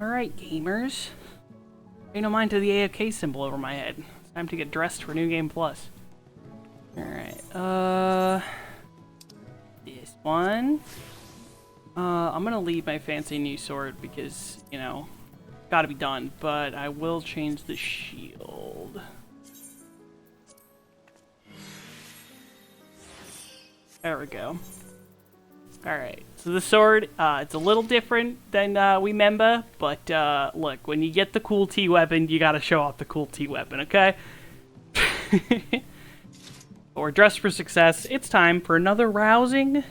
Alright, gamers. Pay no mind to the AFK symbol over my head. It's time to get dressed for New Game Plus. Alright, this one. I'm gonna leave my fancy new sword because, you know, gotta be done, but I will change the shield. There we go. Alright, so the sword, it's a little different than we remember, but look, when you get the cool T weapon, you gotta show off the cool T weapon, okay? We're dressed for success. It's time for another rousing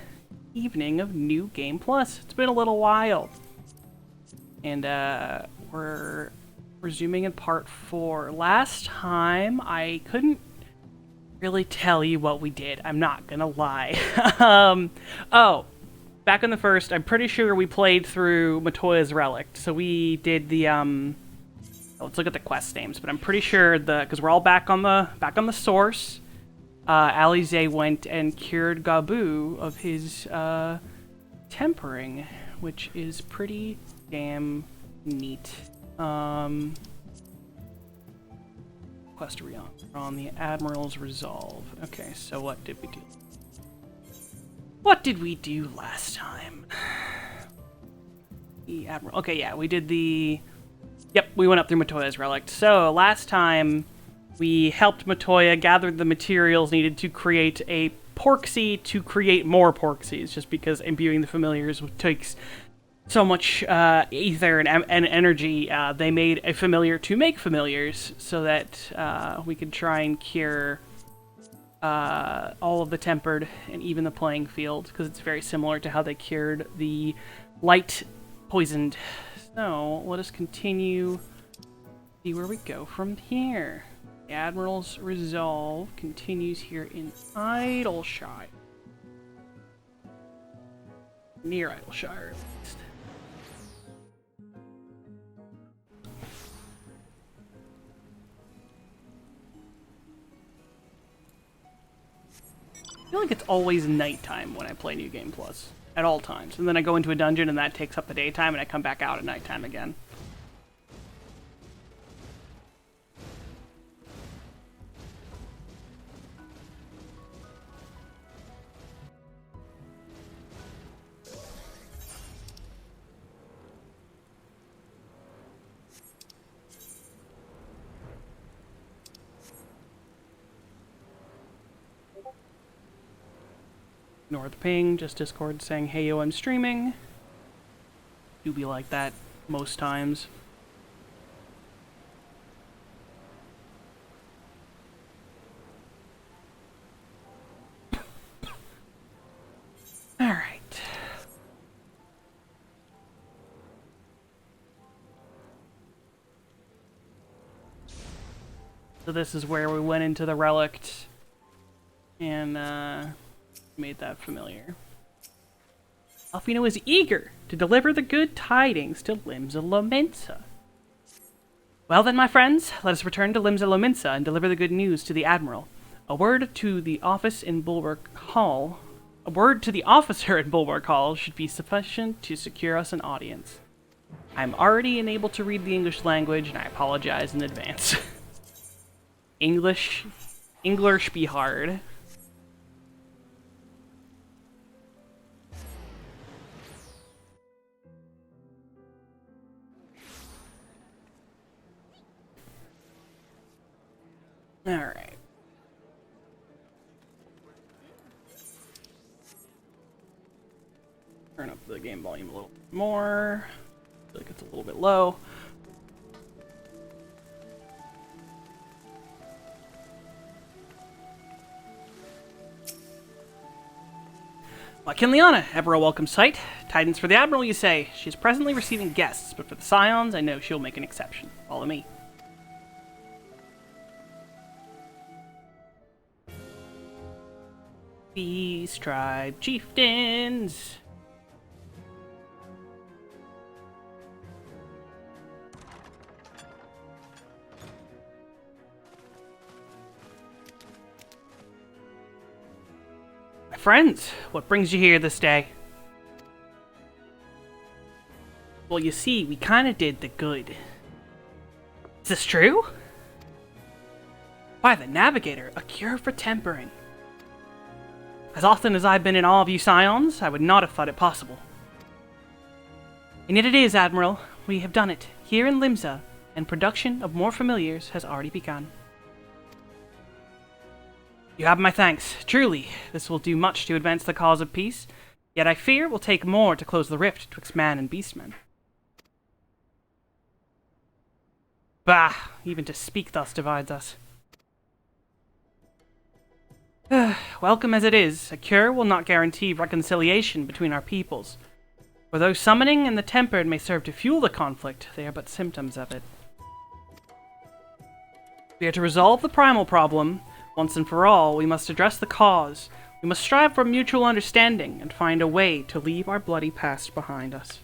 evening of New Game Plus. It's been a little while. And we're resuming in part 4. Last time, I couldn't really tell you what we did. I'm not gonna lie. Oh, back on the first, I'm pretty sure we played through Matoya's Relic. So we did the let's look at the quest names. But I'm pretty sure because we're all back on the source. Alize went and cured Gabu of his tempering, which is pretty damn neat. Quest on the Admiral's Resolve. Okay, so what did we do? What did we do last time? The Admiral. Okay, yeah, we did the... Yep, we went up through Matoya's Relic. So, last time, we helped Matoya gather the materials needed to create a Porksy to create more Porksies, just because imbuing the familiars takes so much ether and energy. They made a familiar to make familiars so that we could try and cure all of the tempered and even the playing field, because it's very similar to how they cured the light poisoned. So let us continue, see where we go from here. The Admiral's Resolve continues here in Idleshire. Near Idleshire, at least. I feel like it's always nighttime when I play New Game Plus. At all times. And then I go into a dungeon and that takes up the daytime and I come back out at nighttime again. Ignore the ping, just Discord saying, hey yo, I'm streaming. Do be like that most times. Alright. So this is where we went into the Relict and made that familiar. Alfino is eager to deliver the good tidings to Limsa Lominsa. Well then, my friends, let us return to Limsa Lominsa and deliver the good news to the Admiral. A word to the officer in Bulwark Hall should be sufficient to secure us an audience. I'm already unable to read the English language, and I apologize in advance. English be hard. Alright. Turn up the game volume a little more. I feel like it's a little bit low. Like in Liana, ever a welcome sight. Tidings for the Admiral, you say. She is presently receiving guests, but for the Scions, I know she'll make an exception. Follow me. Beast Tribe Chieftains. My friends, what brings you here this day? Well, you see, we kinda did the good. Is this true? By the Navigator, a cure for tempering. As often as I've been in awe of you Scions, I would not have thought it possible. And yet it is, Admiral. We have done it, here in Limsa, and production of more familiars has already begun. You have my thanks. Truly, this will do much to advance the cause of peace, yet I fear it will take more to close the rift twixt man and beastman. Bah! Even to speak thus divides us. Welcome as it is, a cure will not guarantee reconciliation between our peoples. For though summoning and the tempered may serve to fuel the conflict, they are but symptoms of it. We are to resolve the primal problem. Once and for all, we must address the cause. We must strive for mutual understanding and find a way to leave our bloody past behind us.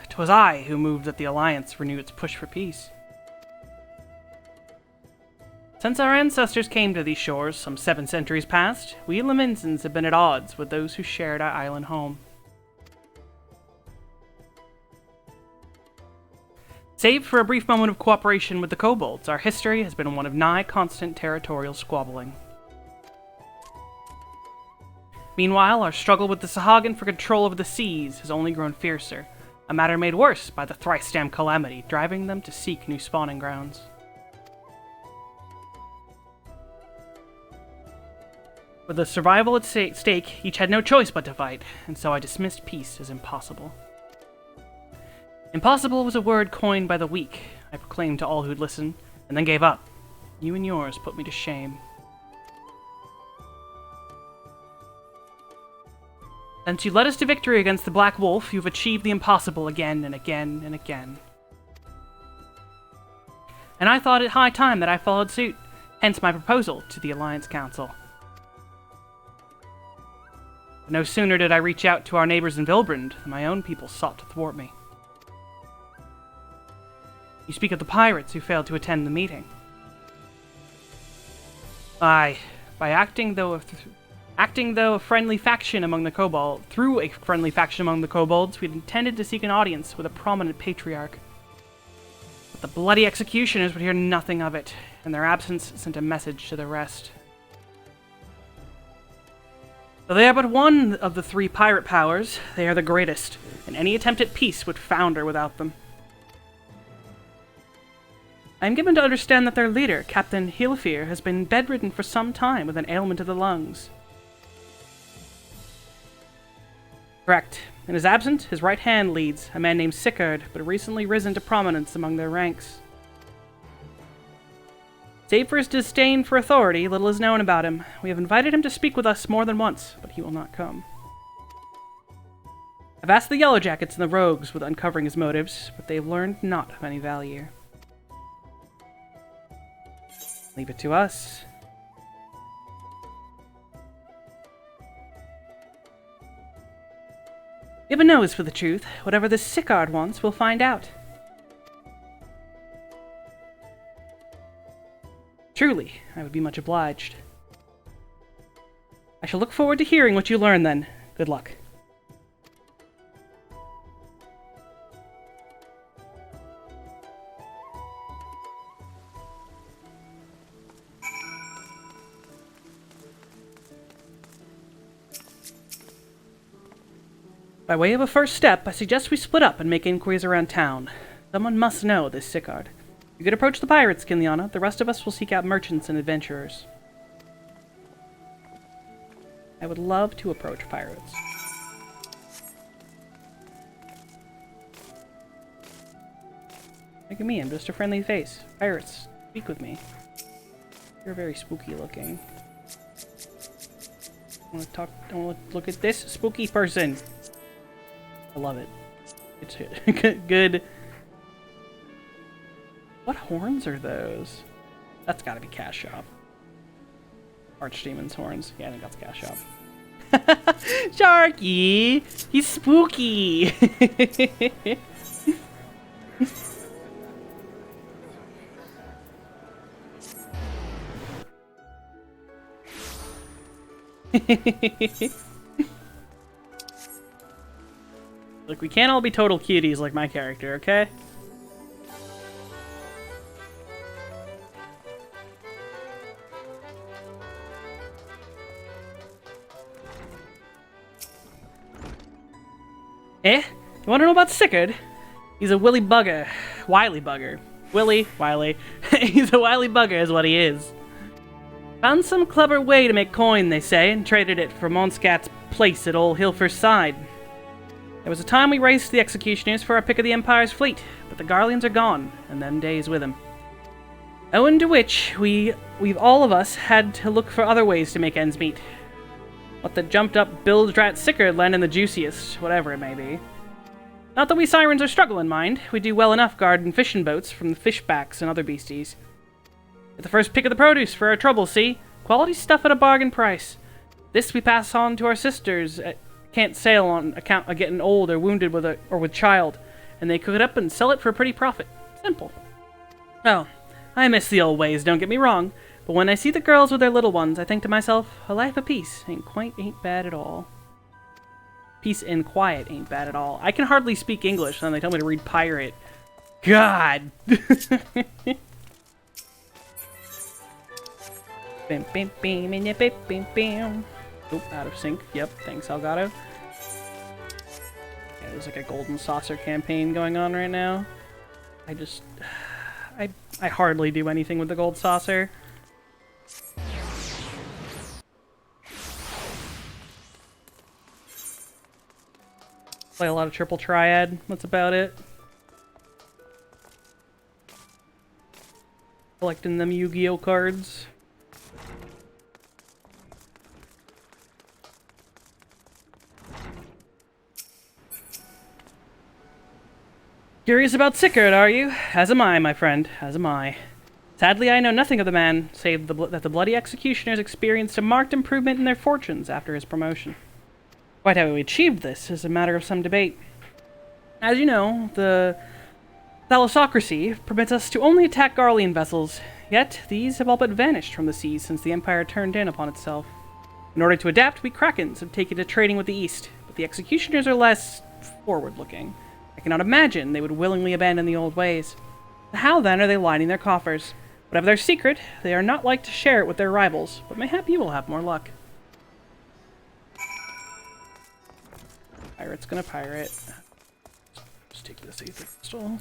'Twas I who moved that the Alliance renew its push for peace. Since our ancestors came to these shores some 7 centuries past, we Laminsans have been at odds with those who shared our island home. Save for a brief moment of cooperation with the kobolds, our history has been one of nigh constant territorial squabbling. Meanwhile, our struggle with the Sahagin for control over the seas has only grown fiercer, a matter made worse by the thrice-damned calamity driving them to seek new spawning grounds. With the survival at stake, each had no choice but to fight, and so I dismissed peace as impossible. Impossible was a word coined by the weak, I proclaimed to all who'd listen, and then gave up. You and yours put me to shame. Since you led us to victory against the Black Wolf, you've achieved the impossible again and again and again. And I thought it high time that I followed suit, hence my proposal to the Alliance Council. But no sooner did I reach out to our neighbors in Vilbrand than my own people sought to thwart me. You speak of the pirates who failed to attend the meeting. Aye, by acting though a friendly faction among the kobolds, we'd intended to seek an audience with a prominent patriarch. But the bloody executioners would hear nothing of it, and their absence sent a message to the rest. Though they are but one of the 3 pirate powers, they are the greatest, and any attempt at peace would founder without them. I am given to understand that their leader, Captain Hilfir, has been bedridden for some time with an ailment of the lungs. Correct. In his absence, his right hand leads, a man named Sickard, but recently risen to prominence among their ranks. Save for his disdain for authority, little is known about him. We have invited him to speak with us more than once, but he will not come. I've asked the Yellowjackets and the Rogues with uncovering his motives, but they've learned not of any value. Leave it to us. We have a nose for the truth. Whatever this Sickard wants, we'll find out. Truly, I would be much obliged. I shall look forward to hearing what you learn then. Good luck. By way of a first step, I suggest we split up and make inquiries around town. Someone must know this Sickard. You could approach the pirates, Kinliana. The rest of us will seek out merchants and adventurers. I would love to approach pirates. Look at me, I'm just a friendly face. Pirates, speak with me. You're very spooky looking. I want to look at this spooky person. I love it. It's good. What horns are those? That's gotta be Cash Shop. Archdemon's horns. Yeah, I think that's Cash Shop. Sharky! He's spooky! Look, we can't all be total cuties like my character, okay? Eh? You wanna know about Sickard? He's a wily bugger. Wily bugger. Willy, wily. He's a wily bugger is what he is. Found some clever way to make coin, they say, and traded it for Monscat's place at Old Hilfer's side. There was a time we raced the executioners for our pick of the Empire's fleet, but the Garleans are gone, and them days with them. Owing to which, we've all of us had to look for other ways to make ends meet. What the jumped-up Bildrat Sickard landing the juiciest, whatever it may be. Not that we sirens are struggling, mind. We do well enough guarding fishing boats from the fishbacks and other beasties. Get the first pick of the produce for our trouble, see? Quality stuff at a bargain price. This we pass on to our sisters. Can't sail on account of getting old or wounded with child, and they cook it up and sell it for a pretty profit. Simple. Oh, I miss the old ways, don't get me wrong, but when I see the girls with their little ones, I think to myself, a life of peace ain't bad at all. Peace and quiet ain't bad at all. I can hardly speak English, and they tell me to read pirate. God! Bim, bim, bim, and bim, bim, bim. Oop, out of sync. Yep, thanks, Elgato. Yeah, there's like a golden saucer campaign going on right now. I hardly do anything with the gold saucer. Play a lot of triple triad, that's about it. Collecting them Yu-Gi-Oh cards. Curious about Sickard, are you? As am I, my friend. As am I. Sadly, I know nothing of the man, save that the bloody executioners experienced a marked improvement in their fortunes after his promotion. Quite how he achieved this is a matter of some debate. As you know, the thalassocracy permits us to only attack Garlean vessels, yet these have all but vanished from the seas since the Empire turned in upon itself. In order to adapt, we Krakens have taken to trading with the East, but the executioners are less forward-looking. I cannot imagine they would willingly abandon the old ways. How then are they lining their coffers? Whatever their secret, they are not like to share it with their rivals, but mayhap you will have more luck. Pirate's gonna pirate. Just take this Aether Crystal.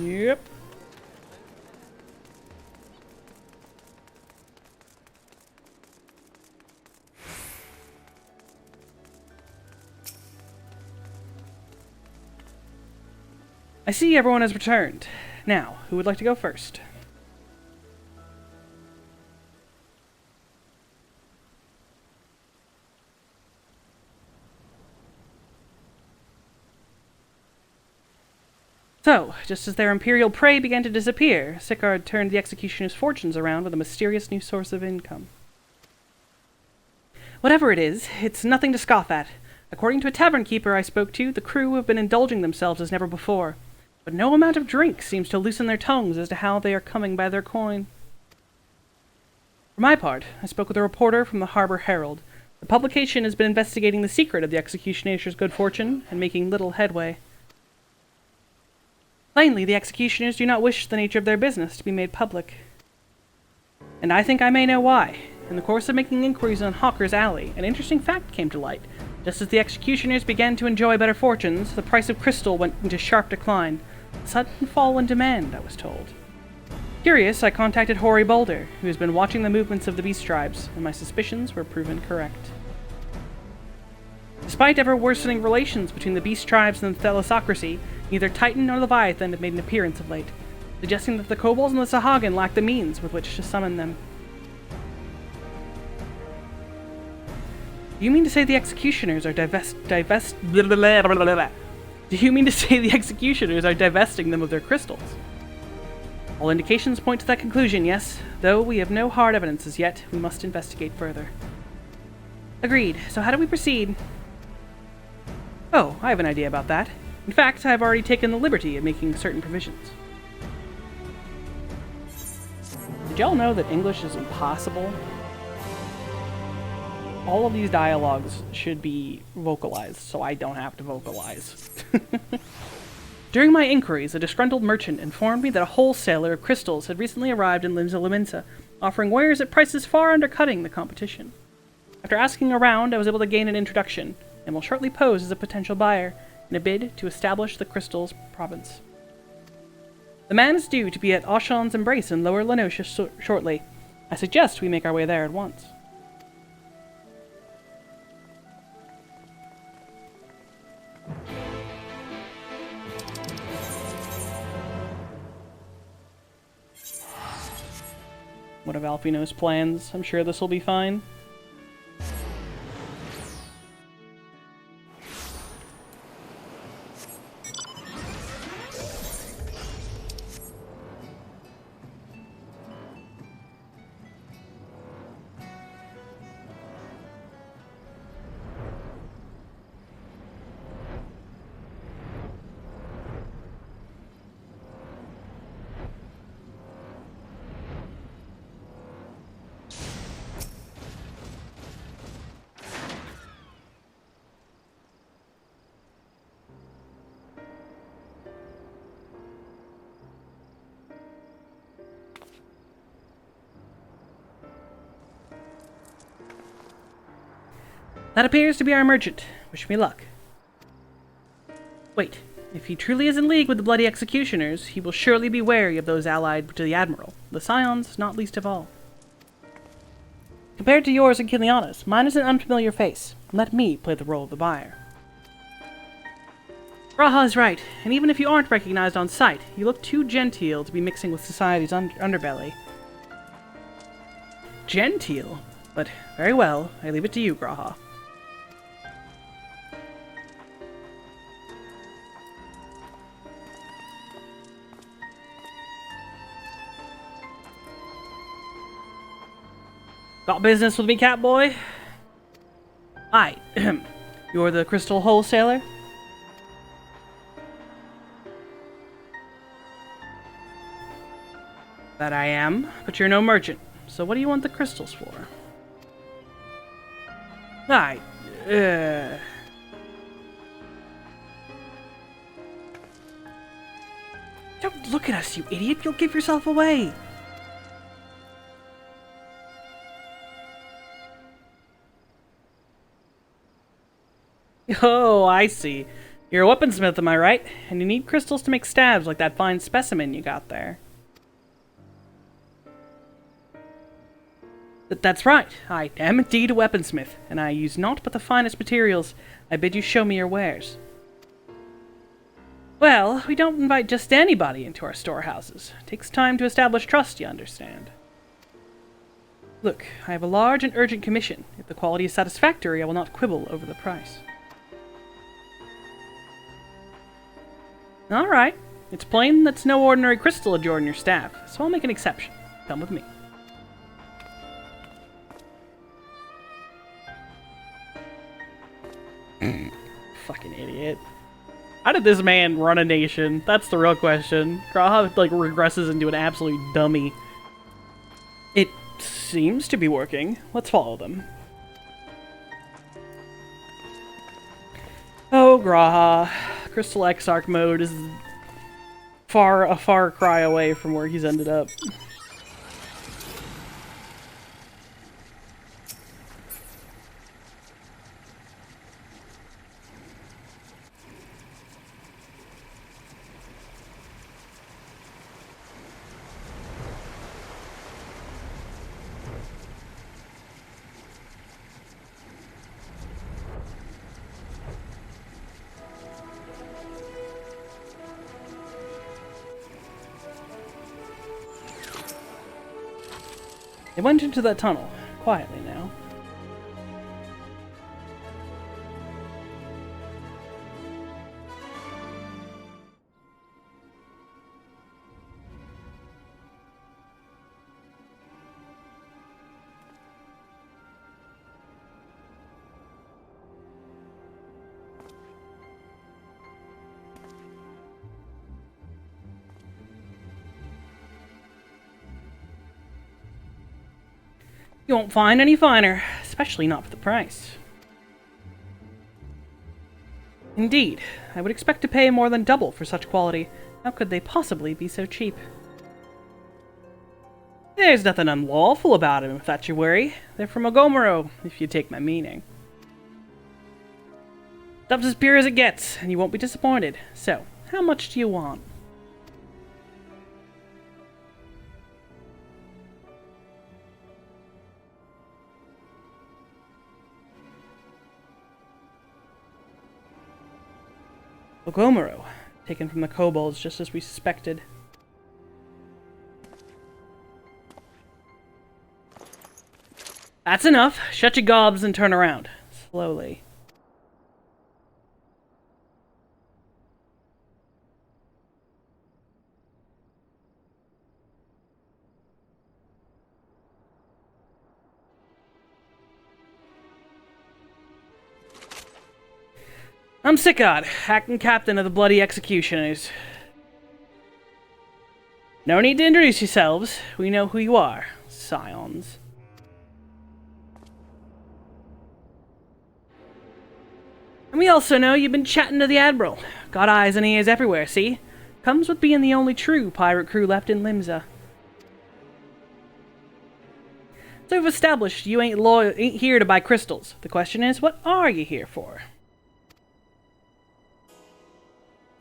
Yep. I see everyone has returned. Now, who would like to go first? So, just as their imperial prey began to disappear, Sickard turned the executioner's fortunes around with a mysterious new source of income. Whatever it is, it's nothing to scoff at. According to a tavern keeper I spoke to, the crew have been indulging themselves as never before. But no amount of drink seems to loosen their tongues as to how they are coming by their coin. For my part, I spoke with a reporter from the Harbor Herald. The publication has been investigating the secret of the executioner's good fortune and making little headway. Plainly, the executioners do not wish the nature of their business to be made public. And I think I may know why. In the course of making inquiries on Hawker's Alley, an interesting fact came to light. Just as the executioners began to enjoy better fortunes, the price of crystal went into sharp decline. A sudden fall in demand, I was told. Curious, I contacted Hoary Boulder, who has been watching the movements of the beast tribes, and my suspicions were proven correct. Despite ever-worsening relations between the beast tribes and the thalassocracy, neither Titan nor Leviathan have made an appearance of late, suggesting that the kobolds and the Sahagin lack the means with which to summon them. Do you mean to say the executioners are Do you mean to say the executioners are divesting them of their crystals? All indications point to that conclusion, yes. Though we have no hard evidence as yet, we must investigate further. Agreed. So how do we proceed? Oh, I have an idea about that. In fact, I've already taken the liberty of making certain provisions. Did y'all know that English is impossible? All of these dialogues should be vocalized, so I don't have to vocalize. During my inquiries, a disgruntled merchant informed me that a wholesaler of crystals had recently arrived in Limsa, offering wares at prices far undercutting the competition. After asking around, I was able to gain an introduction, and will shortly pose as a potential buyer in a bid to establish the crystals province. The man is due to be at Auchan's Embrace in Lower Lenosha shortly. I suggest we make our way there at once. What of Alfino's plans? I'm sure this will be fine. That appears to be our merchant. Wish me luck. Wait, if he truly is in league with the bloody executioners, he will surely be wary of those allied to the Admiral, the Scions not least of all. Compared to yours and Kiliana's, mine is an unfamiliar face. Let me play the role of the buyer. Raha is right, and even if you aren't recognized on sight, you look too genteel to be mixing with society's underbelly. Genteel? But very well, I leave it to you, Graha. Got business with me, Catboy? Aye. You're the crystal wholesaler? That I am, but you're no merchant. So what do you want the crystals for? Aye. Don't look at us, you idiot. You'll give yourself away. Oh, I see. You're a weaponsmith, am I right? And you need crystals to make stabs like that fine specimen you got there. That's right. I am indeed a weaponsmith, and I use naught but the finest materials. I bid you show me your wares. Well, we don't invite just anybody into our storehouses. It takes time to establish trust, you understand. Look, I have a large and urgent commission. If the quality is satisfactory, I will not quibble over the price. Alright. It's plain that's no ordinary crystal adorning your staff, so I'll make an exception. Come with me. Fucking idiot. How did this man run a nation? That's the real question. Graha, like, regresses into an absolute dummy. It seems to be working. Let's follow them. Oh, Graha. Crystal Exarch mode is a far cry away from where he's ended up. They went into that tunnel, quietly now. You won't find any finer, especially not for the price. Indeed, I would expect to pay more than double for such quality. How could they possibly be so cheap? There's nothing unlawful about them, if that's your worry. They're from Ogomoro, if you take my meaning. Stuff's as pure as it gets, and you won't be disappointed. So, how much do you want? Ogomoro, taken from the kobolds just as we suspected. That's enough. Shut your gobs and turn around. Slowly. I'm Sickard, acting captain of the Bloody Executioners. No need to introduce yourselves. We know who you are, scions. And we also know you've been chatting to the Admiral. Got eyes and ears everywhere, see? Comes with being the only true pirate crew left in Limsa. So we've established you ain't here to buy crystals. The question is, what are you here for?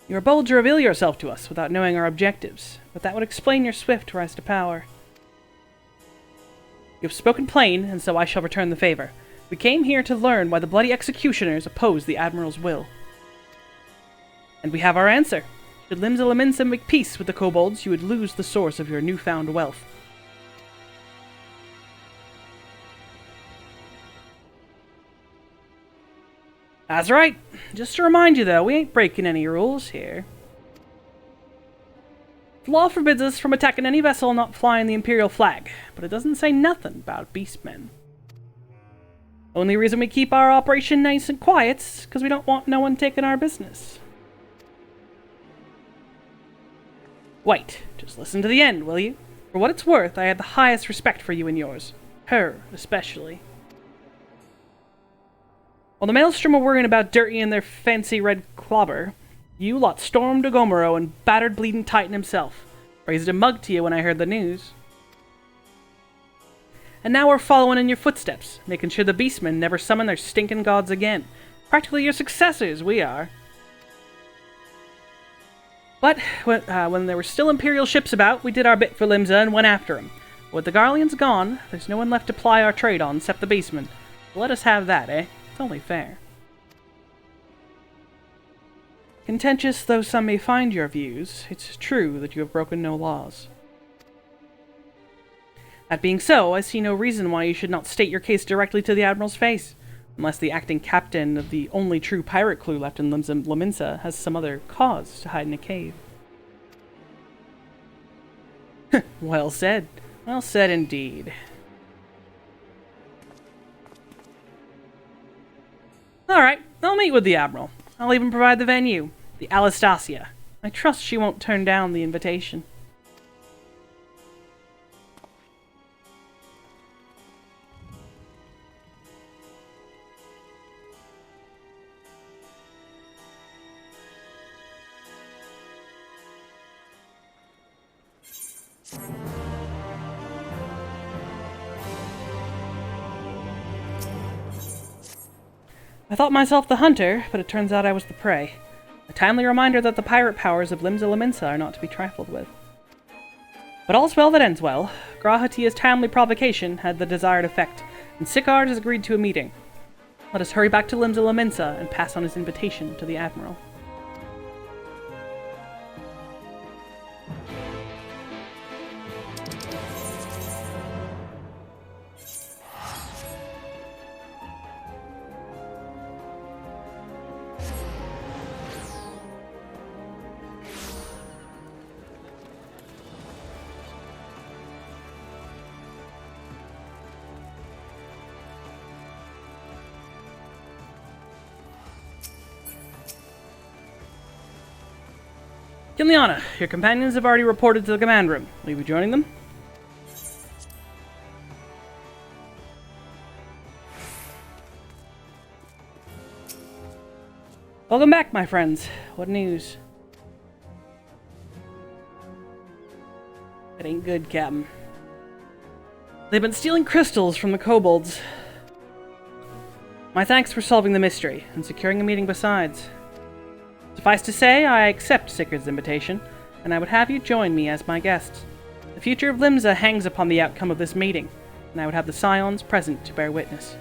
You are bold to reveal yourself to us without knowing our objectives, but that would explain your swift rise to power. You have spoken plain, and so I shall return the favor. We came here to learn why the Bloody Executioners oppose the Admiral's will. And we have our answer. Should Limsa Lominsa make peace with the kobolds, you would lose the source of your newfound wealth. That's right. Just to remind you, though, we ain't breaking any rules here. The law forbids us from attacking any vessel not flying the Imperial flag, but it doesn't say nothing about beastmen. Only reason we keep our operation nice and quiet is because we don't want no one taking our business. Wait, just listen to the end, will you? For what it's worth, I have the highest respect for you and yours. Her, especially. While the Maelstrom were worrying about Dirty and their fancy red clobber, you lot stormed Ogomoro and battered Bleeding Titan himself. Raised a mug to you when I heard the news. And now we're following in your footsteps, making sure the beastmen never summon their stinking gods again. Practically your successors, we are. But when there were still Imperial ships about, we did our bit for Limsa and went after them. With the Garleans gone, there's no one left to ply our trade on except the beastmen. Let us have that, eh? It's only fair. Contentious though some may find your views, it's true that you have broken no laws. That being so, I see no reason why you should not state your case directly to the Admiral's face, unless the acting captain of the only true pirate crew left in Limsa Lominsa has some other cause to hide in a cave. Well said. Well said indeed. Alright, I'll meet with the Admiral. I'll even provide the venue, the Alastasia. I trust she won't turn down the invitation. I thought myself the hunter, but it turns out I was the prey. A timely reminder that the pirate powers of Limsa Lominsa are not to be trifled with. But all's well that ends well. Grahatia's timely provocation had the desired effect, and Sickard has agreed to a meeting. Let us hurry back to Limsa Lominsa and pass on his invitation to the Admiral. Kiliana, your companions have already reported to the command room. Will you be joining them? Welcome back, my friends. What news? It ain't good, Captain. They've been stealing crystals from the kobolds. My thanks for solving the mystery, and securing a meeting besides. Suffice to say, I accept Sigurd's invitation, and I would have you join me as my guests. The future of Limsa hangs upon the outcome of this meeting, and I would have the Scions present to bear witness.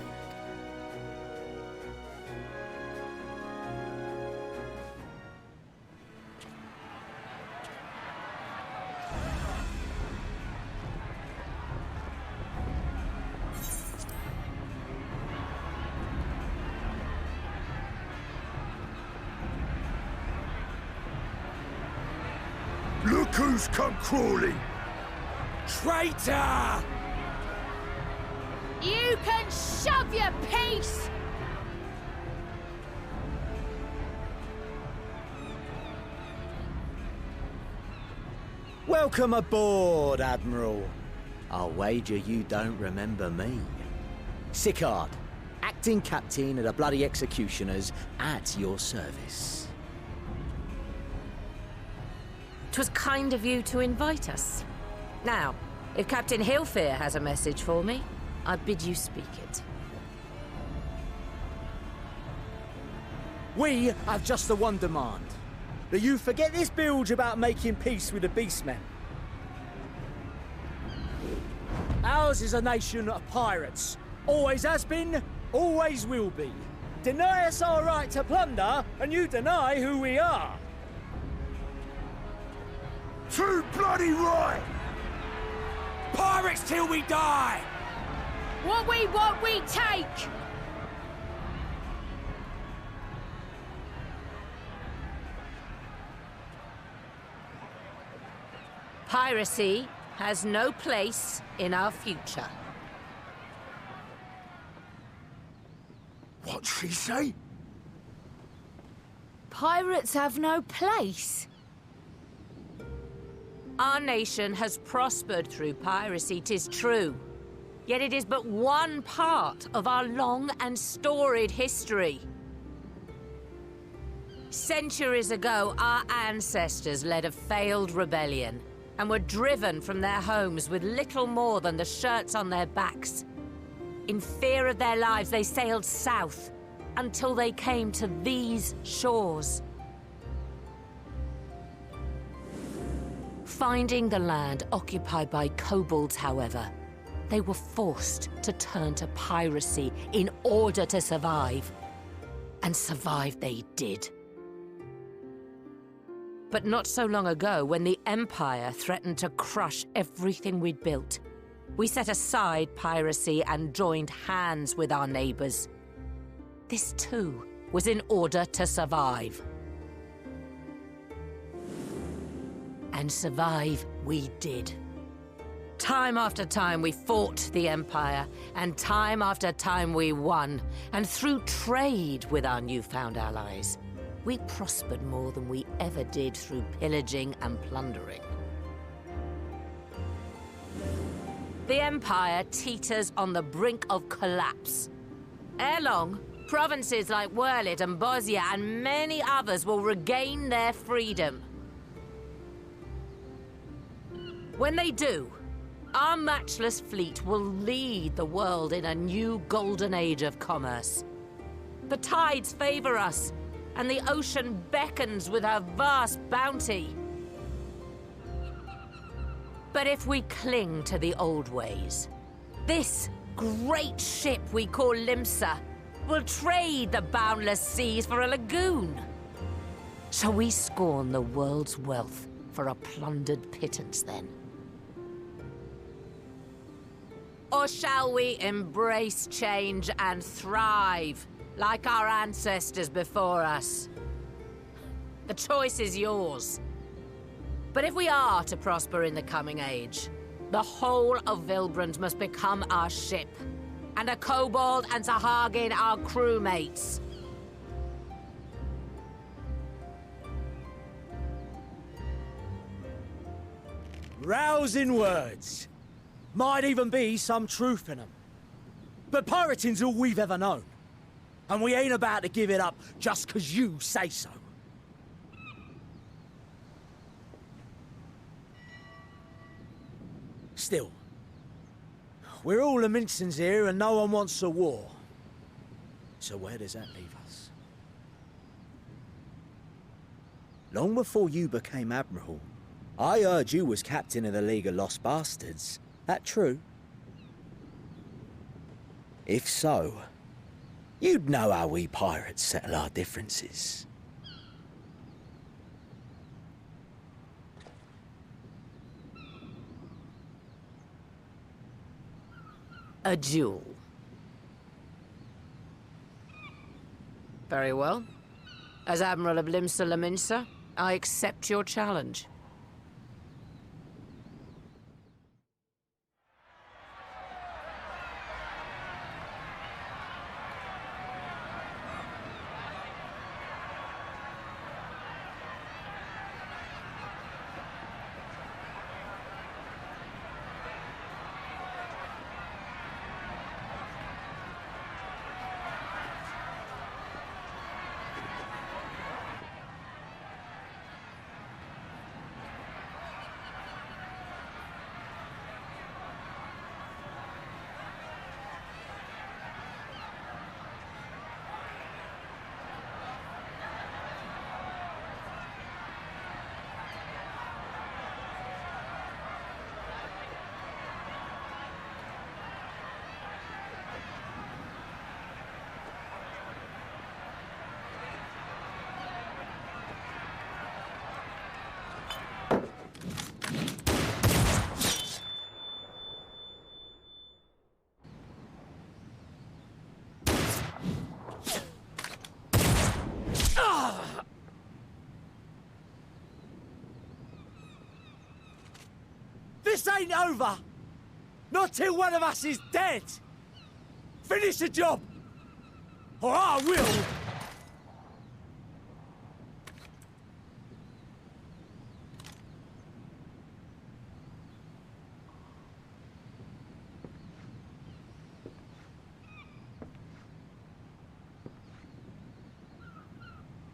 Look who's come crawling! Traitor! You can shove your piece! Welcome aboard, Admiral. I'll wager you don't remember me. Sicard, acting captain of the bloody executioners, at your service. 'Twas kind of you to invite us. Now, if Captain Hillfear has a message for me, I bid you speak it. We have just the one demand. That you forget this bilge about making peace with the beastmen. Ours is a nation of pirates. Always has been, always will be. Deny us our right to plunder, and you deny who we are. Too bloody right! Pirates till we die! What we want, we take! Piracy has no place in our future. What'd she say? Pirates have no place. Our nation has prospered through piracy, 'tis true. Yet it is but one part of our long and storied history. Centuries ago, our ancestors led a failed rebellion and were driven from their homes with little more than the shirts on their backs. In fear of their lives, they sailed south until they came to these shores. Finding the land occupied by kobolds, however, they were forced to turn to piracy in order to survive. And survive they did. But not so long ago, when the Empire threatened to crush everything we'd built, we set aside piracy and joined hands with our neighbors. This too was in order to survive. And survive we did. Time after time we fought the Empire, and time after time we won. And through trade with our newfound allies, we prospered more than we ever did through pillaging and plundering. The Empire teeters on the brink of collapse. Ere long, provinces like Wurlit and Bosnia and many others will regain their freedom. When they do, our matchless fleet will lead the world in a new golden age of commerce. The tides favor us, and the ocean beckons with her vast bounty. But if we cling to the old ways, this great ship we call Limsa will trade the boundless seas for a lagoon. Shall we scorn the world's wealth for a plundered pittance then? Or shall we embrace change and thrive, like our ancestors before us? The choice is yours. But if we are to prosper in the coming age, the whole of Vilbrand must become our ship, and a kobold and Sahagin our crewmates. Rousing words. Might even be some truth in them. But pirating's all we've ever known. And we ain't about to give it up just 'cause you say so. Still, we're all the Mincins here and no one wants a war. So where does that leave us? Long before you became Admiral, I heard you was captain of the League of Lost Bastards. That true? If so, you'd know how we pirates settle our differences. A duel. Very well. As Admiral of Limsa Laminsa, I accept your challenge. This ain't over! Not till one of us is dead! Finish the job! Or I will!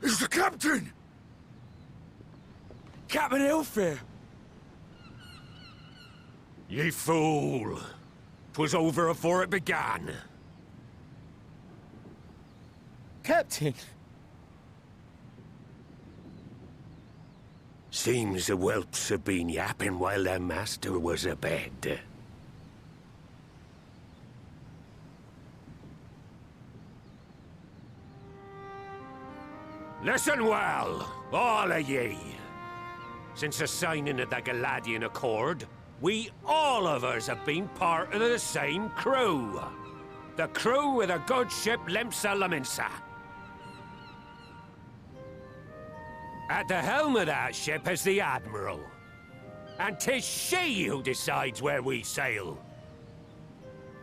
It's the captain! Captain Elfair! Ye fool! 'Twas over afore it began. Captain! Seems the whelps have been yapping while their master was abed. Listen well, all of ye. Since the signing of the Galadian Accord, we all of us have been part of the same crew. The crew with a good ship Limsa Laminsa. At the helm of that ship is the Admiral. And 'tis she who decides where we sail.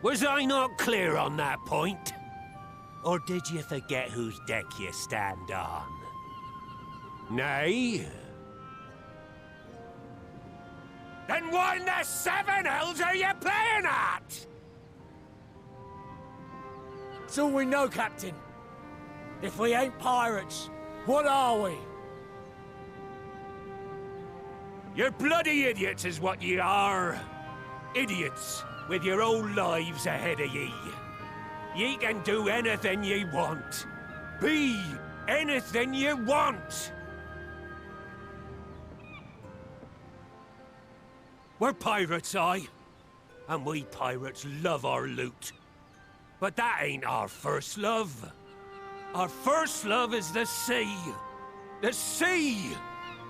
Was I not clear on that point? Or did you forget whose deck you stand on? Nay? Then what in the seven hells are you playing at? It's all we know, Captain. If we ain't pirates, what are we? You're bloody idiots is what ye are. Idiots with your own lives ahead of ye. Ye can do anything ye want. Be anything ye want. We're pirates, aye. And we pirates love our loot. But that ain't our first love. Our first love is the sea. The sea!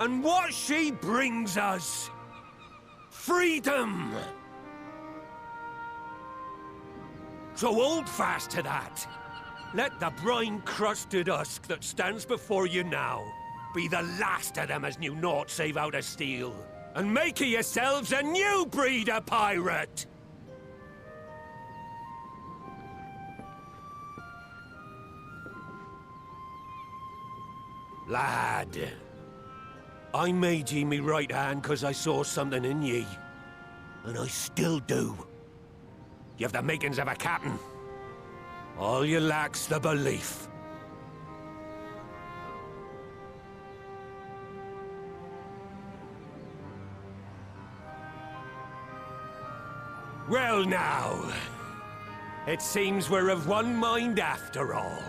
And what she brings us. Freedom! So hold fast to that. Let the brine-crusted husk that stands before you now be the last of them as knew naught save out of steel. And make of yourselves a new breed of pirate! Lad, I made ye me right hand 'cause I saw something in ye. And I still do. You have the makings of a captain. All you lack's the belief. Well now, it seems we're of one mind after all.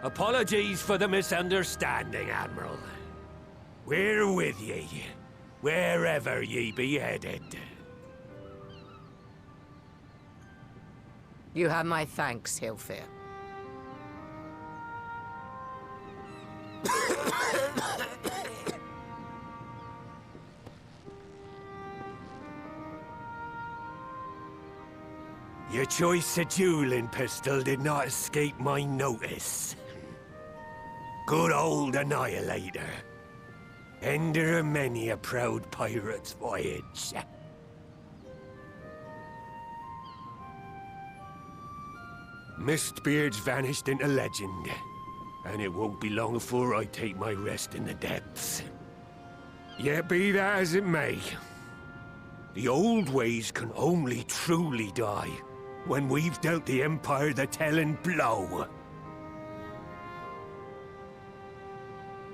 Apologies for the misunderstanding, Admiral. We're with ye, wherever ye be headed. You have my thanks, Hilfir. Your choice of dueling pistol did not escape my notice. Good old Annihilator. Ender of many a proud pirate's voyage. Mistbeard's vanished into legend, and it won't be long before I take my rest in the depths. Yet be that as it may, the old ways can only truly die when we've dealt the Empire the telling blow.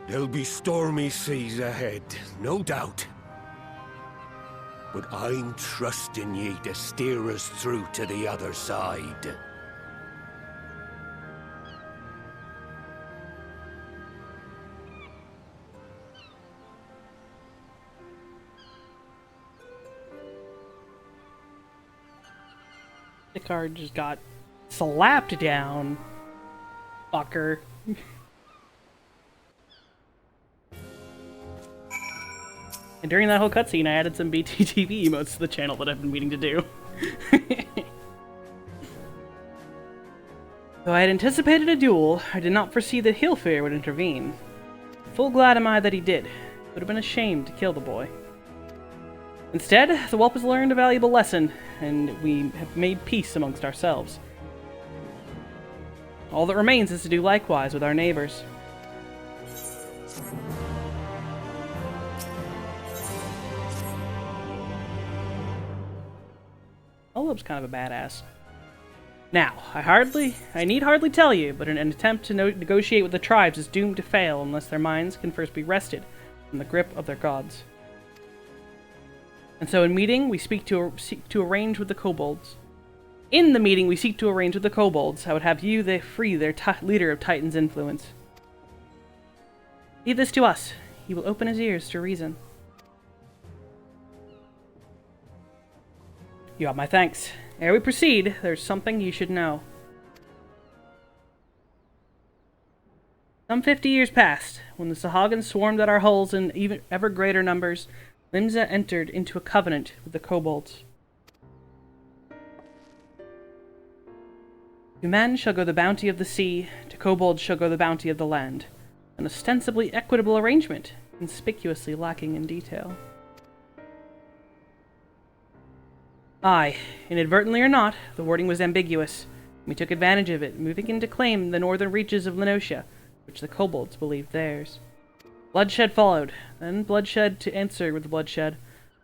There'll be stormy seas ahead, no doubt. But I'm trusting ye to steer us through to the other side. The card just got slapped down. Fucker. And during that whole cutscene, I added some BTTV emotes to the channel that I've been meaning to do. Though I had anticipated a duel, I did not foresee that Hilfir would intervene. Full glad am I that he did. It would have been a shame to kill the boy. Instead, the whelp has learned a valuable lesson, and we have made peace amongst ourselves. All that remains is to do likewise with our neighbors. Olob's kind of a badass. Now, I need hardly tell you, but an attempt to negotiate with the tribes is doomed to fail unless their minds can first be wrested from the grip of their gods. And so in meeting, we seek to arrange with the kobolds. In the meeting, we seek to arrange with the kobolds. I would have you free their leader of Titan's influence. Leave this to us. He will open his ears to reason. You have my thanks. Ere we proceed, there's something you should know. Some 50 years passed, when the Sahagins swarmed at our hulls in even ever greater numbers. Limsa entered into a covenant with the kobolds. To men shall go the bounty of the sea, to kobolds shall go the bounty of the land. An ostensibly equitable arrangement, conspicuously lacking in detail. Aye, inadvertently or not, the wording was ambiguous. We took advantage of it, moving in to claim the northern reaches of Lenotia, which the kobolds believed theirs. Bloodshed followed, then bloodshed to answer with bloodshed,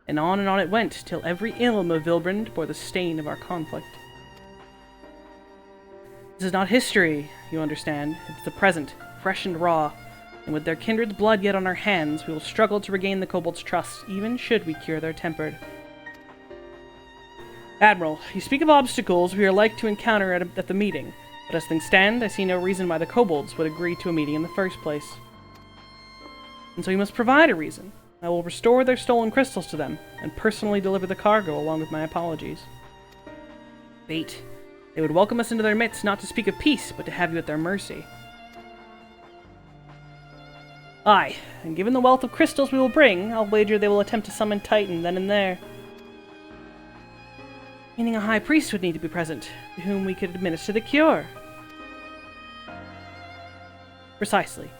and on it went, till every ilm of Vilbrand bore the stain of our conflict. This is not history, you understand. It's the present, fresh and raw, and with their kindred's blood yet on our hands, we will struggle to regain the kobolds' trust, even should we cure their temper. Admiral, you speak of obstacles we are like to encounter at the meeting, but as things stand, I see no reason why the kobolds would agree to a meeting in the first place. And so you must provide a reason. I will restore their stolen crystals to them, and personally deliver the cargo along with my apologies. Fate. They would welcome us into their midst not to speak of peace, but to have you at their mercy. Aye, and given the wealth of crystals we will bring, I'll wager they will attempt to summon Titan then and there. Meaning a high priest would need to be present, to whom we could administer the cure. Precisely.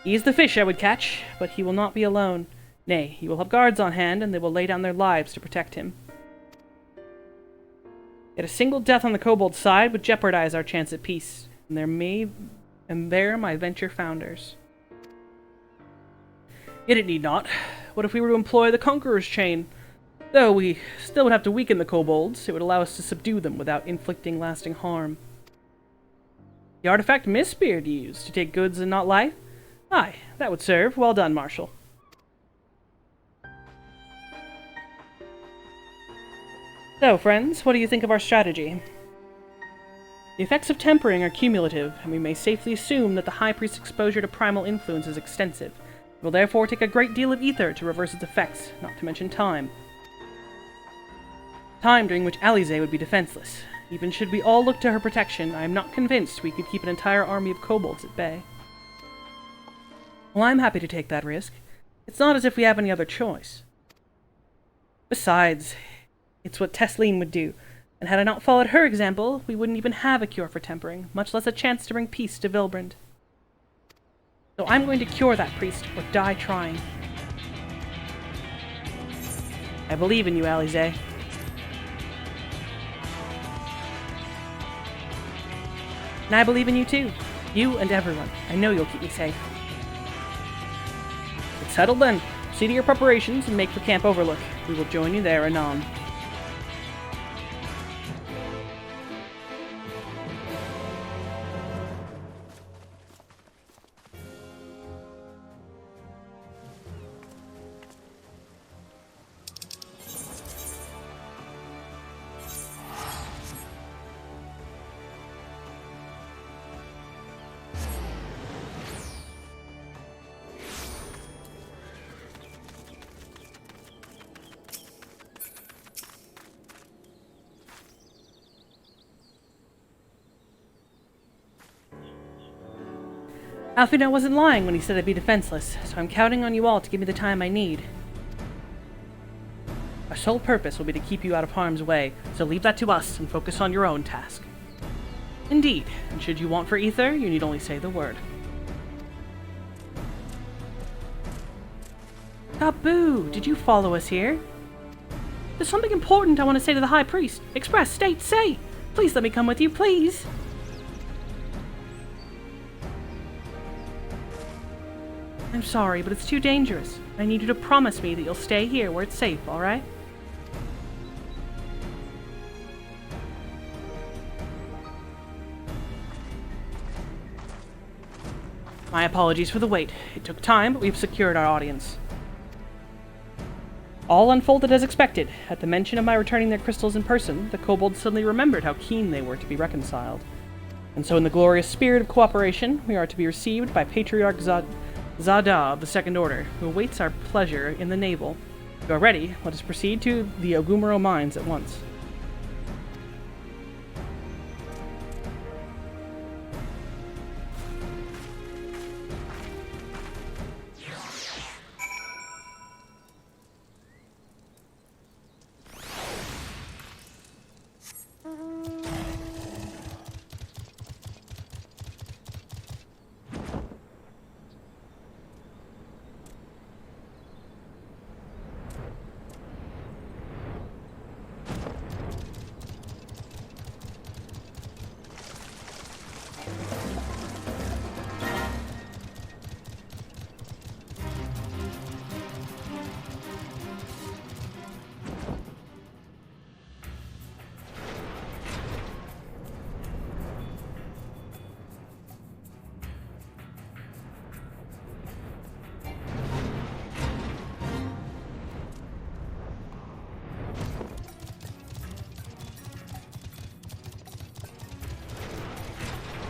He is the fish I would catch, but he will not be alone. Nay, he will have guards on hand, and they will lay down their lives to protect him. Yet a single death on the kobold side would jeopardize our chance at peace, and there my venture founders. Yet it need not. What if we were to employ the Conqueror's Chain? Though we still would have to weaken the kobolds, it would allow us to subdue them without inflicting lasting harm. The artifact Mistbeard used to take goods and not life? Aye, that would serve. Well done, Marshal. So, friends, what do you think of our strategy? The effects of tempering are cumulative, and we may safely assume that the High Priest's exposure to primal influence is extensive. It will therefore take a great deal of ether to reverse its effects, not to mention time. Time during which Alize would be defenseless. Even should we all look to her protection, I am not convinced we could keep an entire army of kobolds at bay. Well, I'm happy to take that risk. It's not as if we have any other choice. Besides, it's what Tesleen would do, and had I not followed her example, we wouldn't even have a cure for tempering, much less a chance to bring peace to Vilbrand. So I'm going to cure that priest, or die trying. I believe in you, Alize. And I believe in you too. You and everyone. I know you'll keep me safe. It's settled then. See to your preparations and make for Camp Overlook. We will join you there anon. Alfino wasn't lying when he said I'd be defenseless, so I'm counting on you all to give me the time I need. Our sole purpose will be to keep you out of harm's way, so leave that to us and focus on your own task. Indeed, and should you want for ether, you need only say the word. Taboo, did you follow us here? There's something important I want to say to the High Priest. Express, state, say! Please let me come with you, please! I'm sorry, but it's too dangerous. I need you to promise me that you'll stay here where it's safe, alright? My apologies for the wait. It took time, but we've secured our audience. All unfolded as expected. At the mention of my returning their crystals in person, the kobolds suddenly remembered how keen they were to be reconciled. And so in the glorious spirit of cooperation, we are to be received by Patriarch Zada of the Second Order, who awaits our pleasure in the navel. If you are ready, let us proceed to the Ogumaro mines at once.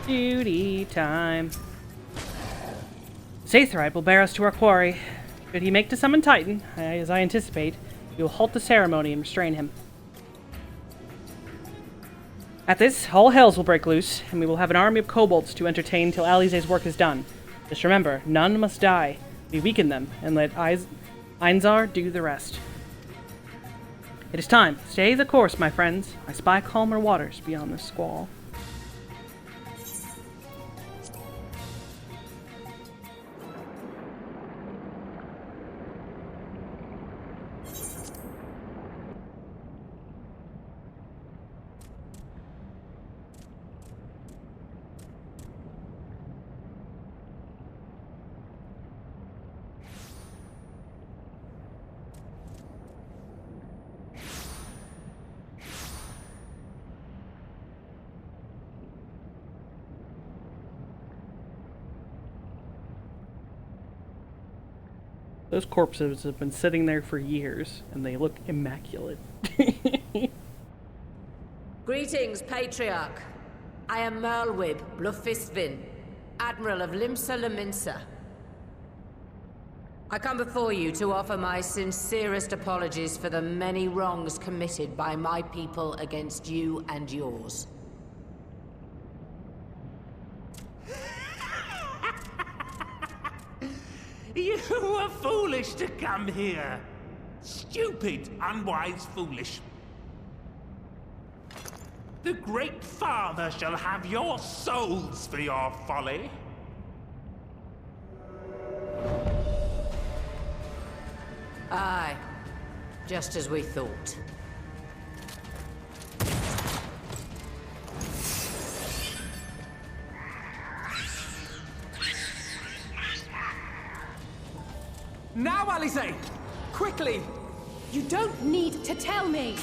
Duty time. Zathryde will bear us to our quarry. Should he make to summon Titan, as I anticipate, we will halt the ceremony and restrain him. At this, all hells will break loose, and we will have an army of kobolds to entertain till Alize's work is done. Just remember, none must die. We weaken them, and let Einzar do the rest. It is time. Stay the course, my friends. I spy calmer waters beyond this squall. Those corpses have been sitting there for years, and they look immaculate. Greetings, Patriarch. I am Merlwib Blufistvin, Admiral of Limsa Laminsa. I come before you to offer my sincerest apologies for the many wrongs committed by my people against you and yours. You were foolish to come here. Stupid, unwise, foolish. The Great Father shall have your souls for your folly. Aye, just as we thought. Now, Alize! Quickly! You don't need to tell me.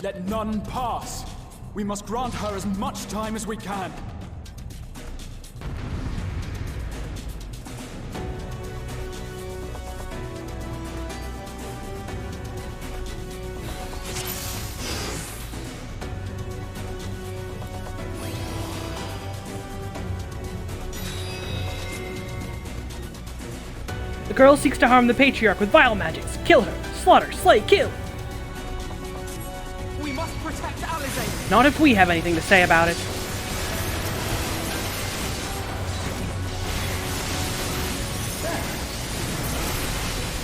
Let none pass. We must grant her as much time as we can. The girl seeks to harm the Patriarch with vile magics. Kill her. Slaughter. Slay. Kill. We must protect Alize! Not if we have anything to say about it.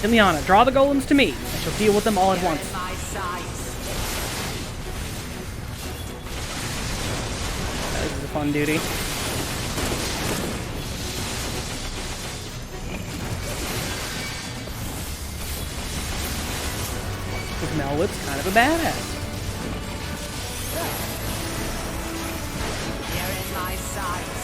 Ileana, draw the golems to me. I shall deal with them all at once. In my sights. This is a fun duty. Because Melwood's kind of a badass. You're in my sights.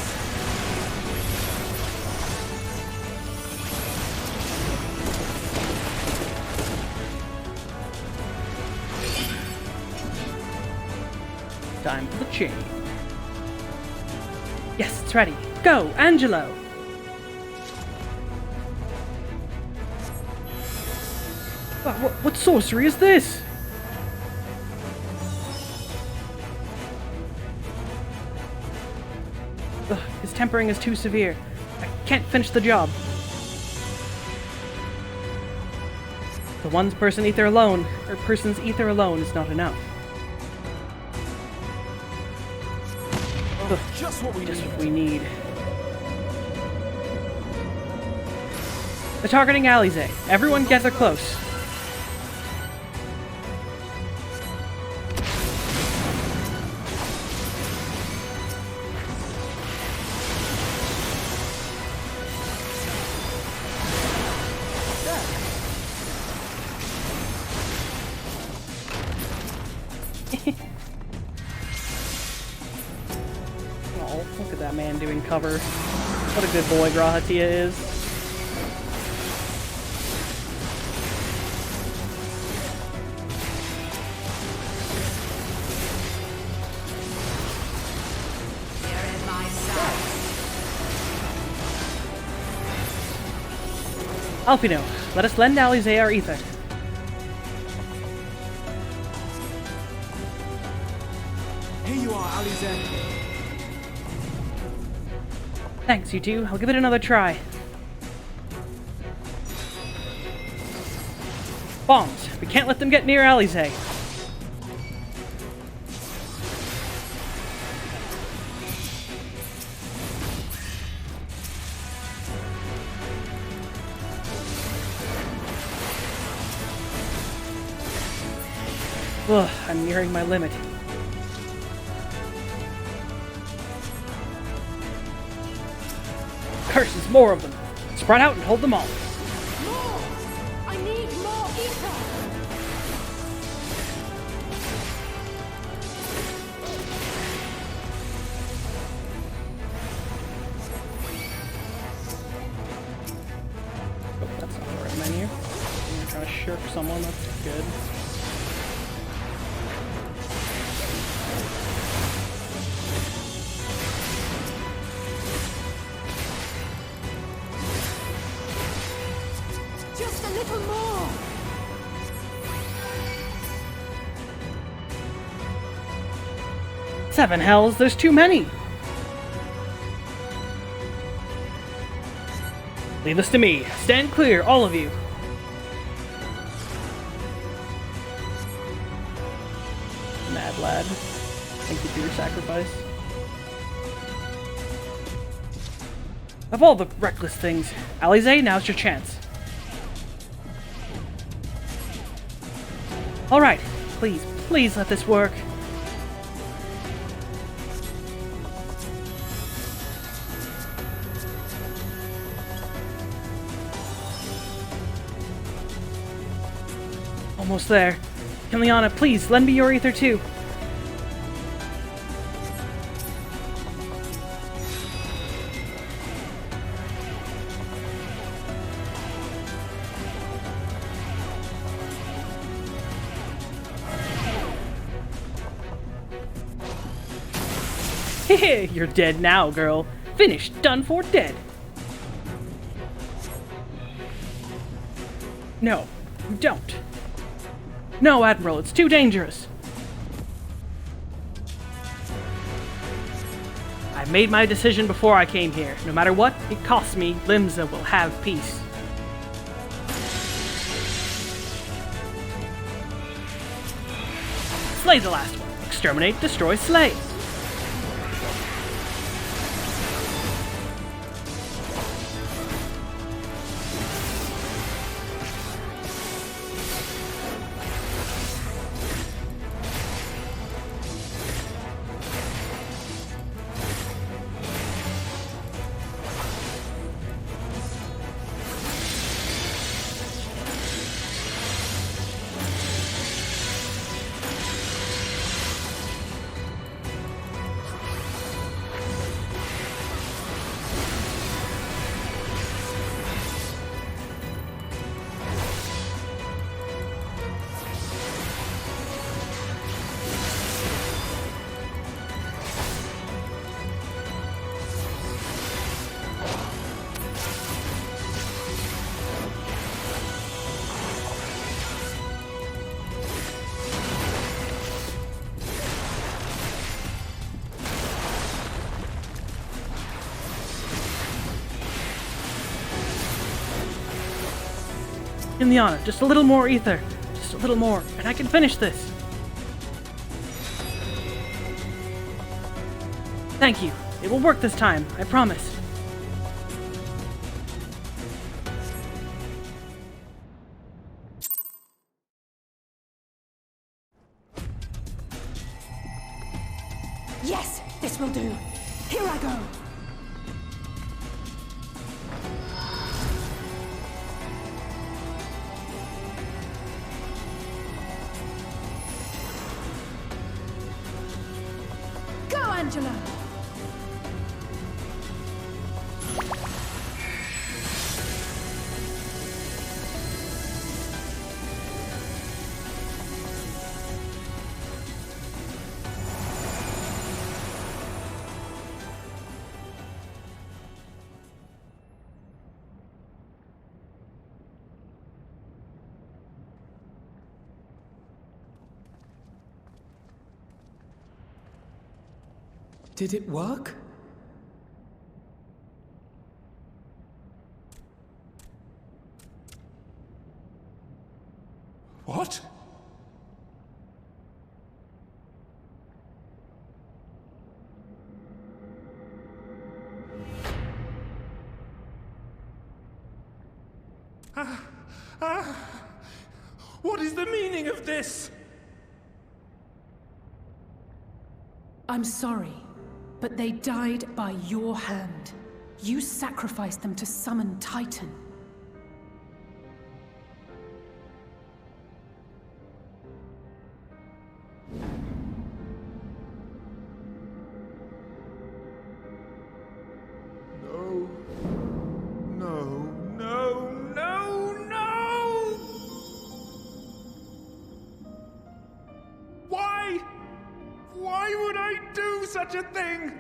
Time for the chain. Yes, it's ready. Go, Angelo! What sorcery is this? Ugh, his tempering is too severe. I can't finish the job. The one's person ether alone, or person's ether alone is not enough. Ugh, Just what we just need. what we need. They're targeting Alize. Everyone gather close. Oh, look at that man doing cover. What a good boy Grahatia is. You're in my sights. Alfino, let us lend Alize our ether. Here you are, Alize. Thanks, you two. I'll give it another try. Bombs. We can't let them get near Alize. Ugh, I'm nearing my limit. Curses, more of them. Spread out and hold them all. More! I need more ether! Oh, that's not the right menu. I'm trying to shirk someone, that's good. Seven hells, there's too many! Leave this to me. Stand clear, all of you. Mad lad. Thank you for your sacrifice. Of all the reckless things, Alize, now's your chance. Alright, please, please let this work. Almost there. Kiliana, please, lend me your ether too. Hehe, you're dead now, girl. Finished, done for, dead. No, you don't. No, Admiral, it's too dangerous. I made my decision before I came here. No matter what it costs me, Limsa will have peace. Slay the last one. Exterminate, destroy, slay. Kiliana, just a little more ether. Just a little more, and I can finish this. Thank you. It will work this time, I promise. Yes, this will do. Here I go. Go, Angela. Did it work? What? What is the meaning of this? I'm sorry, but they died by your hand. You sacrificed them to summon Titan. No. No, no, no, no! Why? Why would I do such a thing?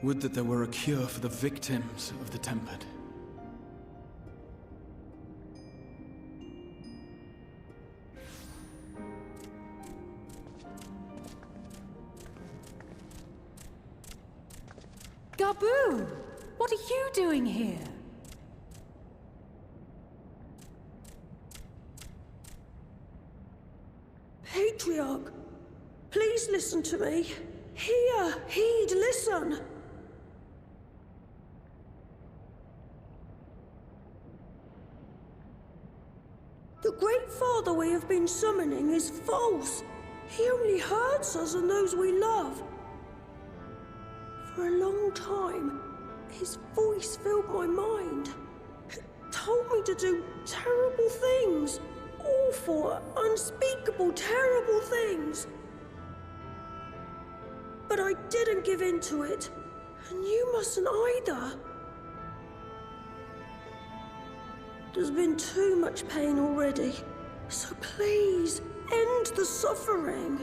Would that there were a cure for the victims of the Tempered. Gabu! What are you doing here? Patriarch, please listen to me. Hear, heed, listen. The Great Father we have been summoning is false. He only hurts us and those we love. For a long time, his voice filled my mind. It told me to do terrible things. Awful, unspeakable, terrible things. But I didn't give in to it, and you mustn't either. There's been too much pain already, so please, end the suffering.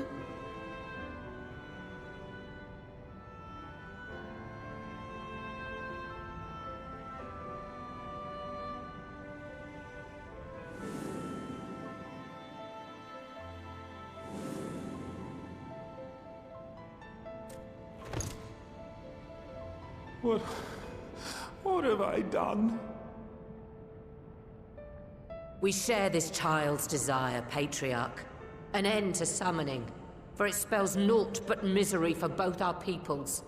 What have I done? We share this child's desire, Patriarch. An end to summoning, for it spells naught but misery for both our peoples.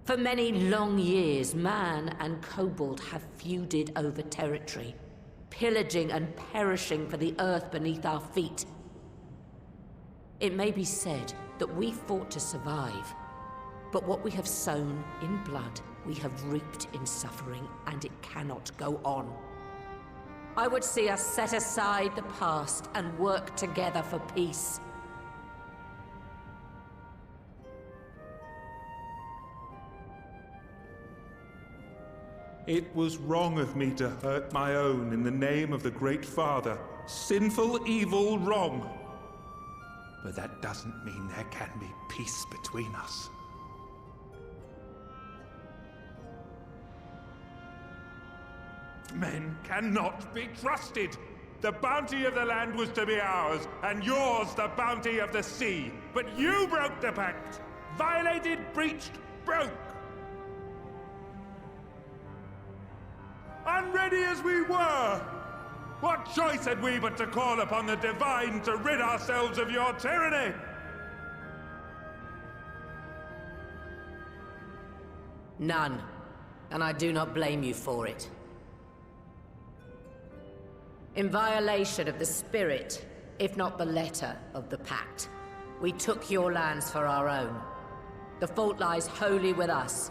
For many long years, man and kobold have feuded over territory, pillaging and perishing for the earth beneath our feet. It may be said that we fought to survive, but what we have sown in blood, we have reaped in suffering, and it cannot go on. I would see us set aside the past and work together for peace. It was wrong of me to hurt my own in the name of the Great Father. Sinful, evil, wrong. But that doesn't mean there can be peace between us. Men cannot be trusted. The bounty of the land was to be ours, and yours the bounty of the sea. But you broke the pact. Violated, breached, broke. Unready as we were! What choice had we but to call upon the Divine to rid ourselves of your tyranny? None, and I do not blame you for it. In violation of the spirit, if not the letter, of the pact, we took your lands for our own. The fault lies wholly with us.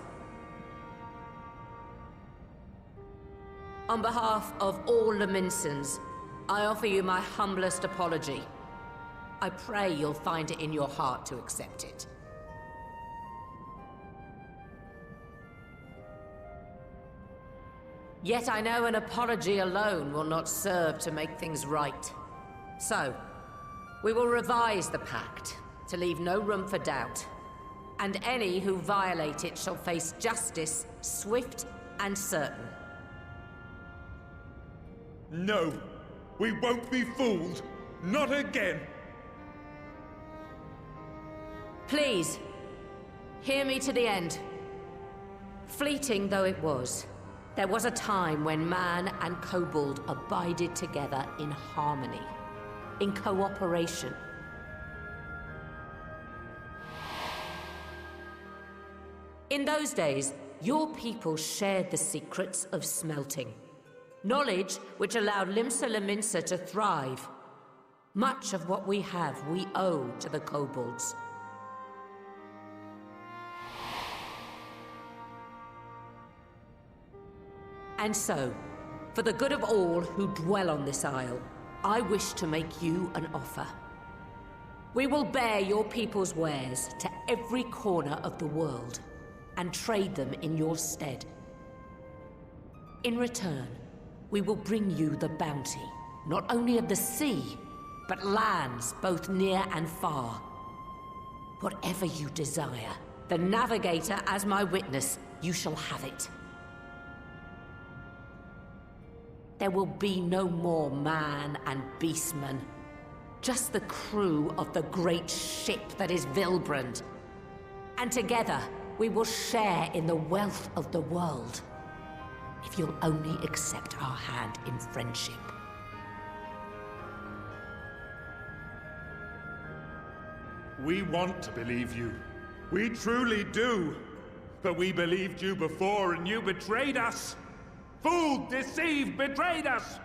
On behalf of all Leminsons, I offer you my humblest apology. I pray you'll find it in your heart to accept it. Yet I know an apology alone will not serve to make things right. So, we will revise the pact to leave no room for doubt. And any who violate it shall face justice, swift and certain. No, we won't be fooled. Not again. Please, hear me to the end. Fleeting though it was, there was a time when man and kobold abided together in harmony, in cooperation. In those days, your people shared the secrets of smelting. Knowledge which allowed Limsa Leminsa to thrive. Much of what we have, we owe to the kobolds. And so, for the good of all who dwell on this isle, I wish to make you an offer. We will bear your people's wares to every corner of the world, and trade them in your stead. In return, we will bring you the bounty, not only of the sea, but lands both near and far. Whatever you desire, the Navigator as my witness, you shall have it. There will be no more man and beastman, just the crew of the great ship that is Vilbrand. And together, we will share in the wealth of the world, if you'll only accept our hand in friendship. We want to believe you. We truly do. But we believed you before and you betrayed us. Fooled, deceived, betrayed us!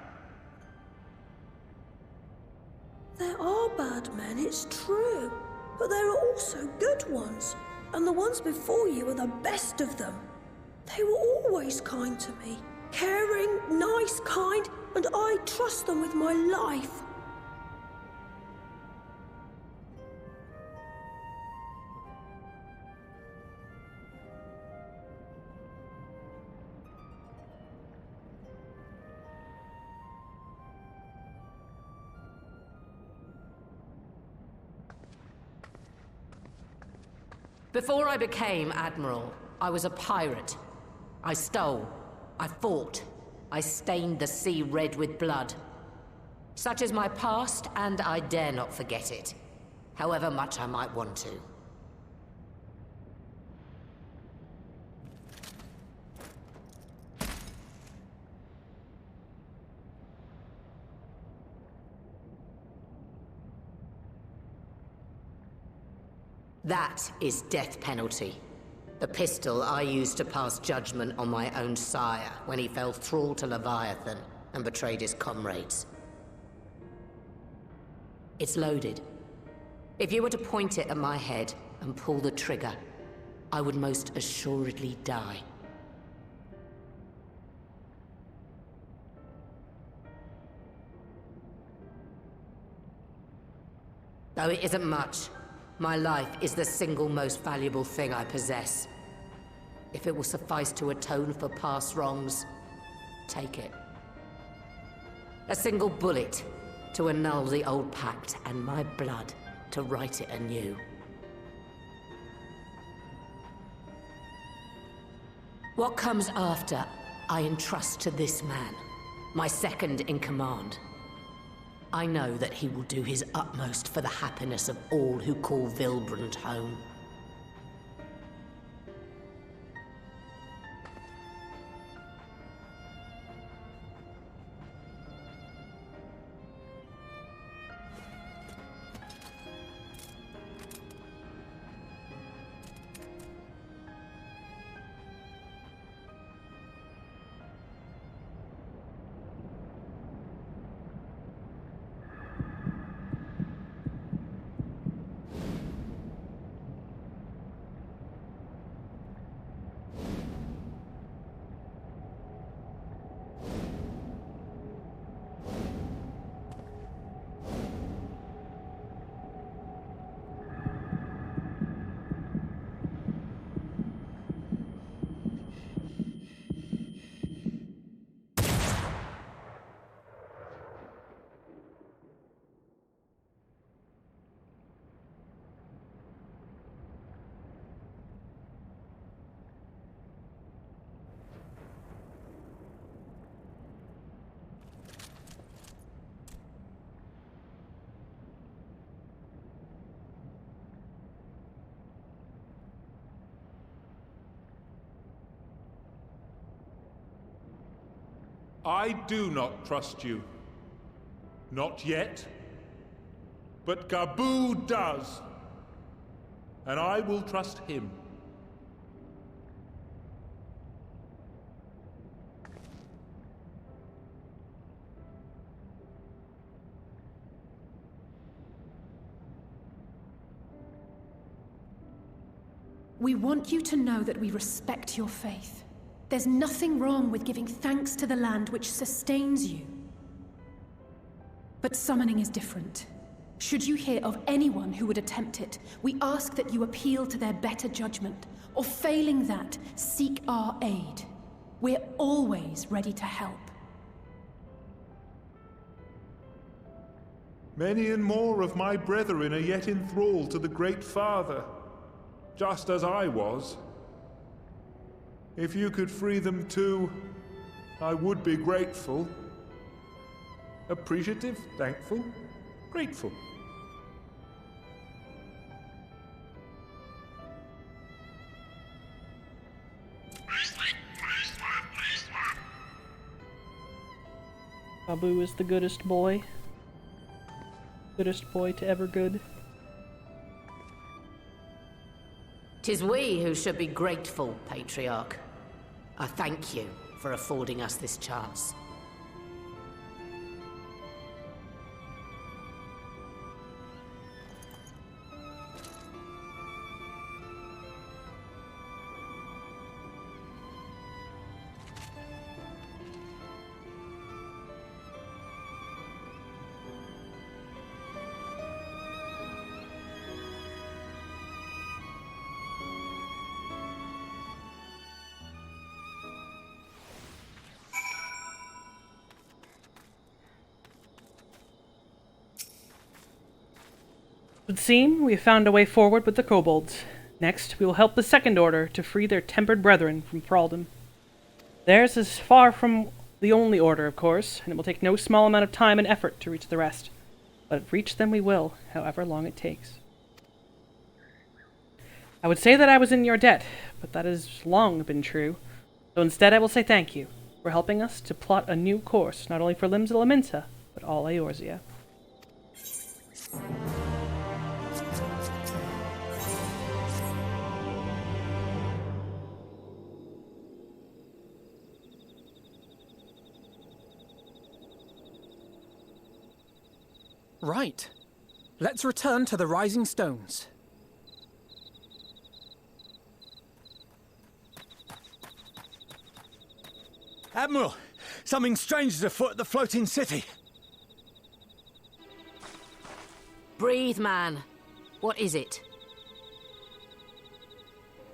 There are bad men, it's true. But there are also good ones. And the ones before you are the best of them. They were always kind to me. Caring, nice, kind, and I trust them with my life. Before I became Admiral, I was a pirate. I stole, I fought, I stained the sea red with blood. Such is my past, and I dare not forget it, however much I might want to. That is death penalty. The pistol I used to pass judgment on my own sire when he fell thrall to Leviathan and betrayed his comrades. It's loaded. If you were to point it at my head and pull the trigger, I would most assuredly die. Though it isn't much, my life is the single most valuable thing I possess. If it will suffice to atone for past wrongs, take it. A single bullet to annul the old pact, and my blood to write it anew. What comes after, I entrust to this man, my second in command. I know that he will do his utmost for the happiness of all who call Vilbrand home. I do not trust you. Not yet. But Gabu does. And I will trust him. We want you to know that we respect your faith. There's nothing wrong with giving thanks to the land which sustains you. But summoning is different. Should you hear of anyone who would attempt it, we ask that you appeal to their better judgment, Or failing that, seek our aid. We're always ready to help. Many and more of my brethren are yet enthralled to the Great Father, just as I was. If you could free them too, I would be grateful. Appreciative, thankful, grateful. Babu is the goodest boy. Goodest boy to ever good. 'Tis we who should be grateful, Patriarch. I thank you for affording us this chance. It would seem we have found a way forward with the kobolds. Next, we will help the Second Order to free their tempered brethren from thraldom. Theirs is far from the only order, of course, and it will take no small amount of time and effort to reach the rest. But reach them we will, however long it takes. I would say that I was in your debt, but that has long been true. So instead I will say thank you for helping us to plot a new course, not only for Limsa Lominsa, but all Eorzea. Right. Let's return to the Rising Stones. Admiral, something strange is afoot at the floating city. Breathe, man. What is it?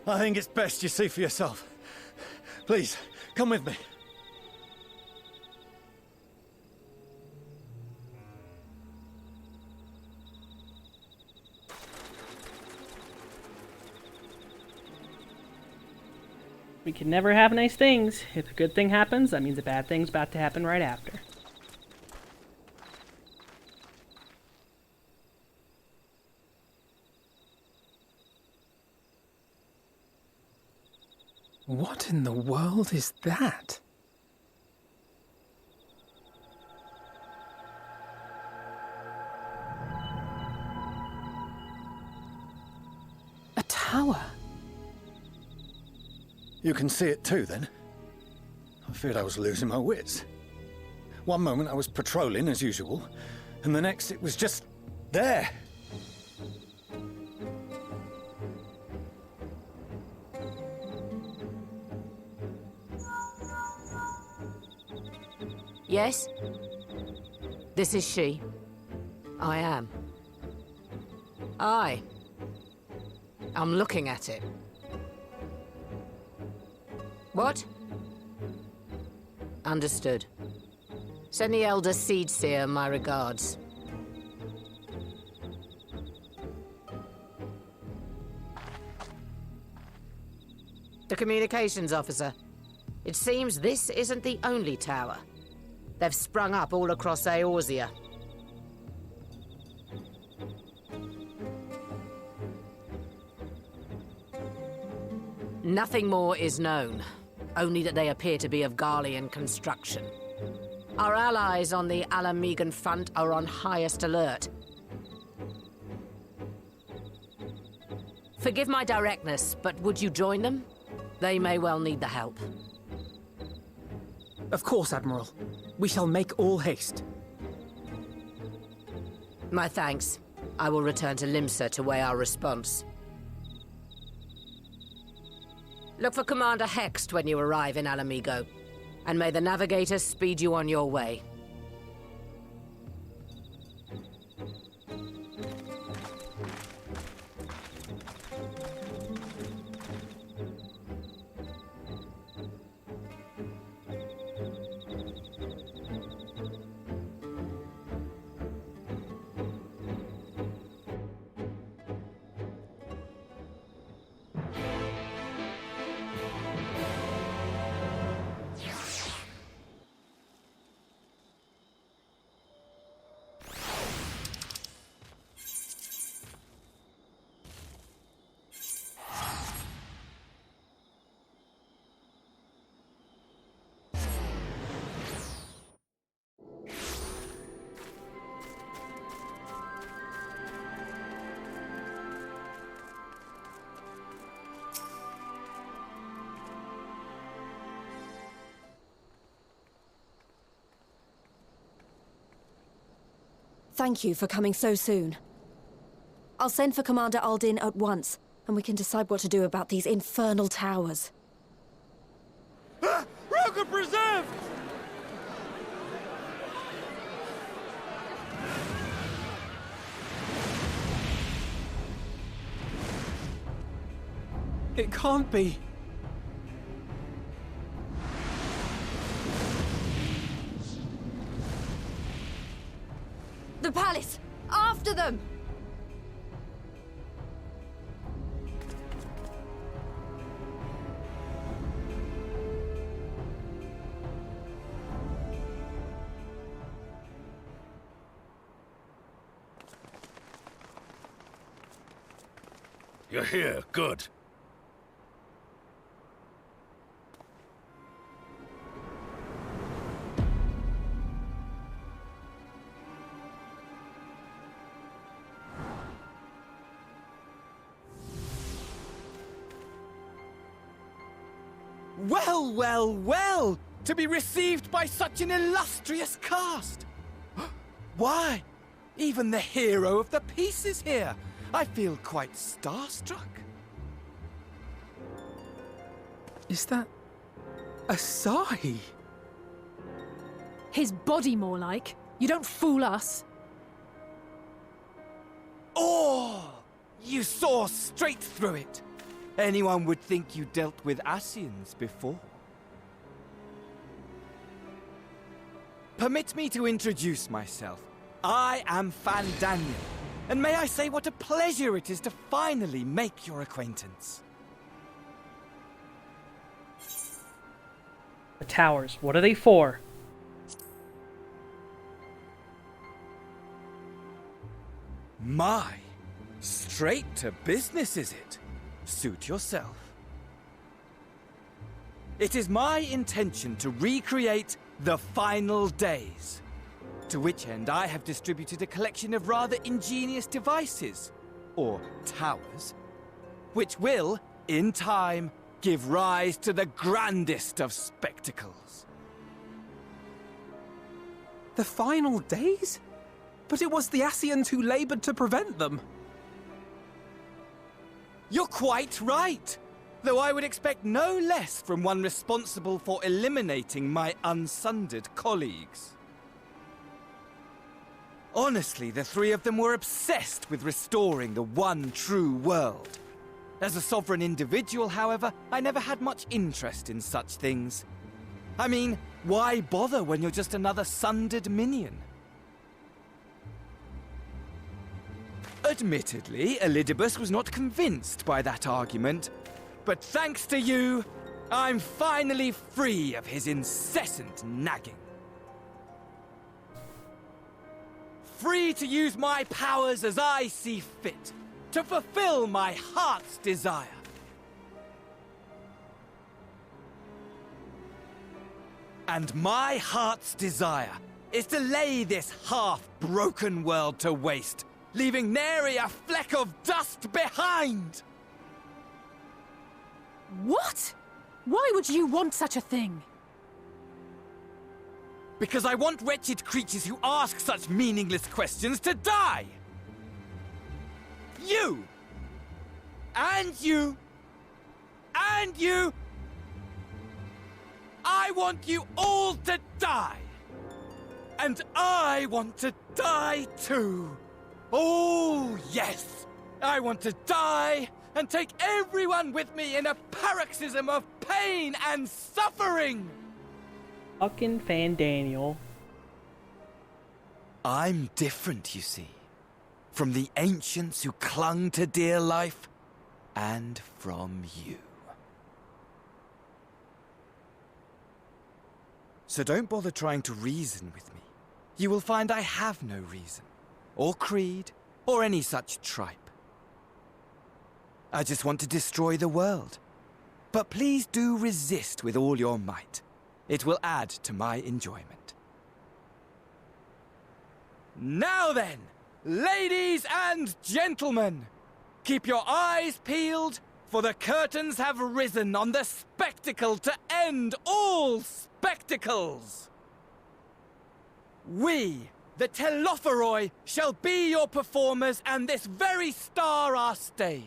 I think it's best you see for yourself. Please, come with me. We can never have nice things. If a good thing happens, that means a bad thing's about to happen right after. What in the world is that? A tower. You can see it too, then? I feared I was losing my wits. One moment I was patrolling as usual, and the next it was just there. Yes? This is she. I am. Aye. I'm looking at it. What? Understood. Send the Elder Seedseer my regards. The communications officer. It seems this isn't the only tower. They've sprung up all across Eorzea. Nothing more is known. Only that they appear to be of Garlean construction. Our allies on the Alamegan front are on highest alert. Forgive my directness, but would you join them? They may well need the help. Of course, Admiral. We shall make all haste. My thanks. I will return to Limsa to weigh our response. Look for Commander Hext when you arrive in Alamigo, and may the Navigator speed you on your way. thank you for coming so soon. I'll send for Commander Aldin at once, and we can decide what to do about these infernal towers. Roger preserved! It can't be. The palace! After them! You're here, good. Well, well, well! To be received by such an illustrious cast! Why, even the hero of the piece is here! I feel quite starstruck. Is that Asahi? His body, more like. You don't fool us. Oh! You saw straight through it! Anyone would think you dealt with Asians before. Permit me to introduce myself. I am Fandaniel, and may I say what a pleasure it is to finally make your acquaintance. The towers, what are they for? My, straight to business is it? Suit yourself. It is my intention to recreate the final days, to which end I have distributed a collection of rather ingenious devices, or towers, which will, in time, give rise to the grandest of spectacles. The final days? But it was the Asians who labored to prevent them. You're quite right, though I would expect no less from one responsible for eliminating my unsundered colleagues. Honestly, the three of them were obsessed with restoring the one true world. As a sovereign individual, however, I never had much interest in such things. I mean, why bother when you're just another sundered minion? Admittedly, Elidibus was not convinced by that argument, but thanks to you, I'm finally free of his incessant nagging. Free to use my powers as I see fit, to fulfill my heart's desire. And my heart's desire is to lay this half-broken world to waste, leaving nary a fleck of dust behind! What? Why would you want such a thing? Because I want wretched creatures who ask such meaningless questions to die! You! And you! And you! I want you all to die! And I want to die too! Oh, yes! I want to die and take everyone with me in a paroxysm of pain and suffering! Fucking Fandaniel. I'm different, you see. From the ancients who clung to dear life, and from you. So don't bother trying to reason with me. You will find I have no reason, or creed, or any such tripe. I just want to destroy the world. But please do resist with all your might. It will add to my enjoyment. Now then, ladies and gentlemen, keep your eyes peeled, for the curtains have risen on the spectacle to end all spectacles. We, The Telophoroi shall be your performers, and this very star our stage.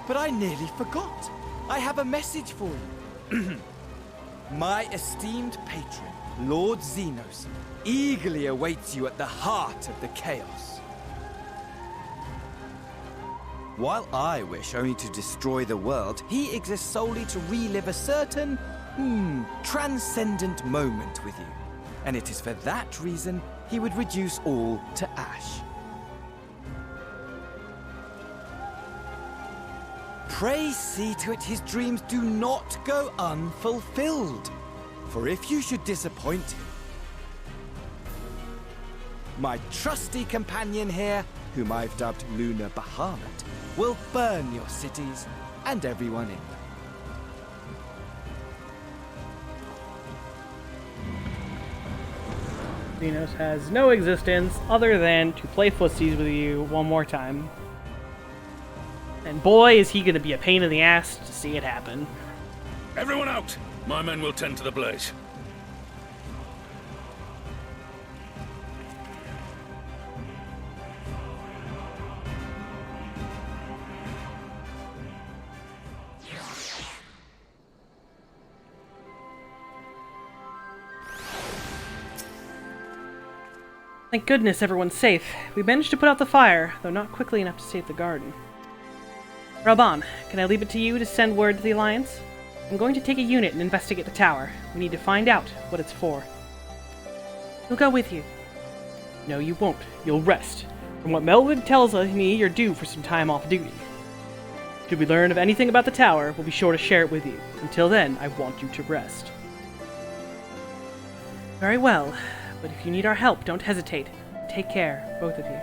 But I nearly forgot. I have a message for you. My esteemed patron, Lord Xenos, eagerly awaits you at the heart of the chaos. While I wish only to destroy the world, he exists solely to relive a certain, transcendent moment with you. And it is for that reason he would reduce all to ash. Pray see to it his dreams do not go unfulfilled. For if you should disappoint him, my trusty companion here, whom I've dubbed Lunar Bahamut, will burn your cities and everyone in them. Xenos has no existence other than to play footsies with you one more time. And boy, is he going to be a pain in the ass to see it happen. Everyone out! My men will tend to the blaze. Thank goodness everyone's safe. We managed to put out the fire, though not quickly enough to save the garden. Raban, can I leave it to you to send word to the Alliance? I'm going to take a unit and investigate the tower. We need to find out what it's for. He'll go with you. No, you won't. You'll rest. From what Melvin tells me, you're due for some time off duty. Should we learn of anything about the tower, we'll be sure to share it with you. Until then, I want you to rest. Very well, but if you need our help, don't hesitate. Take care, both of you.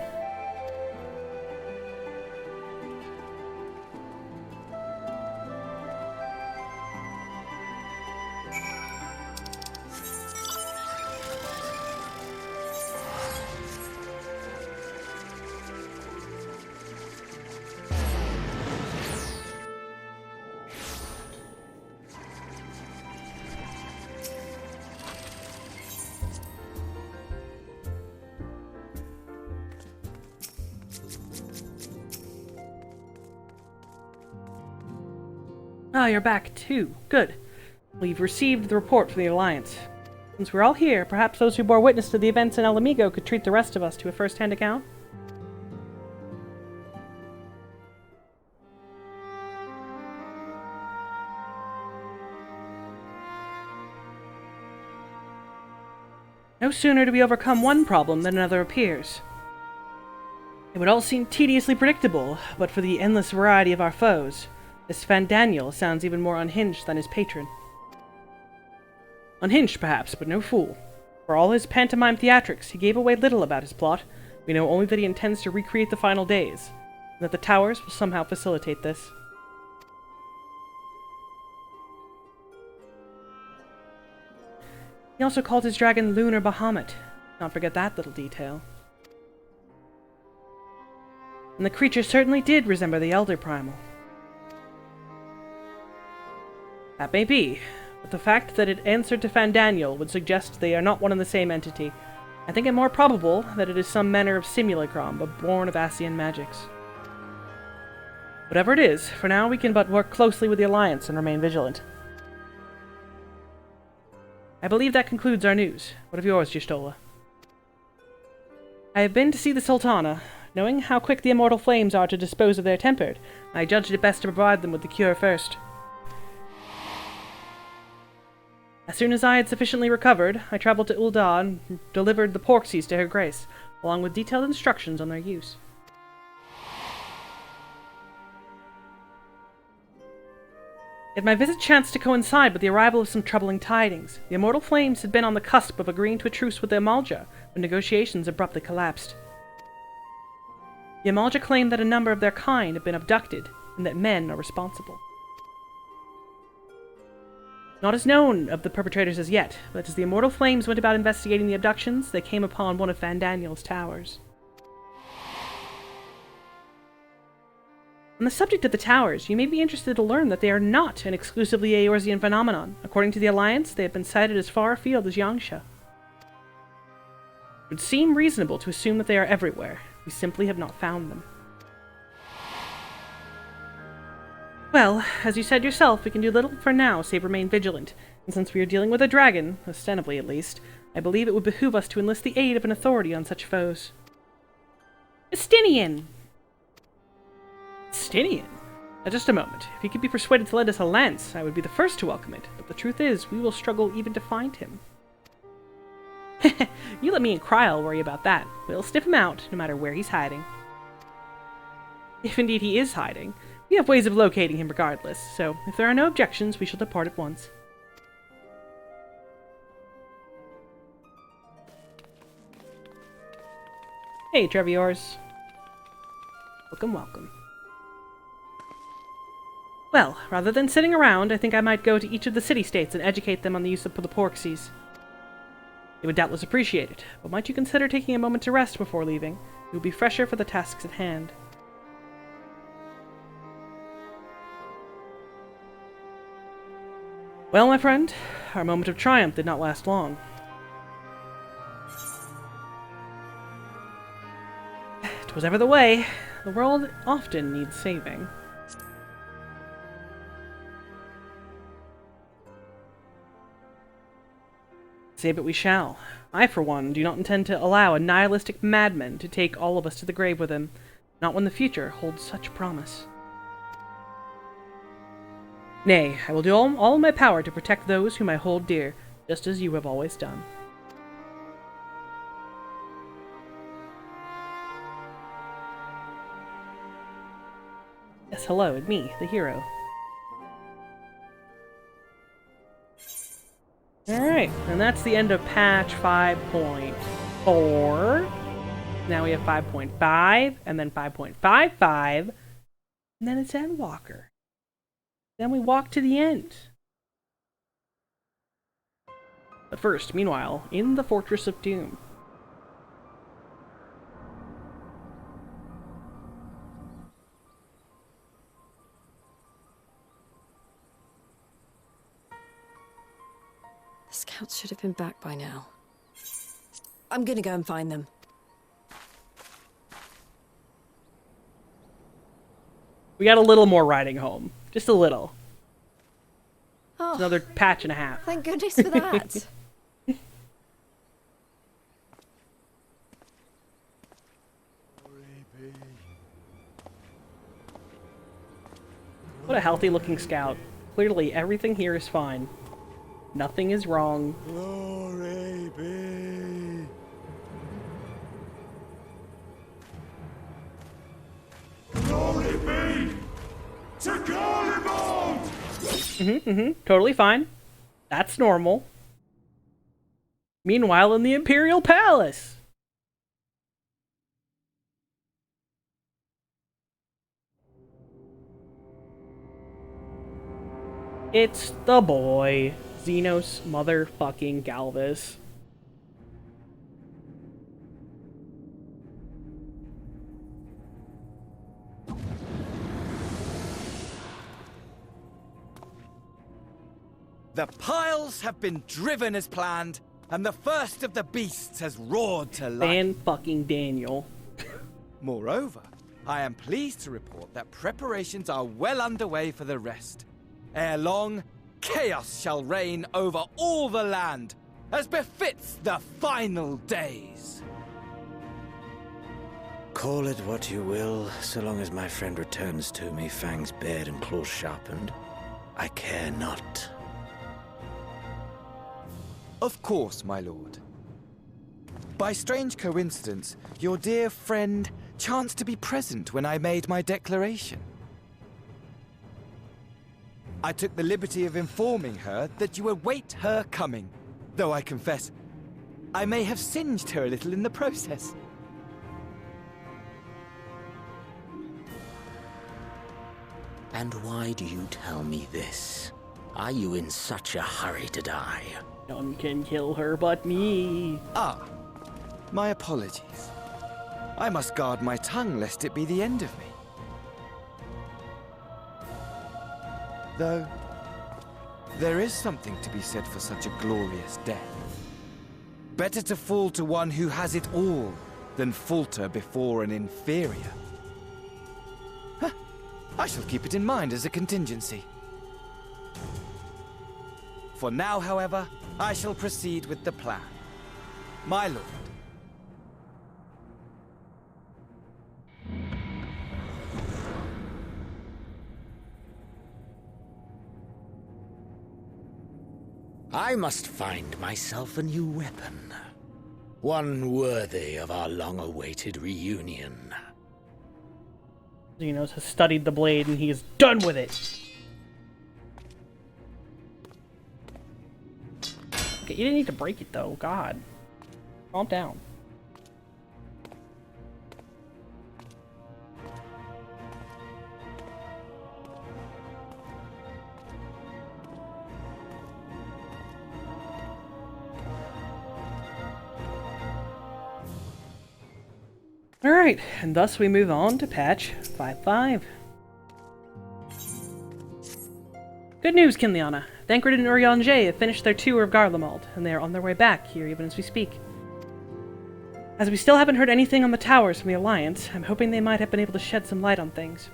Ah, you're back too. Good. We've received the report from the Alliance. Since we're all here, perhaps those who bore witness to the events in El Amigo could treat the rest of us to a first-hand account? No sooner do we overcome one problem than another appears. It would all seem tediously predictable, but for the endless variety of our foes. This Fandaniel sounds even more unhinged than his patron. Unhinged, perhaps, but no fool. For all his pantomime theatrics, he gave away little about his plot. We know only that he intends to recreate the final days, and that the towers will somehow facilitate this. He also called his dragon Lunar Bahamut. Not forget that little detail. And the creature certainly did resemble the Elder Primal. That may be, but the fact that it answered to Fandaniel would suggest they are not one and the same entity. I think it more probable that it is some manner of simulacrum, but born of Asian magics. Whatever it is, for now we can but work closely with the Alliance and remain vigilant. I believe that concludes our news. What of yours, Jistola? I have been to see the Sultana. Knowing how quick the immortal flames are to dispose of their tempered, I judged it best to provide them with the cure first. As soon as I had sufficiently recovered, I traveled to Ul'dah and delivered the porksies to Her Grace, along with detailed instructions on their use. Yet my visit chanced to coincide with the arrival of some troubling tidings. The Immortal Flames had been on the cusp of agreeing to a truce with the Amalja, when negotiations abruptly collapsed. The Amalja claimed that a number of their kind have been abducted, and that men are responsible. Not as known of the perpetrators as yet, but as the Immortal Flames went about investigating the abductions, they came upon one of Van Daniel's towers. On the subject of the towers, you may be interested to learn that they are not an exclusively Eorzean phenomenon. According to the Alliance, they have been sighted as far afield as Yangsha. It would seem reasonable to assume that they are everywhere. We simply have not found them. Well, as you said yourself, we can do little for now save remain vigilant, and since we are dealing with a dragon, ostensibly at least, I believe it would behoove us to enlist the aid of an authority on such foes. Estinian! Estinian? Now just a moment. If he could be persuaded to lend us a lance, I would be the first to welcome it, but the truth is, we will struggle even to find him. You let me and Kryl worry about that. We'll sniff him out, no matter where he's hiding. If indeed he is hiding, we have ways of locating him regardless, so if there are no objections, we shall depart at once. Hey, Treviors. Welcome, welcome. Well, rather than sitting around, I think I might go to each of the city-states and educate them on the use of the porksies. They would doubtless appreciate it, but might you consider taking a moment to rest before leaving? You will be fresher for the tasks at hand. Well, my friend, our moment of triumph did not last long. Twas ever the way. The world often needs saving. Save it we shall. I, for one, do not intend to allow a nihilistic madman to take all of us to the grave with him, not when the future holds such promise. Nay, I will do all in my power to protect those whom I hold dear, just as you have always done. Yes, hello, and me, the hero. Alright, and that's the end of patch 5.4. Now we have 5.5, and then 5.55, and then it's Endwalker. Then we walk to the end. But first, meanwhile, in the Fortress of Doom. The scouts should have been back by now. I'm gonna go and find them. We got a little more riding home. Just a little. Oh, it's another patch and a half. Thank goodness for that. What a healthy looking scout. Clearly everything here is fine. Nothing is wrong. Glory be. Glory be to Garlemald! Totally fine. That's normal. Meanwhile, in the Imperial Palace. It's the boy, Xenos motherfucking Galvus. The piles have been driven as planned, and the first of the beasts has roared to life. Fan-fucking-Daniel. Moreover, I am pleased to report that preparations are well underway for the rest. Ere long, chaos shall reign over all the land, as befits the final days. Call it what you will, so long as my friend returns to me, fangs bared and claws sharpened. I care not. Of course, my lord. By strange coincidence, your dear friend chanced to be present when I made my declaration. I took the liberty of informing her that you await her coming, though I confess, I may have singed her a little in the process. And why do you tell me this? Are you in such a hurry to die? None can kill her but me. Ah, my apologies. I must guard my tongue lest it be the end of me. Though, there is something to be said for such a glorious death. Better to fall to one who has it all than falter before an inferior. Huh. I shall keep it in mind as a contingency. For now, however, I shall proceed with the plan. My lord. I must find myself a new weapon. One worthy of our long-awaited reunion. Xenos has studied the blade and he is done with it. Okay, you didn't need to break it though, God. Calm down. Alright, and thus we move on to patch 5.5. Good news, Kinliana. Thancred and Urianger have finished their tour of Garlemald, and they are on their way back here even as we speak. As we still haven't heard anything on the towers from the Alliance, I'm hoping they might have been able to shed some light on things.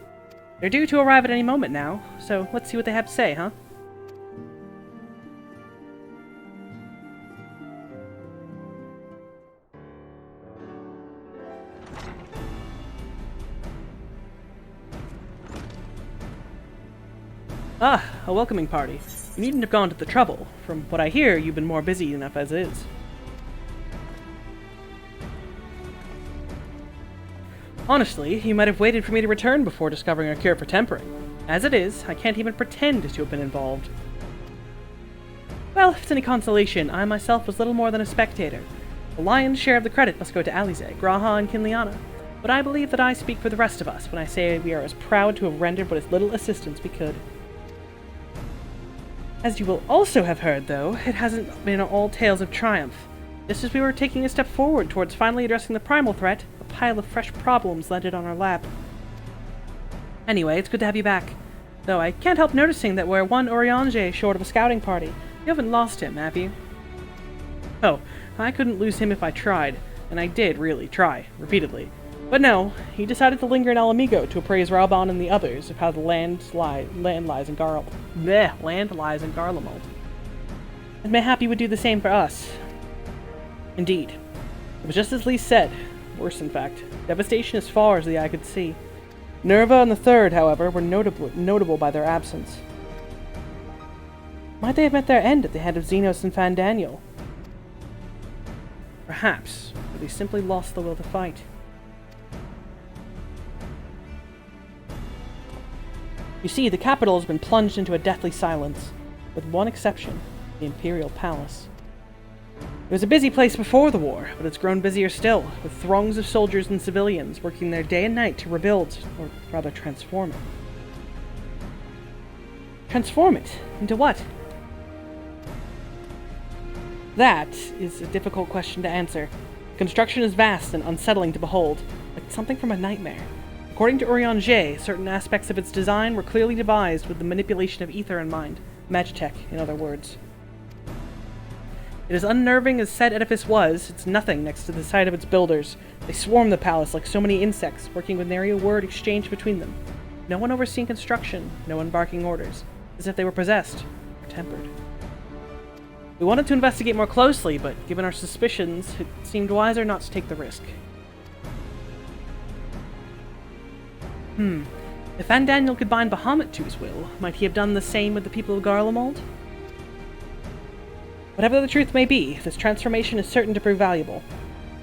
They're due to arrive at any moment now, so let's see what they have to say, huh? Ah, a welcoming party. You needn't have gone to the trouble. From what I hear, you've been more busy enough as is. Honestly, you might have waited for me to return before discovering a cure for tempering. As it is, I can't even pretend to have been involved. Well, if it's any consolation, I myself was little more than a spectator. The lion's share of the credit must go to Alize, Graha, and Kinliana, but I believe that I speak for the rest of us when I say we are as proud to have rendered what as little assistance we could. As you will also have heard, though, it hasn't been all tales of triumph. Just as we were taking a step forward towards finally addressing the primal threat, a pile of fresh problems landed on our lap. Anyway, it's good to have you back. Though I can't help noticing that we're one Urianger short of a scouting party. You haven't lost him, have you? Oh, I couldn't lose him if I tried, and I did really try, repeatedly. But no, he decided to linger in Alamigo to appraise Rauban and the others of how the land lies in Garlemald. And mayhap he would do the same for us. Indeed. It was just as Lee said. Worse, in fact. Devastation as far as the eye could see. Nerva and the Third, however, were notable by their absence. Might they have met their end at the hand of Xenos and Fandaniel? Perhaps, but they simply lost the will to fight. You see, the capital has been plunged into a deathly silence, with one exception, the Imperial Palace. It was a busy place before the war, but it's grown busier still, with throngs of soldiers and civilians working there day and night to rebuild, or rather transform it. Transform it? Into what? That is a difficult question to answer. Construction is vast and unsettling to behold, like something from a nightmare. According to Urianger, certain aspects of its design were clearly devised with the manipulation of ether in mind. Magitech, in other words. It as unnerving as said edifice was, it's nothing next to the sight of its builders. They swarm the palace like so many insects, working with nary a word exchanged between them. No one overseeing construction, no one barking orders, as if they were possessed or tempered. We wanted to investigate more closely, but given our suspicions, it seemed wiser not to take the risk. If Fandaniel could bind Bahamut to his will, might he have done the same with the people of Garlemald? Whatever the truth may be, this transformation is certain to prove valuable.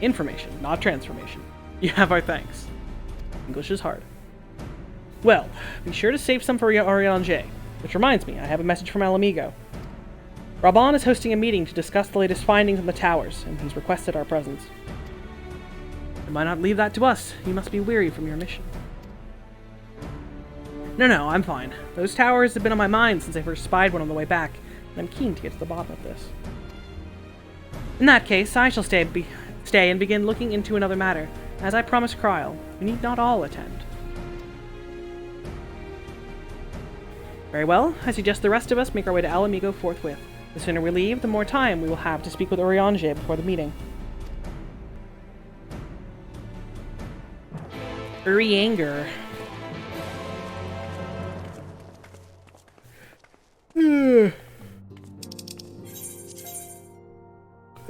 Information, not transformation. You have our thanks. English is hard. Well, be sure to save some for Oriange. Which reminds me, I have a message from El Amigo. Raban is hosting a meeting to discuss the latest findings on the towers, and he's requested our presence. Why not leave that to us? You must be weary from your mission. No, I'm fine. Those towers have been on my mind since I first spied one on the way back, and I'm keen to get to the bottom of this. In that case, I shall stay and begin looking into another matter. As I promised Kryl, we need not all attend. Very well, I suggest the rest of us make our way to El Amigo forthwith. The sooner we leave, the more time we will have to speak with Oriange before the meeting. Anger.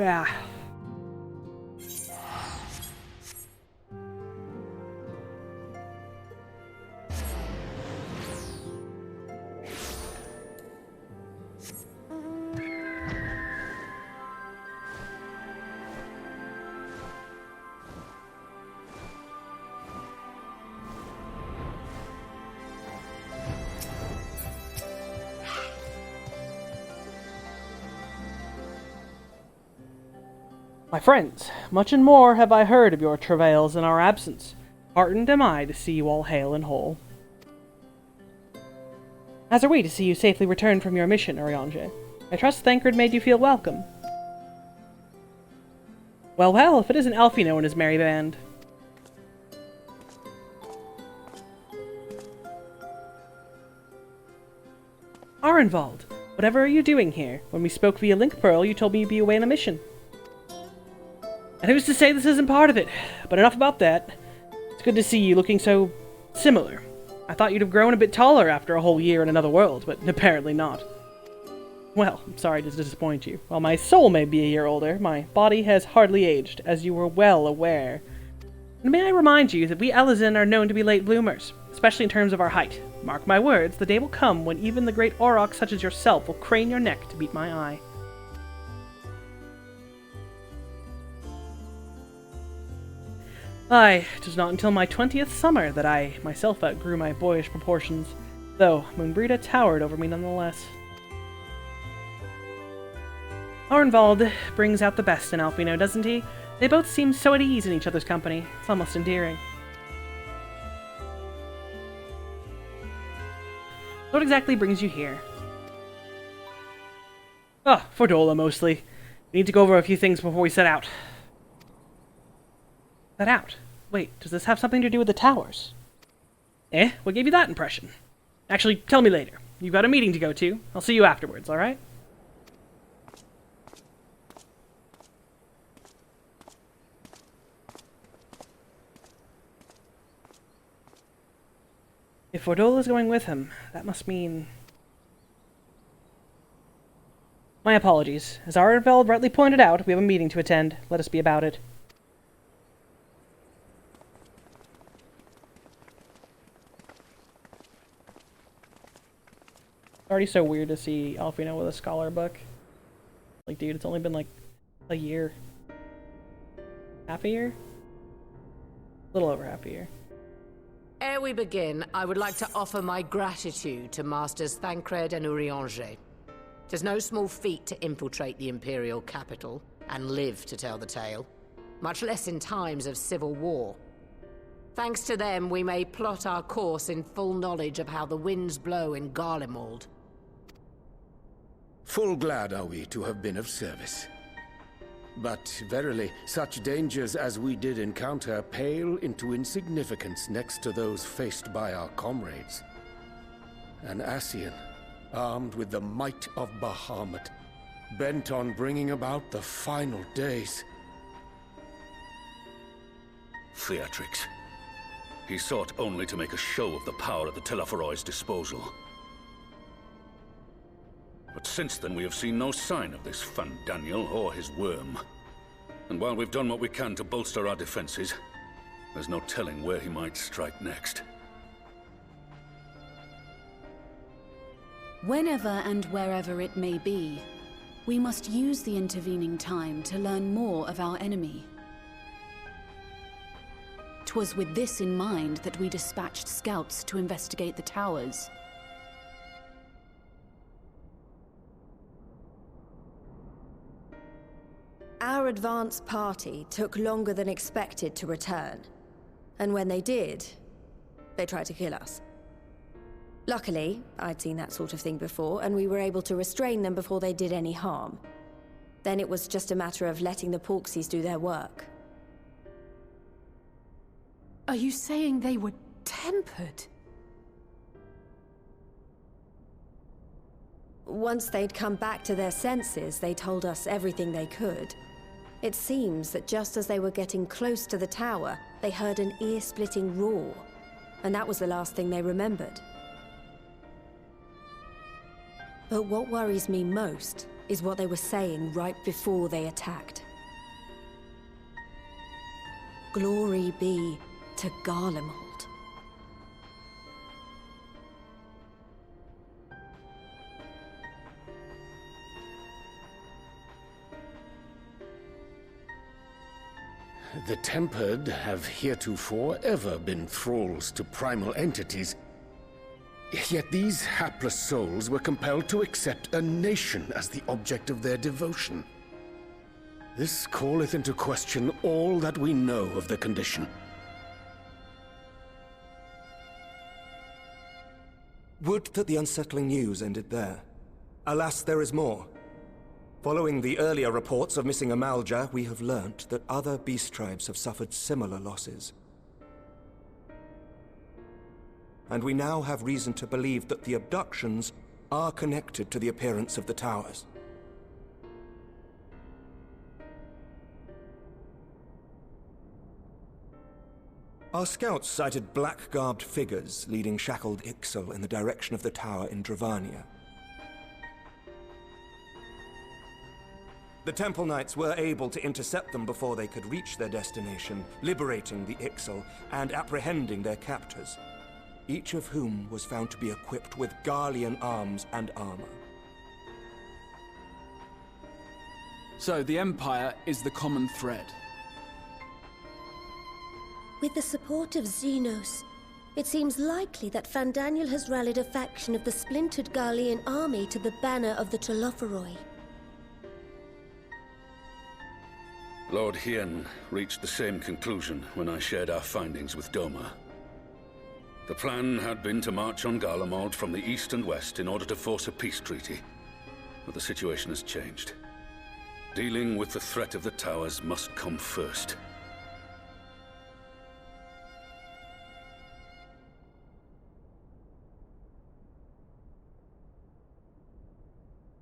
Ah. My friends, much and more have I heard of your travails in our absence. Heartened am I to see you all hale and whole. As are we to see you safely returned from your mission, Oriange. I trust Thancred made you feel welcome. Well, if it isn't Alfino and his merry band. Arenvald, whatever are you doing here? When we spoke via Link Pearl, you told me you'd be away on a mission. And who's to say this isn't part of it? But enough about that. It's good to see you looking so similar. I thought you'd have grown a bit taller after a whole year in another world, but apparently not. Well, I'm sorry to disappoint you. While my soul may be a year older, my body has hardly aged, as you were well aware. And may I remind you that we Elizin are known to be late bloomers, especially in terms of our height. Mark my words, the day will come when even the great Aurochs such as yourself will crane your neck to meet my eye. Aye, 'twas not until my 20th summer that I myself outgrew my boyish proportions, though Moonbrita towered over me nonetheless. Arenvald brings out the best in Alfino, doesn't he? They both seem so at ease in each other's company. It's almost endearing. What exactly brings you here? For Dola, mostly. We need to go over a few things before we set out. Set out? Wait, does this have something to do with the towers? What gave you that impression? Actually, tell me later. You've got a meeting to go to. I'll see you afterwards, alright? If Fordola's going with him, that must mean... My apologies. As Arenvald rightly pointed out, we have a meeting to attend. Let us be about it. Already so weird to see Alfino with a scholar book. Like, dude, it's only been like a year. Half a year? A little over half a year. Ere we begin, I would like to offer my gratitude to Masters Thancred and Urianger. Tis no small feat to infiltrate the Imperial capital and live to tell the tale, much less in times of civil war. Thanks to them, we may plot our course in full knowledge of how the winds blow in Garlemald. Full glad are we to have been of service. But verily, such dangers as we did encounter pale into insignificance next to those faced by our comrades. An Ascian, armed with the might of Bahamut, bent on bringing about the final days. Theatrix. He sought only to make a show of the power at the Telophoroid's disposal. But since then we have seen no sign of this Fandaniel or his worm. And while we've done what we can to bolster our defenses, there's no telling where he might strike next. Whenever and wherever it may be, We must use the intervening time to learn more of our enemy. 'Twas with this in mind that we dispatched scouts to investigate the towers. Our advance party took longer than expected to return. And when they did, they tried to kill us. Luckily, I'd seen that sort of thing before, and we were able to restrain them before they did any harm. Then it was just a matter of letting the Porksies do their work. Are you saying they were tempered? Once they'd come back to their senses, they told us everything they could. It seems that just as they were getting close to the tower, they heard an ear-splitting roar, and that was the last thing they remembered. But what worries me most is what they were saying right before they attacked. Glory be to Garlemald. The Tempered have heretofore ever been thralls to primal entities. Yet these hapless souls were compelled to accept a nation as the object of their devotion. This calleth into question all that we know of the condition. Would that the unsettling news ended there. Alas, there is more. Following the earlier reports of missing Amalja, we have learnt that other beast tribes have suffered similar losses. And we now have reason to believe that the abductions are connected to the appearance of the towers. Our scouts sighted black-garbed figures leading shackled Ixal in the direction of the tower in Dravania. The Temple Knights were able to intercept them before they could reach their destination, liberating the Ixal and apprehending their captors, each of whom was found to be equipped with Garlean arms and armor. So the Empire is the common thread. With the support of Xenos, it seems likely that Fandaniel has rallied a faction of the splintered Garlean army to the banner of the Telophoroi. Lord Hien reached the same conclusion when I shared our findings with Doma. The plan had been to march on Garlemald from the east and west in order to force a peace treaty. But the situation has changed. Dealing with the threat of the towers must come first.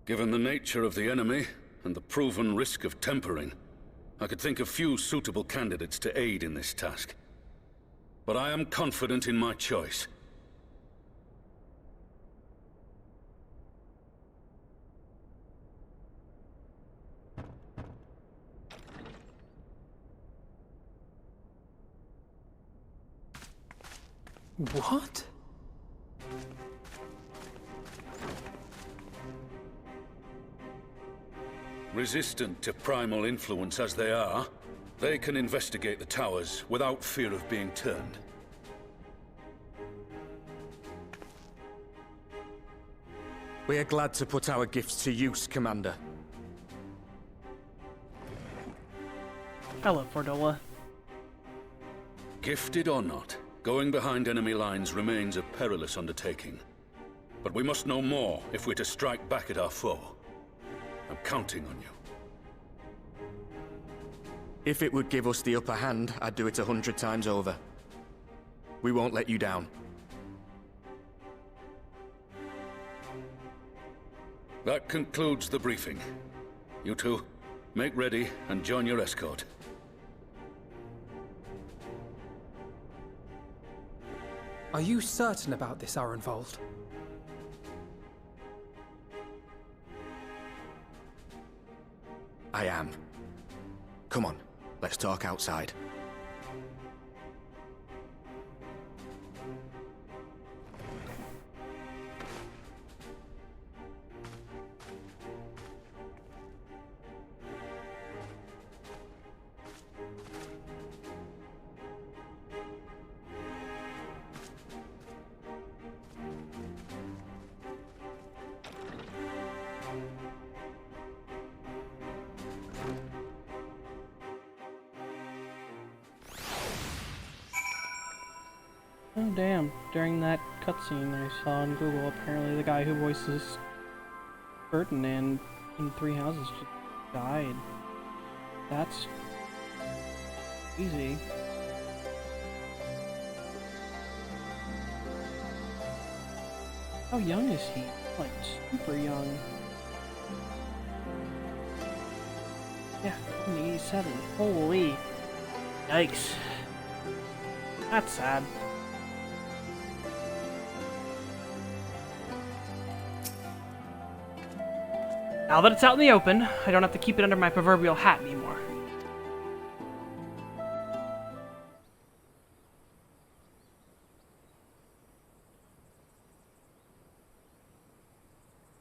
Given the nature of the enemy and the proven risk of tempering, I could think of few suitable candidates to aid in this task. But I am confident in my choice. What? Resistant to primal influence as they are, they can investigate the towers without fear of being turned. We are glad to put our gifts to use, Commander. Hello, Fordola. Gifted or not, going behind enemy lines remains a perilous undertaking. But we must know more if we're to strike back at our foe. I'm counting on you. If it would give us the upper hand, I'd do it 100 times over. We won't let you down. That concludes the briefing. You two, make ready and join your escort. Are you certain about this, Arenvold? I am. Come on, let's talk outside. Oh damn, during that cutscene I saw on Google, apparently the guy who voices Ferdinand in Three Houses just died. That's easy. How young is he? Like, super young. Yeah, 87. Holy. Yikes. That's sad. Now that it's out in the open, I don't have to keep it under my proverbial hat anymore.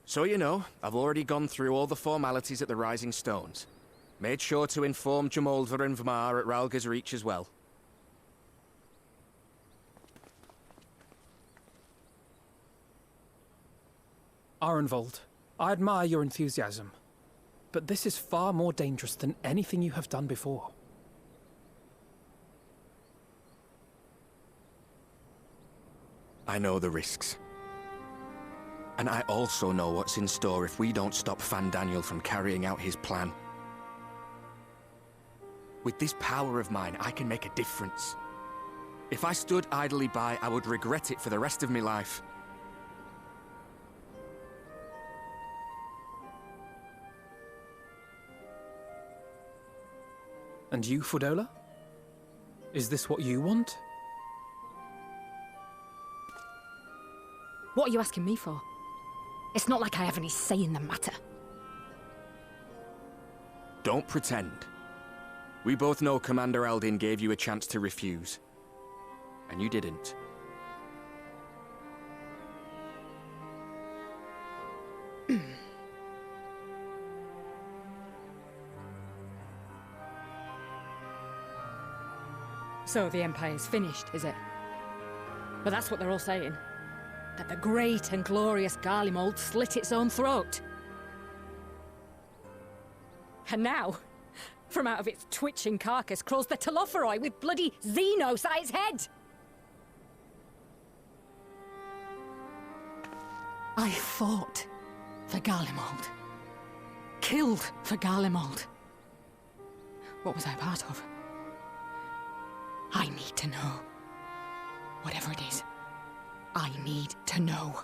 So you know, I've already gone through all the formalities at the Rising Stones. Made sure to inform Jamoldva and Vmar at Ralga's Reach as well. Arenvold, I admire your enthusiasm, but this is far more dangerous than anything you have done before. I know the risks. And I also know what's in store if we don't stop Fan Daniel from carrying out his plan. With this power of mine, I can make a difference. If I stood idly by, I would regret it for the rest of my life. And you, Fudola? Is this what you want? What are you asking me for? It's not like I have any say in the matter. Don't pretend. We both know Commander Aldin gave you a chance to refuse. And you didn't. So the Empire's finished, is it? But that's what they're all saying. That the great and glorious Garlemald slit its own throat. And now, from out of its twitching carcass crawls the Telophoroi with bloody Xenos at its head! I fought for Garlemald. Killed for Garlemald. What was I part of? I need to know. Whatever it is, I need to know.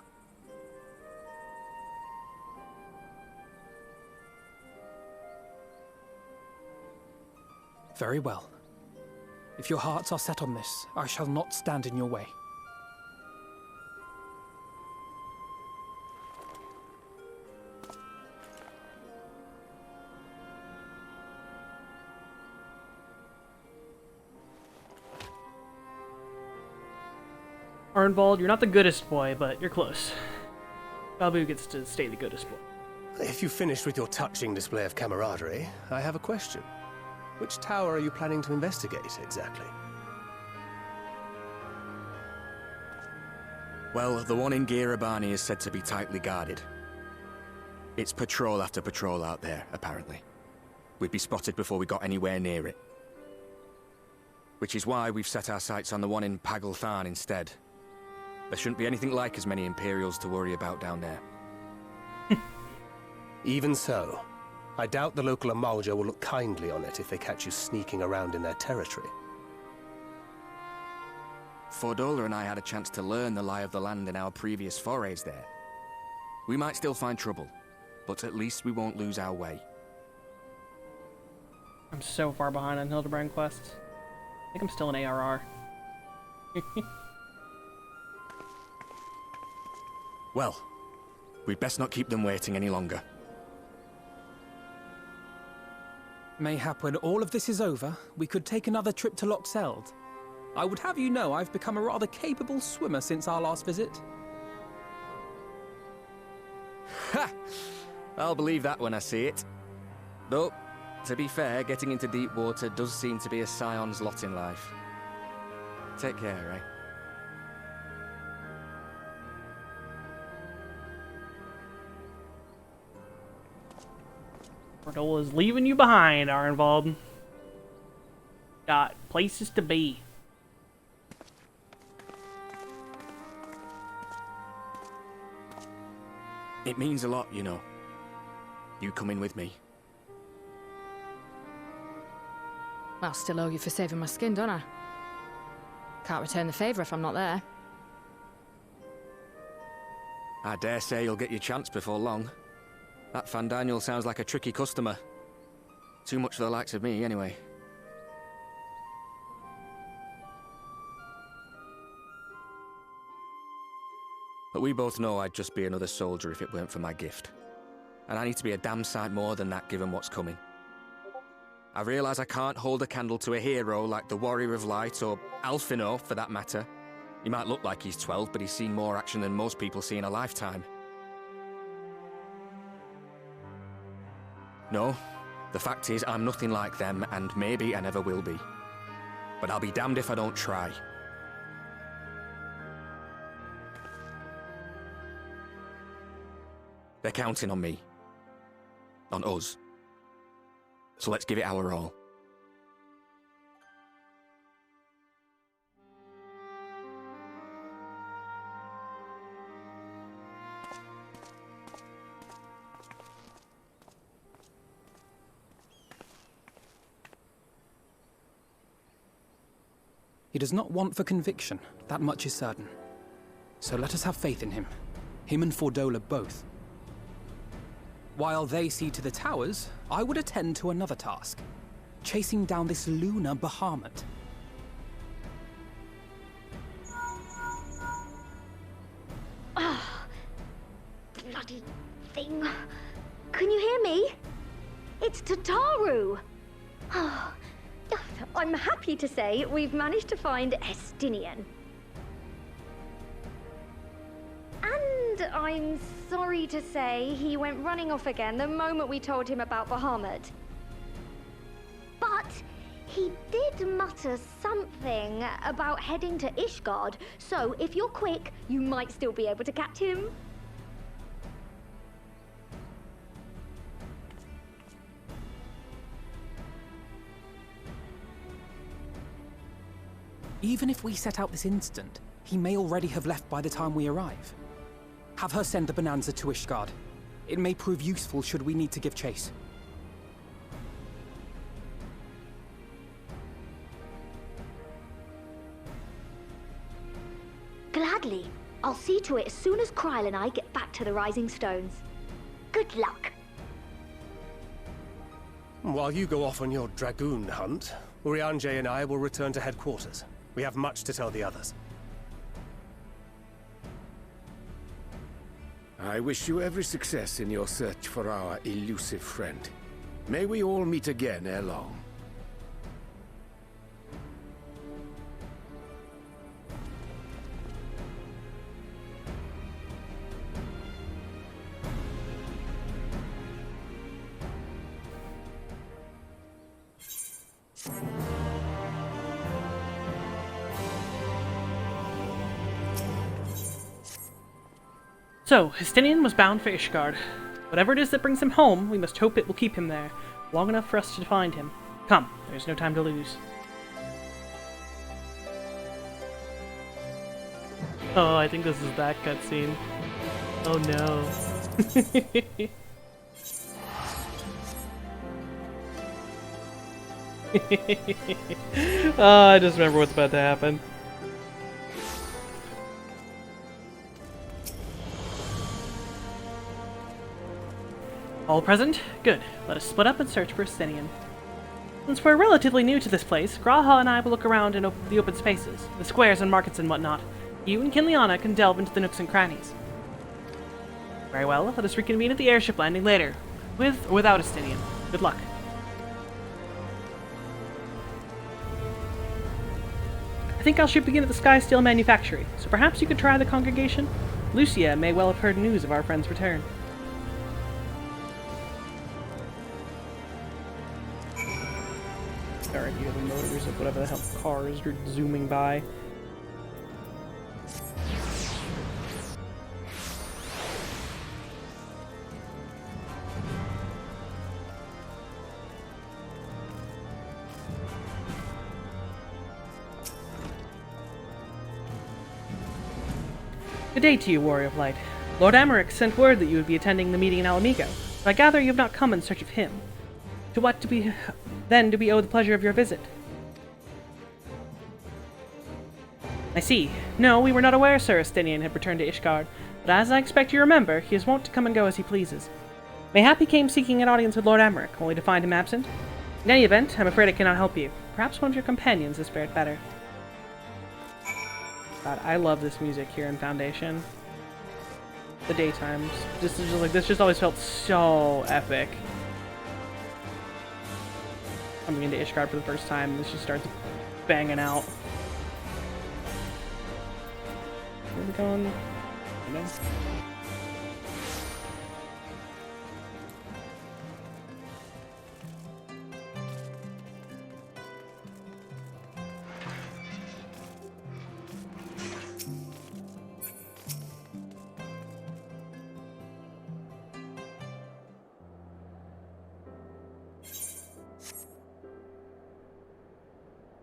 Very well. If your hearts are set on this, I shall not stand in your way. Arnvald, you're not the goodest boy, but you're close. Babu gets to stay the goodest boy. If you've finished with your touching display of camaraderie, I have a question. Which tower are you planning to investigate, exactly? Well, the one in Girabani is said to be tightly guarded. It's patrol after patrol out there, apparently. We'd be spotted before we got anywhere near it. Which is why we've set our sights on the one in Pagalthan instead. There shouldn't be anything like as many Imperials to worry about down there. Even so, I doubt the local Amalja will look kindly on it if they catch you sneaking around in their territory. Fordola and I had a chance to learn the lie of the land in our previous forays there. We might still find trouble, but at least we won't lose our way. I'm so far behind on Hildebrand quests. I think I'm still in ARR. Well, we'd best not keep them waiting any longer. Mayhap when all of this is over, we could take another trip to Loxeld. I would have you know I've become a rather capable swimmer since our last visit. Ha! I'll believe that when I see it. Though, to be fair, getting into deep water does seem to be a scion's lot in life. Take care, eh? Fordola's leaving you behind, Arnvald. Got places to be. It means a lot, you know. You coming with me. I'll still owe you for saving my skin, don't I? Can't return the favour if I'm not there. I dare say you'll get your chance before long. That Fandaniel sounds like a tricky customer. Too much for the likes of me, anyway. But we both know I'd just be another soldier if it weren't for my gift. And I need to be a damn sight more than that given what's coming. I realise I can't hold a candle to a hero like the Warrior of Light, or Alphino, for that matter. He might look like he's 12, but he's seen more action than most people see in a lifetime. No, the fact is I'm nothing like them, and maybe I never will be. But I'll be damned if I don't try. They're counting on me. On us. So let's give it our all. He does not want for conviction, that much is certain. So let us have faith in him. Him and Fordola both. While they see to the towers, I would attend to another task. Chasing down this lunar Bahamut. Ah, bloody thing. Can you hear me? It's Tataru. Ah, I'm happy to say we've managed to find Estinian. And I'm sorry to say he went running off again the moment we told him about Bahamut. But he did mutter something about heading to Ishgard, so if you're quick, you might still be able to catch him. Even if we set out this instant, he may already have left by the time we arrive. Have her send the Bonanza to Ishgard. It may prove useful should we need to give chase. Gladly. I'll see to it as soon as Kryl and I get back to the Rising Stones. Good luck. While you go off on your dragoon hunt, Urianger and I will return to headquarters. We have much to tell the others. I wish you every success in your search for our elusive friend. May we all meet again ere long. So, Estinian was bound for Ishgard. Whatever it is that brings him home, we must hope it will keep him there, long enough for us to find him. Come, there's no time to lose. Oh, I think this is that cutscene. Oh no. Oh, I just remember what's about to happen. All present? Good. Let us split up and search for Estinian. Since we're relatively new to this place, Graha and I will look around in the open spaces, the squares and markets and whatnot. You and Kinliana can delve into the nooks and crannies. Very well, let us reconvene at the airship landing later, with or without Estinian. Good luck. I think I should begin at the Skysteel Manufactory, so perhaps you could try the congregation? Lucia may well have heard news of our friend's return. Alright, you have the motors of whatever the hell cars are zooming by. Good day to you, Warrior of Light. Lord Amaric sent word that you would be attending the meeting in Alamigo, but I gather you have not come in search of him. To what do we owe the pleasure of your visit? I see. No, we were not aware Sir Estinian had returned to Ishgard, but as I expect you remember, he is wont to come and go as he pleases. Mayhap he came seeking an audience with Lord Amaric, only to find him absent. In any event, I'm afraid I cannot help you. Perhaps one of your companions has fared better. God, I love this music here in Foundation. The daytimes. This just always felt so epic. Coming into Ishgard for the first time, this just starts banging out. Where are we going?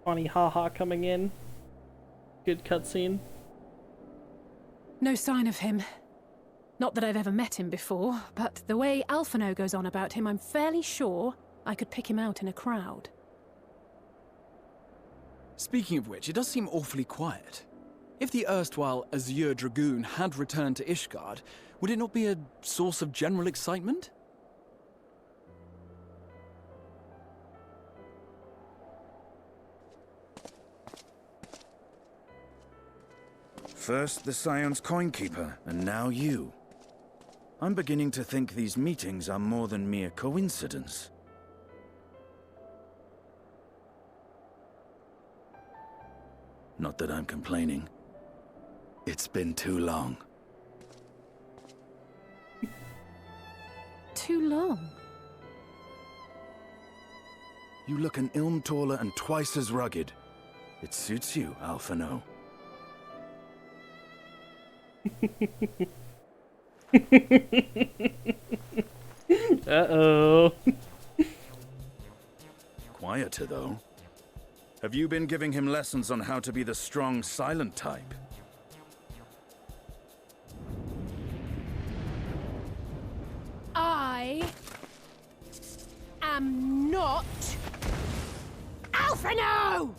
Funny haha coming in. Good cutscene. No sign of him. Not that I've ever met him before, but the way Alphino goes on about him, I'm fairly sure I could pick him out in a crowd. Speaking of which, it does seem awfully quiet. If the erstwhile Azure Dragoon had returned to Ishgard, would it not be a source of general excitement? First the Scion's Coinkeeper, and now you. I'm beginning to think these meetings are more than mere coincidence. Not that I'm complaining. It's been too long. Too long? You look an ilm taller and twice as rugged. It suits you, Alphino. Uh-oh. Quieter, though. Have you been giving him lessons on how to be the strong, silent type? I am not Alphino!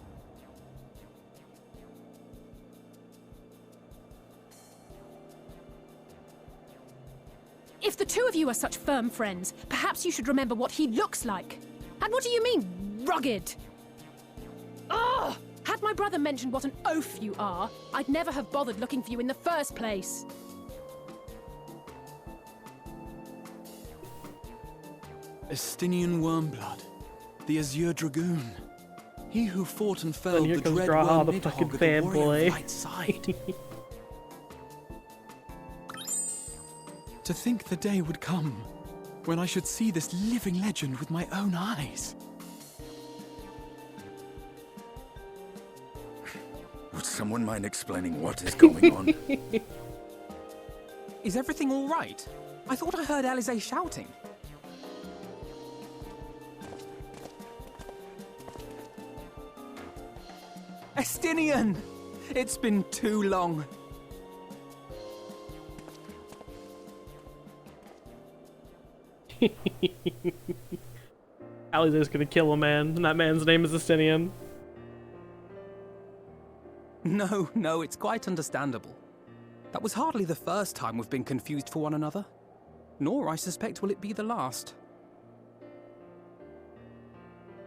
If the two of you are such firm friends, perhaps you should remember what he looks like. And what do you mean, rugged? Ugh! Had my brother mentioned what an oaf you are, I'd never have bothered looking for you in the first place. Estinian Wormblood, the Azure Dragoon. He who fought and felled here the comes dread Graha, the Worm fucking Midhogg at the warrior fanboy. right side. To think the day would come when I should see this living legend with my own eyes. Would someone mind explaining what is going on? Is everything all right? I thought I heard Alize shouting. Estinian! It's been too long. Alize's gonna kill a man, and that man's name is Estinian. No, it's quite understandable. That was hardly the first time we've been confused for one another. Nor, I suspect, will it be the last.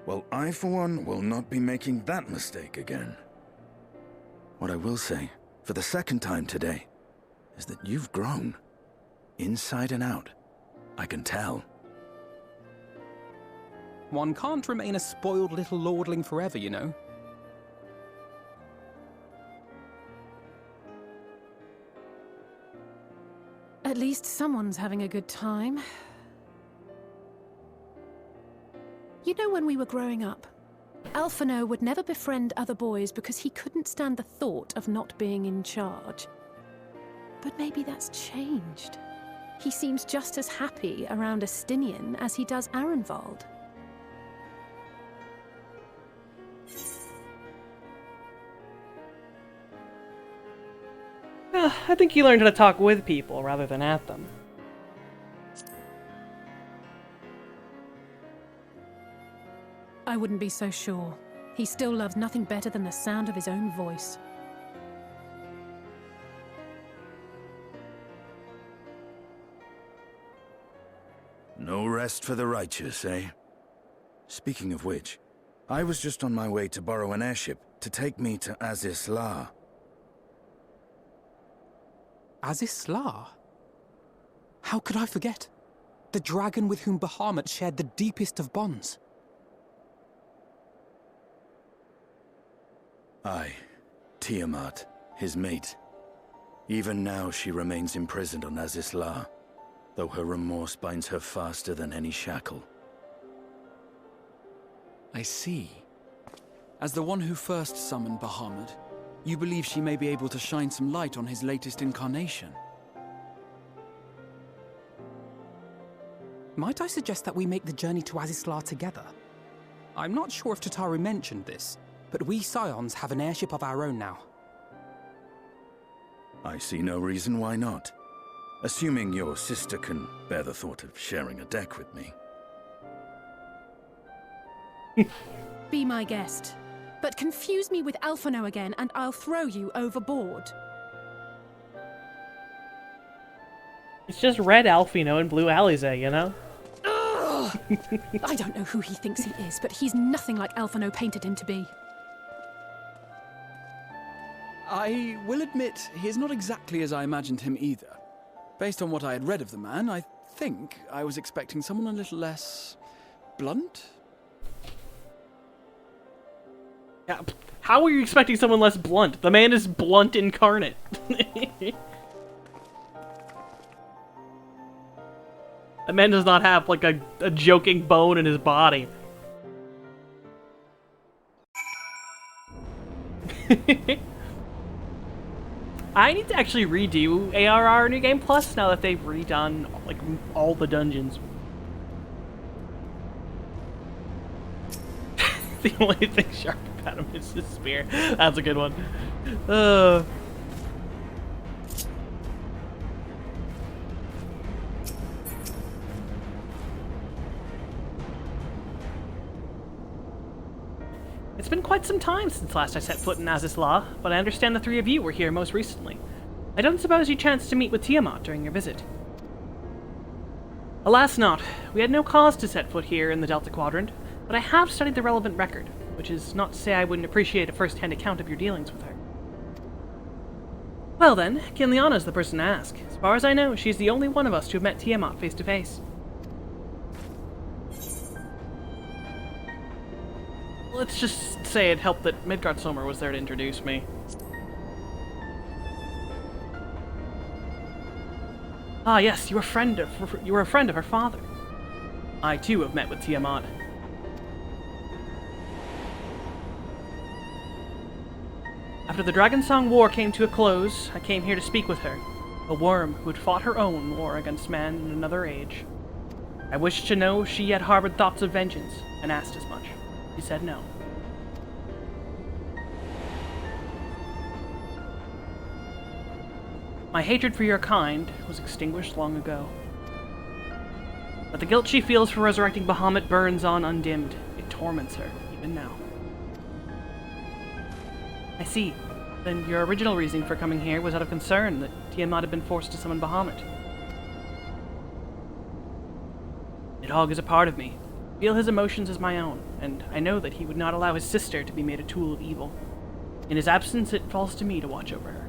Well, I, for one, will not be making that mistake again. What I will say, for the second time today, is that you've grown. Inside and out. I can tell. One can't remain a spoiled little lordling forever, you know. At least someone's having a good time. You know, when we were growing up, Alphino would never befriend other boys because he couldn't stand the thought of not being in charge. But maybe that's changed. He seems just as happy around Estinian as he does Arenvald. I think he learned how to talk with people rather than at them. I wouldn't be so sure. He still loves nothing better than the sound of his own voice. No rest for the righteous, eh? Speaking of which, I was just on my way to borrow an airship to take me to Azisla. Azisla? How could I forget? The dragon with whom Bahamut shared the deepest of bonds. Aye, Tiamat, his mate. Even now she remains imprisoned on Azisla, though her remorse binds her faster than any shackle. I see. As the one who first summoned Bahamut, you believe she may be able to shine some light on his latest incarnation. Might I suggest that we make the journey to Azisla together? I'm not sure if Tataru mentioned this, but we Scions have an airship of our own now. I see no reason why not. Assuming your sister can bear the thought of sharing a deck with me. Be my guest. But confuse me with Alphino again and I'll throw you overboard. It's just red Alphino and blue Alize, you know? I don't know who he thinks he is, but he's nothing like Alphino painted him to be. I will admit, he is not exactly as I imagined him either. Based on what I had read of the man, I think I was expecting someone a little less blunt? Yeah, how are you expecting someone less blunt? The man is blunt incarnate. The man does not have, like, a joking bone in his body. I need to actually redo ARR New Game Plus now that they've redone, like, all the dungeons. The only thing sharp about him is his spear. That's a good one. It's been quite some time since last I set foot in Azisla, but I understand the three of you were here most recently. I don't suppose you chanced to meet with Tiamat during your visit. Alas not. We had no cause to set foot here in the Delta Quadrant, but I have studied the relevant record, which is not to say I wouldn't appreciate a first-hand account of your dealings with her. Well then, Kinliana's the person to ask. As far as I know, she's the only one of us to have met Tiamat face-to-face. Let's just say it helped that Midgard Sommer was there to introduce me. Ah yes, you were a friend of her father. I too have met with Tiamat. After the Dragonsong War came to a close, I came here to speak with her, a worm who had fought her own war against man in another age. I wished to know if she had harbored thoughts of vengeance, and asked as much. She said no. My hatred for your kind was extinguished long ago. But the guilt she feels for resurrecting Bahamut burns on undimmed. It torments her, even now. I see. Then your original reasoning for coming here was out of concern that Tiamat had been forced to summon Bahamut. Nidhogg is a part of me. I feel his emotions as my own, and I know that he would not allow his sister to be made a tool of evil. In his absence, it falls to me to watch over her.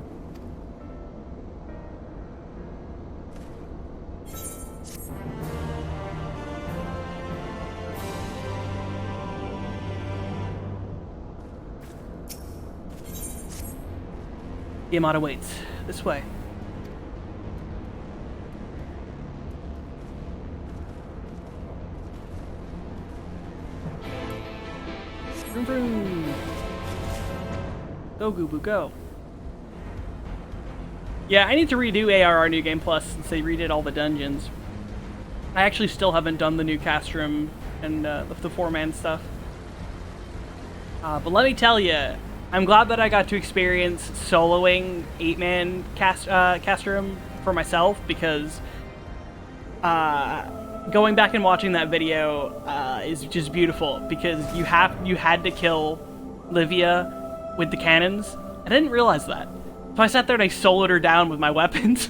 Tiamat awaits. This way. Vroom vroom. Go, Goobu, go. Yeah, I need to redo ARR New Game Plus since they redid all the dungeons. I actually still haven't done the new Castrum and the four-man stuff. But let me tell you, I'm glad that I got to experience soloing 8-man Castrum for myself, because going back and watching that video is just beautiful, because you had to kill Livia with the cannons. I didn't realize that. So I sat there and I soloed her down with my weapons.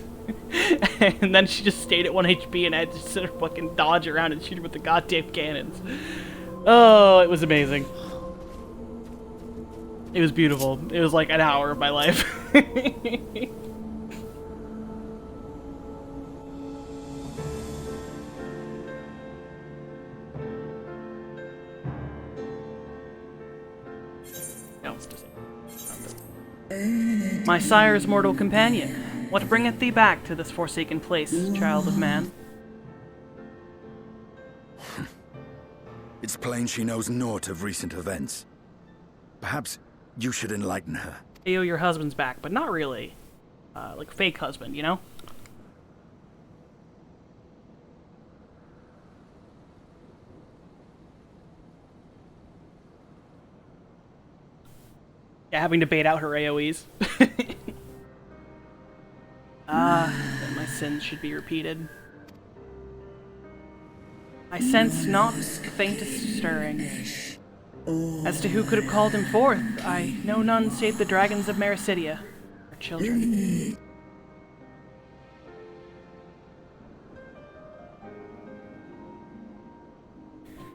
And then she just stayed at 1 HP and I had to sit there fucking dodge around and shoot her with the goddamn cannons. Oh, it was amazing. It was beautiful. It was like an hour of my life. My sire's mortal companion, what bringeth thee back to this forsaken place, child of man? It's plain she knows naught of recent events. Perhaps you should enlighten her. Ayo, your husband's back, but not really. Like fake husband, you know? Yeah, having to bait out her AoEs. Then my sins should be repeated. I sense not the faintest stirring. As to who could have called him forth, I know none save the dragons of Mericidia, our children.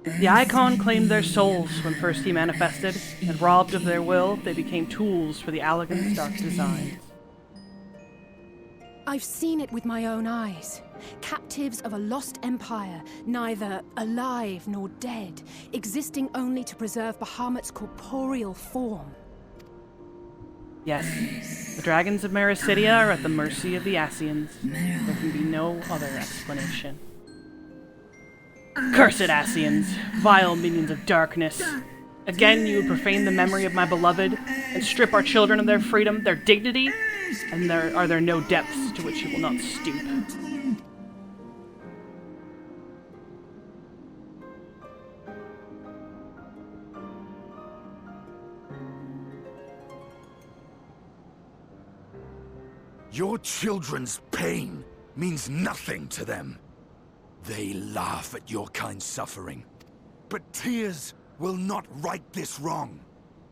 The Icon claimed their souls when first he manifested, and robbed of their will, they became tools for the Allagan's dark designs. I've seen it with my own eyes. Captives of a lost empire, neither alive nor dead, existing only to preserve Bahamut's corporeal form. Yes, the dragons of Mericidia are at the mercy of the Ascians. There can be no other explanation. Cursed Ascians, vile minions of darkness. Again you would profane the memory of my beloved, and strip our children of their freedom, their dignity, and are there no depths to which you will not stoop. Your children's pain means nothing to them. They laugh at your kind suffering. But tears will not right this wrong,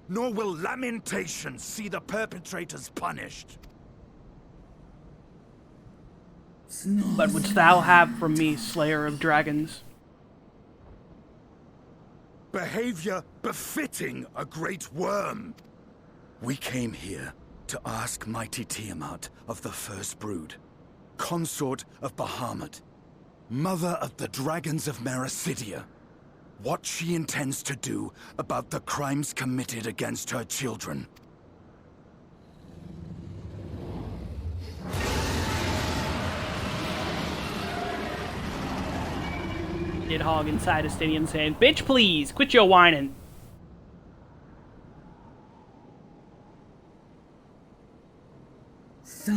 nor will lamentations see the perpetrators punished. What wouldst thou have from me, Slayer of Dragons? Behavior befitting a great worm. We came here to ask mighty Tiamat of the First Brood, consort of Bahamut, mother of the dragons of Mericidia, what she intends to do about the crimes committed against her children. Did Hog inside Estinian saying, "Bitch, please, quit your whining."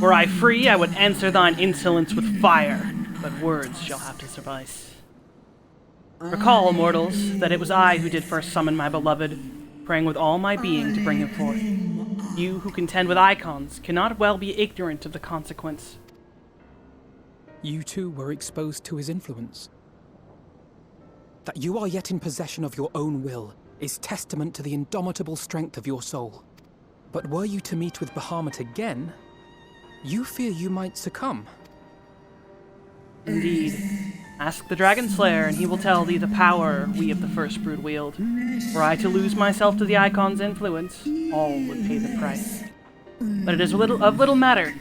Were I free, I would answer thine insolence with fire, but words shall have to suffice. Recall, mortals, that it was I who did first summon my beloved, praying with all my being to bring him forth. You who contend with icons cannot well be ignorant of the consequence. You too were exposed to his influence. That you are yet in possession of your own will is testament to the indomitable strength of your soul. But were you to meet with Bahamut again, you fear you might succumb. Indeed. Ask the Dragon Slayer, and he will tell thee the power we of the First Brood wield. Were I to lose myself to the Icon's influence, all would pay the price. But it is of little matter.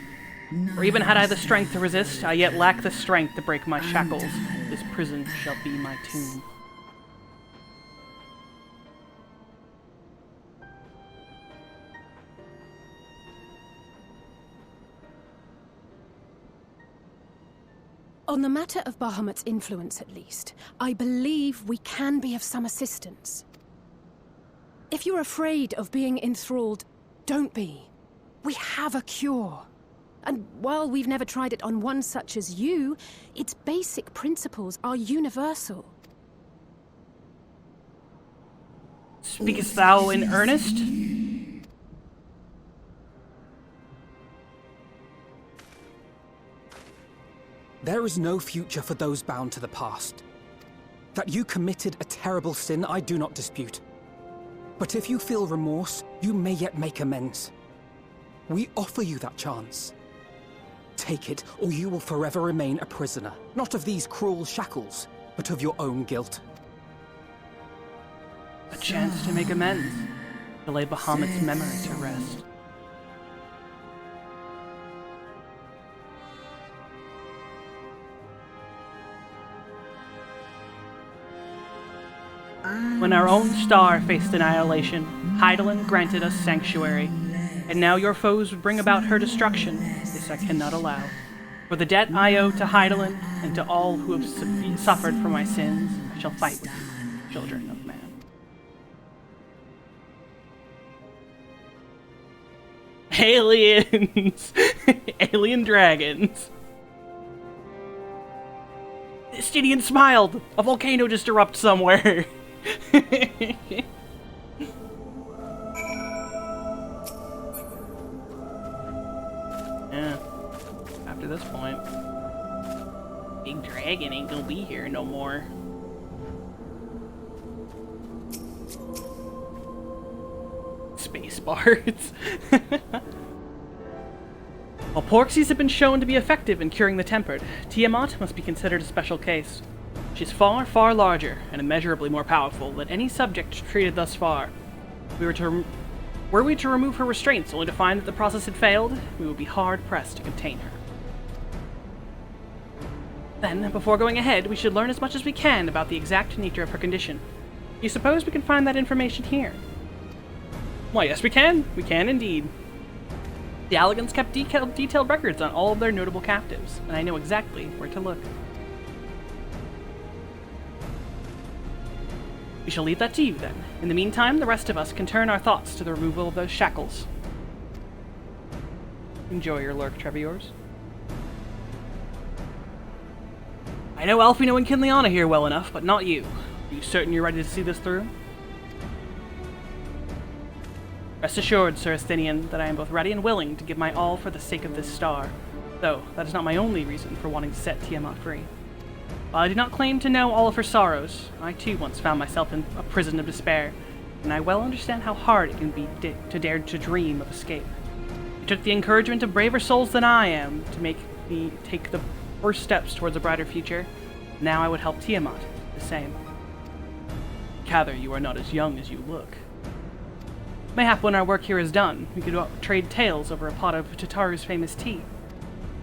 For even had I the strength to resist, I yet lack the strength to break my shackles. This prison shall be my tomb. On the matter of Bahamut's influence, at least, I believe we can be of some assistance. If you're afraid of being enthralled, don't be. We have a cure. And while we've never tried it on one such as you, its basic principles are universal. Speakest thou in earnest? There is no future for those bound to the past. That you committed a terrible sin, I do not dispute. But if you feel remorse, you may yet make amends. We offer you that chance. Take it, or you will forever remain a prisoner, not of these cruel shackles, but of your own guilt. A chance to make amends, to lay Bahamut's memory to rest. When our own star faced annihilation, Hydaelyn granted us sanctuary, and now your foes would bring about her destruction. This I cannot allow. For the debt I owe to Hydaelyn and to all who have suffered for my sins, I shall fight with you, children of man. Aliens! Alien dragons! The Stydian smiled! A volcano just erupted somewhere! Yeah. After this point, big dragon ain't gonna be here no more. Space bards. While Porxies have been shown to be effective in curing the tempered, Tiamat must be considered a special case. She's far, far larger and immeasurably more powerful than any subject treated thus far. Were we to remove her restraints only to find that the process had failed, we would be hard-pressed to contain her. Then, before going ahead, we should learn as much as we can about the exact nature of her condition. Do you suppose we can find that information here? Why, yes we can. We can indeed. The Alligans kept detailed records on all of their notable captives, and I know exactly where to look. We shall leave that to you, then. In the meantime, the rest of us can turn our thoughts to the removal of those shackles. Enjoy your lurk, Treviors. I know Alfino and Kinliana here well enough, but not you. Are you certain you're ready to see this through? Rest assured, Sir Estinian, that I am both ready and willing to give my all for the sake of this star. Though, that is not my only reason for wanting to set Tiamat free. While I do not claim to know all of her sorrows, I too once found myself in a prison of despair, and I well understand how hard it can be to dare to dream of escape. It took the encouragement of braver souls than I am to make me take the first steps towards a brighter future. Now I would help Tiamat do the same. Gather you are not as young as you look. Mayhap when our work here is done, we could trade tales over a pot of Tataru's famous tea.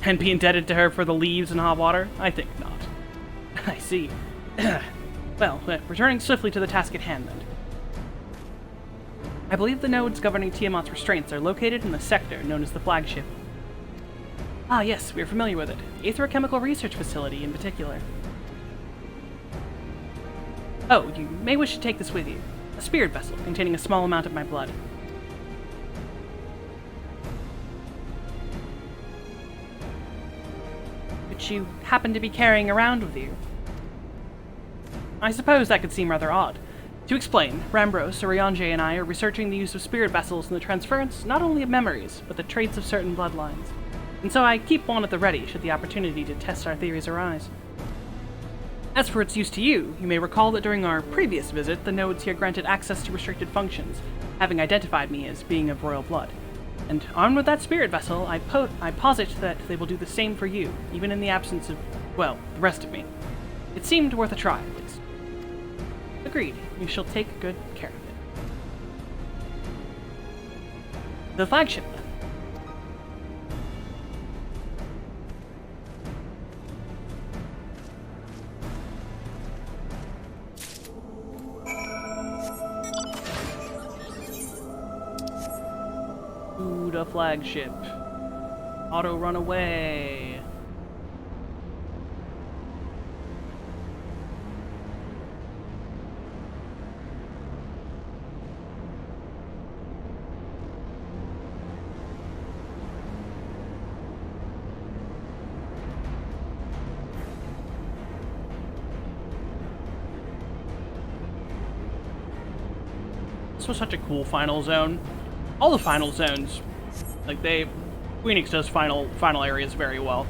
And be indebted to her for the leaves and hot water? I think not. I see. Well, returning swiftly to the task at hand, then. I believe the nodes governing Tiamat's restraints are located in the sector known as the Flagship. Ah, yes, we are familiar with it. The Aetherochemical Research Facility, in particular. Oh, you may wish to take this with you. A spirit vessel containing a small amount of my blood. Which you happen to be carrying around with you. I suppose that could seem rather odd. To explain, Rambros, Oriange, and I are researching the use of spirit vessels and the transference not only of memories, but the traits of certain bloodlines. And so I keep one at the ready should the opportunity to test our theories arise. As for its use to you, you may recall that during our previous visit, the nodes here granted access to restricted functions, having identified me as being of royal blood. And armed with that spirit vessel, I posit that they will do the same for you, even in the absence of, well, the rest of me. It seemed worth a try, at least. Agreed. We shall take good care of it. The flagship, then. Ooh, the flagship. Auto run away. This was such a cool final zone. All the final zones, like Phoenix does final areas very well.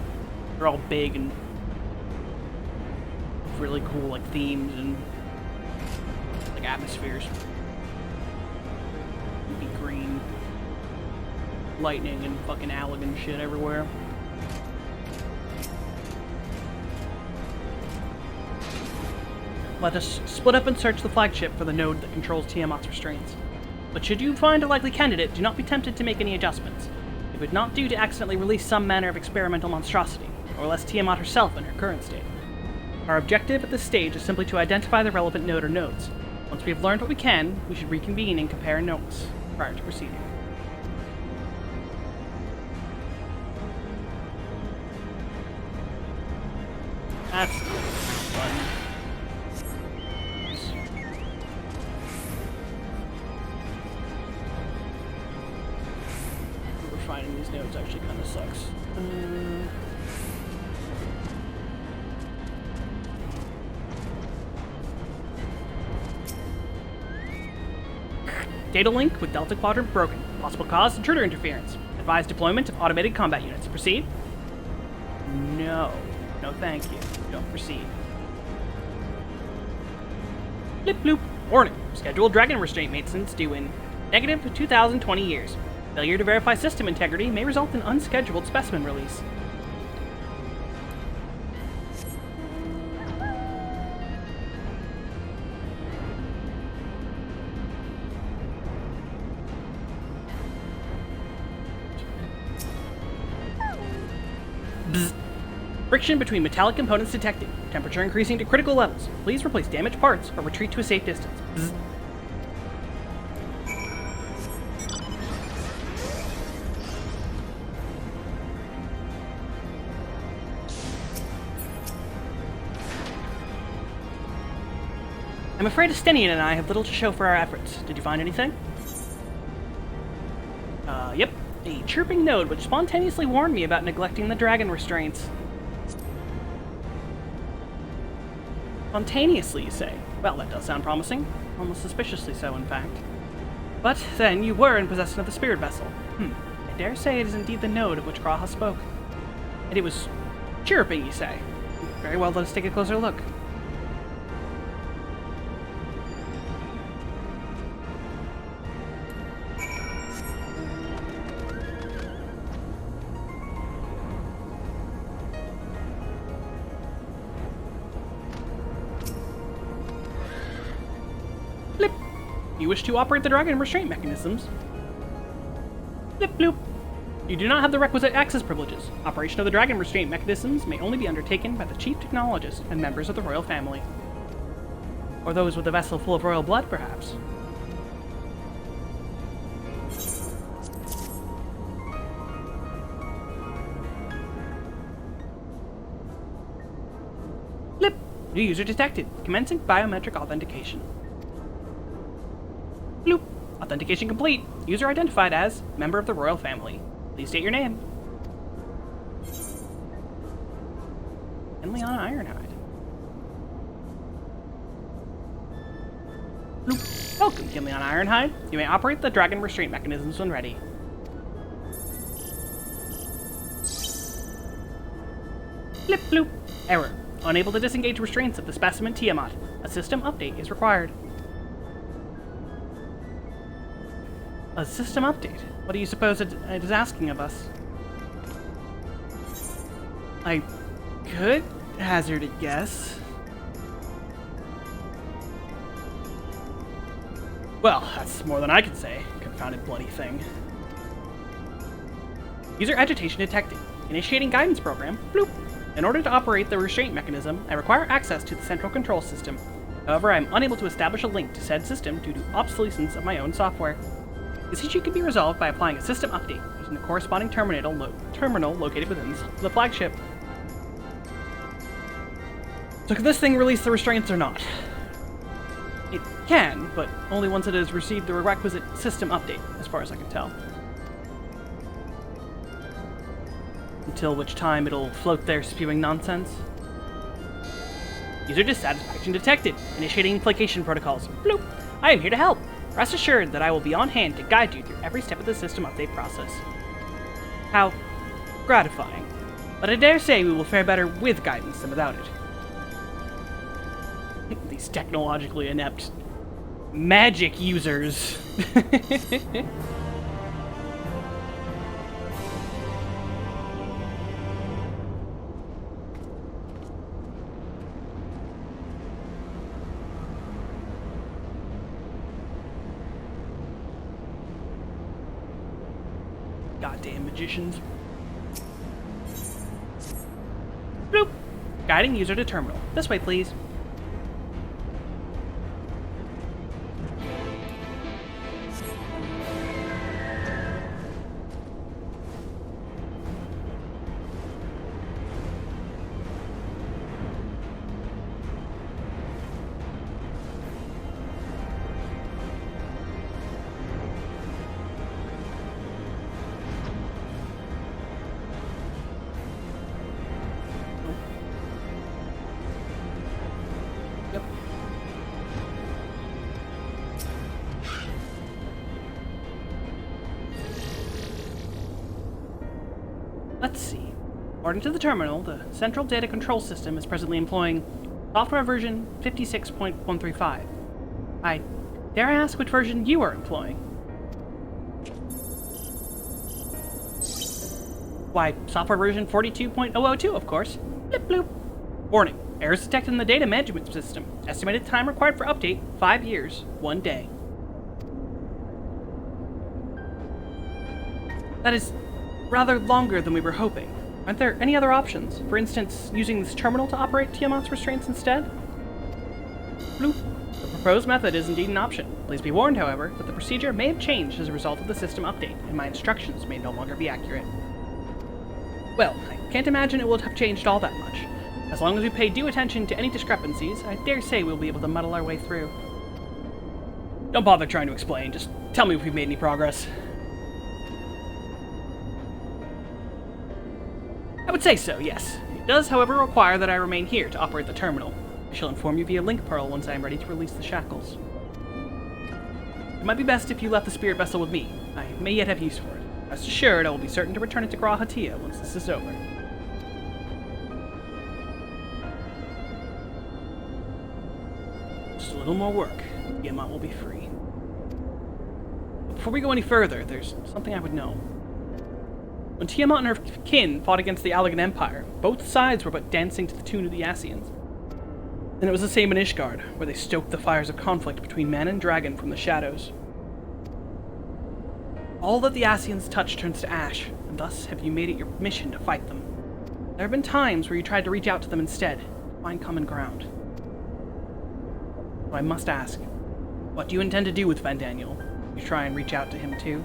They're all big and really cool like themes and like atmospheres. Be green, lightning and fucking Allagan shit everywhere. Let us split up and search the flagship for the node that controls Tiamat's restraints. But should you find a likely candidate, do not be tempted to make any adjustments. It would not do to accidentally release some manner of experimental monstrosity, or less Tiamat herself in her current state. Our objective at this stage is simply to identify the relevant node or nodes. Once we have learned what we can, we should reconvene and compare notes prior to proceeding. That's fun. Finding these nodes actually kind of sucks. Data link with Delta Quadrant broken. Possible cause, intruder interference. Advised deployment of automated combat units. Proceed? No. No thank you. Don't proceed. Blip bloop. Warning. Scheduled dragon restraint maintenance due in negative 2020 years. Failure to verify system integrity may result in unscheduled specimen release. Bzz. Friction between metallic components detected. Temperature increasing to critical levels. Please replace damaged parts or retreat to a safe distance. Bzz. I'm afraid Estenian and I have little to show for our efforts. Did you find anything? Yep. A chirping node which spontaneously warned me about neglecting the dragon restraints. Spontaneously, you say? Well, that does sound promising. Almost suspiciously so, in fact. But then you were in possession of the spirit vessel. I dare say it is indeed the node of which Graha spoke. And it was chirping, you say? Very well, let us take a closer look. Blip. You wish to operate the dragon restraint mechanisms? Blip bloop. You do not have the requisite access privileges. Operation of the dragon restraint mechanisms may only be undertaken by the chief technologist and members of the royal family. Or those with a vessel full of royal blood, perhaps. Blip. New user detected. Commencing biometric authentication. Bloop. Authentication complete. User identified as member of the royal family. Please state your name. Henliana Ironhide. Bloop. Welcome, Henliana Ironhide. You may operate the dragon restraint mechanisms when ready. Blip bloop. Error. Unable to disengage restraints of the specimen Tiamat. A system update is required. A system update? What do you suppose it is asking of us? I could hazard a guess. Well, that's more than I can say. Confounded bloody thing. User agitation detected. Initiating guidance program. Bloop. In order to operate the restraint mechanism, I require access to the central control system. However, I am unable to establish a link to said system due to obsolescence of my own software. This issue can be resolved by applying a system update using the corresponding terminal located within the flagship. So can this thing release the restraints or not? It can, but only once it has received the requisite system update, as far as I can tell. Until which time it'll float there spewing nonsense. User dissatisfaction detected. Initiating placation protocols. Bloop. I am here to help. Rest assured that I will be on hand to guide you through every step of the system update process. How gratifying. But I dare say we will fare better with guidance than without it. These technologically inept magic users. Goddamn magicians. Bloop. Guiding user to terminal. This way, please. Let's see. According to the terminal, the central data control system is presently employing software version 56.135. Dare I ask which version you are employing? Why, software version 42.002, of course. Blip bloop. Warning. Errors detected in the data management system. Estimated time required for update, 5 years, 1 day. That is rather longer than we were hoping. Aren't there any other options? For instance, using this terminal to operate Tiamat's restraints instead? Bloop. The proposed method is indeed an option. Please be warned, however, that the procedure may have changed as a result of the system update, and my instructions may no longer be accurate. Well, I can't imagine it will have changed all that much. As long as we pay due attention to any discrepancies, I dare say we'll be able to muddle our way through. Don't bother trying to explain, just tell me if we've made any progress. I would say so, yes. It does, however, require that I remain here to operate the terminal. I shall inform you via link pearl once I am ready to release the shackles. It might be best if you left the spirit vessel with me. I may yet have use for it. Rest assured, I will be certain to return it to Gra Hatia once this is over. Just a little more work. Tiamat will be free. But before we go any further, there's something I would know. When Tiamat and her kin fought against the Allagan Empire, both sides were but dancing to the tune of the Ascians. And it was the same in Ishgard, where they stoked the fires of conflict between man and dragon from the shadows. All that the Ascians touch turns to ash, and thus have you made it your mission to fight them. There have been times where you tried to reach out to them instead, to find common ground. So I must ask, what do you intend to do with Van Daniel? You try and reach out to him too?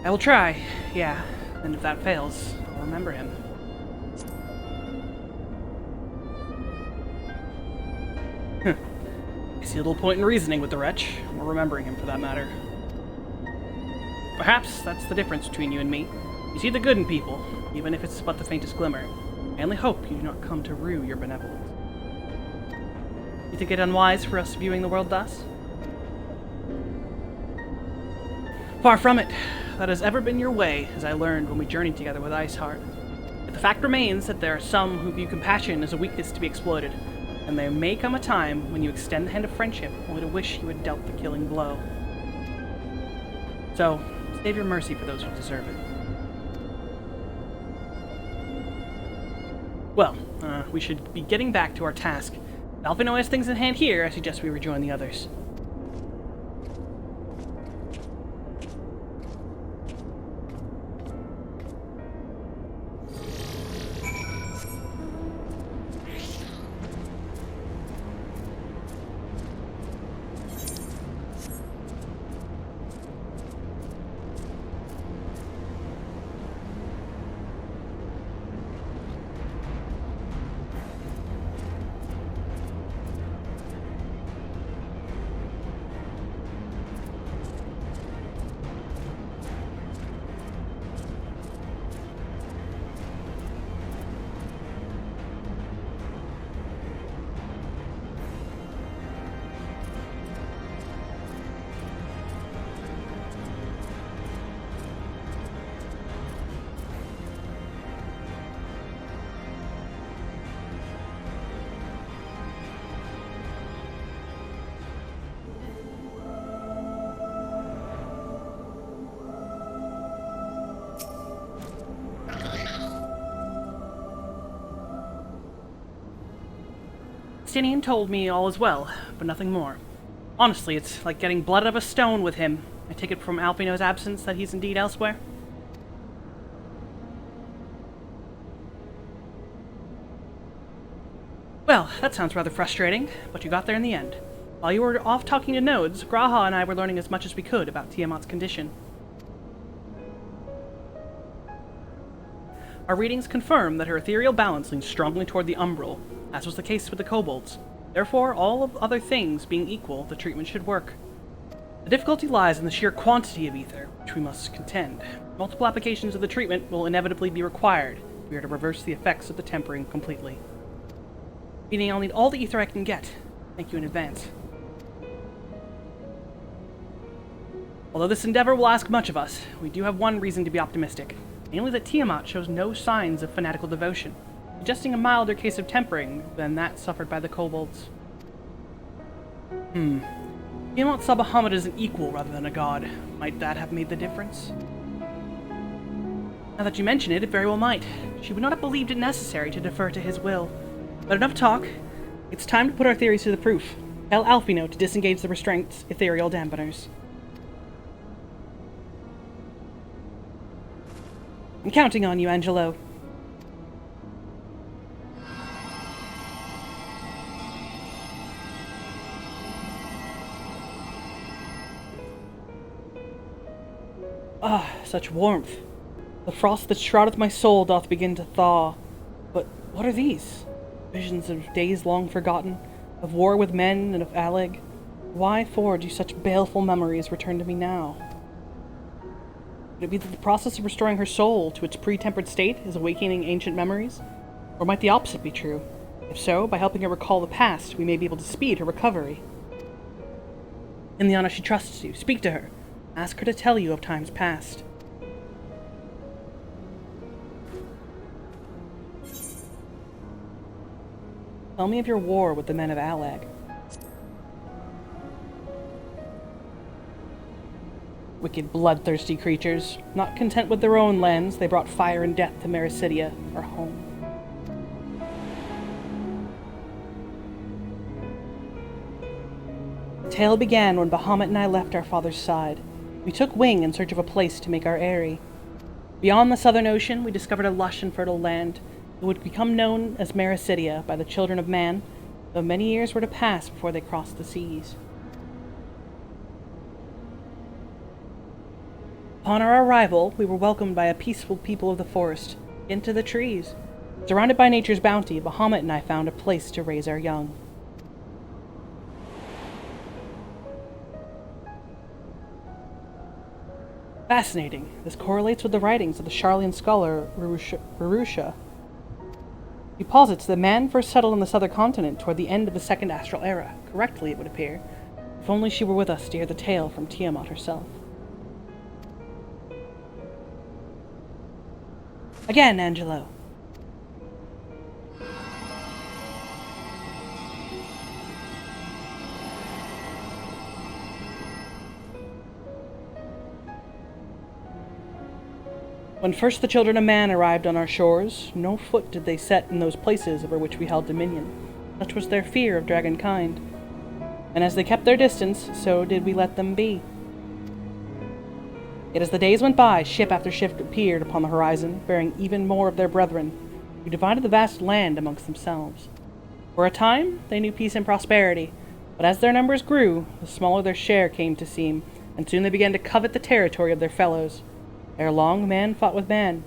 I will try, yeah, and if that fails, I'll remember him. I see little point in reasoning with the wretch, or remembering him for that matter. Perhaps that's the difference between you and me. You see the good in people, even if it's but the faintest glimmer. I only hope you do not come to rue your benevolence. You think it unwise for us viewing the world thus? Far from it. That has ever been your way, as I learned when we journeyed together with Iceheart. But the fact remains that there are some who view compassion as a weakness to be exploited, and there may come a time when you extend the hand of friendship only to wish you had dealt the killing blow. So, save your mercy for those who deserve it. Well, we should be getting back to our task. Alphino has things in hand here. I suggest we rejoin the others. Justinian told me all is well, but nothing more. Honestly, it's like getting blood out of a stone with him. I take it from Alpino's absence that he's indeed elsewhere. Well, that sounds rather frustrating, but you got there in the end. While you were off talking to nodes, Graha and I were learning as much as we could about Tiamat's condition. Our readings confirm that her ethereal balance leans strongly toward the umbral, as was the case with the kobolds. Therefore, all of other things being equal, the treatment should work. The difficulty lies in the sheer quantity of ether, which we must contend. Multiple applications of the treatment will inevitably be required if we are to reverse the effects of the tempering completely. Meaning I'll need all the ether I can get. Thank you in advance. Although this endeavor will ask much of us, we do have one reason to be optimistic, namely that Tiamat shows no signs of fanatical devotion, suggesting a milder case of tempering than that suffered by the kobolds. Tiamat saw Bahamut as an equal rather than a god. Might that have made the difference? Now that you mention it, it very well might. She would not have believed it necessary to defer to his will. But enough talk. It's time to put our theories to the proof. Tell Alfino to disengage the restraints, ethereal dampeners. I'm counting on you, Angelo. Ah, such warmth. The frost that shroudeth my soul doth begin to thaw. But what are these? Visions of days long forgotten, of war with men and of Alleg. Why for do such baleful memories return to me now? Could it be that the process of restoring her soul to its pre-tempered state is awakening ancient memories? Or might the opposite be true? If so, by helping her recall the past, we may be able to speed her recovery. Ileana, she trusts you. Speak to her. Ask her to tell you of times past. Tell me of your war with the men of Alleg. Wicked, bloodthirsty creatures. Not content with their own lands, they brought fire and death to Mericidia, our home. The tale began when Bahamut and I left our father's side. We took wing in search of a place to make our eyrie. Beyond the southern ocean, we discovered a lush and fertile land that would become known as Mericidia by the children of man, though many years were to pass before they crossed the seas. Upon our arrival, we were welcomed by a peaceful people of the forest, into the trees. Surrounded by nature's bounty, Bahamut and I found a place to raise our young. Fascinating. This correlates with the writings of the Charlian scholar Rurusha. He posits that man first settled on the southern continent toward the end of the Second Astral Era. Correctly, it would appear. If only she were with us to hear the tale from Tiamat herself. Again, Angelo. When first the children of man arrived on our shores, no foot did they set in those places over which we held dominion. Such was their fear of dragonkind. And as they kept their distance, so did we let them be. Yet as the days went by, ship after ship appeared upon the horizon, bearing even more of their brethren, who divided the vast land amongst themselves. For a time, they knew peace and prosperity, but as their numbers grew, the smaller their share came to seem, and soon they began to covet the territory of their fellows. Ere long, man fought with man,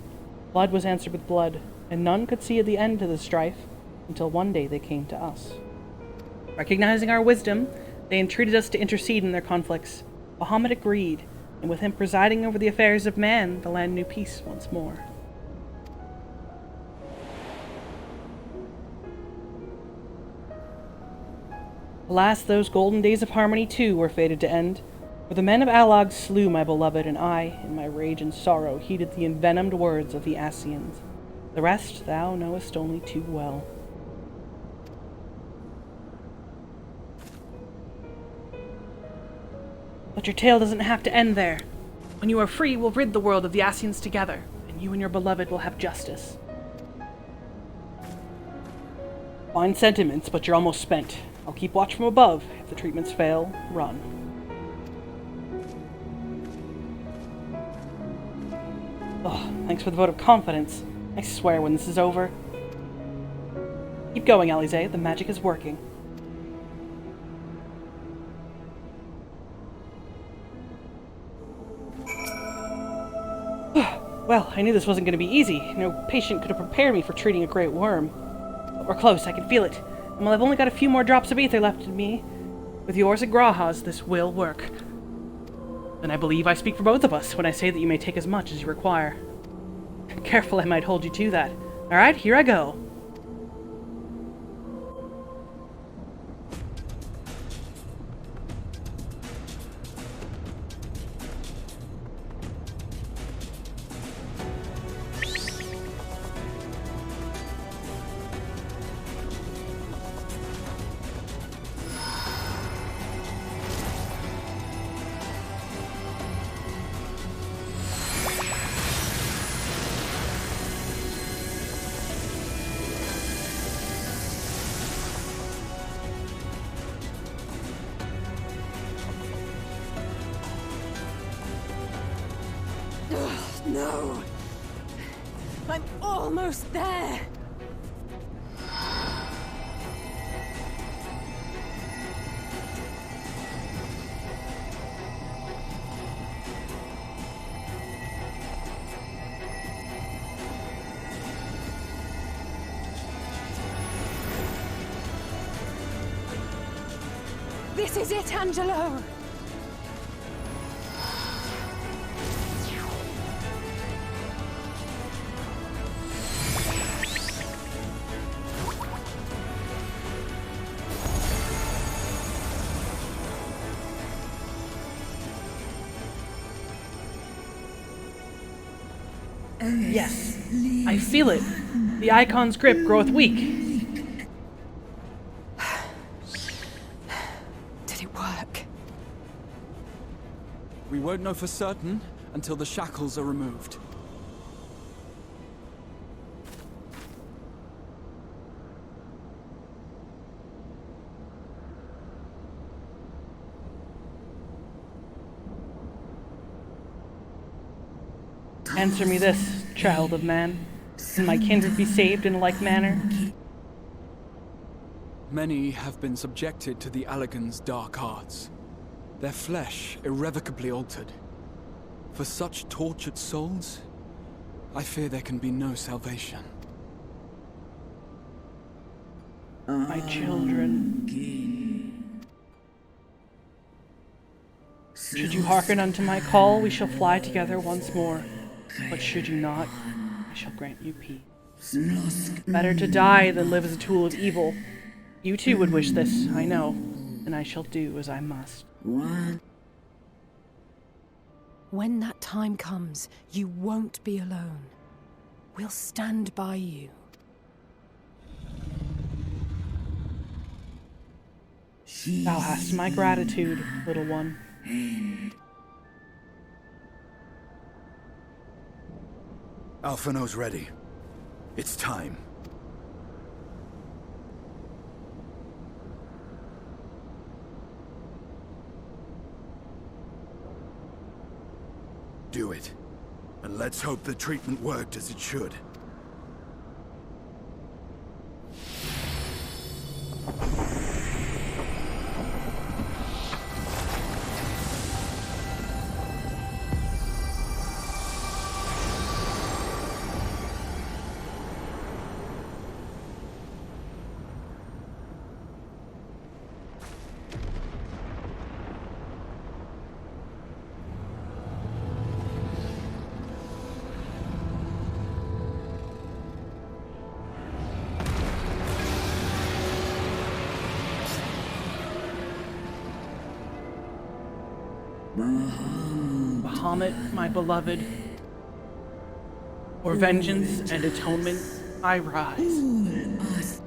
blood was answered with blood, and none could see the end to the strife, until one day they came to us. Recognizing our wisdom, they entreated us to intercede in their conflicts. Bahamut agreed, and with him presiding over the affairs of man, the land knew peace once more. Alas, those golden days of harmony too were fated to end, for the men of Allag slew my beloved, and I, in my rage and sorrow, heeded the envenomed words of the Ascians. The rest thou knowest only too well. But your tale doesn't have to end there. When you are free, we'll rid the world of the Ascians together, and you and your beloved will have justice. Fine sentiments, but you're almost spent. I'll keep watch from above. If the treatments fail, run. Oh, thanks for the vote of confidence. I swear when this is over. Keep going, Alize. The magic is working. Well, I knew this wasn't going to be easy. No patient could have prepared me for treating a great worm. But we're close, I can feel it. And while I've only got a few more drops of ether left in me, with yours and Graha's, this will work. And I believe I speak for both of us when I say that you may take as much as you require. Careful, I might hold you to that. Alright, here I go. No! I'm almost there! This is it, Angelo! Yes, I feel it. The icon's grip groweth weak. Did it work? We won't know for certain until the shackles are removed. Answer me this, child of man. Can my kindred be saved in a like manner? Many have been subjected to the Allagan's dark arts, their flesh irrevocably altered. For such tortured souls, I fear there can be no salvation. My children. Should you hearken unto my call, we shall fly together once more. But should you not, I shall grant you peace. Better to die than live as a tool of evil. You too would wish this, I know, and I shall do as I must. When that time comes, you won't be alone. We'll stand by you. Thou hast my gratitude, little one. Alphino's ready. It's time. Do it. And let's hope the treatment worked as it should. Bahamut, my beloved, for vengeance and atonement, I rise.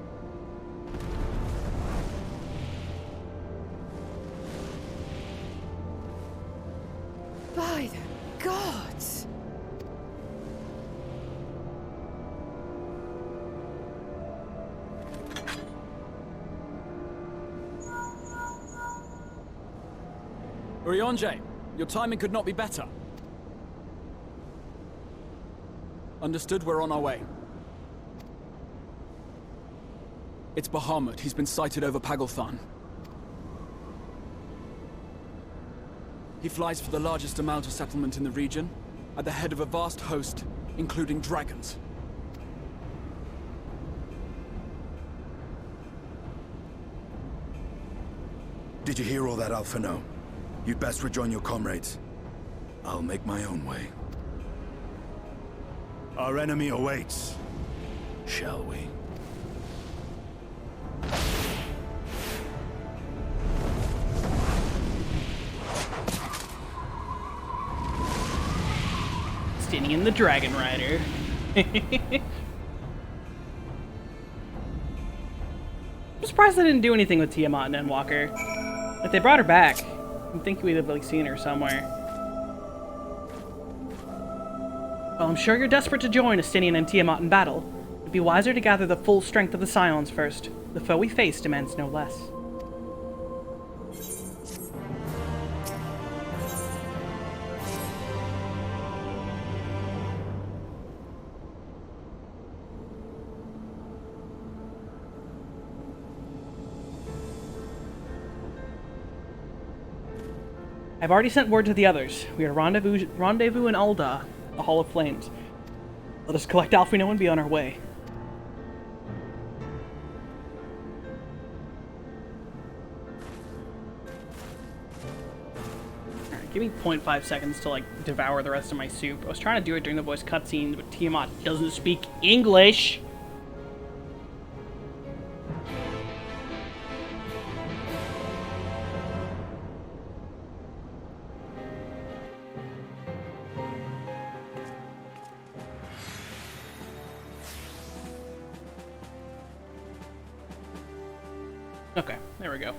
By the gods! Urianger, your timing could not be better. Understood, we're on our way. It's Bahamut. He's been sighted over Pagalthan. He flies for the largest Amalja settlement in the region, at the head of a vast host, including dragons. Did you hear all that, Alphino? You'd best rejoin your comrades. I'll make my own way. Our enemy awaits. Shall we? Standing in the Dragon Rider. I'm surprised they didn't do anything with Tiamat and Endwalker. If they brought her back, I think we'd have like seen her somewhere. Well, I'm sure you're desperate to join Estinian and Tiamat in battle. It'd be wiser to gather the full strength of the Scions first. The foe we face demands no less. I've already sent word to the others. We are rendezvous in Ul'dah, the Hall of Flames. Let us collect Alphino and be on our way. Alright, give me 0.5 seconds to, like, devour the rest of my soup. I was trying to do it during the voice cutscenes, but Tiamat doesn't speak English! Okay, there we go.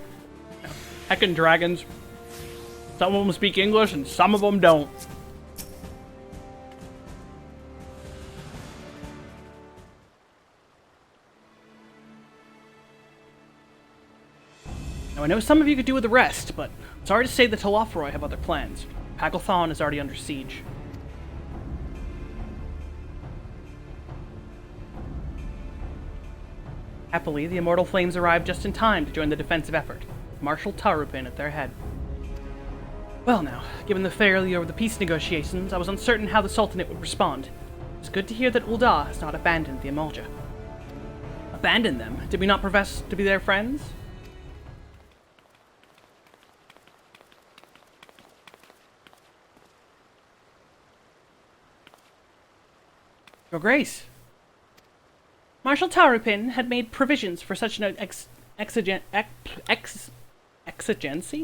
Heckin' dragons. Some of them speak English and some of them don't. Now I know some of you could do with the rest, but I'm sorry to say the Telophoroi have other plans. Pagalthan is already under siege. Happily, the Immortal Flames arrived just in time to join the defensive effort, with Marshal Tarupin at their head. Well now, given the failure of the peace negotiations, I was uncertain how the Sultanate would respond. It's good to hear that Ul'dah has not abandoned the Amalja. Abandoned them? Did we not profess to be their friends? Your Grace. Marshal Tarupin had made provisions for such an exigency?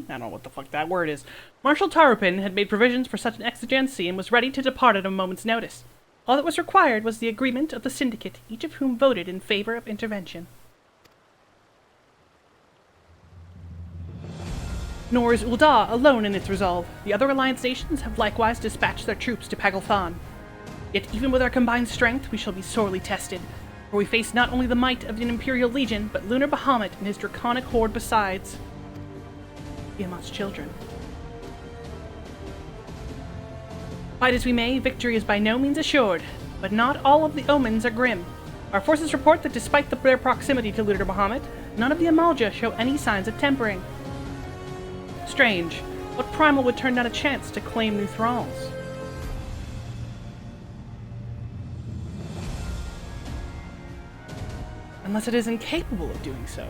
I don't know what the fuck that word is. Marshal Tarupin had made provisions for such an exigency and was ready to depart at a moment's notice. All that was required was the agreement of the Syndicate, each of whom voted in favor of intervention. Nor is Ul'dah alone in its resolve. The other Alliance nations have likewise dispatched their troops to Pagalthan. Yet even with our combined strength, we shall be sorely tested. For we face not only the might of an Imperial Legion, but Lunar Bahamut and his draconic horde besides. Tiamat's children. Fight as we may, victory is by no means assured, but not all of the omens are grim. Our forces report that despite their proximity to Lunar Bahamut, none of the Amalja show any signs of tempering. Strange. What primal would turn down a chance to claim new thralls? Unless it is incapable of doing so.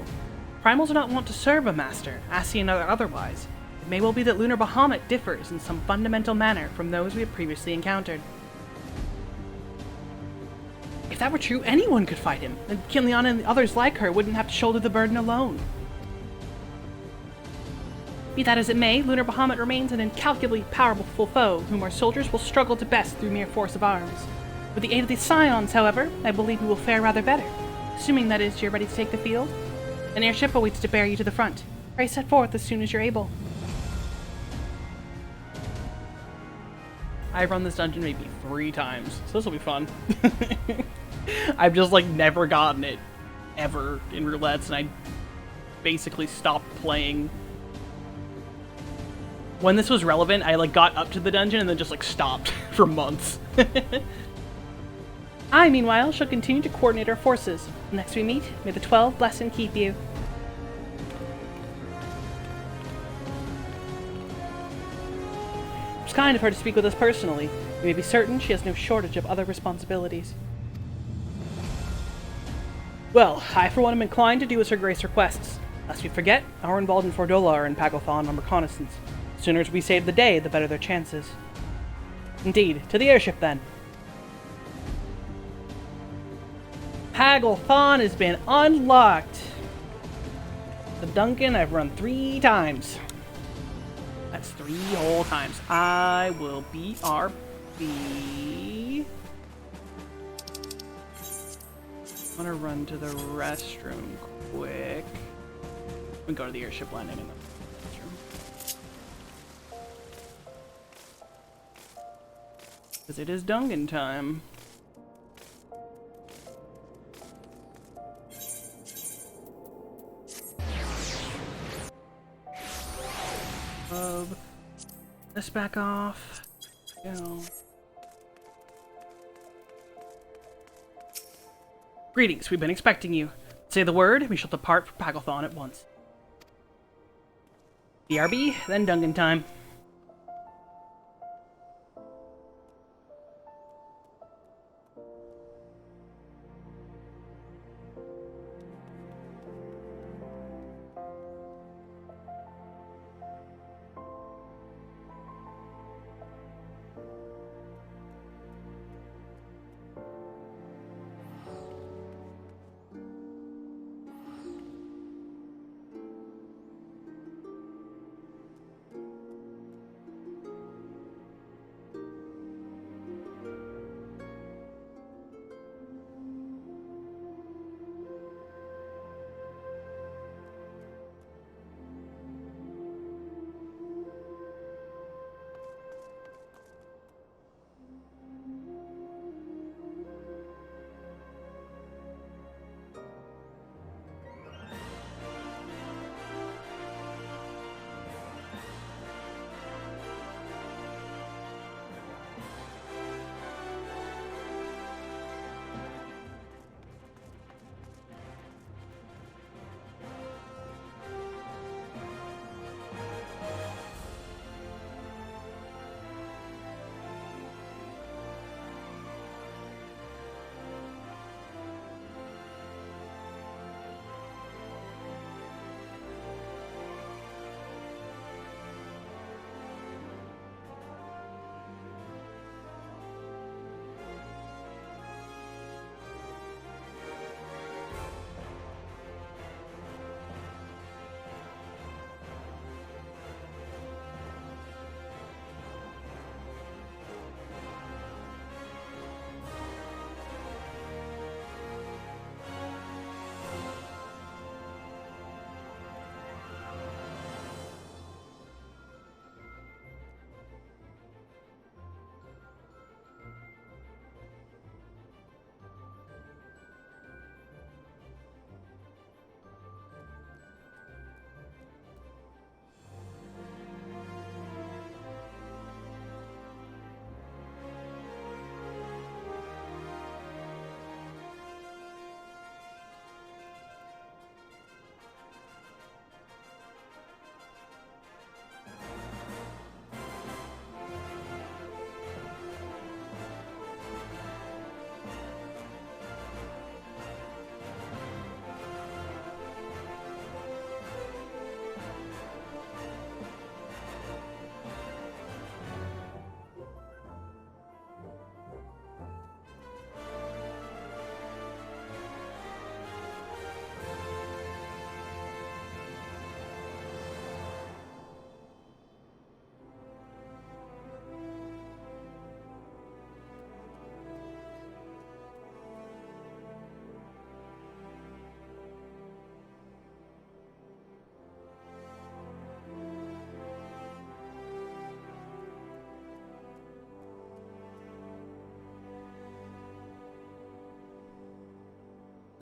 Primals do not want to serve a master, Ascian or otherwise. It may well be that Lunar Bahamut differs in some fundamental manner from those we have previously encountered. If that were true, anyone could fight him, and Kinleon and others like her wouldn't have to shoulder the burden alone. Be that as it may, Lunar Bahamut remains an incalculably powerful foe whom our soldiers will struggle to best through mere force of arms. With the aid of the Scions, however, I believe we will fare rather better. Assuming, that is, you're ready to take the field? An airship awaits to bear you to the front. Pray set forth as soon as you're able. I've run this dungeon maybe 3 times, so this will be fun. I've just, like, never gotten it, ever, in roulettes, and I basically stopped playing when this was relevant, I like got up to the dungeon and then just like stopped for months. I, meanwhile, shall continue to coordinate our forces. Next we meet, may the 12 bless and keep you. It's kind of her to speak with us personally. You may be certain she has no shortage of other responsibilities. Well, I for one am inclined to do as her grace requests. Lest we forget, our involved in Fordola are in Pagothon on reconnaissance. The sooner we save the day, the better their chances. Indeed, to the airship then. Pagothon has been unlocked. The Duncan I've run 3 times. That's 3 whole times. I will BRB. I'm gonna run to the restroom quick. We go to the airship landing in the restroom. Because it is Duncan time. Let's back off. Go. Greetings, we've been expecting you. Say the word, we shall depart for Pagothon at once. BRB, then Duncan time.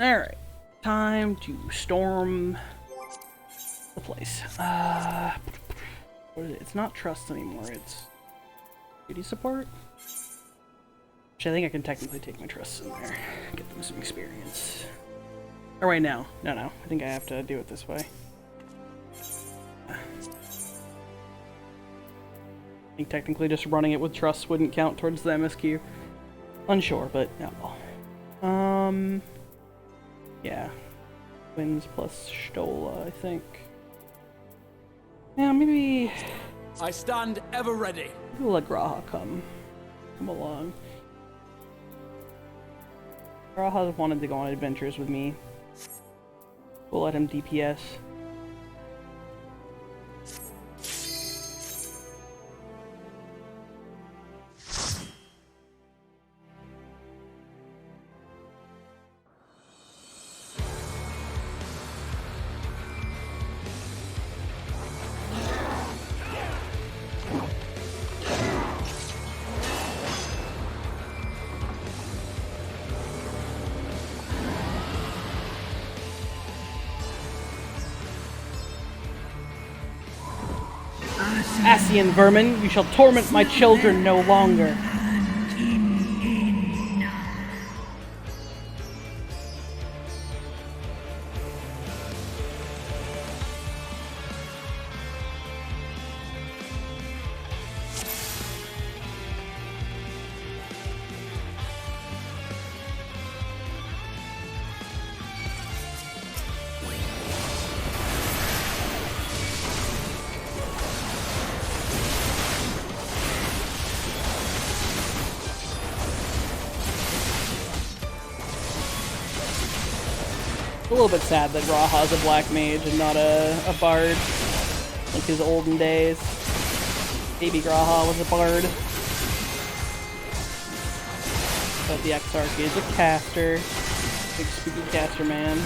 Alright, time to storm the place. What is it? It's not trust anymore, it's duty support? Which I think I can technically take my trusts in there. Get them some experience. Or wait, no. No. I think I have to do it this way. I think technically just running it with trusts wouldn't count towards the MSQ. Unsure, but no. Yeah. Wins plus Stola, I think. Yeah, maybe... I stand ever ready. We'll let Graha come along. Graha wanted to go on adventures with me. We'll let him DPS. Asian vermin, you shall torment my children no longer. A little bit sad that Raha's a black mage and not a bard, like his olden days. Baby Graha was a bard. But the Exarch is a caster. Big spooky caster man.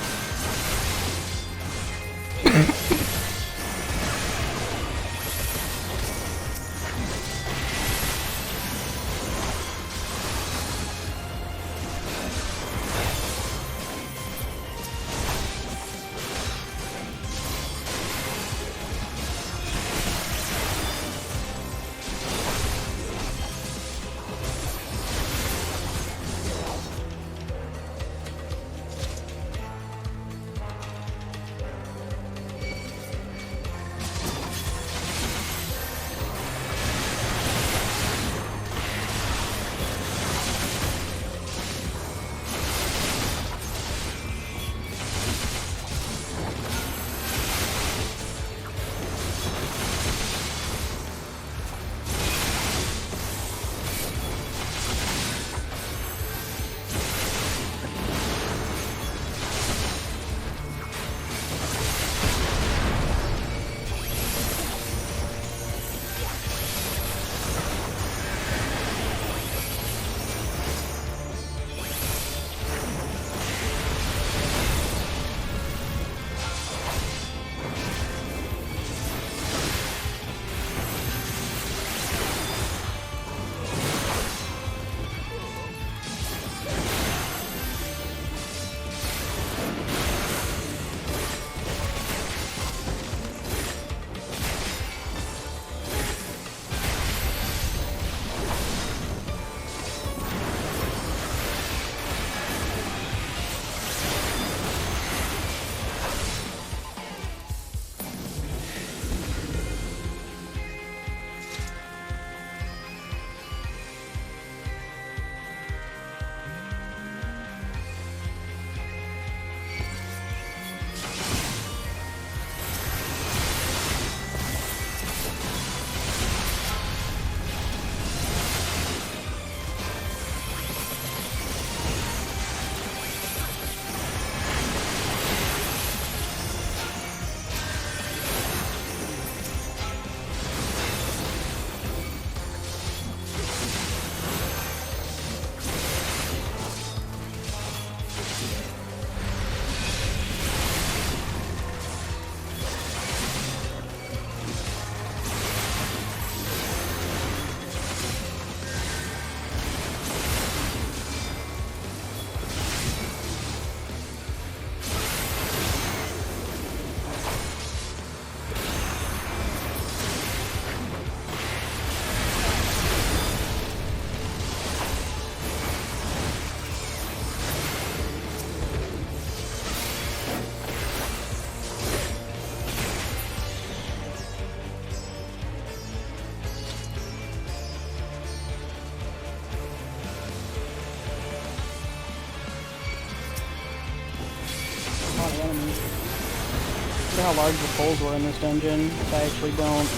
how large the poles were in this dungeon. I actually don't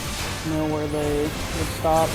know where they would stop.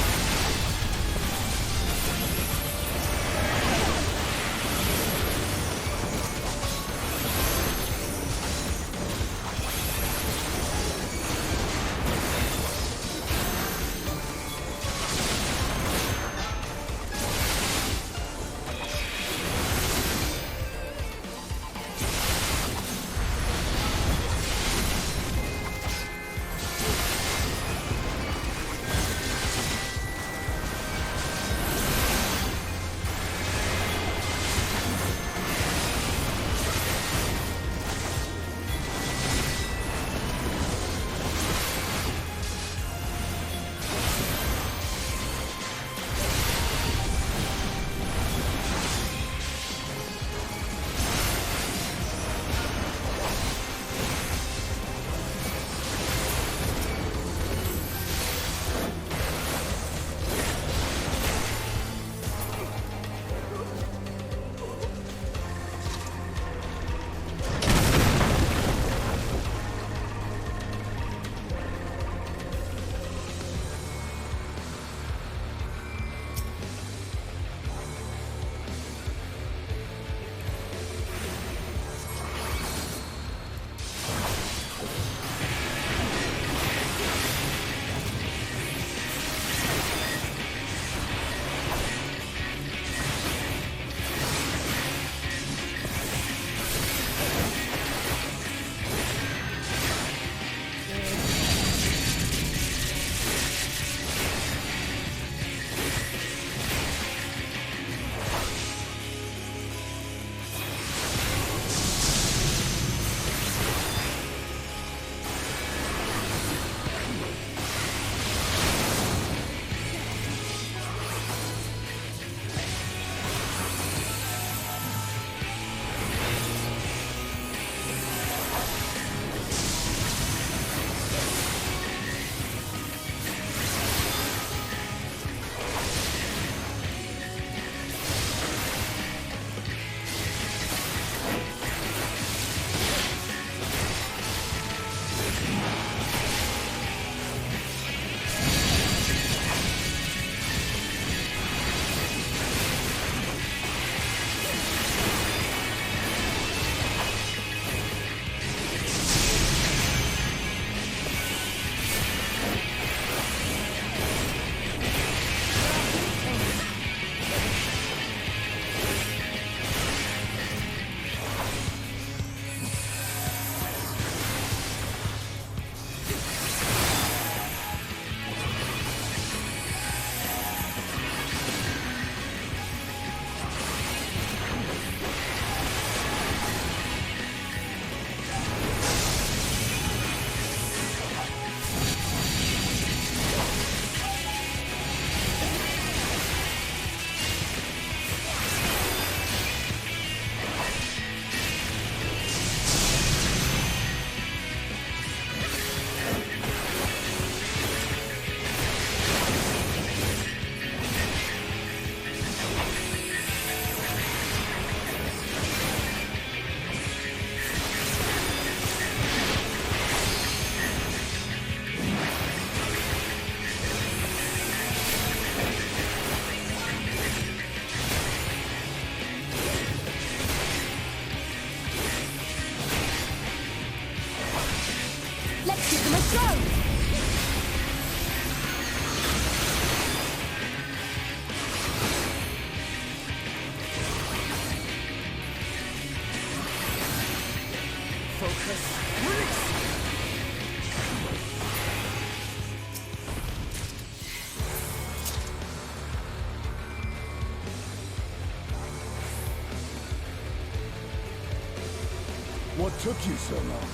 What took you so long?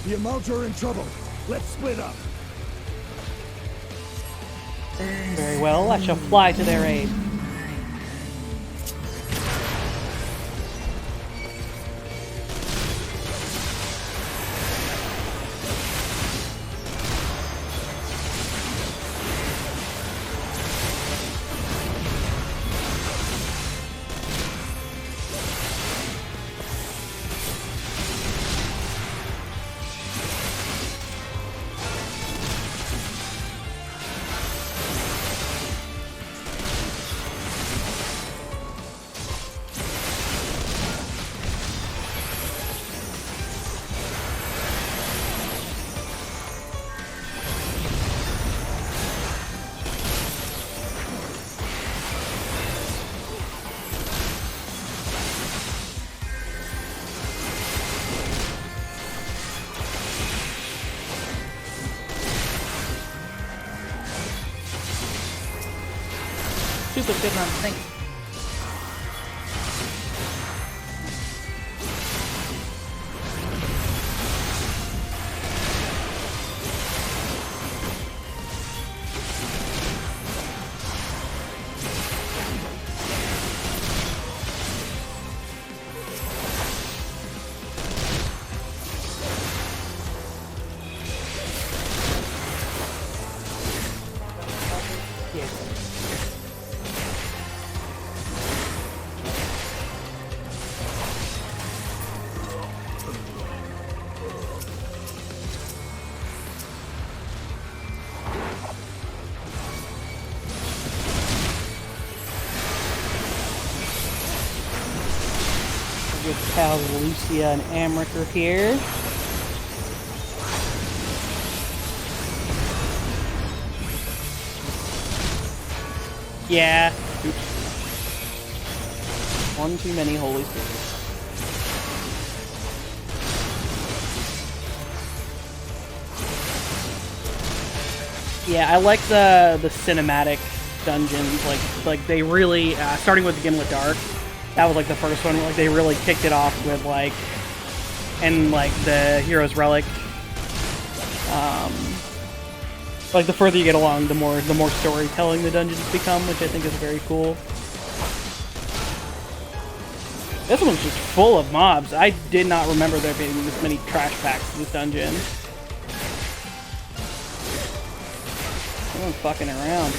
The Amalta are in trouble. Let's split up. Very well, I shall fly to their aid. soup is good enough, thanks. Good pals Lucia and Amric are here. Yeah. Oops. One too many holy spirits. Yeah, I like the cinematic dungeons. Like they really starting with Gimlet Dark. That was like the first one. Like they really kicked it off with like, and like the Hero's Relic. Like the further you get along, the more storytelling the dungeons become, which I think is very cool. This one's just full of mobs. I did not remember there being this many trash packs in this dungeon. Everyone's fucking around.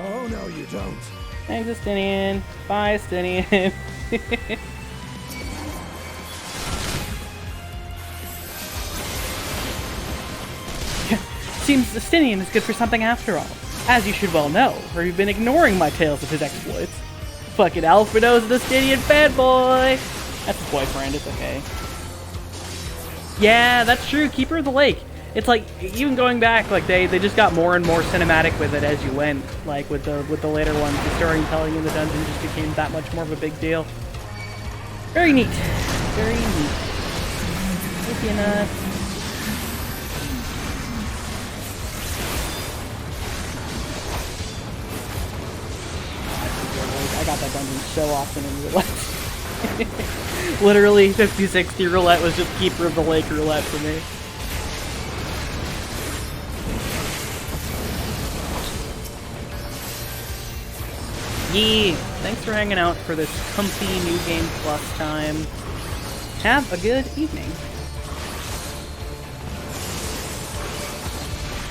Oh, no, you don't. Thanks, Justinian. Bye, Justinian. Seems Justinian is good for something after all. As you should well know, for you've been ignoring my tales of his exploits. Fucking Alfredo's a Justinian fanboy! That's his boyfriend, it's okay. Yeah, that's true. Keeper of the Lake. It's like, even going back, like they just got more and more cinematic with it as you went. Like with the later ones, the storytelling in the dungeon just became that much more of a big deal. Very neat. Very neat. If you know. I got that dungeon so often in roulette. Literally, 50-60 roulette was just Keeper of the Lake roulette for me. Yeah, thanks for hanging out for this comfy New Game Plus time. Have a good evening.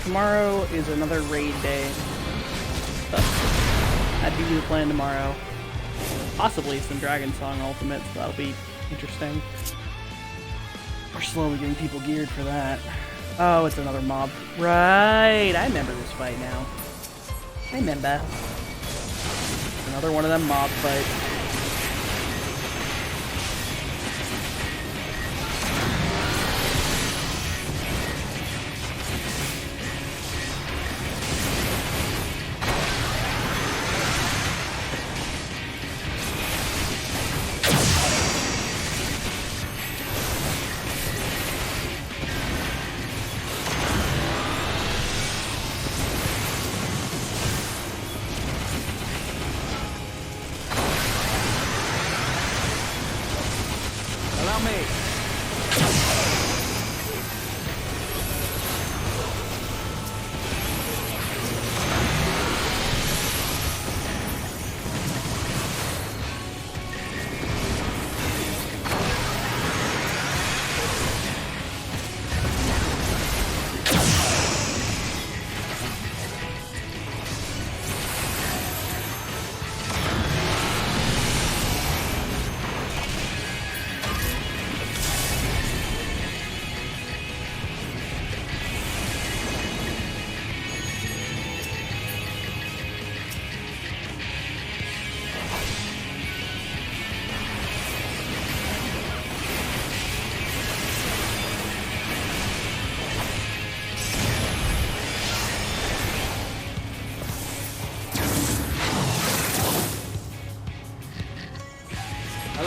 Tomorrow is another raid day. That'd be the plan tomorrow. Possibly some Dragon Song Ultimates, that'll be interesting. We're slowly getting people geared for that. Oh, it's another mob. Right, I remember this fight now. I remember. Another one of them mob fights.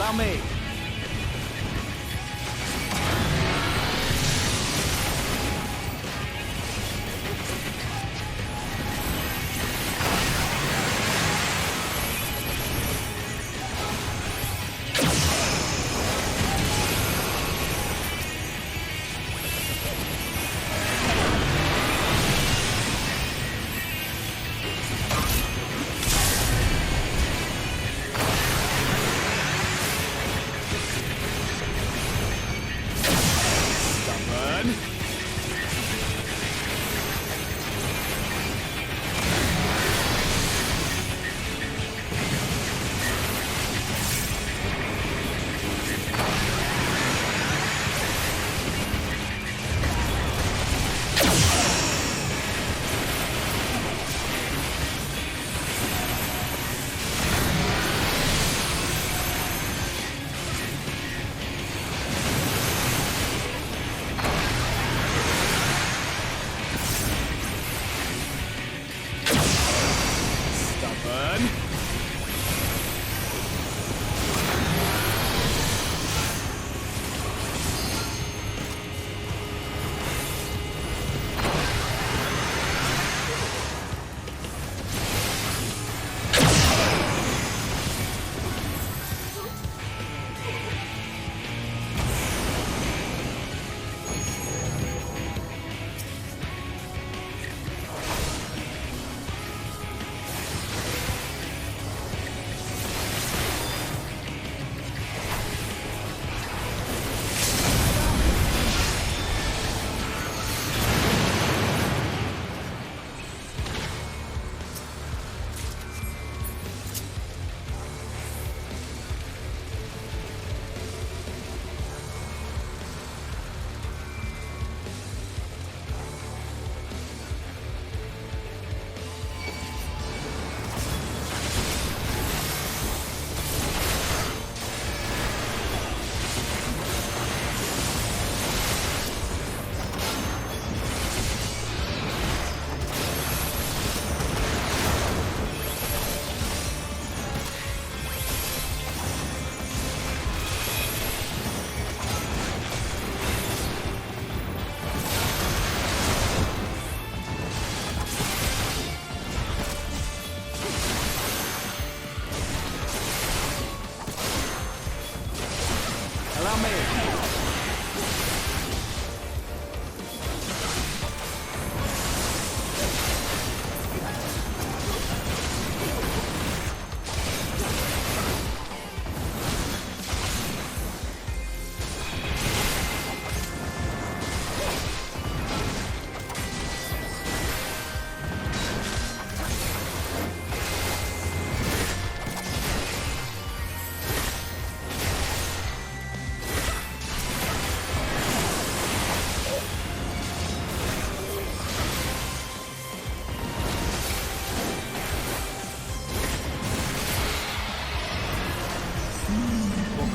Allow me.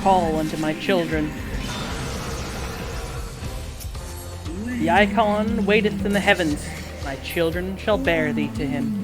Call unto my children. The icon waiteth in the heavens. My children shall bear thee to him.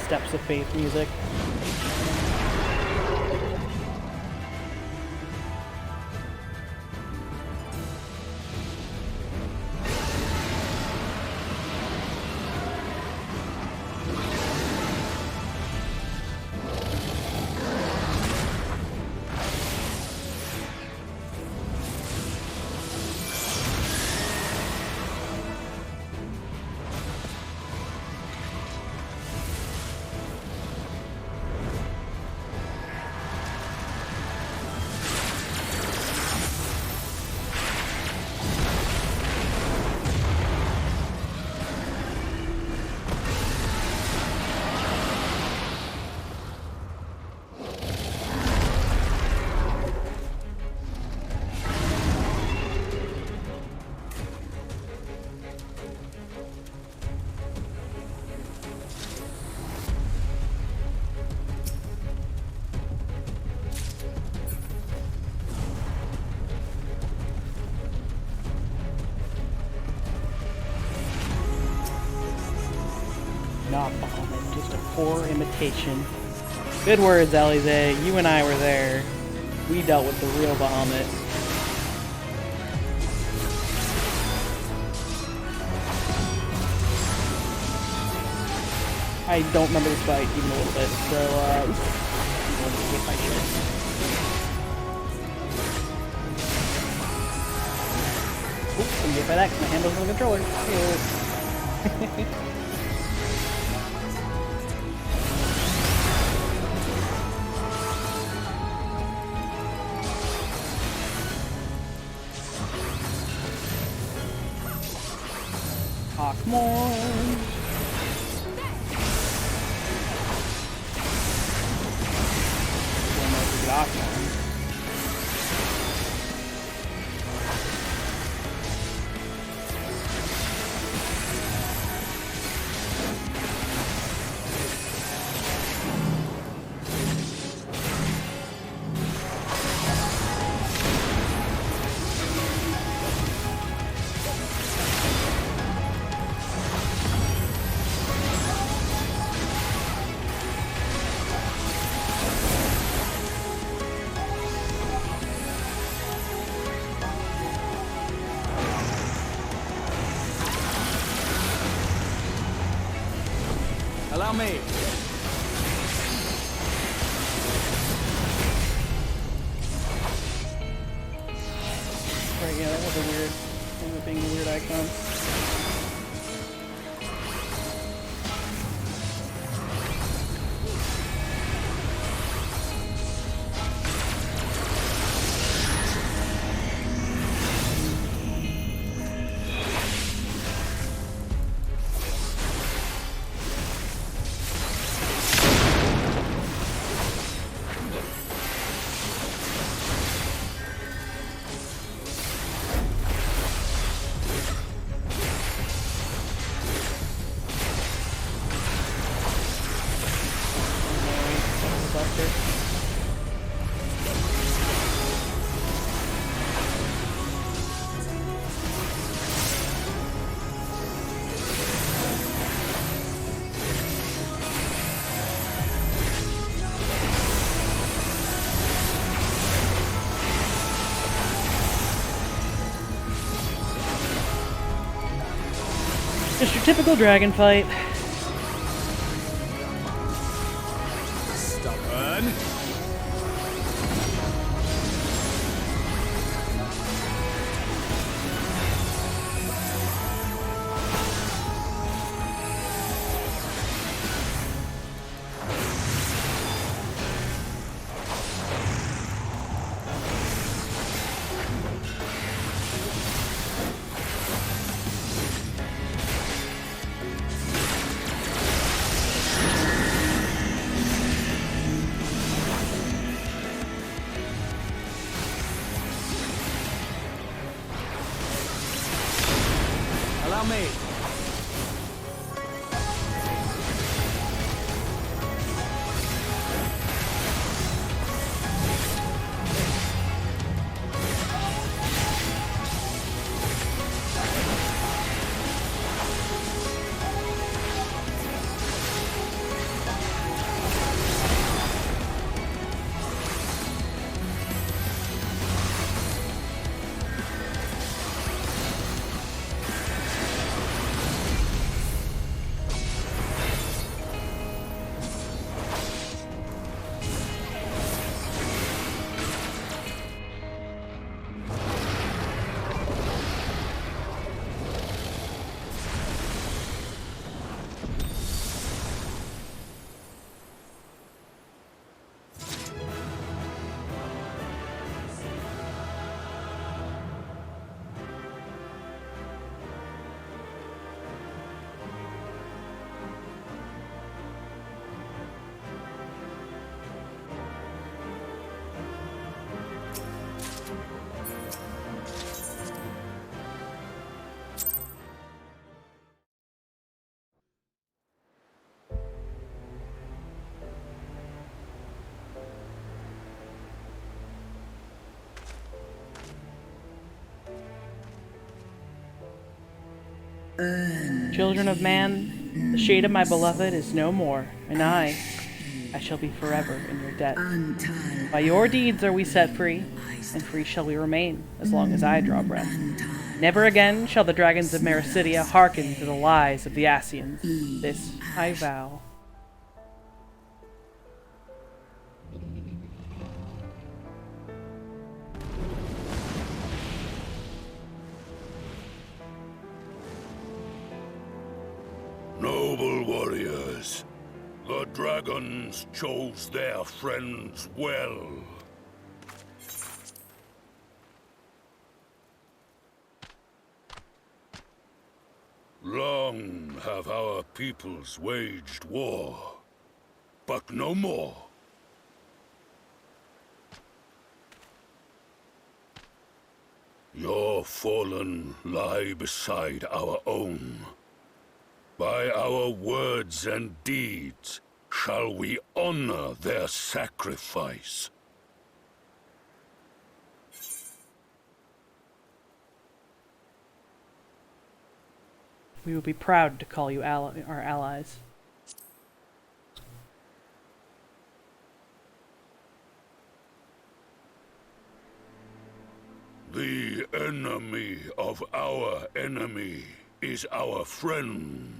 Steps of Faith music. Not Bahamut, just a poor imitation. Good words, Alize. You and I were there. We dealt with the real Bahamut. I don't remember this fight even a little bit, so I'm going to get my shit. Oops, I'm get by that because my hand wasn't on the controller. Ew. Come on. Allow me. Right, yeah, that was a weird, ended up being a weird icon. Just your typical dragon fight. Stubborn. Allow me. Children of man, the shade of my beloved is no more, and I shall be forever in your debt. By your deeds are we set free, and free shall we remain, as long as I draw breath. Never again shall the dragons of Mericidia hearken to the lies of the Asians. This I vow. Noble warriors, the dragons chose their friends well. Long have our peoples waged war, but no more. Your fallen lie beside our own. By our words and deeds shall we honor their sacrifice. We will be proud to call you our allies. The enemy of our enemy is our friend.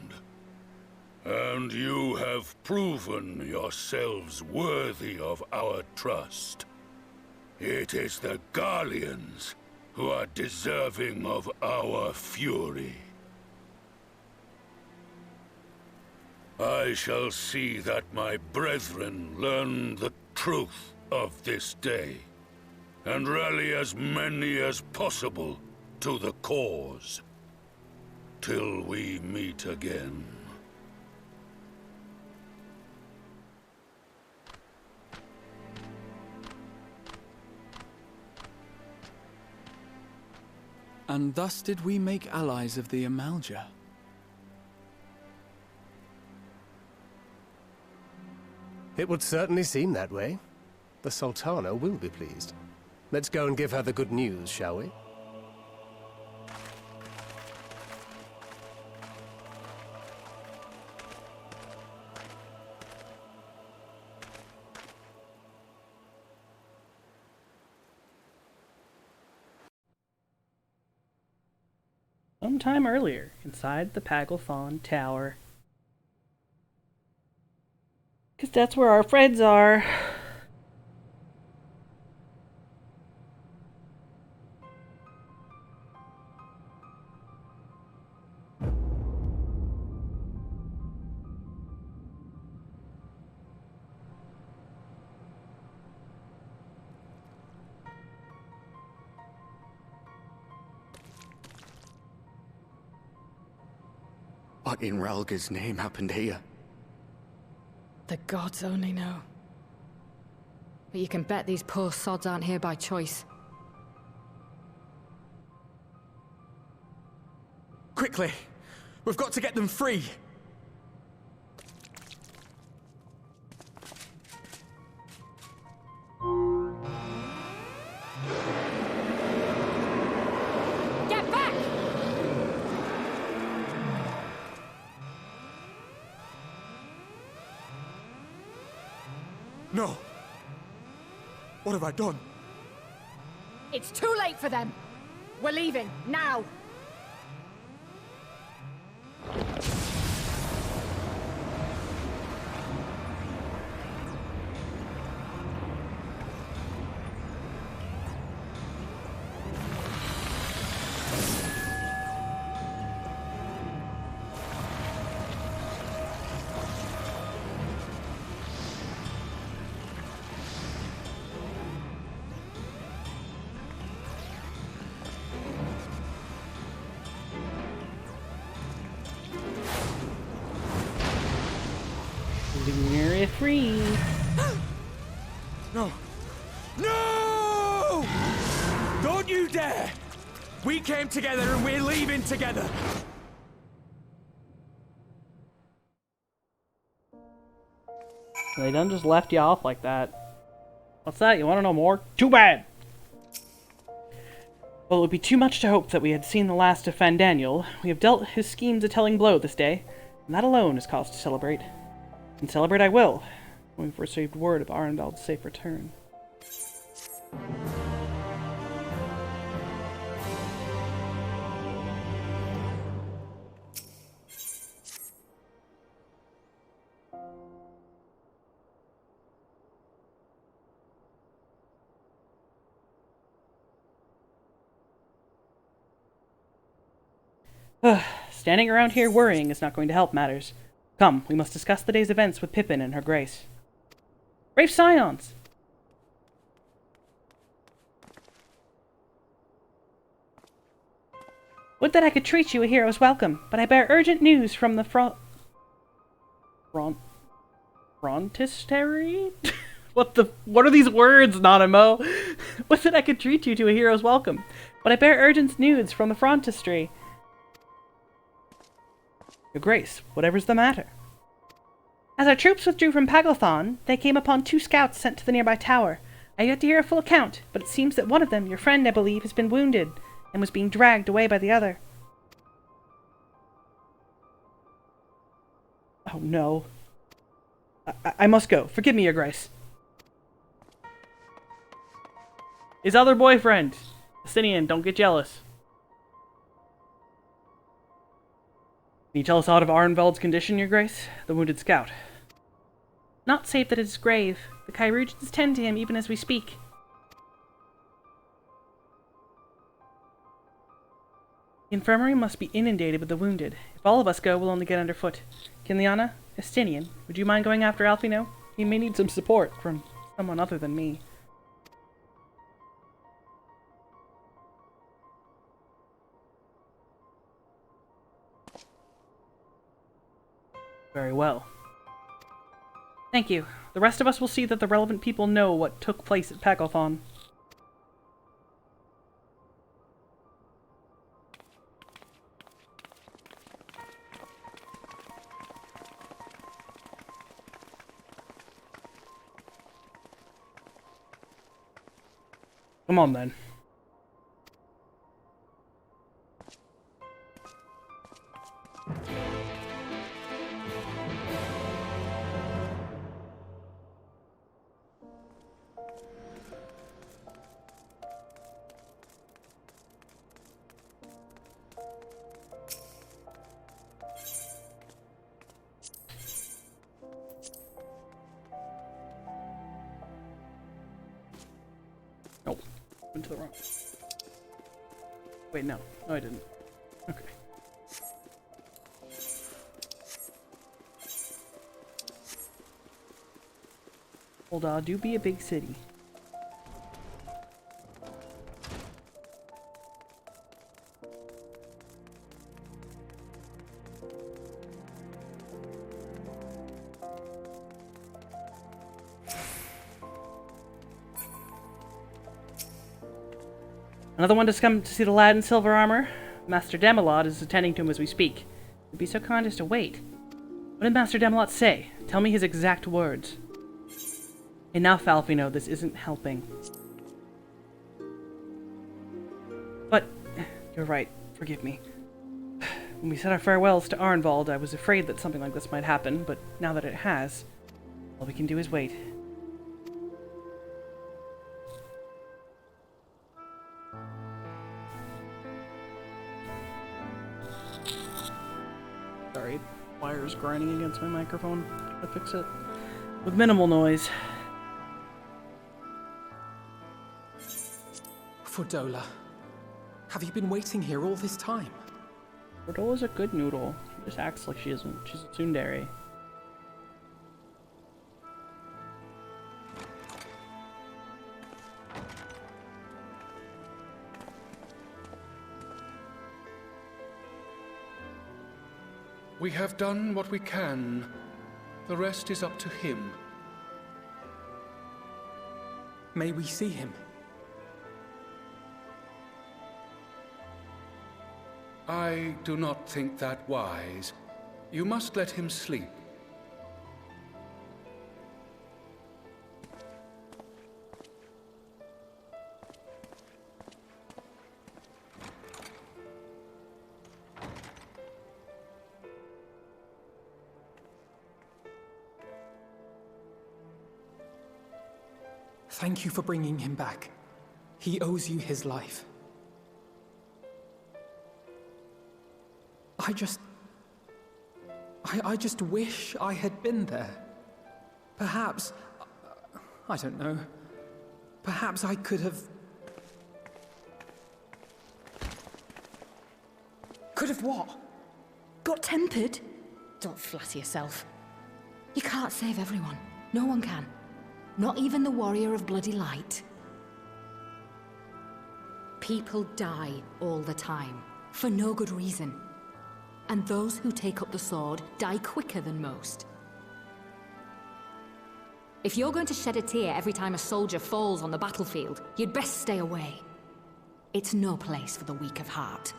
And you have proven yourselves worthy of our trust. It is the Garleans who are deserving of our fury. I shall see that my brethren learn the truth of this day, and rally as many as possible to the cause, till we meet again. And thus did we make allies of the Amalja. It would certainly seem that way. The Sultana will be pleased. Let's go and give her the good news, shall we? Sometime earlier, inside the Pagelthon Tower. 'Cause that's where our friends are. What in Ralga's name happened here? The gods only know. But you can bet these poor sods aren't here by choice. Quickly! We've got to get them free! Get back! No! What have I done? It's too late for them! We're leaving, now! We're free. No! No! Don't you dare! We came together and we're leaving together! They done just left you off like that. What's that? You want to know more? Too bad! Well, it would be too much to hope that we had seen the last of Fandaniel. We have dealt his schemes a telling blow this day, and that alone is cause to celebrate. And celebrate I will, when we've received word of Arnvald's safe return. Standing around here worrying is not going to help matters. Come, we must discuss the day's events with Pippin and her grace. Brave Scions! Would that I could treat you a hero's welcome, but I bear urgent news from the Frontistery? What are these words, Nanimo? Would that I could treat you to a hero's welcome, but I bear urgent news from the Frontistery. Your Grace, whatever's the matter? As our troops withdrew from Paglathon, they came upon 2 scouts sent to the nearby tower. I have yet to hear a full account, but it seems that one of them, your friend, I believe, has been wounded, and was being dragged away by the other. Oh no. I must go. Forgive me, Your Grace. His other boyfriend! Justinian, don't get jealous. Can you tell us aught of Arnvald's condition, Your Grace? The wounded scout. Not save that it is grave. The Chirurgeons tend to him even as we speak. The infirmary must be inundated with the wounded. If all of us go, we'll only get underfoot. Kinliana, Estinian, would you mind going after Alfino? He may need some support from someone other than me. Very well. Thank you. The rest of us will see that the relevant people know what took place at Paglathon. Come on, then. Nope. Went to the wrong. Wait, no. No, I didn't. Okay. Hold do be a big city. Another one has come to see the lad in silver armor. Master Demelot is attending to him as we speak. Would be so kind as to wait. What did Master Demelot say? Tell me his exact words. Enough, Alfino, this isn't helping. But, you're right, forgive me. When we said our farewells to Arnvald, I was afraid that something like this might happen, but now that it has, all we can do is wait. Sorry, wires grinding against my microphone. I'll fix it with minimal noise. Fordola, have you been waiting here all this time? Fordola's a good noodle. She just acts like she isn't. She's a tsundere. We have done what we can. The rest is up to him. May we see him? I do not think that wise. You must let him sleep. Thank you for bringing him back. He owes you his life. I just wish I had been there. Perhaps, I don't know, perhaps I could have... Could have what? Got tempered? Don't flatter yourself. You can't save everyone. No one can. Not even the warrior of bloody light. People die all the time, for no good reason. And those who take up the sword die quicker than most. If you're going to shed a tear every time a soldier falls on the battlefield, you'd best stay away. It's no place for the weak of heart.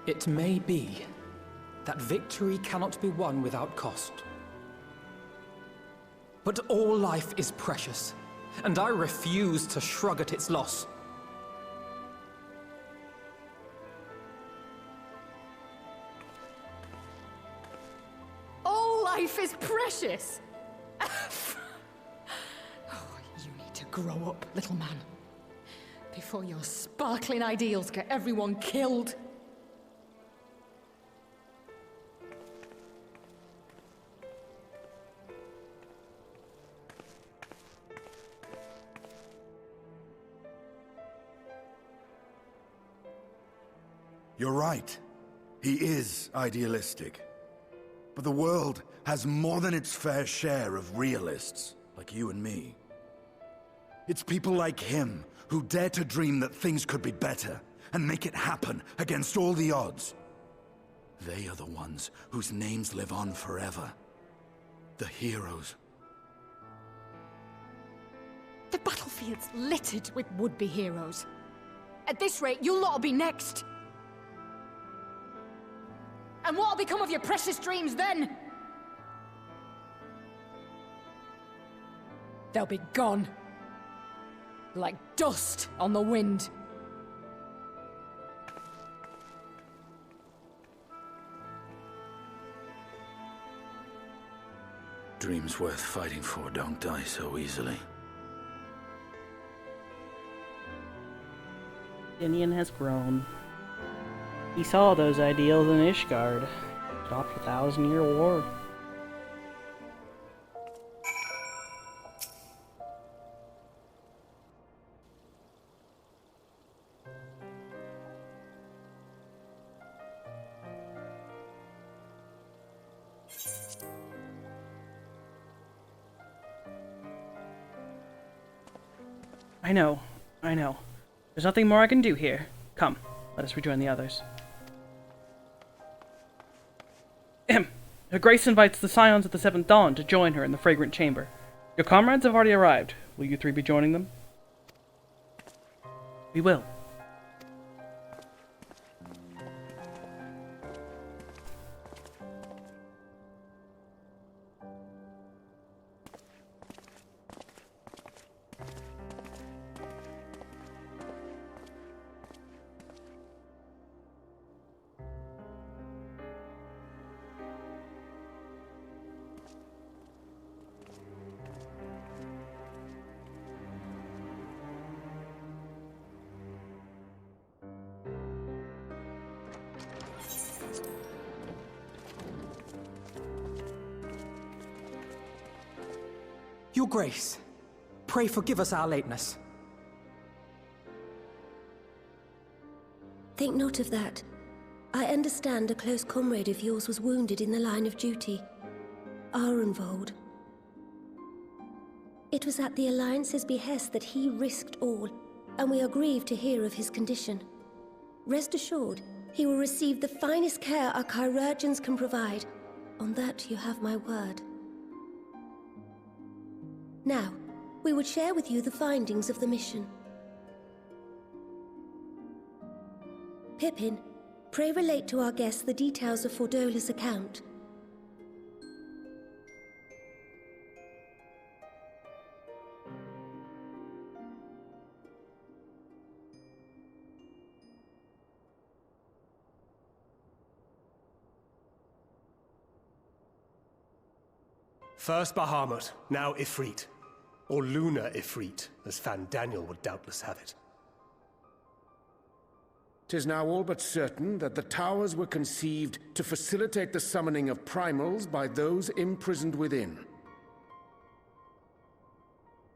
It may be that victory cannot be won without cost. But all life is precious, and I refuse to shrug at its loss. All life is precious! Oh, you need to grow up, little man. Before your sparkling ideals get everyone killed. You're right. He is idealistic. But the world has more than its fair share of realists, like you and me. It's people like him who dare to dream that things could be better and make it happen against all the odds. They are the ones whose names live on forever. The heroes. The battlefield's littered with would-be heroes. At this rate, you'll lot'll be next. And what'll become of your precious dreams then? They'll be gone. Like dust on the wind. Dreams worth fighting for don't die so easily. Tinian has grown. He saw those ideals in Ishgard. Stopped the 1,000-year war. I know. There's nothing more I can do here. Come, let us rejoin the others. Her Grace invites the Scions of the Seventh Dawn to join her in the Fragrant Chamber. Your comrades have already arrived. Will you three be joining them? We will. Your Grace, pray forgive us our lateness. Think not of that. I understand a close comrade of yours was wounded in the line of duty. Arenvold. It was at the Alliance's behest that he risked all, and we are grieved to hear of his condition. Rest assured, he will receive the finest care our chirurgeons can provide. On that you have my word. Now, we would share with you the findings of the mission. Pippin, pray relate to our guests the details of Fordola's account. First Bahamut, now Ifrit. Or Lunar Ifrit, as Fan Daniel would doubtless have it. 'Tis now all but certain that the towers were conceived to facilitate the summoning of primals by those imprisoned within.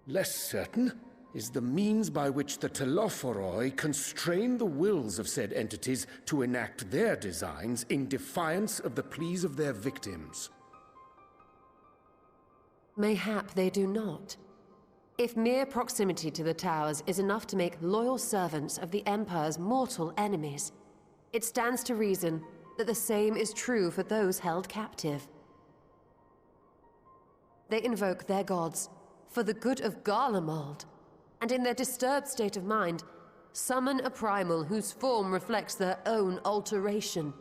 Less certain is the means by which the Telophoroi constrain the wills of said entities to enact their designs in defiance of the pleas of their victims. Mayhap they do not. If mere proximity to the towers is enough to make loyal servants of the Empire's mortal enemies, it stands to reason that the same is true for those held captive. They invoke their gods for the good of Garlemald, and in their disturbed state of mind, summon a primal whose form reflects their own alteration.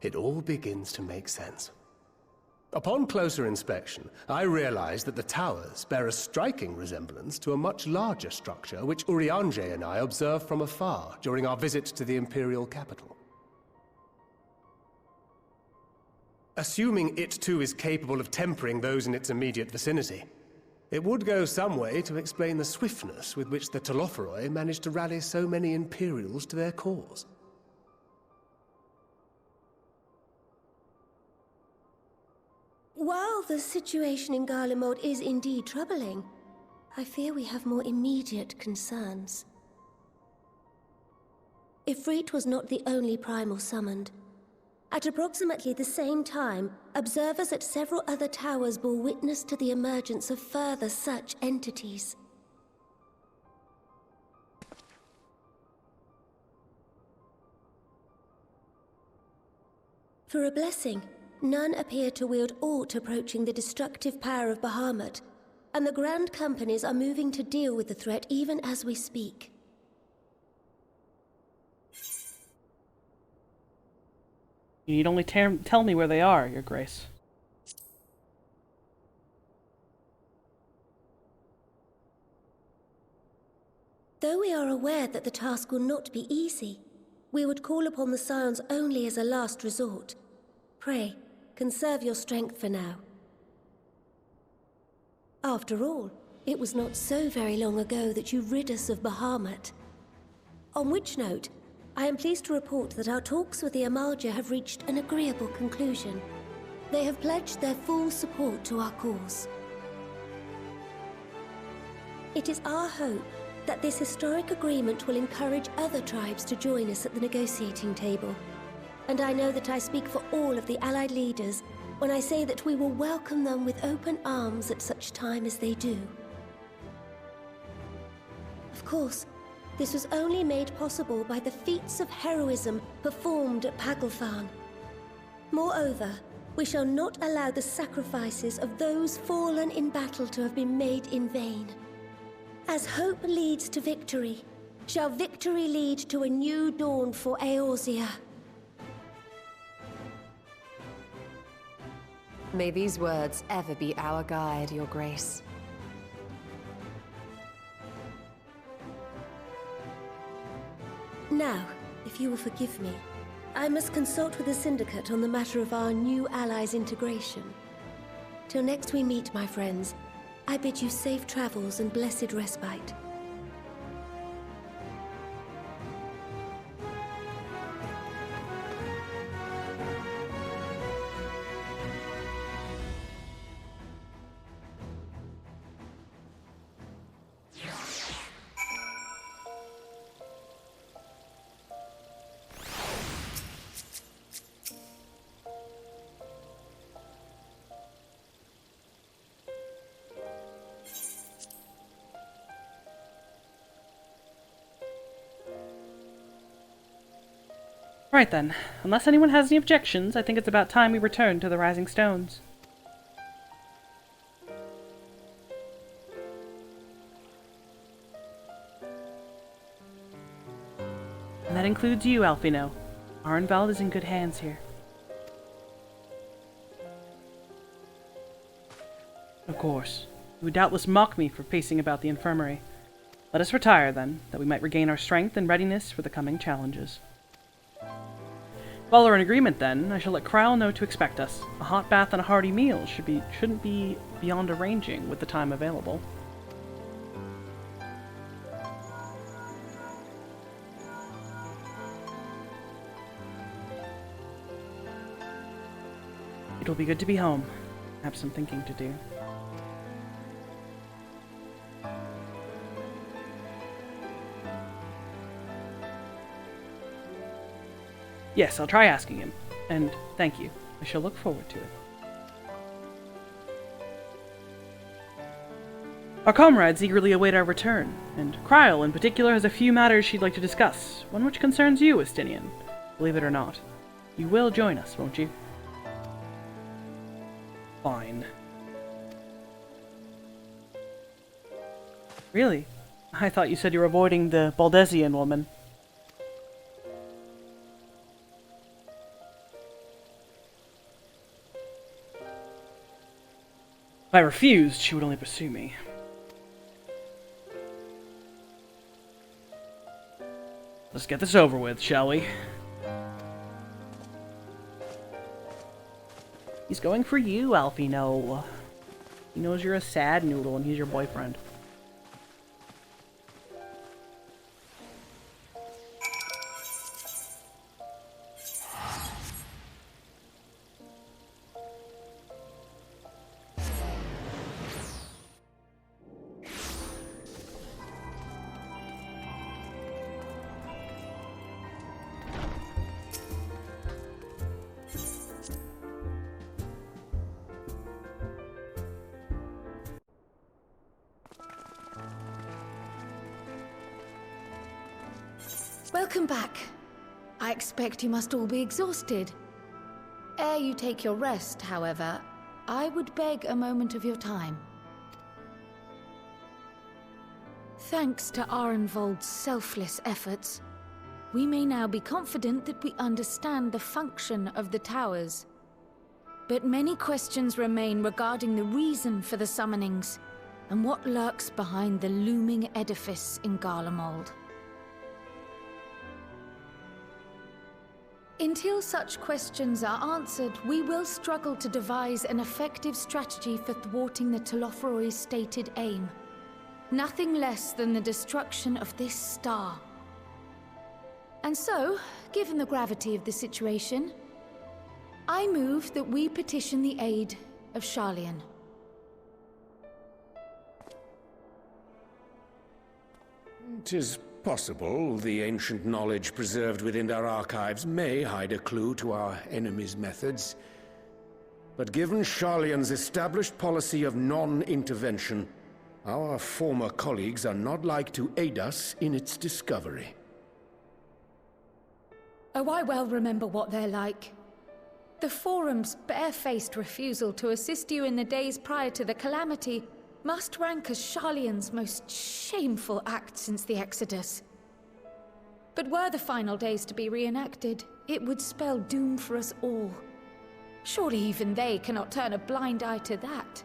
It all begins to make sense. Upon closer inspection, I realized that the towers bear a striking resemblance to a much larger structure which Urianger and I observed from afar during our visit to the Imperial capital. Assuming it too is capable of tempering those in its immediate vicinity, it would go some way to explain the swiftness with which the Telophoroi managed to rally so many Imperials to their cause. While the situation in Garlemald is indeed troubling, I fear we have more immediate concerns. Ifrit was not the only primal summoned. At approximately the same time, observers at several other towers bore witness to the emergence of further such entities. For a blessing, none appear to wield aught approaching the destructive power of Bahamut, and the Grand Companies are moving to deal with the threat even as we speak. You need only tell me where they are, Your Grace. Though we are aware that the task will not be easy, we would call upon the Scions only as a last resort. Pray, conserve your strength for now. After all, it was not so very long ago that you rid us of Bahamut. On which note, I am pleased to report that our talks with the Amalja have reached an agreeable conclusion. They have pledged their full support to our cause. It is our hope that this historic agreement will encourage other tribes to join us at the negotiating table. And I know that I speak for all of the Allied leaders when I say that we will welcome them with open arms at such time as they do. Of course, this was only made possible by the feats of heroism performed at Paglfan. Moreover, we shall not allow the sacrifices of those fallen in battle to have been made in vain. As hope leads to victory, shall victory lead to a new dawn for Eorzea. May these words ever be our guide, Your Grace. Now, if you will forgive me, I must consult with the Syndicate on the matter of our new allies' integration. Till next we meet, my friends, I bid you safe travels and blessed respite. Right then, unless anyone has any objections, I think it's about time we return to the Rising Stones. And that includes you, Alfino. Arnvald is in good hands here. Of course, you would doubtless mock me for pacing about the infirmary. Let us retire, then, that we might regain our strength and readiness for the coming challenges. While we're in agreement then, I shall let Kryle know to expect us. A hot bath and a hearty meal shouldn't be beyond arranging with the time available. It'll be good to be home. I have some thinking to do. Yes, I'll try asking him. And thank you. I shall look forward to it. Our comrades eagerly await our return, and Kryle in particular has a few matters she'd like to discuss, one which concerns you, Estinian. Believe it or not. You will join us, won't you? Fine. Really? I thought you said you were avoiding the Baldesian woman. If I refused, she would only pursue me. Let's get this over with, shall we? He's going for you, Alfino. He knows you're a sad noodle and he's your boyfriend. Welcome back. I expect you must all be exhausted. Ere you take your rest, however, I would beg a moment of your time. Thanks to Arenvold's selfless efforts, we may now be confident that we understand the function of the towers. But many questions remain regarding the reason for the summonings and what lurks behind the looming edifice in Garlemald. Until such questions are answered, we will struggle to devise an effective strategy for thwarting the Telophoroi's stated aim. Nothing less than the destruction of this star. And so, given the gravity of the situation, I move that we petition the aid of Sharlayan. It is possible the ancient knowledge preserved within our archives may hide a clue to our enemy's methods. But given Sharlayan's established policy of non-intervention, our former colleagues are not like to aid us in its discovery. Oh, I well remember what they're like. The Forum's barefaced refusal to assist you in the days prior to the calamity must rank as Sharlayan's most shameful act since the Exodus. But were the final days to be reenacted, it would spell doom for us all. Surely even they cannot turn a blind eye to that.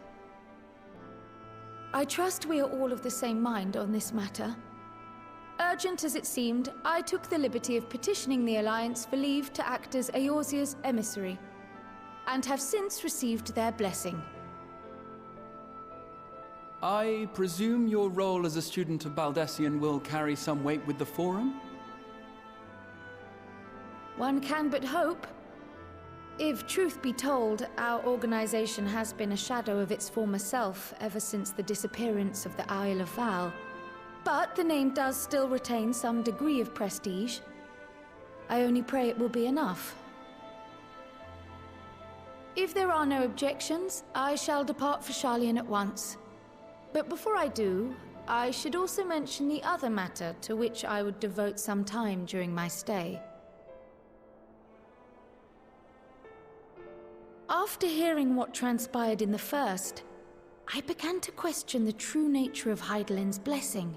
I trust we are all of the same mind on this matter. Urgent as it seemed, I took the liberty of petitioning the Alliance for leave to act as Eorzea's emissary, and have since received their blessing. I presume your role as a student of Baldesian will carry some weight with the Forum? One can but hope. If truth be told, our organization has been a shadow of its former self ever since the disappearance of the Isle of Val. But the name does still retain some degree of prestige. I only pray it will be enough. If there are no objections, I shall depart for Sharlayan at once. But before I do, I should also mention the other matter to which I would devote some time during my stay. After hearing what transpired in the first, I began to question the true nature of Hydaelyn's blessing.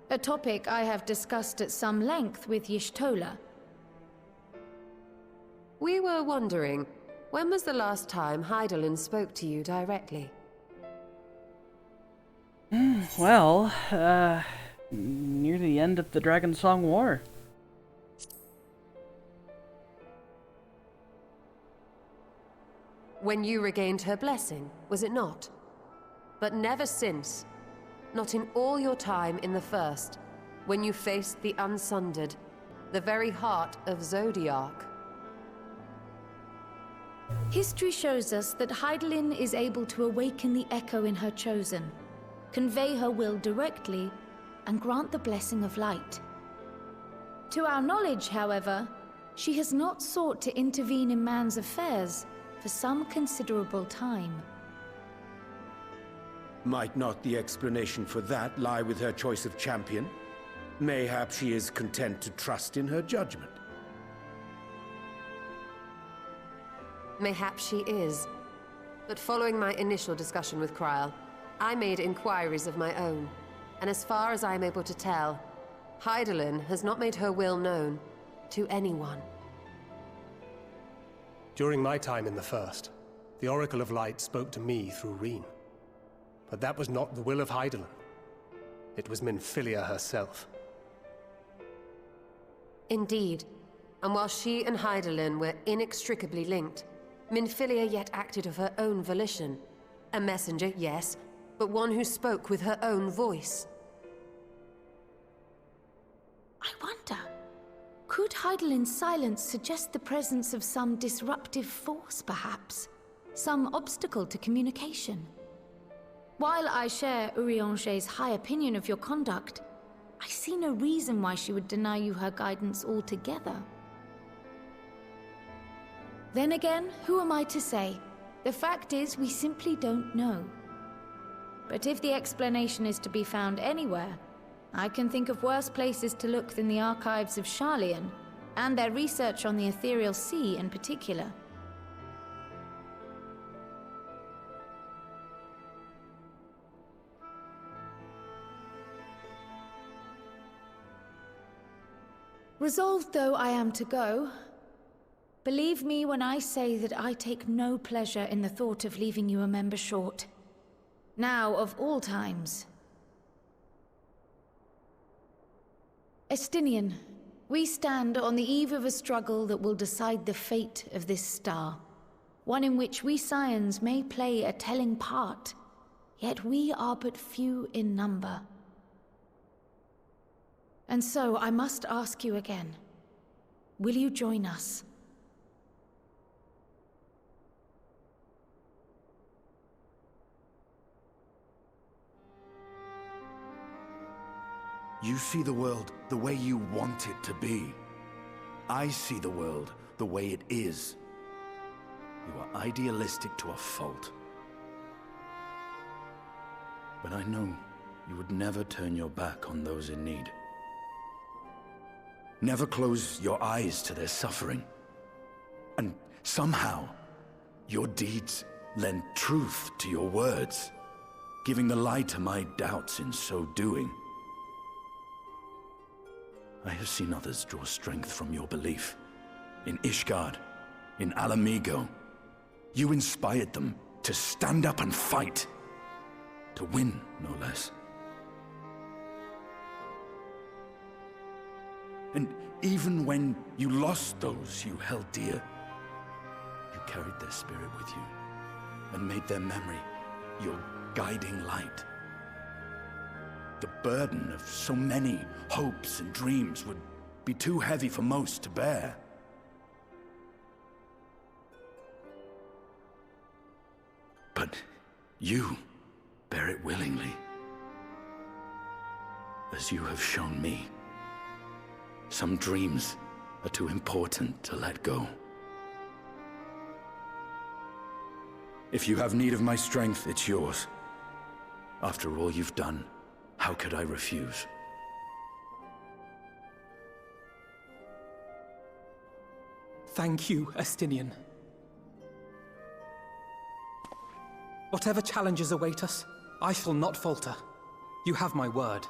A topic I have discussed at some length with Y'shtola. We were wondering, when was the last time Hydaelyn spoke to you directly? Well, near the end of the Dragon Song War. When you regained her blessing, was it not? But never since. Not in all your time in the First, when you faced the Unsundered, the very heart of Zodiark. History shows us that Hydaelyn is able to awaken the echo in her chosen, convey her will directly, and grant the blessing of light. To our knowledge, however, she has not sought to intervene in man's affairs for some considerable time. Might not the explanation for that lie with her choice of champion? Mayhap she is content to trust in her judgment. Mayhap she is. But following my initial discussion with Kryl, I made inquiries of my own. And as far as I am able to tell, Hydaelyn has not made her will known to anyone. During my time in the First, the Oracle of Light spoke to me through Reen. But that was not the will of Hydaelyn. It was Minfilia herself. Indeed. And while she and Hydaelyn were inextricably linked, Minfilia yet acted of her own volition. A messenger, yes, but one who spoke with her own voice. I wonder, could Hydaelyn's silence suggest the presence of some disruptive force, perhaps? Some obstacle to communication? While I share Urianger's high opinion of your conduct, I see no reason why she would deny you her guidance altogether. Then again, who am I to say? The fact is, we simply don't know. But if the explanation is to be found anywhere, I can think of worse places to look than the archives of Sharlayan, and their research on the Ethereal Sea in particular. Resolved though I am to go, believe me when I say that I take no pleasure in the thought of leaving you a member short. Now, of all times. Estinian, we stand on the eve of a struggle that will decide the fate of this star. One in which we Scions may play a telling part, yet we are but few in number. And so I must ask you again, will you join us? You see the world the way you want it to be. I see the world the way it is. You are idealistic to a fault. But I know you would never turn your back on those in need. Never close your eyes to their suffering. And somehow, your deeds lend truth to your words, giving the lie to my doubts in so doing. I have seen others draw strength from your belief. In Ishgard, in Alamigo. You inspired them to stand up and fight. To win, no less. And even when you lost those you held dear, you carried their spirit with you and made their memory your guiding light. The burden of so many hopes and dreams would be too heavy for most to bear. But you bear it willingly, as you have shown me. Some dreams are too important to let go. If you have need of my strength, it's yours. After all you've done, how could I refuse? Thank you, Estinian. Whatever challenges await us, I shall not falter. You have my word.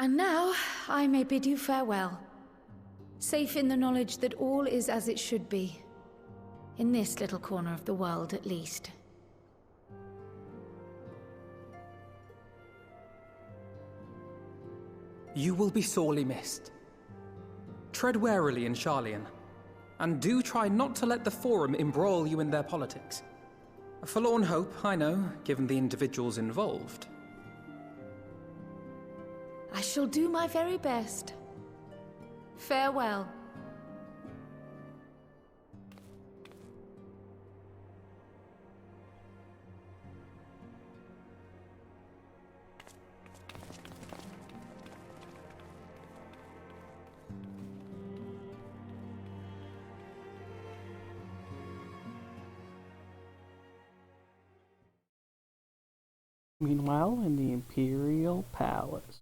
And now, I may bid you farewell. Safe in the knowledge that all is as it should be. In this little corner of the world, at least. You will be sorely missed. Tread warily in Charlian, and do try not to let the Forum embroil you in their politics. A forlorn hope, I know, given the individuals involved. I shall do my very best. Farewell. Meanwhile, in the Imperial Palace.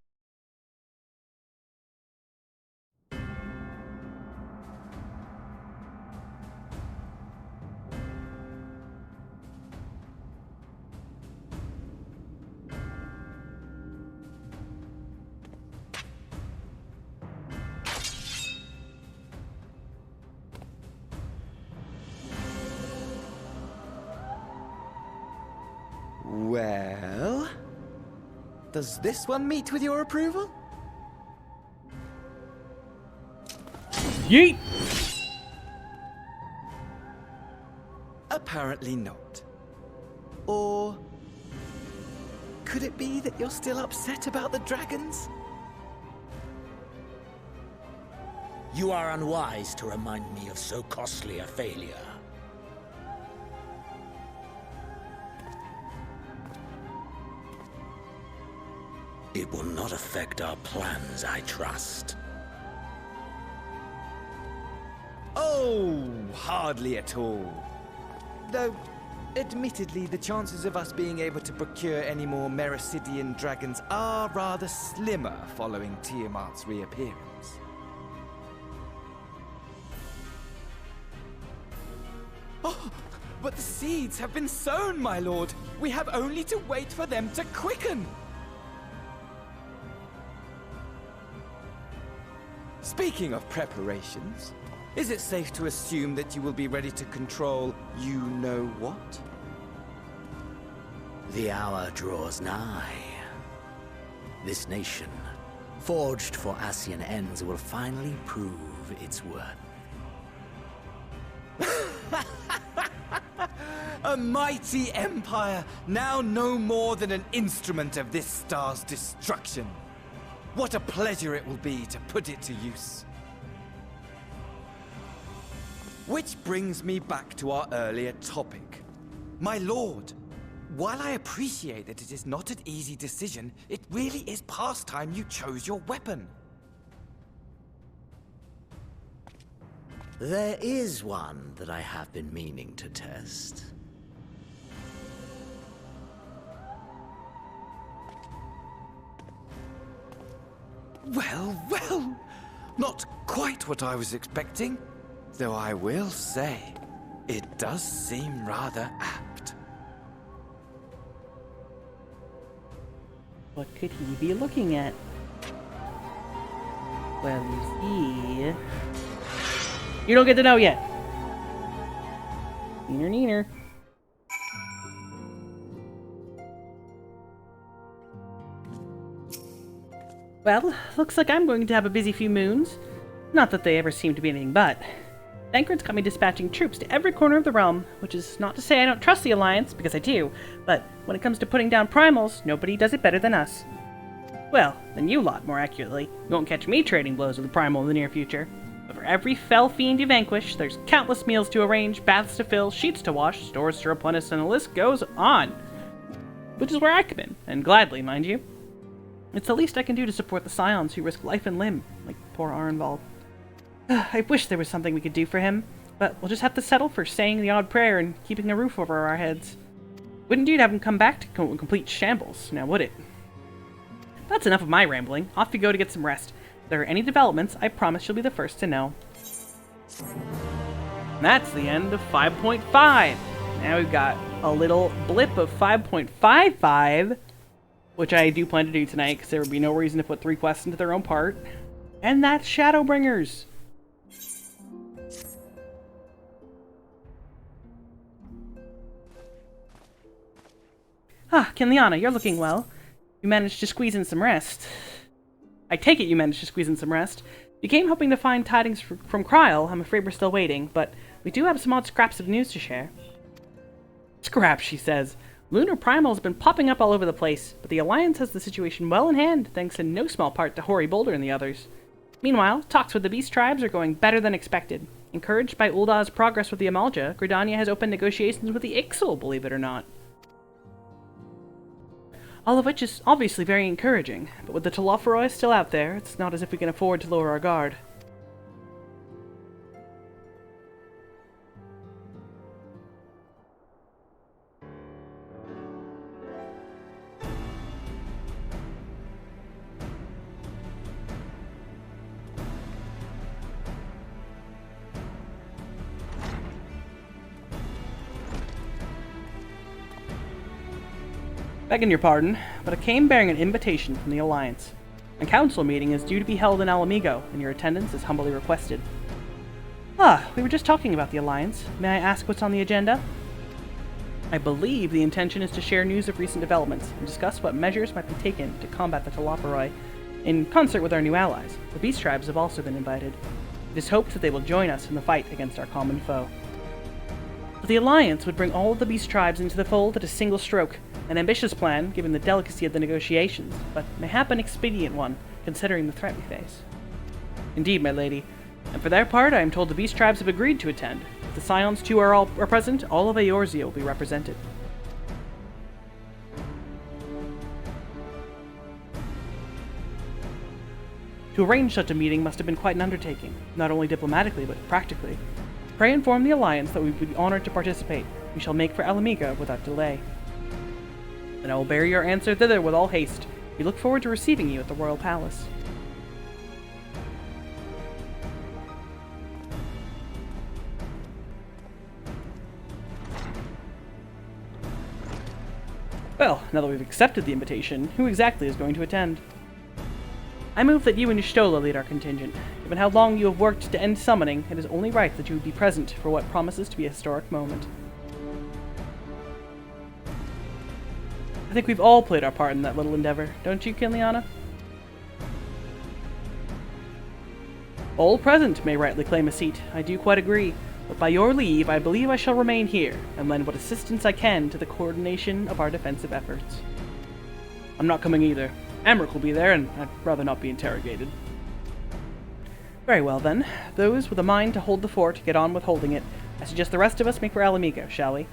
Well, does this one meet with your approval? Yeet! Apparently not. Or could it be that you're still upset about the dragons? You are unwise to remind me of so costly a failure. It will not affect our plans, I trust. Oh, hardly at all. Though, admittedly, the chances of us being able to procure any more Mericidian dragons are rather slimmer following Tiamat's reappearance. Oh, but the seeds have been sown, my lord. We have only to wait for them to quicken. Speaking of preparations, is it safe to assume that you will be ready to control you-know-what? The hour draws nigh. This nation, forged for Ascian ends, will finally prove its worth. A mighty empire, now no more than an instrument of this star's destruction. What a pleasure it will be to put it to use. Which brings me back to our earlier topic. My lord, while I appreciate that it is not an easy decision, it really is past time you chose your weapon. There is one that I have been meaning to test. Well, well, not quite what I was expecting. Though I will say, it does seem rather apt. What could he be looking at? Well, you see... You don't get to know yet. Neener, neener. Well, looks like I'm going to have a busy few moons. Not that they ever seem to be anything but. Thancred's got me dispatching troops to every corner of the realm, which is not to say I don't trust the Alliance, because I do, but when it comes to putting down primals, nobody does it better than us. Well, than you lot, more accurately. You won't catch me trading blows with a primal in the near future. But for every fell fiend you vanquish, there's countless meals to arrange, baths to fill, sheets to wash, stores to replenish, and the list goes on. Which is where I come in, and gladly, mind you. It's the least I can do to support the scions who risk life and limb, like poor Arnvald. I wish there was something we could do for him, but we'll just have to settle for saying the odd prayer and keeping a roof over our heads. Wouldn't do to have him come back to complete shambles, now would it? That's enough of my rambling. Off you go to get some rest. If there are any developments, I promise you'll be the first to know. And that's the end of 5.5. Now we've got a little blip of 5.55, which I do plan to do tonight, because there would be no reason to put 3 quests into their own part. And that's Shadowbringers. Ah, Kinliana, you're looking well. You managed to squeeze in some rest. I take it you managed to squeeze in some rest. You came hoping to find tidings from Kryl. I'm afraid we're still waiting, but we do have some odd scraps of news to share. Scraps, she says. Lunar primals have been popping up all over the place, but the Alliance has the situation well in hand, thanks in no small part to Hoary Boulder and the others. Meanwhile, talks with the Beast Tribes are going better than expected. Encouraged by Uldah's progress with the Amalja, Gridania has opened negotiations with the Ixal, believe it or not. All of which is obviously very encouraging, but with the Telophoroi still out there, it's not as if we can afford to lower our guard. Begging your pardon, but I came bearing an invitation from the Alliance. A council meeting is due to be held in Alamigo, and your attendance is humbly requested. We were just talking about the Alliance. May I ask what's on the agenda? I believe the intention is to share news of recent developments and discuss what measures might be taken to combat the Telophoroi in concert with our new allies. The Beast Tribes have also been invited. It is hoped that they will join us in the fight against our common foe. But the Alliance would bring all of the Beast Tribes into the fold at a single stroke. An ambitious plan, given the delicacy of the negotiations, but mayhap an expedient one, considering the threat we face. Indeed, my lady. And for their part, I am told the Beast Tribes have agreed to attend. If the Scions too are present, all of Eorzea will be represented. To arrange such a meeting must have been quite an undertaking, not only diplomatically, but practically. Pray inform the Alliance that we would be honored to participate. We shall make for Alamiga without delay. And I will bear your answer thither with all haste. We look forward to receiving you at the Royal Palace. Well, now that we've accepted the invitation, who exactly is going to attend? I move that you and Y'shtola lead our contingent. Given how long you have worked to end summoning, it is only right that you would be present for what promises to be a historic moment. I think we've all played our part in that little endeavor, don't you, Kinliana? All present may rightly claim a seat, I do quite agree, but by your leave, I believe I shall remain here, and lend what assistance I can to the coordination of our defensive efforts. I'm not coming either. Emmerich will be there, and I'd rather not be interrogated. Very well, then. Those with a mind to hold the fort get on with holding it. I suggest the rest of us make for Alamigo, shall we?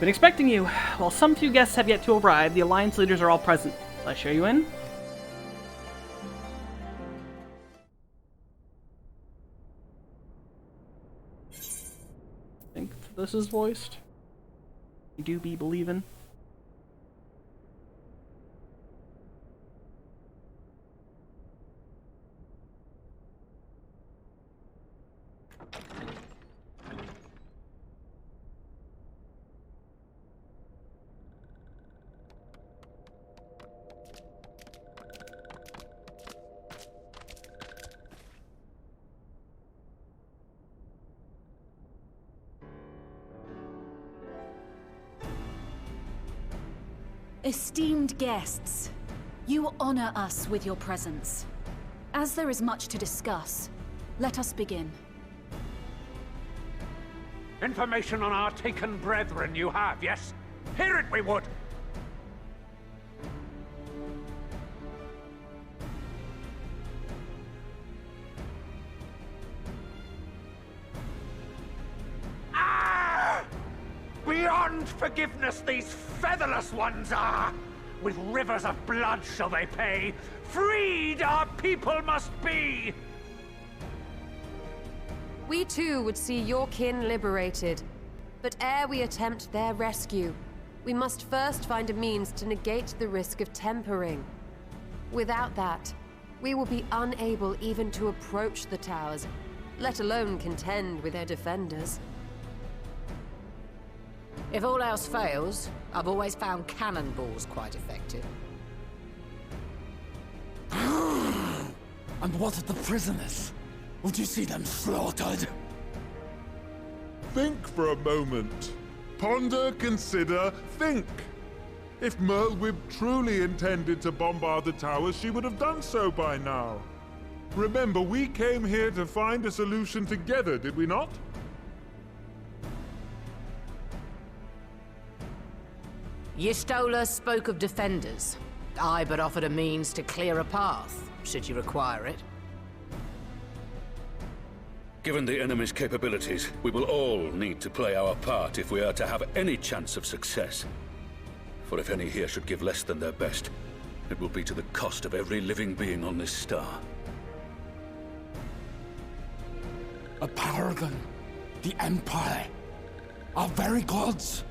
Been expecting you. While some few guests have yet to arrive, the Alliance leaders are all present. Shall I show you in? I think this is voiced. You do be believing. Esteemed guests, you honor us with your presence. As there is much to discuss, let us begin. Information on our taken brethren you have, yes? Hear it we would! Beyond forgiveness these featherless ones are! With rivers of blood shall they pay! Freed our people must be! We too would see your kin liberated. But ere we attempt their rescue, we must first find a means to negate the risk of tempering. Without that, we will be unable even to approach the towers, let alone contend with their defenders. If all else fails, I've always found cannonballs quite effective. And what of the prisoners? Would you see them slaughtered? Think for a moment. Ponder, consider, think. If Merlwyb truly intended to bombard the towers, she would have done so by now. Remember, we came here to find a solution together, did we not? Y'Stola spoke of defenders. I but offered a means to clear a path, should you require it. Given the enemy's capabilities, we will all need to play our part if we are to have any chance of success. For if any here should give less than their best, it will be to the cost of every living being on this star. A paragon, the Empire, our very gods.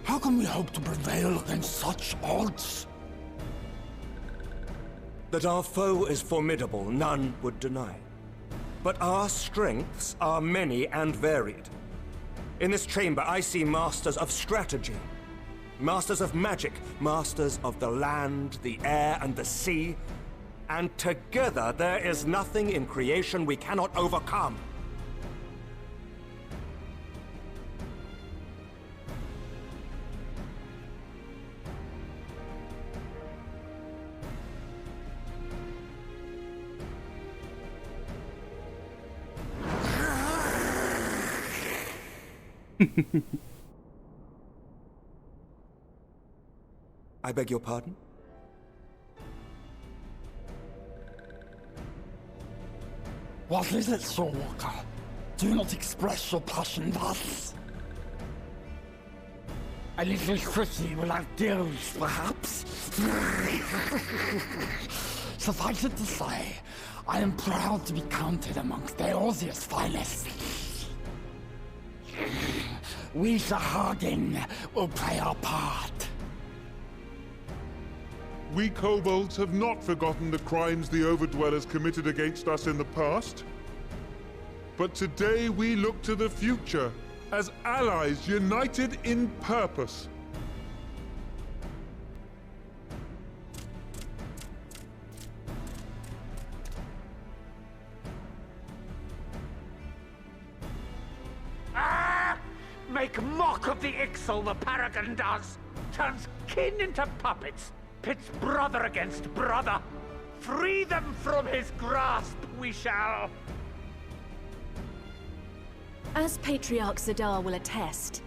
How can we hope to prevail against such odds? That our foe is formidable, none would deny. But our strengths are many and varied. In this chamber, I see masters of strategy, masters of magic, masters of the land, the air, and the sea. And together, there is nothing in creation we cannot overcome. I beg your pardon? What is it, Soulwalker? Do not express your passion thus. A little pretty without gills, perhaps? Suffice it to say, I am proud to be counted amongst Eorzea's finest. We Sahagin will play our part. We kobolds have not forgotten the crimes the Overdwellers committed against us in the past. But today we look to the future, as allies united in purpose. Make mock of the Ixal, the Paragon does! Turns kin into puppets! Pits brother against brother! Free them from his grasp, we shall! As Patriarch Zadar will attest,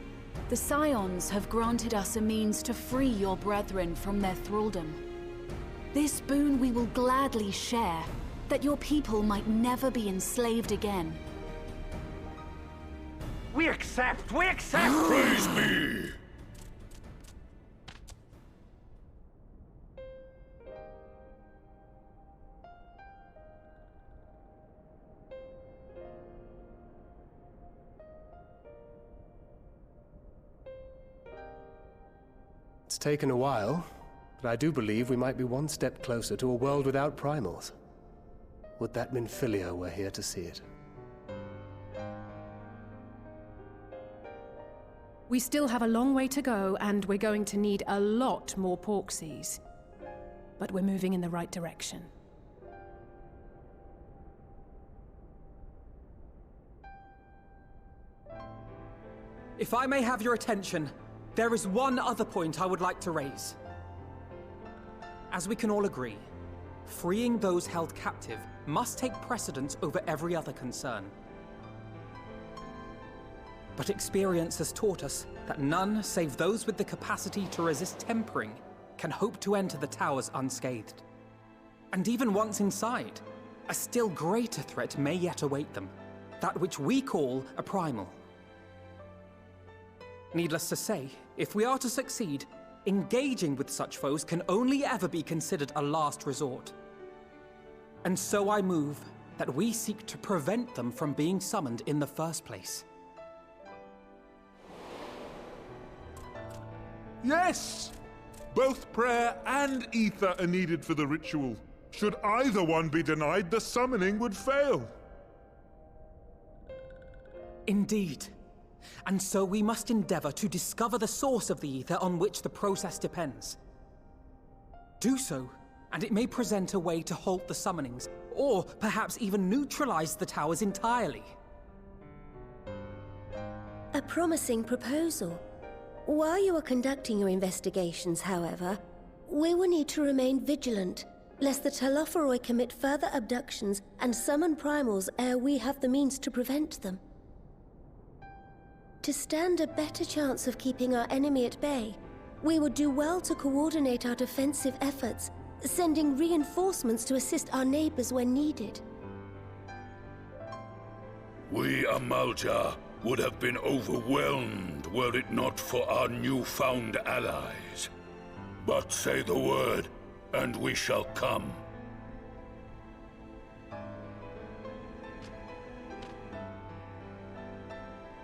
the Scions have granted us a means to free your brethren from their thraldom. This boon we will gladly share, that your people might never be enslaved again. We accept! We accept! Praise me! It's taken a while, but I do believe we might be one step closer to a world without primals. Would that Minfilia were here to see it. We still have a long way to go, and we're going to need a lot more Porksies. But we're moving in the right direction. If I may have your attention, there is one other point I would like to raise. As we can all agree, freeing those held captive must take precedence over every other concern. But experience has taught us that none save those with the capacity to resist tempering can hope to enter the towers unscathed. And even once inside, a still greater threat may yet await them, that which we call a primal. Needless to say, if we are to succeed, engaging with such foes can only ever be considered a last resort. And so I move that we seek to prevent them from being summoned in the first place. Yes! Both prayer and ether are needed for the ritual. Should either one be denied, the summoning would fail. Indeed. And so we must endeavor to discover the source of the ether on which the process depends. Do so, and it may present a way to halt the summonings, or perhaps even neutralize the towers entirely. A promising proposal. While you are conducting your investigations, however, we will need to remain vigilant, lest the Telophoroi commit further abductions and summon primals ere we have the means to prevent them. To stand a better chance of keeping our enemy at bay, we would do well to coordinate our defensive efforts, sending reinforcements to assist our neighbors when needed. We Amalja would have been overwhelmed were it not for our newfound allies. But say the word, and we shall come.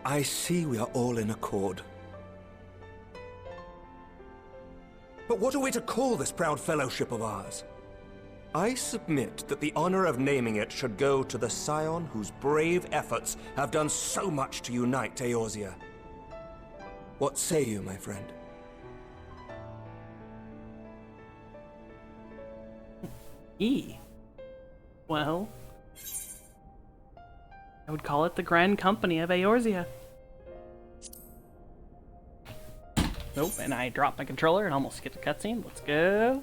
I see we are all in accord. But what are we to call this proud fellowship of ours? I submit that the honor of naming it should go to the scion whose brave efforts have done so much to unite Eorzea. What say you, my friend? Well, I would call it the Grand Company of Eorzea. Nope, and I dropped my controller and almost skipped a cutscene. Let's go.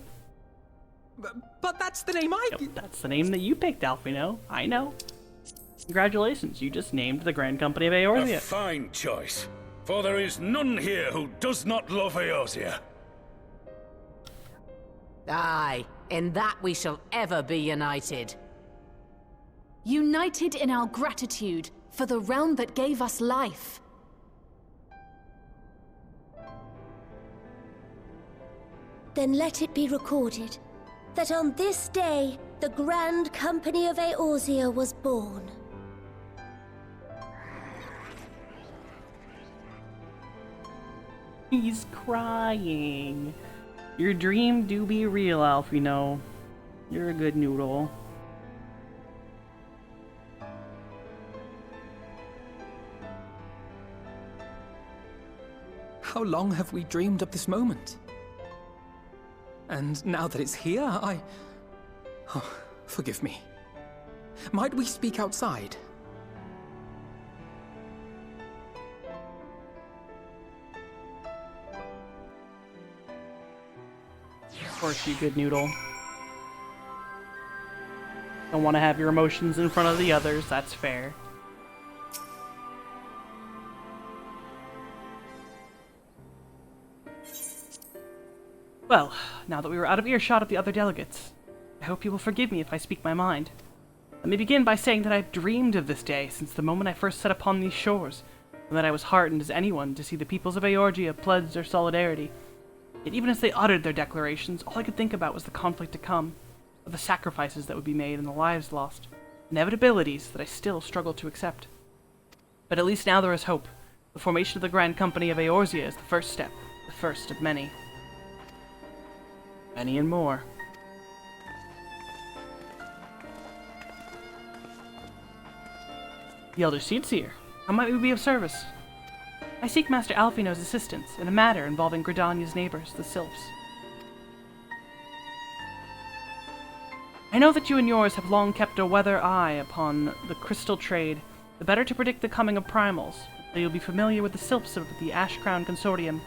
But that's the name I... Yep, that's the name that you picked, Alphino. I know. Congratulations, you just named the Grand Company of Eorzea. A fine choice, for there is none here who does not love Eorzea. Aye, in that we shall ever be united. United in our gratitude for the realm that gave us life. Then let it be recorded that on this day, the Grand Company of Eorzea was born. He's crying. Your dream do be real, Alphino. You're a good noodle. How long have we dreamed of this moment? And now that it's here, Oh, forgive me. Might we speak outside? Of course, you good noodle. Don't want to have your emotions in front of the others, that's fair. Well, now that we were out of earshot of the other delegates, I hope you will forgive me if I speak my mind. Let me begin by saying that I've dreamed of this day since the moment I first set upon these shores, and that I was heartened as anyone to see the peoples of Eorzea pledge their solidarity. Yet even as they uttered their declarations, all I could think about was the conflict to come, of the sacrifices that would be made and the lives lost, inevitabilities that I still struggle to accept. But at least now there is hope. The formation of the Grand Company of Eorzea is the first step, the first of many. Many and more. The Elder Seedseer, how might we be of service? I seek Master Alphino's assistance in a matter involving Gridania's neighbors, the Sylphs. I know that you and yours have long kept a weather eye upon the crystal trade, the better to predict the coming of primals, so you'll be familiar with the Sylphs of the Ash Crown Consortium.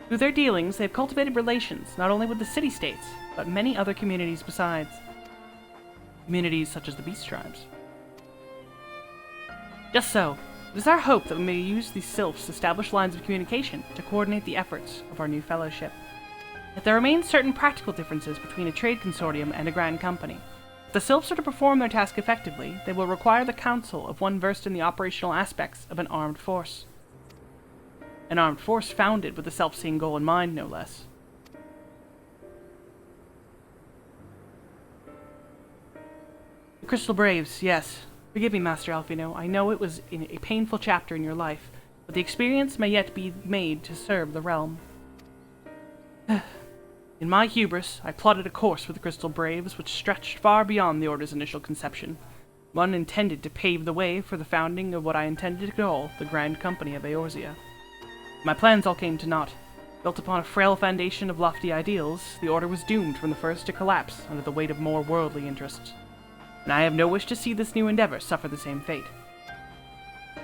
Through their dealings, they have cultivated relations not only with the city-states, but many other communities besides. Communities such as the Beast Tribes. Just so, it is our hope that we may use these sylphs to establish lines of communication to coordinate the efforts of our new fellowship. Yet there remain certain practical differences between a trade consortium and a grand company. If the sylphs are to perform their task effectively, they will require the counsel of one versed in the operational aspects of an armed force. An armed force founded with a self-seeing goal in mind, no less. The Crystal Braves, yes. Forgive me, Master Alfino. I know it was a painful chapter in your life, but the experience may yet be made to serve the realm. In my hubris, I plotted a course for the Crystal Braves which stretched far beyond the Order's initial conception. One intended to pave the way for the founding of what I intended to call the Grand Company of Eorzea. My plans all came to naught. Built upon a frail foundation of lofty ideals, the Order was doomed from the first to collapse under the weight of more worldly interests. And I have no wish to see this new endeavor suffer the same fate.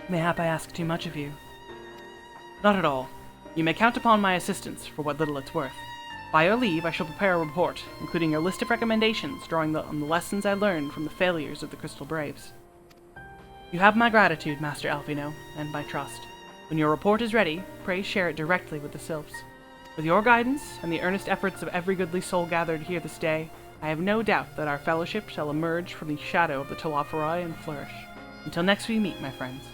Mayhap I ask too much of you? Not at all. You may count upon my assistance for what little it's worth. By your leave, I shall prepare a report, including a list of recommendations drawing on the lessons I learned from the failures of the Crystal Braves. You have my gratitude, Master Alfino, and my trust. When your report is ready, pray share it directly with the Sylphs. With your guidance, and the earnest efforts of every goodly soul gathered here this day, I have no doubt that our fellowship shall emerge from the shadow of the Telophori and flourish. Until next we meet, my friends.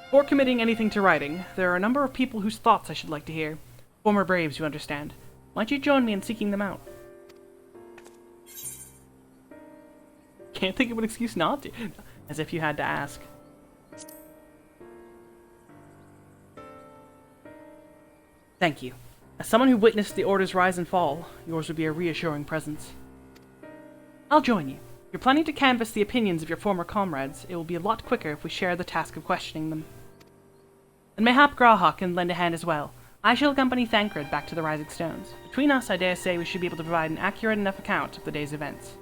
Before committing anything to writing, there are a number of people whose thoughts I should like to hear. Former Braves, you understand. Might you join me in seeking them out? Can't think of an excuse not to. As if you had to ask. Thank you. As someone who witnessed the Order's rise and fall, yours would be a reassuring presence. I'll join you. If you're planning to canvass the opinions of your former comrades, it will be a lot quicker if we share the task of questioning them. And mayhap Graha can lend a hand as well. I shall accompany Thancred back to the Rising Stones. Between us, I dare say we should be able to provide an accurate enough account of the day's events.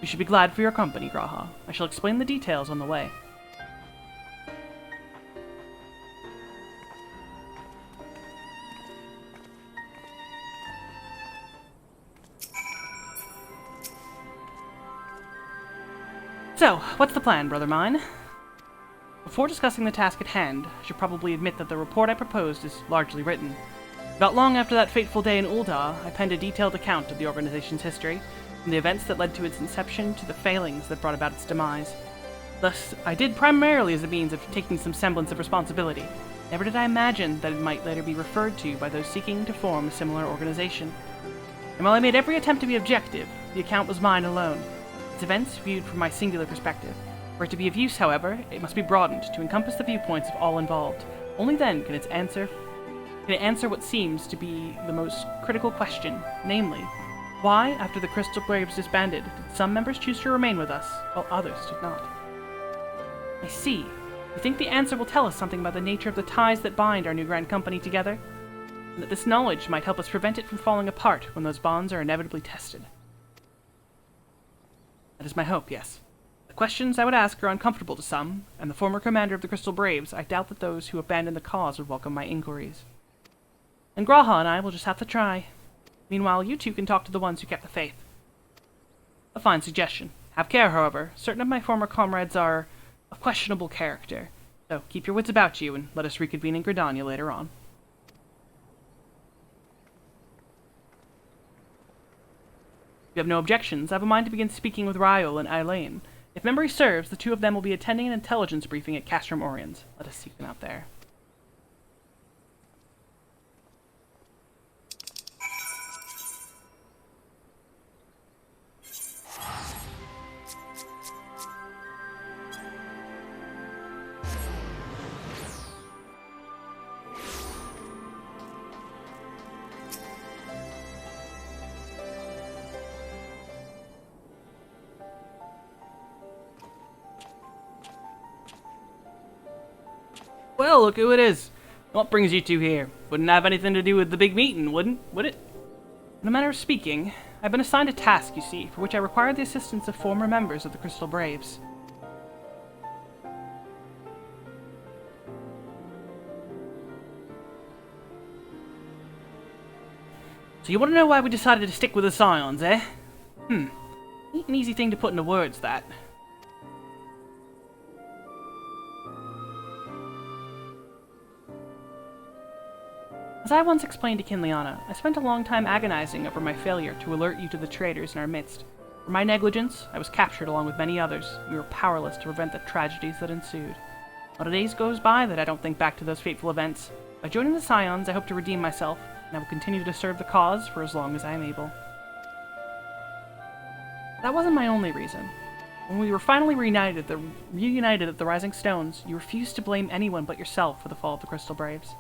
You should be glad for your company, Graha. I shall explain the details on the way. So, what's the plan, brother mine? Before discussing the task at hand, I should probably admit that the report I proposed is largely written. Not long after that fateful day in Ul'dah, I penned a detailed account of the organization's history, from the events that led to its inception to the failings that brought about its demise. Thus, I did primarily as a means of taking some semblance of responsibility. Never did I imagine that it might later be referred to by those seeking to form a similar organization. And while I made every attempt to be objective, the account was mine alone. Its events viewed from my singular perspective. For it to be of use, however, it must be broadened to encompass the viewpoints of all involved. Only then can it answer what seems to be the most critical question, namely, why, after the Crystal Braves disbanded, did some members choose to remain with us, while others did not? I see. You think the answer will tell us something about the nature of the ties that bind our new Grand Company together? And that this knowledge might help us prevent it from falling apart when those bonds are inevitably tested. That is my hope, yes. The questions I would ask are uncomfortable to some, and the former commander of the Crystal Braves, I doubt that those who abandon the cause would welcome my inquiries. And Graha and I will just have to try. Meanwhile, you two can talk to the ones who kept the faith. A fine suggestion. Have care, however. Certain of my former comrades are of questionable character. So keep your wits about you, and let us reconvene in Gridania later on. If you have no objections, I have a mind to begin speaking with Ryol and Eileen. If memory serves, the two of them will be attending an intelligence briefing at Castrum Oriens. Let us seek them out there. Well, look who it is. What brings you two here? Wouldn't have anything to do with the big meeting, would it? In a manner of speaking, I've been assigned a task, you see, for which I require the assistance of former members of the Crystal Braves. So you want to know why we decided to stick with the Scions, eh? Ain't an easy thing to put into words, that. As I once explained to Kinliana, I spent a long time agonizing over my failure to alert you to the traitors in our midst. For my negligence, I was captured along with many others. We were powerless to prevent the tragedies that ensued. Not a day goes by that I don't think back to those fateful events. By joining the Scions, I hope to redeem myself, and I will continue to serve the cause for as long as I am able. That wasn't my only reason. When we were finally reunited at the Rising Stones, you refused to blame anyone but yourself for the fall of the Crystal Braves.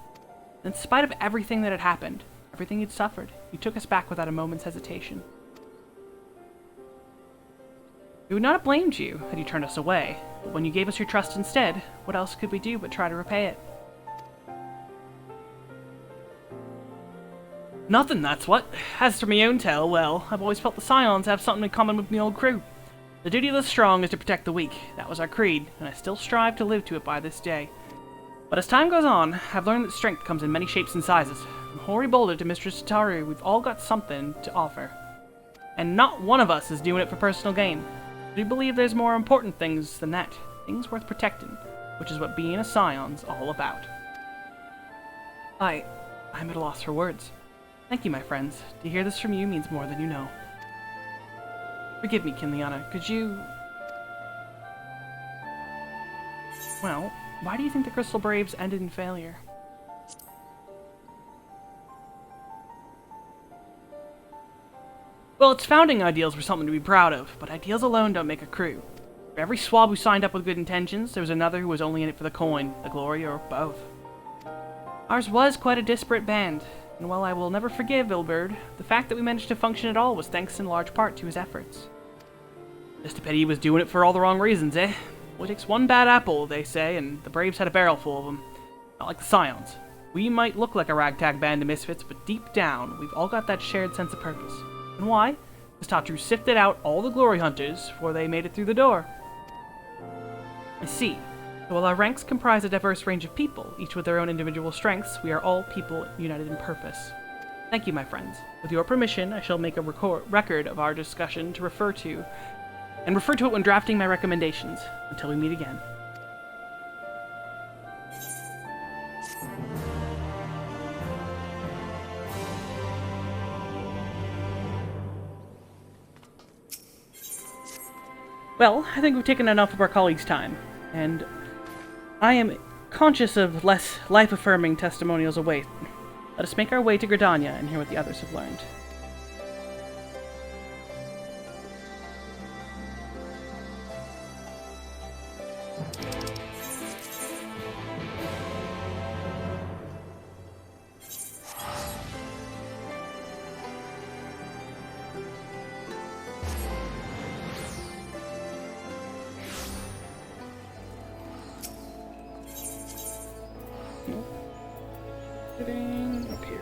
In spite of everything that had happened, everything you'd suffered, you took us back without a moment's hesitation. We would not have blamed you had you turned us away, but when you gave us your trust instead, what else could we do but try to repay it? Nothing, that's what. As for my own tale, well, I've always felt the Scions have something in common with my old crew. The duty of the strong is to protect the weak. That was our creed, and I still strive to live to it by this day. But as time goes on, I've learned that strength comes in many shapes and sizes. From Hoary Boulder to Mistress Tataru, we've all got something to offer. And not one of us is doing it for personal gain. We believe there's more important things than that. Things worth protecting, which is what being a Scion's all about. I'm at a loss for words. Thank you, my friends. To hear this from you means more than you know. Forgive me, Kinliana. Could you... Well, why do you think the Crystal Braves ended in failure? Well, its founding ideals were something to be proud of, but ideals alone don't make a crew. For every swab who signed up with good intentions, there was another who was only in it for the coin, the glory, or both. Ours was quite a disparate band, and while I will never forgive Ilberd, the fact that we managed to function at all was thanks in large part to his efforts. Just a pity he was doing it for all the wrong reasons, eh? Well, it takes one bad apple, they say, and the Braves had a barrel full of them. Not like the Scions. We might look like a ragtag band of misfits, but deep down, we've all got that shared sense of purpose. And why? Because Tataru sifted out all the glory hunters before they made it through the door. I see. So while our ranks comprise a diverse range of people, each with their own individual strengths, we are all people united in purpose. Thank you, my friends. With your permission, I shall make a record of our discussion to refer to it when drafting my recommendations. Until we meet again. Well, I think we've taken enough of our colleagues' time, and I am conscious of less life-affirming testimonials await. Let us make our way to Gridania and hear what the others have learned. Sitting up here.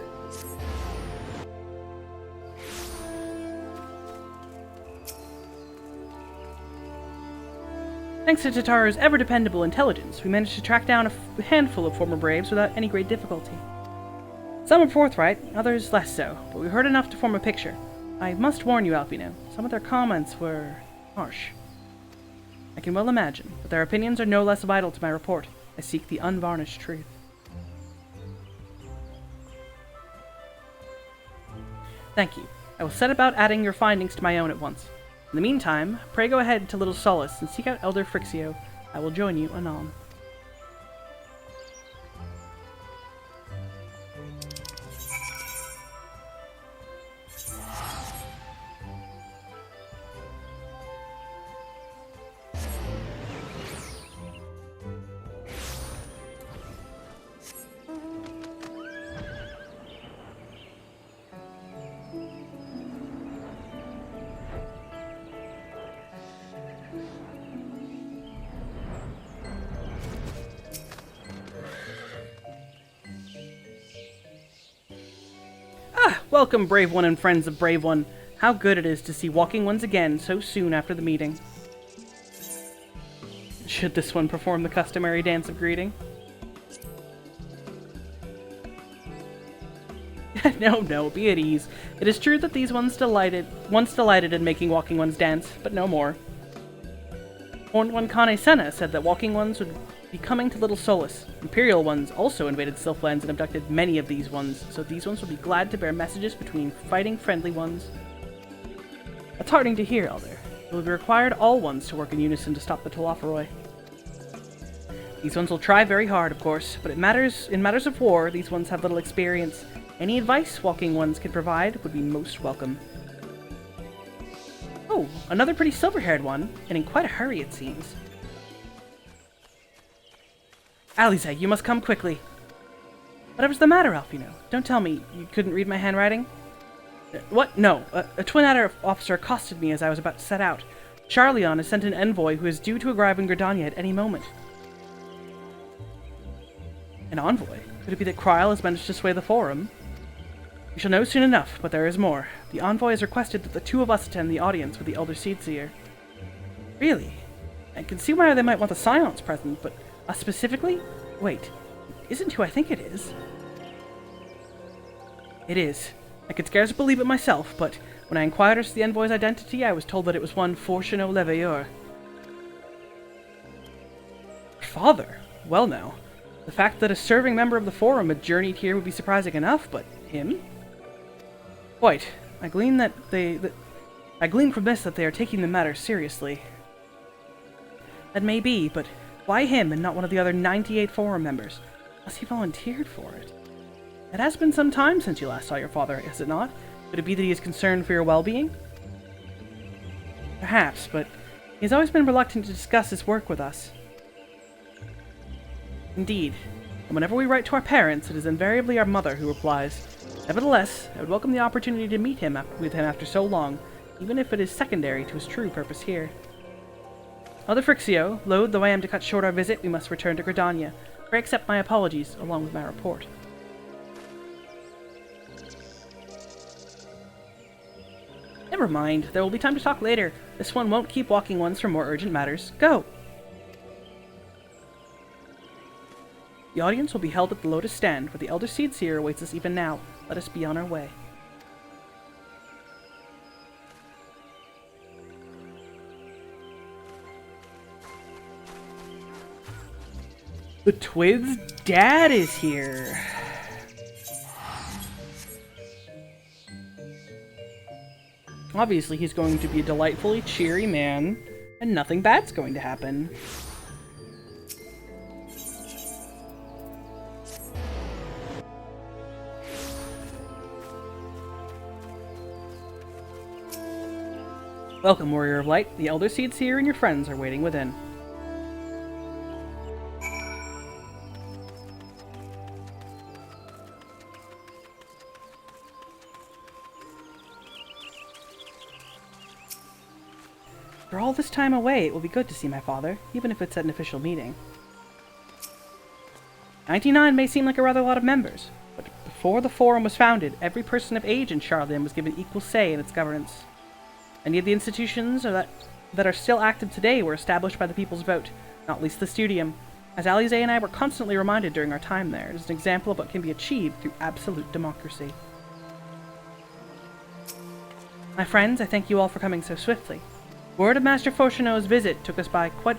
Thanks to Tataru's ever-dependable intelligence, we managed to track down a handful of former Braves without any great difficulty. Some were forthright, others less so, but we heard enough to form a picture. I must warn you, Alfino, some of their comments were harsh. I can well imagine, but their opinions are no less vital to my report. I seek the unvarnished truth. Thank you. I will set about adding your findings to my own at once. In the meantime, pray go ahead to Little Solace and seek out Elder Frixio. I will join you anon. Welcome, Brave One and friends of Brave One. How good it is to see walking ones again so soon after the meeting. Should this one perform the customary dance of greeting? No, be at ease. It is true that these once delighted in making walking ones dance, but no more. Horned One Kane Senna said that walking ones would be coming to Little Solace. Imperial ones also invaded Sylphlands and abducted many of these ones, so these ones will be glad to bear messages between fighting friendly ones. That's heartening to hear, Elder. It will be required all ones to work in unison to stop the Telophoroi. These ones will try very hard, of course, but in matters of war, these ones have little experience. Any advice walking ones can provide would be most welcome. Oh, another pretty silver-haired one, and in quite a hurry, it seems. Alize, you must come quickly. Whatever's the matter, Alfino? Don't tell me you couldn't read my handwriting? What? No. A twin adder officer accosted me as I was about to set out. Charleon has sent an envoy who is due to arrive in Gridania at any moment. An envoy? Could it be that Kryl has managed to sway the Forum? We shall know soon enough, but there is more. The envoy has requested that the two of us attend the audience with the Elder Seedseer. Really? I can see why they might want the Scions present, but us specifically? Wait, isn't who I think it is. It is. I could scarce believe it myself, but when I inquired as to the envoy's identity, I was told that it was one Fortuno Leveilleur. Father? Well now. The fact that a serving member of the Forum had journeyed here would be surprising enough, but him? Quite. I glean from this that they are taking the matter seriously. That may be, but why him and not one of the other 98 Forum members? Unless he volunteered for it. It has been some time since you last saw your father, has it not? Could it be that he is concerned for your well-being? Perhaps, but he has always been reluctant to discuss his work with us. Indeed, and whenever we write to our parents, it is invariably our mother who replies. Nevertheless, I would welcome the opportunity to meet with him after so long, even if it is secondary to his true purpose here. Elder Frixio, loath though I am to cut short our visit, we must return to Gridania. Pray accept my apologies, along with my report. Never mind, there will be time to talk later. This one won't keep walking ones for more urgent matters. Go! The audience will be held at the Lotus Stand, where the Elder Seedseer awaits us even now. Let us be on our way. The twins' dad is here. Obviously, he's going to be a delightfully cheery man, and nothing bad's going to happen. Welcome, Warrior of Light. The Elder Seedseer and your friends are waiting within. For all this time away, it will be good to see my father, even if it's at an official meeting. 99 may seem like a rather lot of members, but before the Forum was founded, every person of age in Charlton was given equal say in its governance. Many of the institutions that are still active today were established by the people's vote, not least the Studium. As Alize and I were constantly reminded during our time there, it is an example of what can be achieved through absolute democracy. My friends, I thank you all for coming so swiftly. Word of Master Foshino's visit took us by quite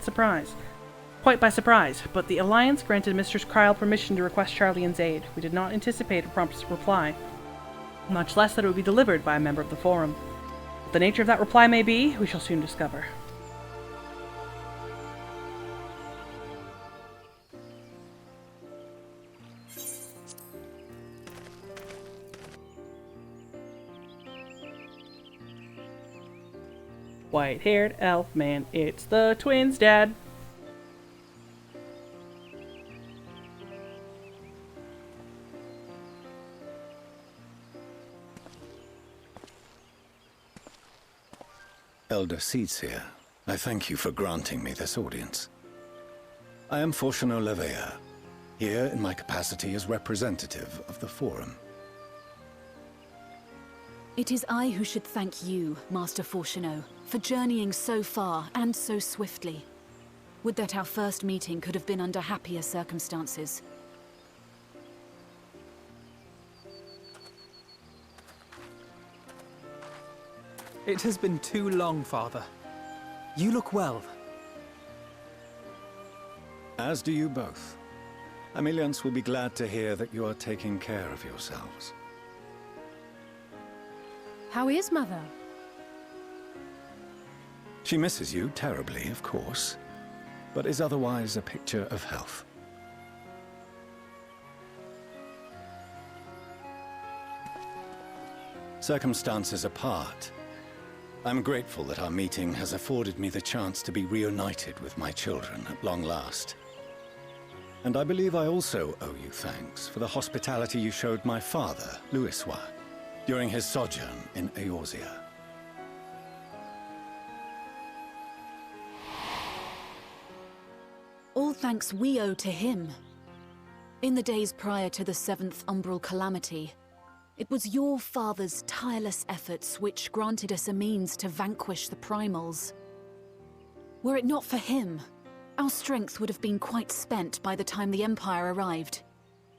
by surprise, but the Alliance granted Mistress Kryl permission to request Charleon's aid. We did not anticipate a prompt reply, much less that it would be delivered by a member of the Forum. What the nature of that reply may be, we shall soon discover. White-haired elf man, it's the twins' dad. Elder Seedseer, I thank you for granting me this audience. I am Fortuno Leveilleur, here in my capacity as representative of the Forum. It is I who should thank you, Master Fortuno, for journeying so far and so swiftly. Would that our first meeting could have been under happier circumstances. It has been too long, Father. You look well. As do you both. Ameliance will be glad to hear that you are taking care of yourselves. How is Mother? She misses you terribly, of course, but is otherwise a picture of health. Circumstances apart, I'm grateful that our meeting has afforded me the chance to be reunited with my children at long last. And I believe I also owe you thanks for the hospitality you showed my father, Louisoix, during his sojourn in Eorzea. All thanks we owe to him. In the days prior to the 7th Umbral Calamity, it was your father's tireless efforts which granted us a means to vanquish the Primals. Were it not for him, our strength would have been quite spent by the time the Empire arrived.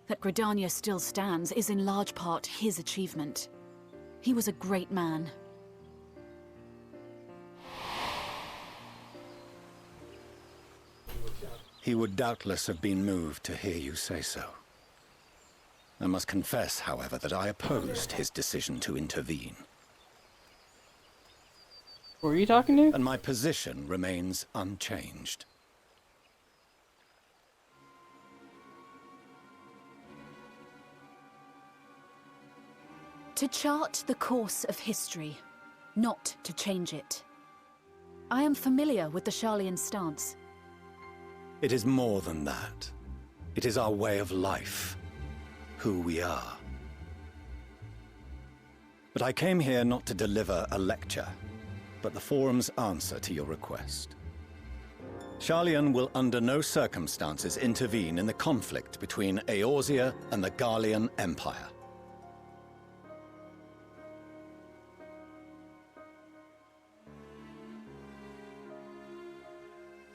That Gridania still stands is in large part his achievement. He was a great man. He would doubtless have been moved to hear you say so. I must confess, however, that I opposed his decision to intervene. Who are you talking to? And my position remains unchanged. To chart the course of history, not to change it. I am familiar with the Sharlayan stance. It is more than that. It is our way of life. Who we are. But I came here not to deliver a lecture, but the Forum's answer to your request. Sharlayan will under no circumstances intervene in the conflict between Eorzea and the Garlean Empire.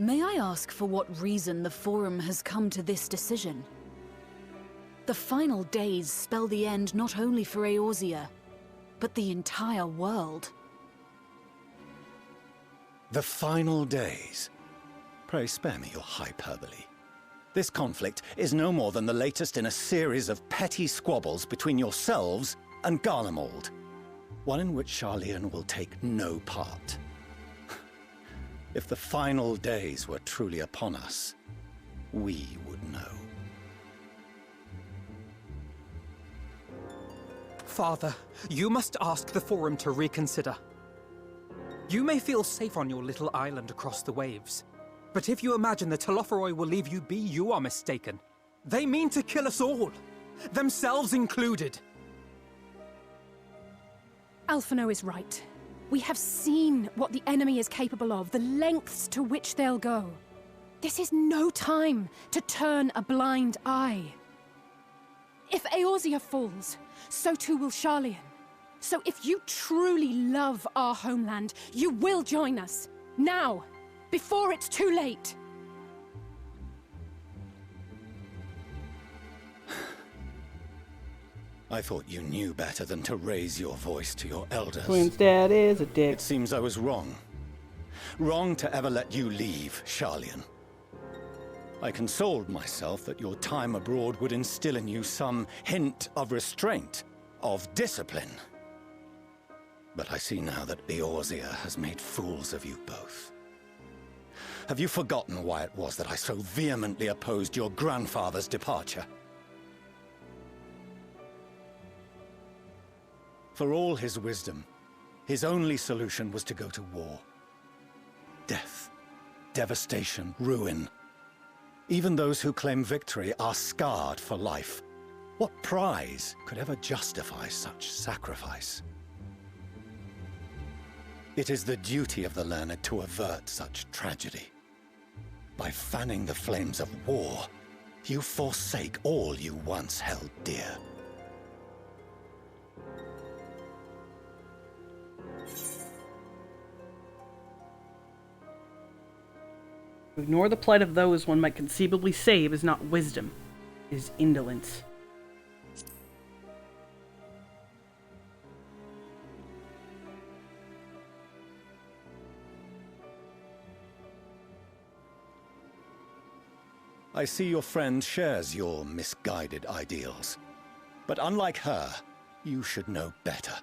May I ask for what reason the Forum has come to this decision? The final days spell the end not only for Eorzea, but the entire world. The final days? Pray spare me your hyperbole. This conflict is no more than the latest in a series of petty squabbles between yourselves and Garlemald. One in which Sharlayan will take no part. If the final days were truly upon us, we would know. Father, you must ask the Forum to reconsider. You may feel safe on your little island across the waves, but if you imagine the Telophoroi will leave you be, you are mistaken. They mean to kill us all, themselves included. Alphino is right. We have seen what the enemy is capable of, the lengths to which they'll go. This is no time to turn a blind eye. If Eorzea falls, so too will Sharlayan. So if you truly love our homeland, you will join us. Now, before it's too late. I thought you knew better than to raise your voice to your elders. Queen's dad is a dick. It seems I was wrong. Wrong to ever let you leave, Sharlayan. I consoled myself that your time abroad would instill in you some hint of restraint, of discipline. But I see now that Eorzea has made fools of you both. Have you forgotten why it was that I so vehemently opposed your grandfather's departure? For all his wisdom, his only solution was to go to war. Death, devastation, ruin. Even those who claim victory are scarred for life. What prize could ever justify such sacrifice? It is the duty of the learned to avert such tragedy. By fanning the flames of war, you forsake all you once held dear. To ignore the plight of those one might conceivably save is not wisdom, it is indolence. I see your friend shares your misguided ideals. But unlike her, you should know better.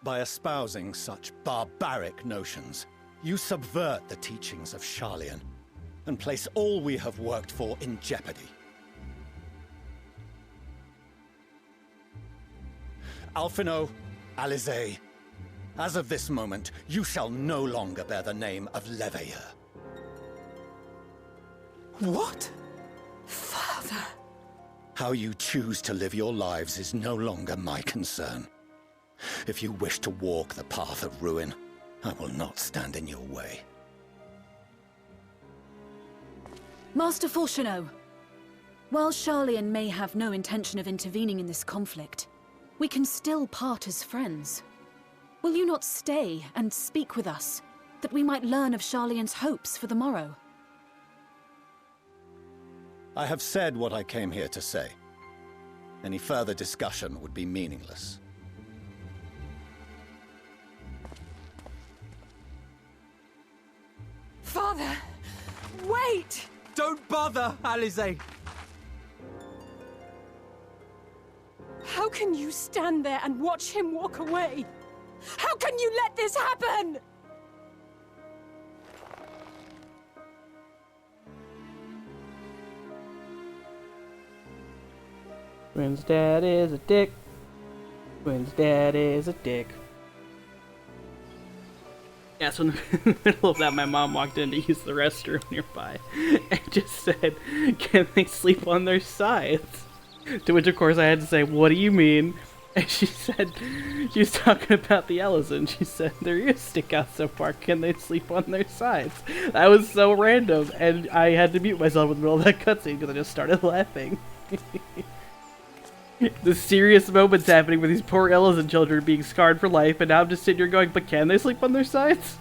By espousing such barbaric notions, You subvert the teachings of Sharlayan and place all we have worked for in jeopardy. Alphino, Alizé, as of this moment, you shall no longer bear the name of Leveilleur. What? Father! How you choose to live your lives is no longer my concern. If you wish to walk the path of ruin, I will not stand in your way. Master Fourcheneau, while Sharlayan may have no intention of intervening in this conflict, we can still part as friends. Will you not stay and speak with us, that we might learn of Sharlayan's hopes for the morrow? I have said what I came here to say. Any further discussion would be meaningless. Father! Wait! Don't bother, Alizé! How can you stand there and watch him walk away? How can you let this happen? Twins' dad is a dick. Twins' dad is a dick. Yeah, so in the middle of that, my mom walked in to use the restroom nearby and just said, "Can they sleep on their sides?" To which, of course, I had to say, "What do you mean?" And she said, she was talking about the Ellison. She said, "Their ears stick out so far, can they sleep on their sides?" That was so random, and I had to mute myself in the middle of that cutscene because I just started laughing. The serious moments happening with these poor Ellison children being scarred for life, and now I'm just sitting here going, but can they sleep on their sides?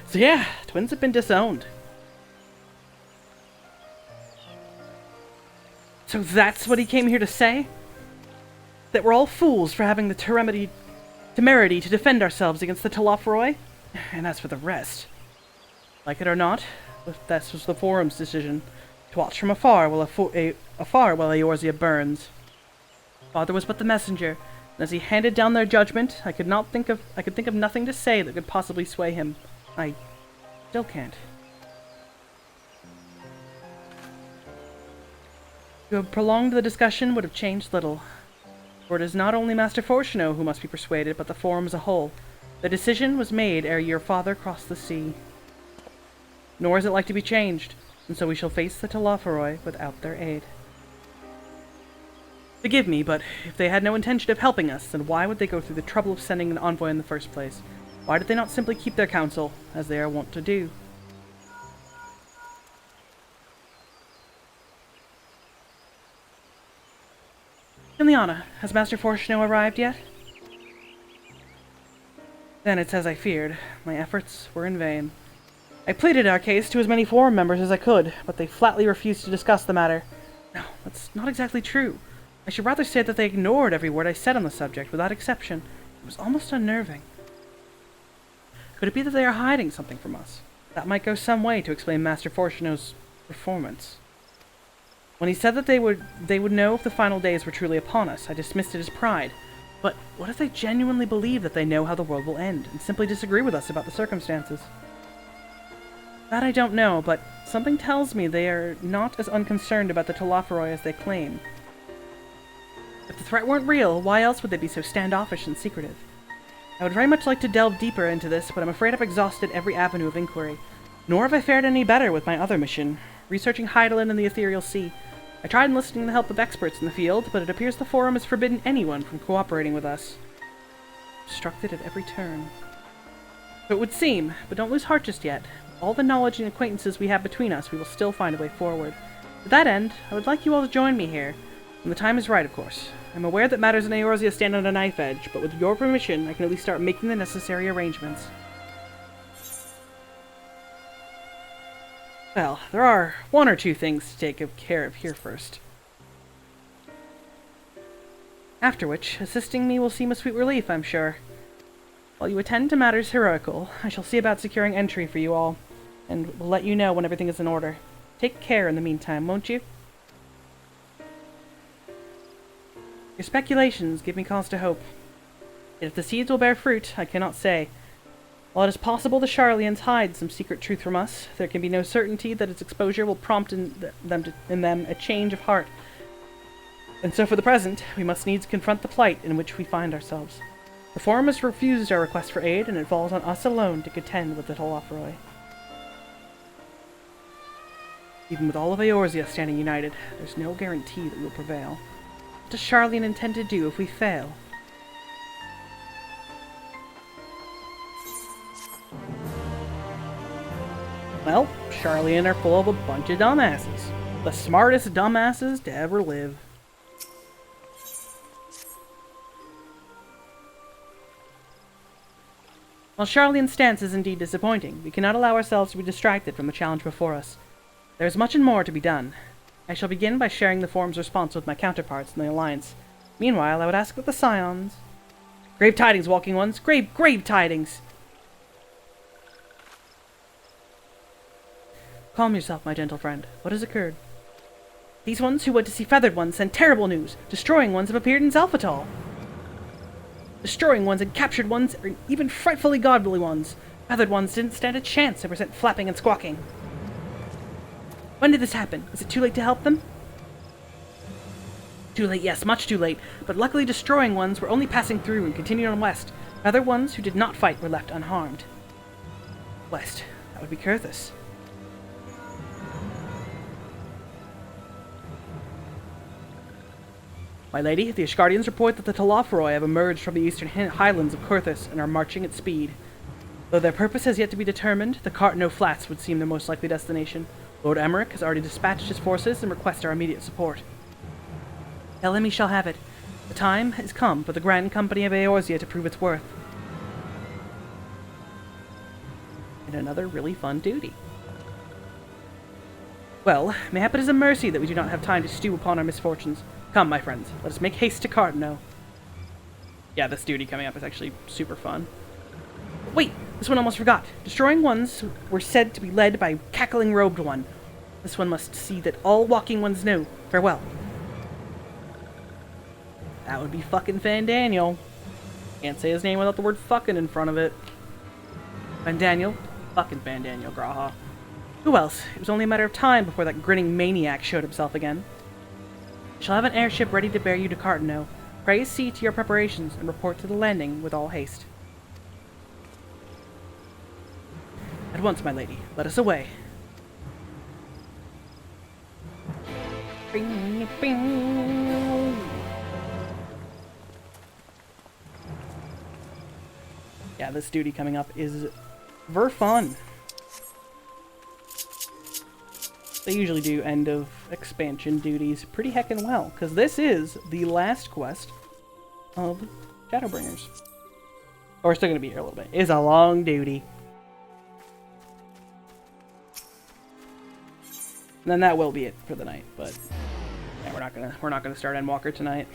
So yeah, twins have been disowned. So that's what he came here to say? That we're all fools for having the temerity to defend ourselves against the Telophoroi? And as for the rest, like it or not, that was the Forum's decision, to watch from afar while Eorzea burns. Father was but the messenger, and as he handed down their judgment, I could think of nothing to say that could possibly sway him. I still can't. To have prolonged the discussion would have changed little, for it is not only Master Fourcheneau who must be persuaded, but the Forum as a whole. The decision was made ere your father crossed the sea. Nor is it like to be changed, and so we shall face the Telophoroi without their aid. Forgive me, but if they had no intention of helping us, then why would they go through the trouble of sending an envoy in the first place? Why did they not simply keep their counsel, as they are wont to do? Ileana, has Master Fourcheneau arrived yet? Then it's as I feared. My efforts were in vain. I pleaded our case to as many Forum members as I could, but they flatly refused to discuss the matter. No, that's not exactly true. I should rather say that they ignored every word I said on the subject, without exception. It was almost unnerving. Could it be that they are hiding something from us? That might go some way to explain Master Fourcheneau's performance. When he said that they would know if the final days were truly upon us, I dismissed it as pride. But what if they genuinely believe that they know how the world will end, and simply disagree with us about the circumstances? That I don't know, but something tells me they are not as unconcerned about the Telophoroi as they claim. If the threat weren't real, why else would they be so standoffish and secretive? I would very much like to delve deeper into this, but I'm afraid I've exhausted every avenue of inquiry. Nor have I fared any better with my other mission, researching Hydaelyn and the Ethereal Sea. I tried enlisting the help of experts in the field, but it appears the Forum has forbidden anyone from cooperating with us. Obstructed at every turn. So it would seem, but don't lose heart just yet. With all the knowledge and acquaintances we have between us, we will still find a way forward. To that end, I would like you all to join me here. When the time is right, of course. I'm aware that matters in Eorzea stand on a knife edge, but with your permission, I can at least start making the necessary arrangements. Well, there are one or two things to take care of here first. After which, assisting me will seem a sweet relief, I'm sure. While you attend to matters heroical, I shall see about securing entry for you all, and will let you know when everything is in order. Take care in the meantime, won't you? Your speculations give me cause to hope. Yet if the seeds will bear fruit, I cannot say. While it is possible the Sharlians hide some secret truth from us, there can be no certainty that its exposure will prompt in them a change of heart. And so for the present, we must needs confront the plight in which we find ourselves. The Forum has refused our request for aid, and it falls on us alone to contend with the Telophoroi. Even with all of Eorzea standing united, there's no guarantee that we'll prevail. What does Sharlian intend to do if we fail? Well, Sharlian are full of a bunch of dumbasses. The smartest dumbasses to ever live. While Sharlian's stance is indeed disappointing, we cannot allow ourselves to be distracted from the challenge before us. There is much and more to be done. I shall begin by sharing the Forum's response with my counterparts in the Alliance. Meanwhile, I would ask that the Scions... Grave tidings, Walking Ones! Grave tidings! Calm yourself, my gentle friend. What has occurred? These ones who went to see Feathered Ones send terrible news. Destroying Ones have appeared in Zelphatal. Destroying Ones and Captured Ones, or even frightfully godly ones. Feathered Ones didn't stand a chance and were sent flapping and squawking. When did this happen? Is it too late to help them? Too late, yes, much too late. But luckily Destroying Ones were only passing through and continued on west. Other ones who did not fight were left unharmed. West. That would be Kurthus. My lady, the Ashgardians report that the Telophoroi have emerged from the eastern highlands of Kurthus and are marching at speed. Though their purpose has yet to be determined, the Cartno Flats would seem their most likely destination. Lord Emmerich has already dispatched his forces and requests our immediate support. Elemi shall have it. The time has come for the Grand Company of Eorzea to prove its worth. And another really fun duty. Well, mayhap it is a mercy that we do not have time to stew upon our misfortunes. Come, my friends, let us make haste to Cartno. Yeah, this duty coming up is actually super fun. But wait, this one almost forgot. Destroying Ones were said to be led by Cackling Robed One. This one must see that all Walking Ones know. Farewell. That would be fucking Fandaniel. Can't say his name without the word fucking in front of it. Fandaniel? Fucking Fandaniel, Graha. Who else? It was only a matter of time before that grinning maniac showed himself again. I shall have an airship ready to bear you to Cartno. Pray see to your preparations and report to the landing with all haste. At once, my lady. Let us away. Bing, bing. Yeah, this duty coming up is ver fun. They usually do end of expansion duties pretty heckin' well, because this is the last quest of Shadowbringers. Oh, we're still going to be here a little bit. It's a long duty. And then that will be it for the night, but yeah, we're not gonna start Endwalker tonight.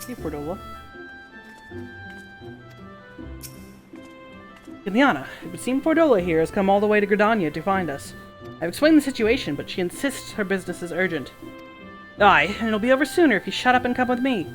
Hey, Fordola. Iliana, it would seem Fordola here has come all the way to Gridania to find us. I've explained the situation, but she insists her business is urgent. Aye, and it'll be over sooner if you shut up and come with me.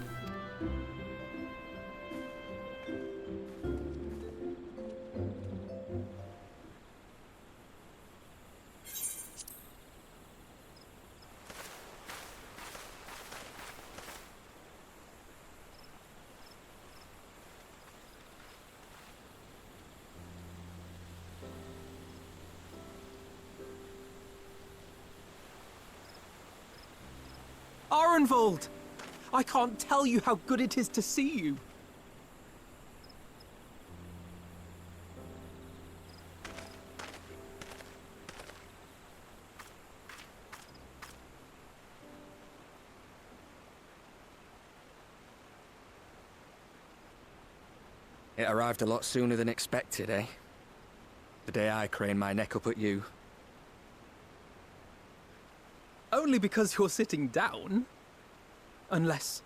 Arenvold! I can't tell you how good it is to see you. It arrived a lot sooner than expected, eh? The day I craned my neck up at you. Only because you're sitting down. Unless...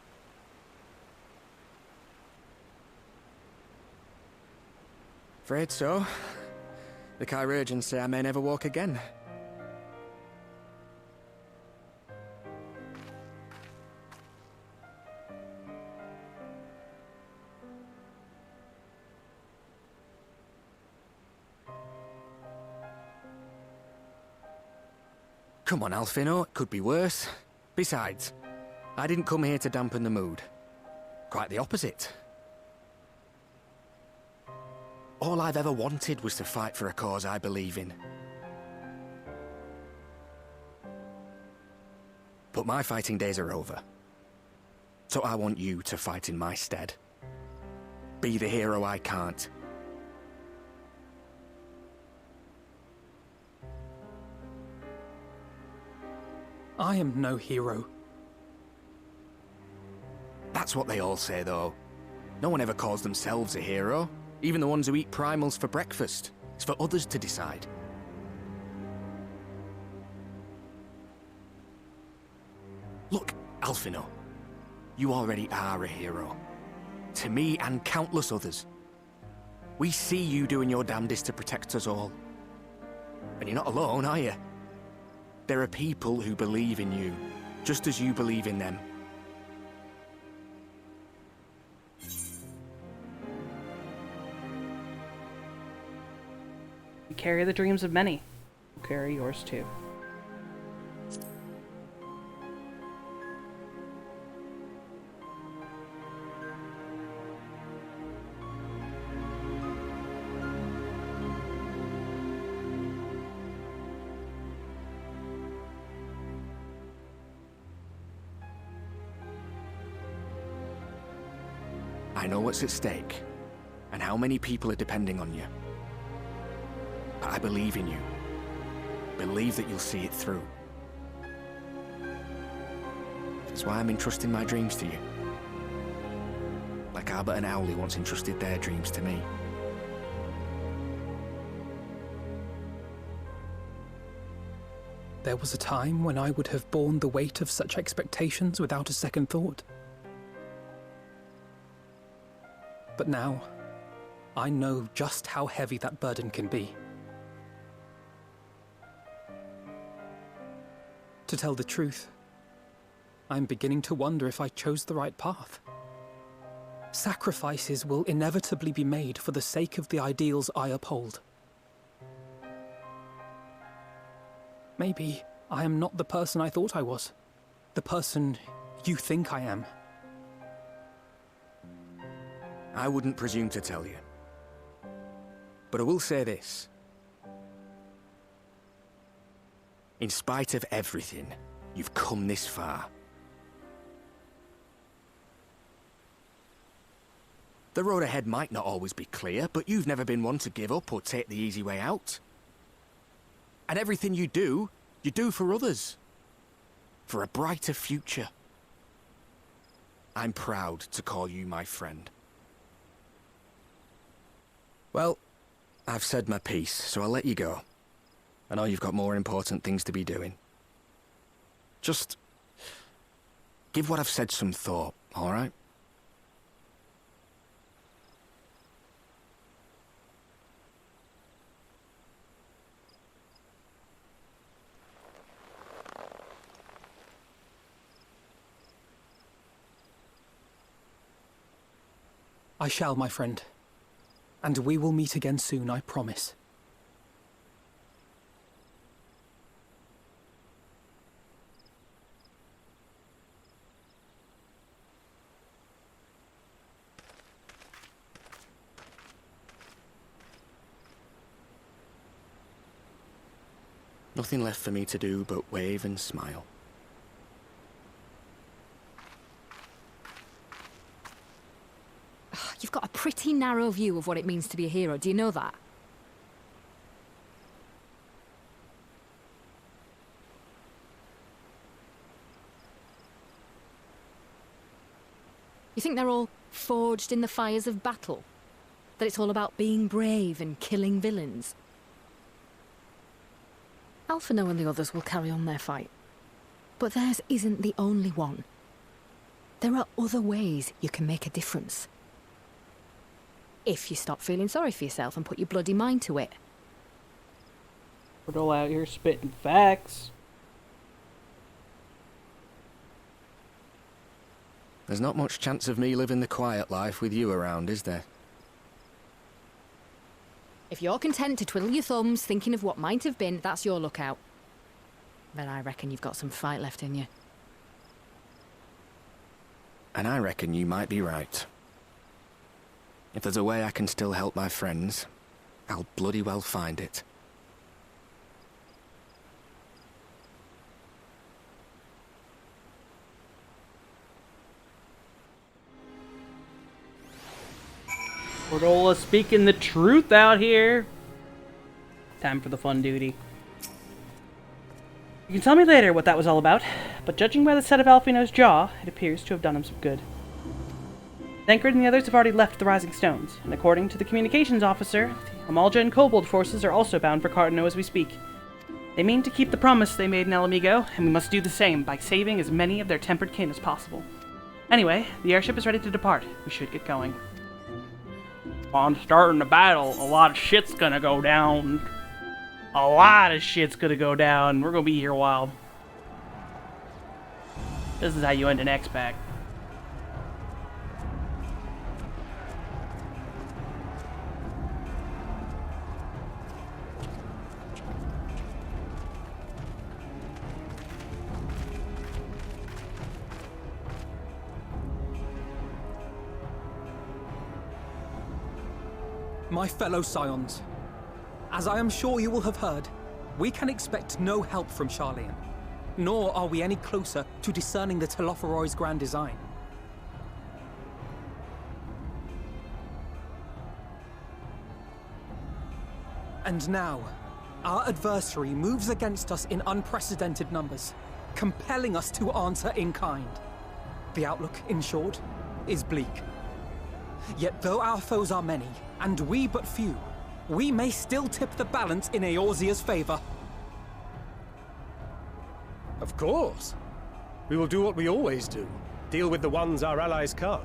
Afraid so. The chirurgeons say I may never walk again. Come on, Alfino, it could be worse. Besides, I didn't come here to dampen the mood. Quite the opposite. All I've ever wanted was to fight for a cause I believe in. But my fighting days are over. So I want you to fight in my stead. Be the hero I can't. I am no hero. That's what they all say, though. No one ever calls themselves a hero. Even the ones who eat primals for breakfast. It's for others to decide. Look, Alfino. You already are a hero. To me and countless others. We see you doing your damnedest to protect us all. And you're not alone, are you? There are people who believe in you, just as you believe in them. You carry the dreams of many. You carry yours too. I know what's at stake, and how many people are depending on you. But I believe in you. Believe that you'll see it through. That's why I'm entrusting my dreams to you. Like Albert and Owley once entrusted their dreams to me. There was a time when I would have borne the weight of such expectations without a second thought. But now, I know just how heavy that burden can be. To tell the truth, I'm beginning to wonder if I chose the right path. Sacrifices will inevitably be made for the sake of the ideals I uphold. Maybe I am not the person I thought I was. The person you think I am. I wouldn't presume to tell you. But I will say this. In spite of everything, you've come this far. The road ahead might not always be clear, but you've never been one to give up or take the easy way out. And everything you do for others. For a brighter future. I'm proud to call you my friend. Well, I've said my piece, so I'll let you go. I know you've got more important things to be doing. Just give what I've said some thought, all right? I shall, my friend. And we will meet again soon, I promise. Nothing left for me to do but wave and smile. You've got a pretty narrow view of what it means to be a hero, do you know that? You think they're all forged in the fires of battle? That it's all about being brave and killing villains? Alphino and the others will carry on their fight. But theirs isn't the only one. There are other ways you can make a difference. If you stop feeling sorry for yourself and put your bloody mind to it. We're all out here spitting facts. There's not much chance of me living the quiet life with you around, is there? If you're content to twiddle your thumbs thinking of what might have been, that's your lookout. But I reckon you've got some fight left in you. And I reckon you might be right. If there's a way I can still help my friends, I'll bloody well find it. Cordola speaking the truth out here. Time for the fun duty. You can tell me later what that was all about, but judging by the set of Alfino's jaw, it appears to have done him some good. Thancred and the others have already left the Rising Stones, and according to the communications officer, the Amalja and Kobold forces are also bound for Cardano as we speak. They mean to keep the promise they made in El Amigo, and we must do the same by saving as many of their tempered kin as possible. Anyway, the airship is ready to depart. We should get going. On starting the battle, a lot of shit's gonna go down. A lot of shit's gonna go down. We're gonna be here a while. This is how you end an expac. My fellow Scions, as I am sure you will have heard, we can expect no help from Charlian, nor are we any closer to discerning the Telophoroi's grand design. And now, our adversary moves against us in unprecedented numbers, compelling us to answer in kind. The outlook, in short, is bleak. Yet though our foes are many, and we but few, we may still tip the balance in Eorzea's favor. Of course. We will do what we always do. Deal with the ones our allies can't.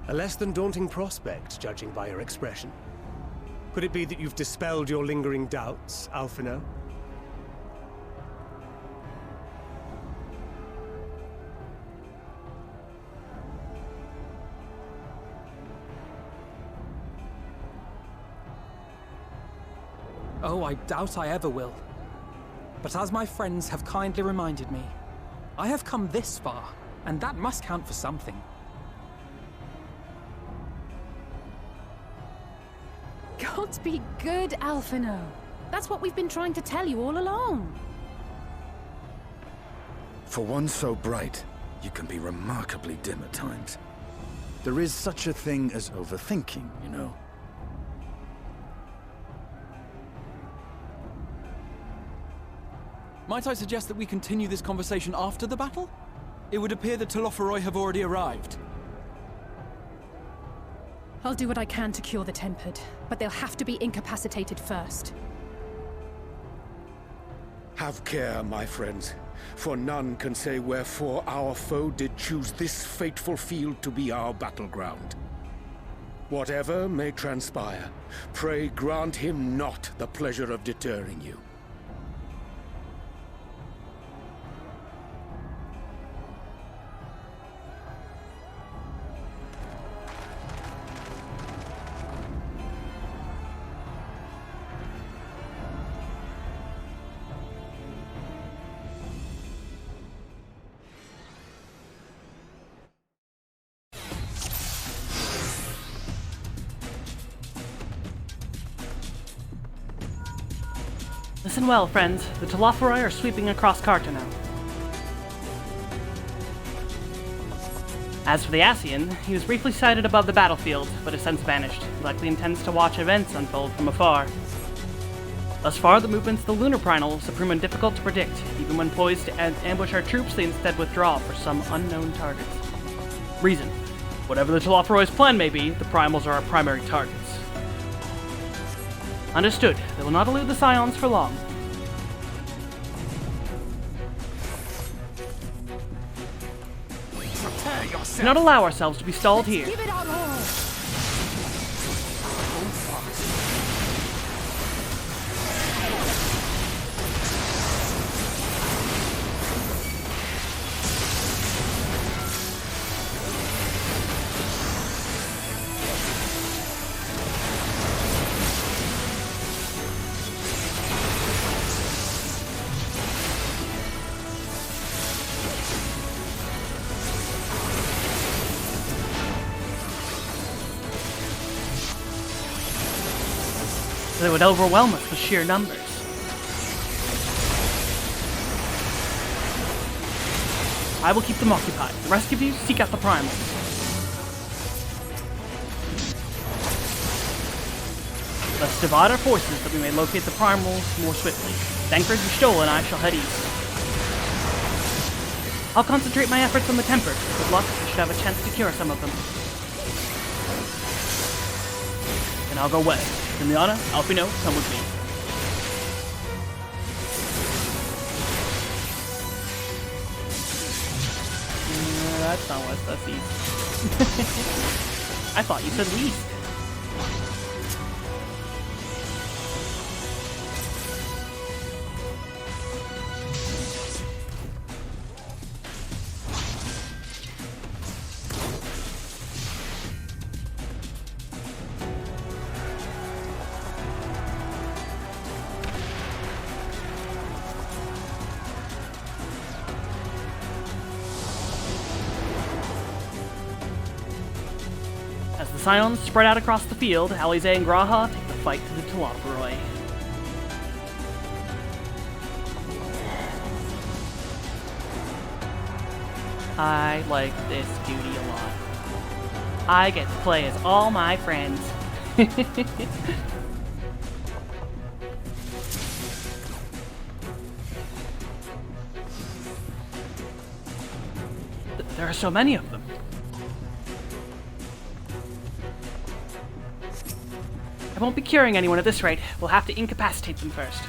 A less than daunting prospect, judging by your expression. Could it be that you've dispelled your lingering doubts, Alfino? Oh, I doubt I ever will. But as my friends have kindly reminded me, I have come this far, and that must count for something. Gods be good, Alfino. That's what we've been trying to tell you all along. For one so bright, you can be remarkably dim at times. There is such a thing as overthinking, you know. Might I suggest that we continue this conversation after the battle? It would appear the Telophoroi have already arrived. I'll do what I can to cure the tempered, but they'll have to be incapacitated first. Have care, my friends, for none can say wherefore our foe did choose this fateful field to be our battleground. Whatever may transpire, pray grant him not the pleasure of deterring you. Listen well, friends. The Telophoroi are sweeping across Cartano. As for the Ascian, he was briefly sighted above the battlefield, but has since vanished. He likely intends to watch events unfold from afar. Thus far, the movements of the lunar primals have proven difficult to predict. Even when poised to ambush our troops, they instead withdraw for some unknown targets. Reason: whatever the Telophoroi's plan may be, the primals are our primary targets. Understood. They will not elude the Scions for long. Prepare yourself! yourself. Do not allow ourselves to be stalled here. Give it our all. They would overwhelm us with sheer numbers. I will keep them occupied. The rest of you, seek out the primals. Let's divide our forces that we may locate the primals more swiftly. Dankford, Stoll, and I shall head east. I'll concentrate my efforts on the Tempered. With luck, I should have a chance to cure some of them. And I'll go west. Liana, Alfino, come with me. That's not west, that's east. I thought you said east. As the Scions spread out across the field, Alize and Graha take the fight to the Telophoroi. I like this duty a lot. I get to play as all my friends. There are so many of them. I won't be curing anyone at this rate. We'll have to incapacitate them first.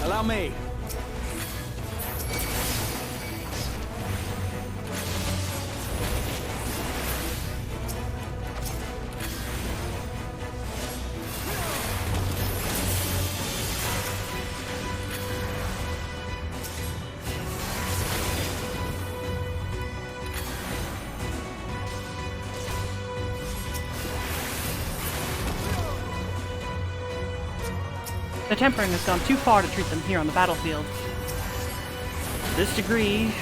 Allow me. The tempering has gone too far to treat them here on the battlefield. To this degree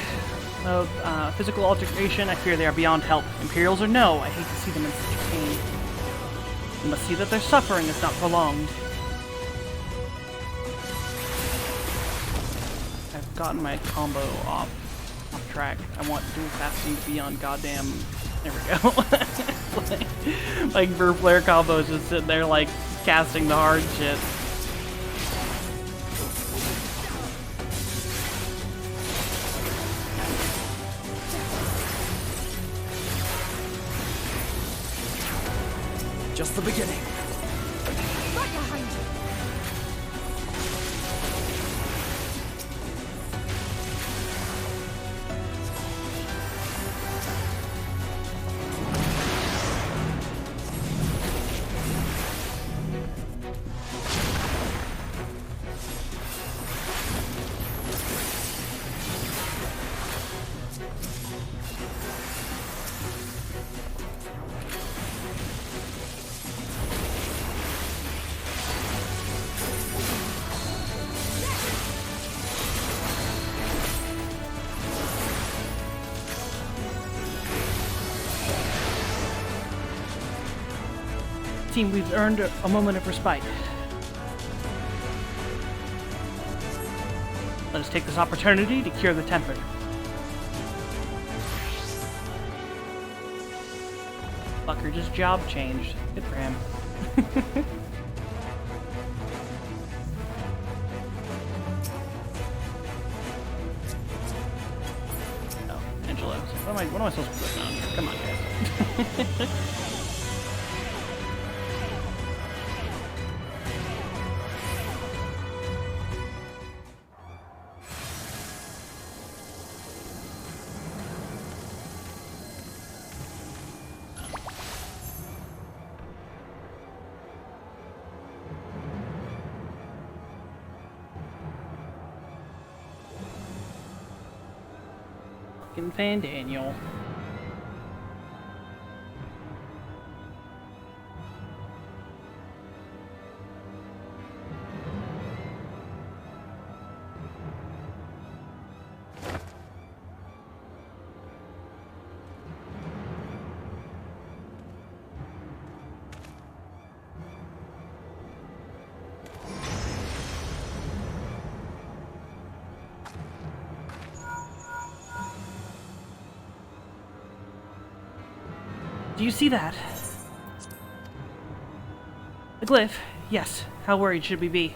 of physical altercation, I fear they are beyond help. Imperials or no, I hate to see them in such pain. We must see that their suffering is not prolonged. I've gotten my combo off track. I want dual casting to be on goddamn... There we go. like Burr Flare combos just sitting there like casting the hard shit. Just the beginning. Right behind you. Team, we've earned a moment of respite. Let us take this opportunity to cure the Tempered. Luck worker just job changed. Good for him. Oh, Angelo. What am I supposed to put on here? Come on, guys. Fucking Fandaniel. Do you see that? The glyph? Yes. How worried should we be?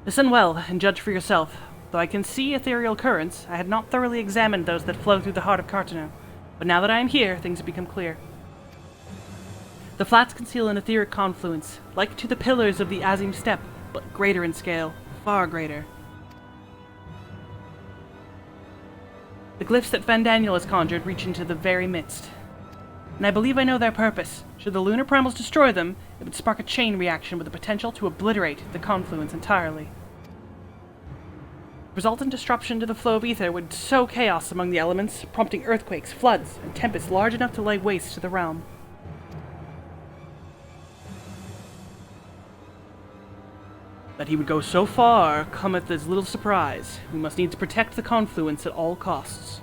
Listen well and judge for yourself. Though I can see ethereal currents, I had not thoroughly examined those that flow through the heart of Cartano. But now that I am here, things have become clear. The flats conceal an etheric confluence, like to the pillars of the Azim Steppe, but greater in scale, far greater. The glyphs that Fandaniel has conjured reach into the very midst. And I believe I know their purpose. Should the lunar primals destroy them, it would spark a chain reaction with the potential to obliterate the confluence entirely. Resultant disruption to the flow of ether would sow chaos among the elements, prompting earthquakes, floods, and tempests large enough to lay waste to the realm. That he would go so far cometh as little surprise. We must needs protect the confluence at all costs.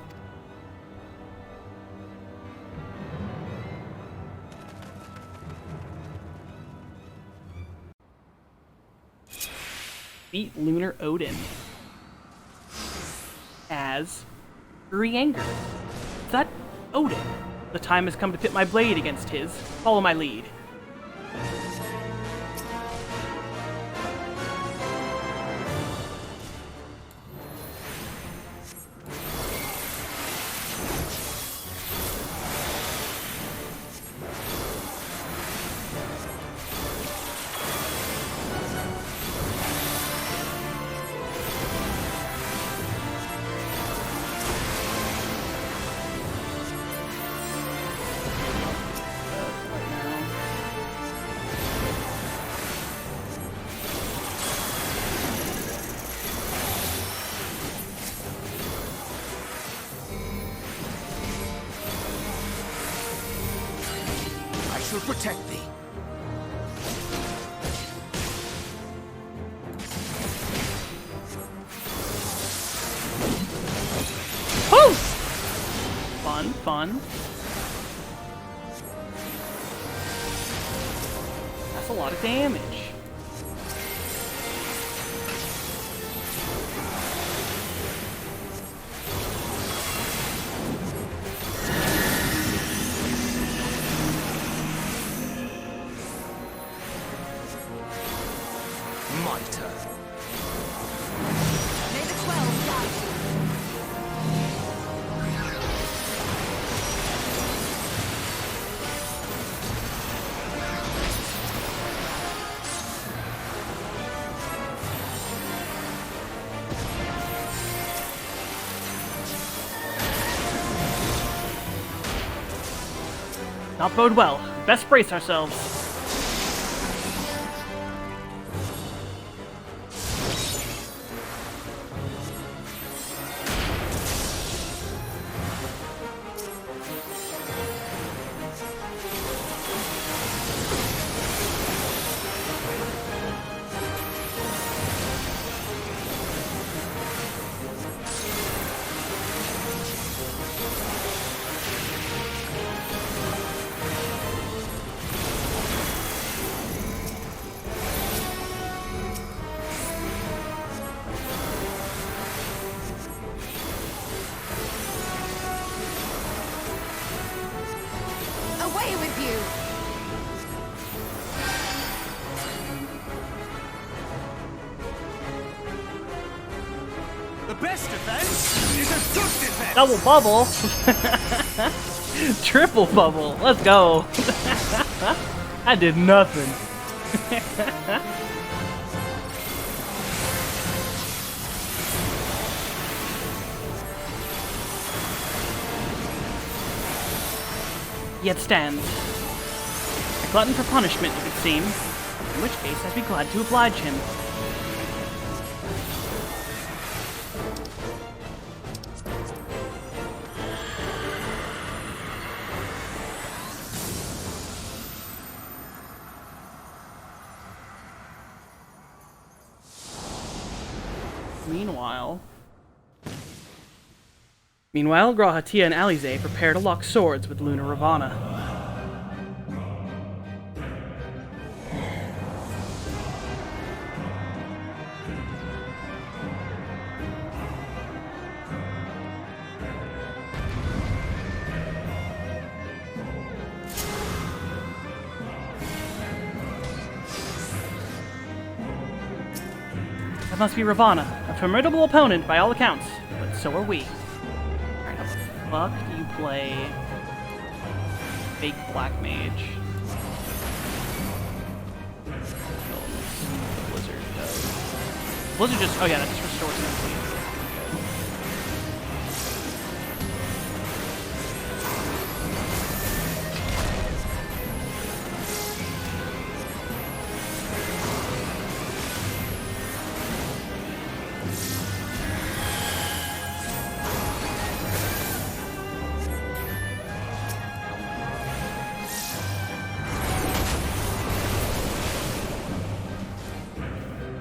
Beat Lunar Odin. As Urianger. Is that Odin? The time has come to pit my blade against his. Follow my lead. Will protect thee. Woo! Fun, fun. That's a lot of damage. Not bode well. Best brace ourselves. you. The best defense is a good defense. Double bubble. Triple bubble. Let's go. I did nothing. Yet stands. A glutton for punishment, it would seem. In which case, I'd be glad to oblige him. Meanwhile, Grahatia and Alize prepare to lock swords with Luna Ravana. That must be Ravana, a formidable opponent by all accounts, but so are we. Alright, how the fuck do you play fake black mage? Blizzard does. Blizzard just, oh yeah, that just restores him.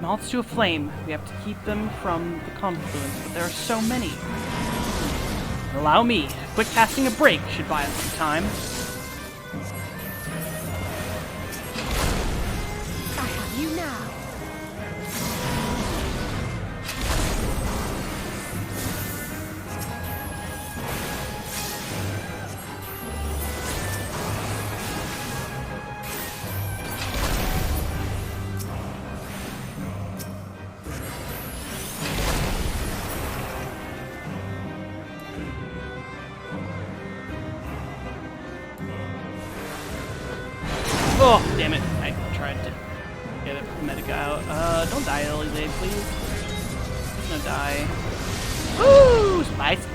Moths to a flame. We have to keep them from the confluence, but there are so many. Allow me. Quick casting a break should buy us some time. I have you now. Oh, damn it. I tried to get a medic out. Don't die, Alize, please. He's gonna die. Woo! Spicy.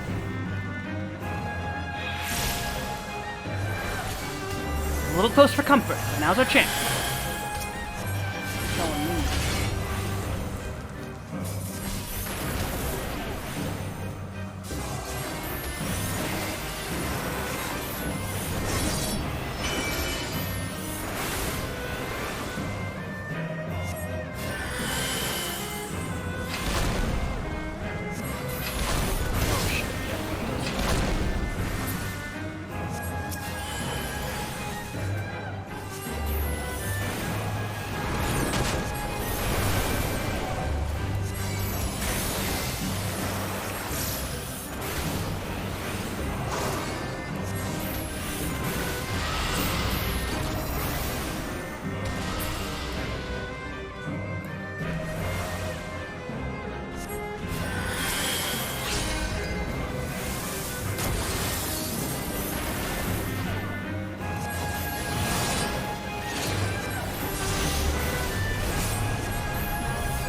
A little close for comfort, but now's our chance. Showing me.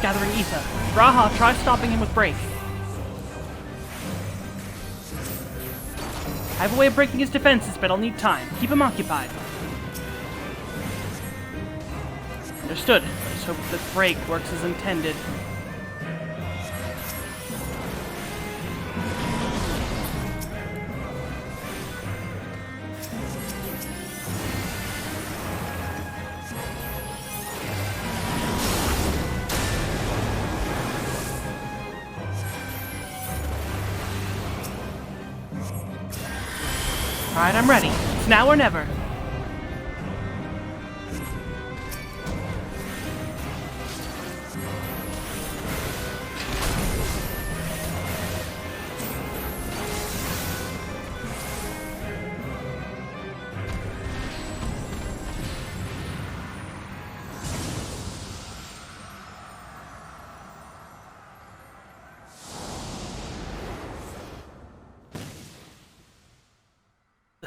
Gathering ether. Raha, try stopping him with Break. I have a way of breaking his defenses, but I'll need time. Keep him occupied. Understood. Let's hope that Break works as intended. Alright, I'm ready. It's now or never.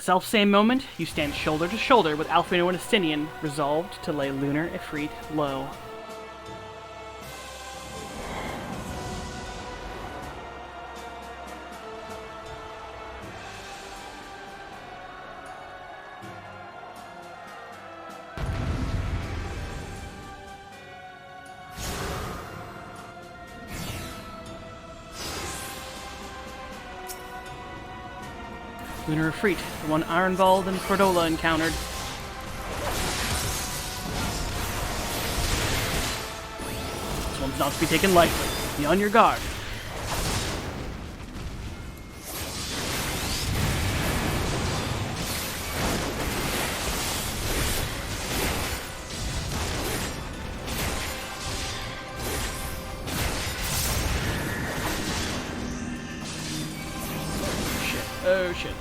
the self-same moment, you stand shoulder to shoulder with Alphino and Estinian, resolved to lay Lunar Ifrit low. Lunar Ifrit, the one Ironvald and Cordola encountered. This one's not to be taken lightly. Be on your guard. Oh shit.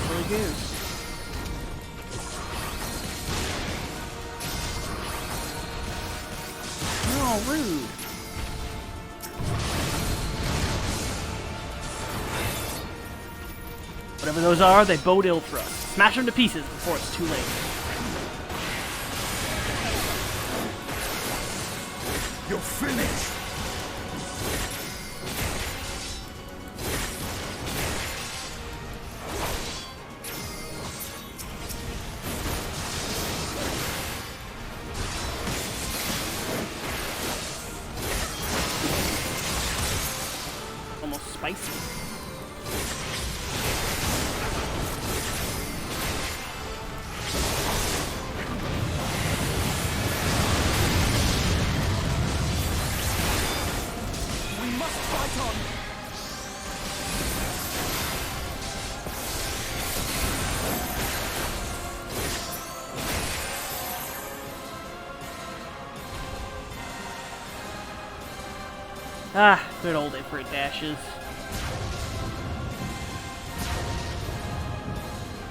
Really good. Oh, rude. Whatever those are, they bode ill for us. Smash them to pieces before it's too late. You're finished! Almost spicy. We must fight on! Ah, good old Ifrit dashes.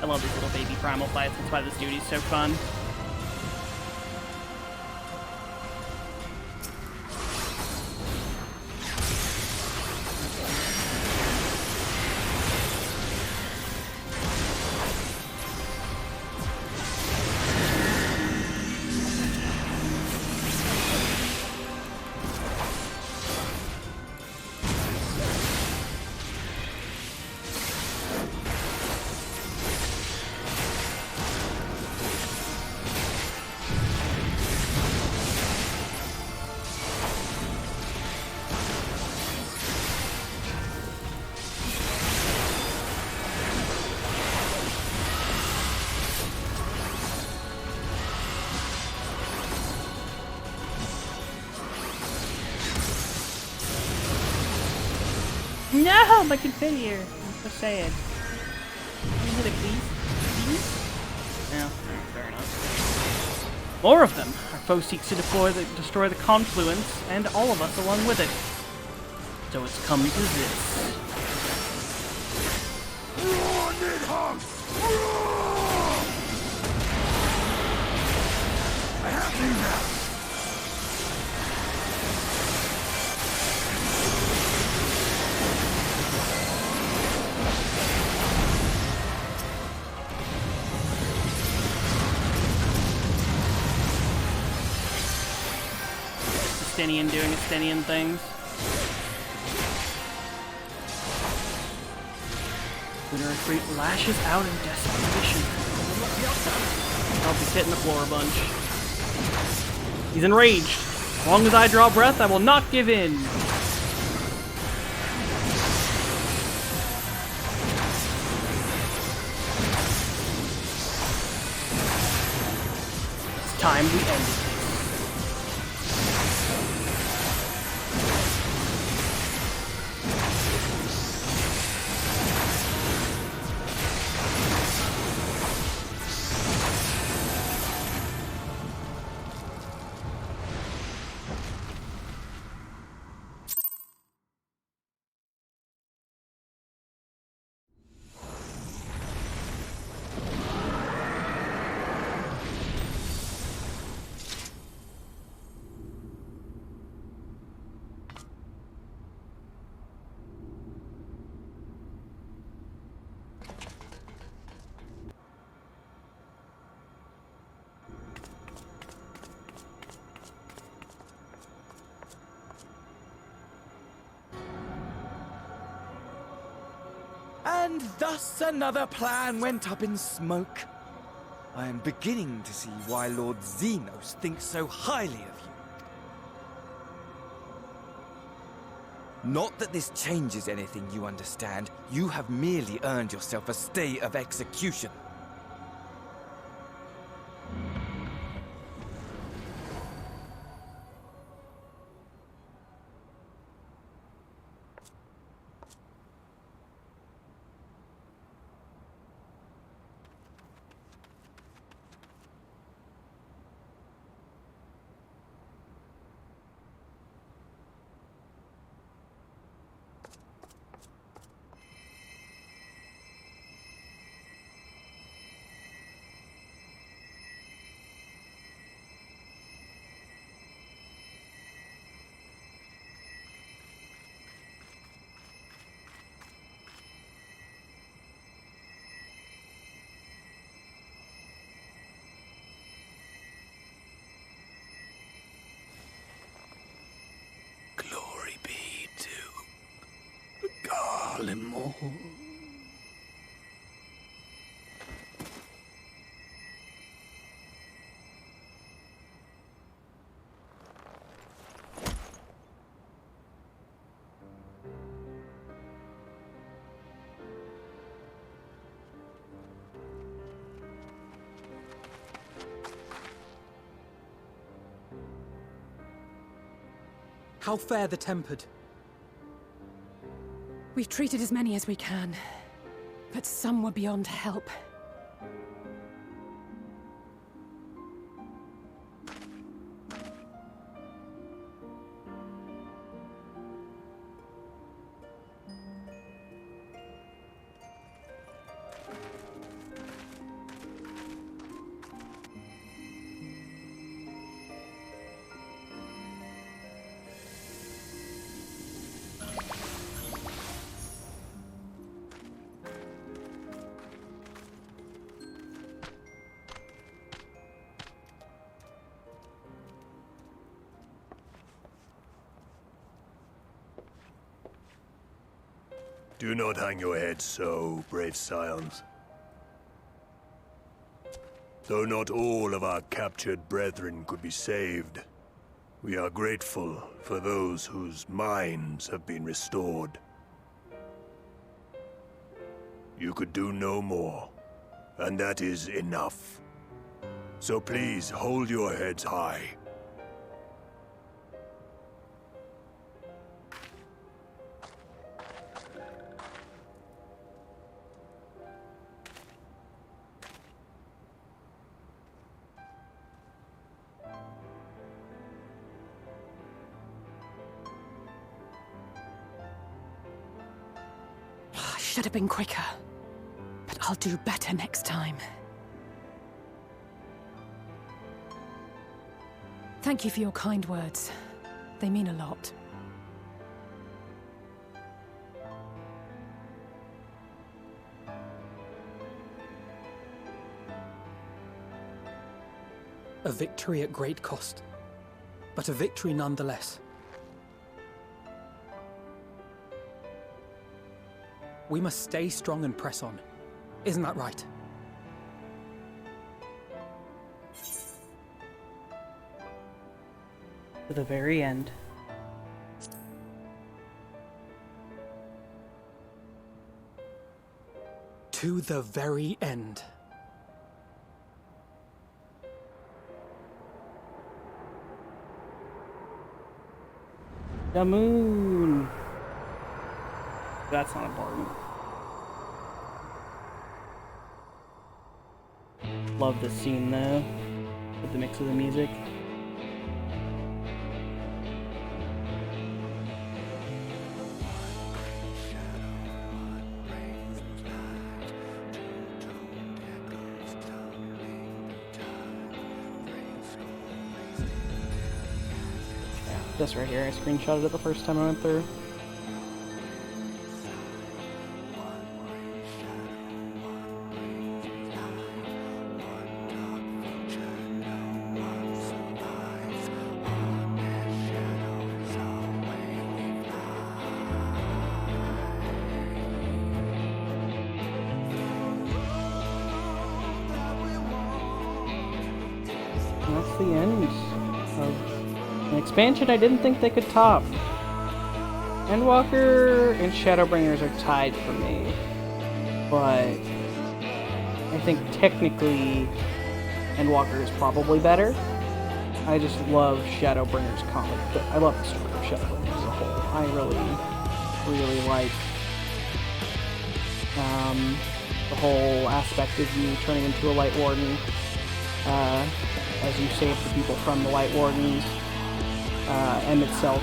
I love these little baby primal fights. That's why this duty's so fun. No, my configure. I'm so sad. Can you hit it, please? Please? No, fair enough. More of them. Our foe seeks to destroy the confluence, and all of us along with it. So it's come to this. I have you now! Estinian doing Estinian things. Lunar Ifrit lashes out in desperation. Oh, he's hitting the floor a bunch. He's enraged. As long as I draw breath, I will not give in. It's time we end it. And thus another plan went up in smoke. I am beginning to see why Lord Xenos thinks so highly of you. Not that this changes anything, you understand. You have merely earned yourself a stay of execution. Glory be to Garlemald. How fare the tempered? We've treated as many as we can, but some were beyond help. Do not hang your heads so, brave scions. Though not all of our captured brethren could be saved, we are grateful for those whose minds have been restored. You could do no more, and that is enough. So please hold your heads high. Should have been quicker, but I'll do better next time. Thank you for your kind words. They mean a lot. A victory at great cost, but a victory nonetheless. We must stay strong and press on. Isn't that right? To the very end. To the very end. The moon. That's not important. Love this scene though, with the mix of the music. Yeah, this right here, I screenshotted it the first time I went through. the end of an expansion I didn't think they could top. Endwalker and Shadowbringers are tied for me, but I think technically Endwalker is probably better. I just love Shadowbringers comic. I love the story of Shadowbringers as a whole. I really like the whole aspect of you turning into a Light Warden as you save the people from the Light Wardens. Emmett Selk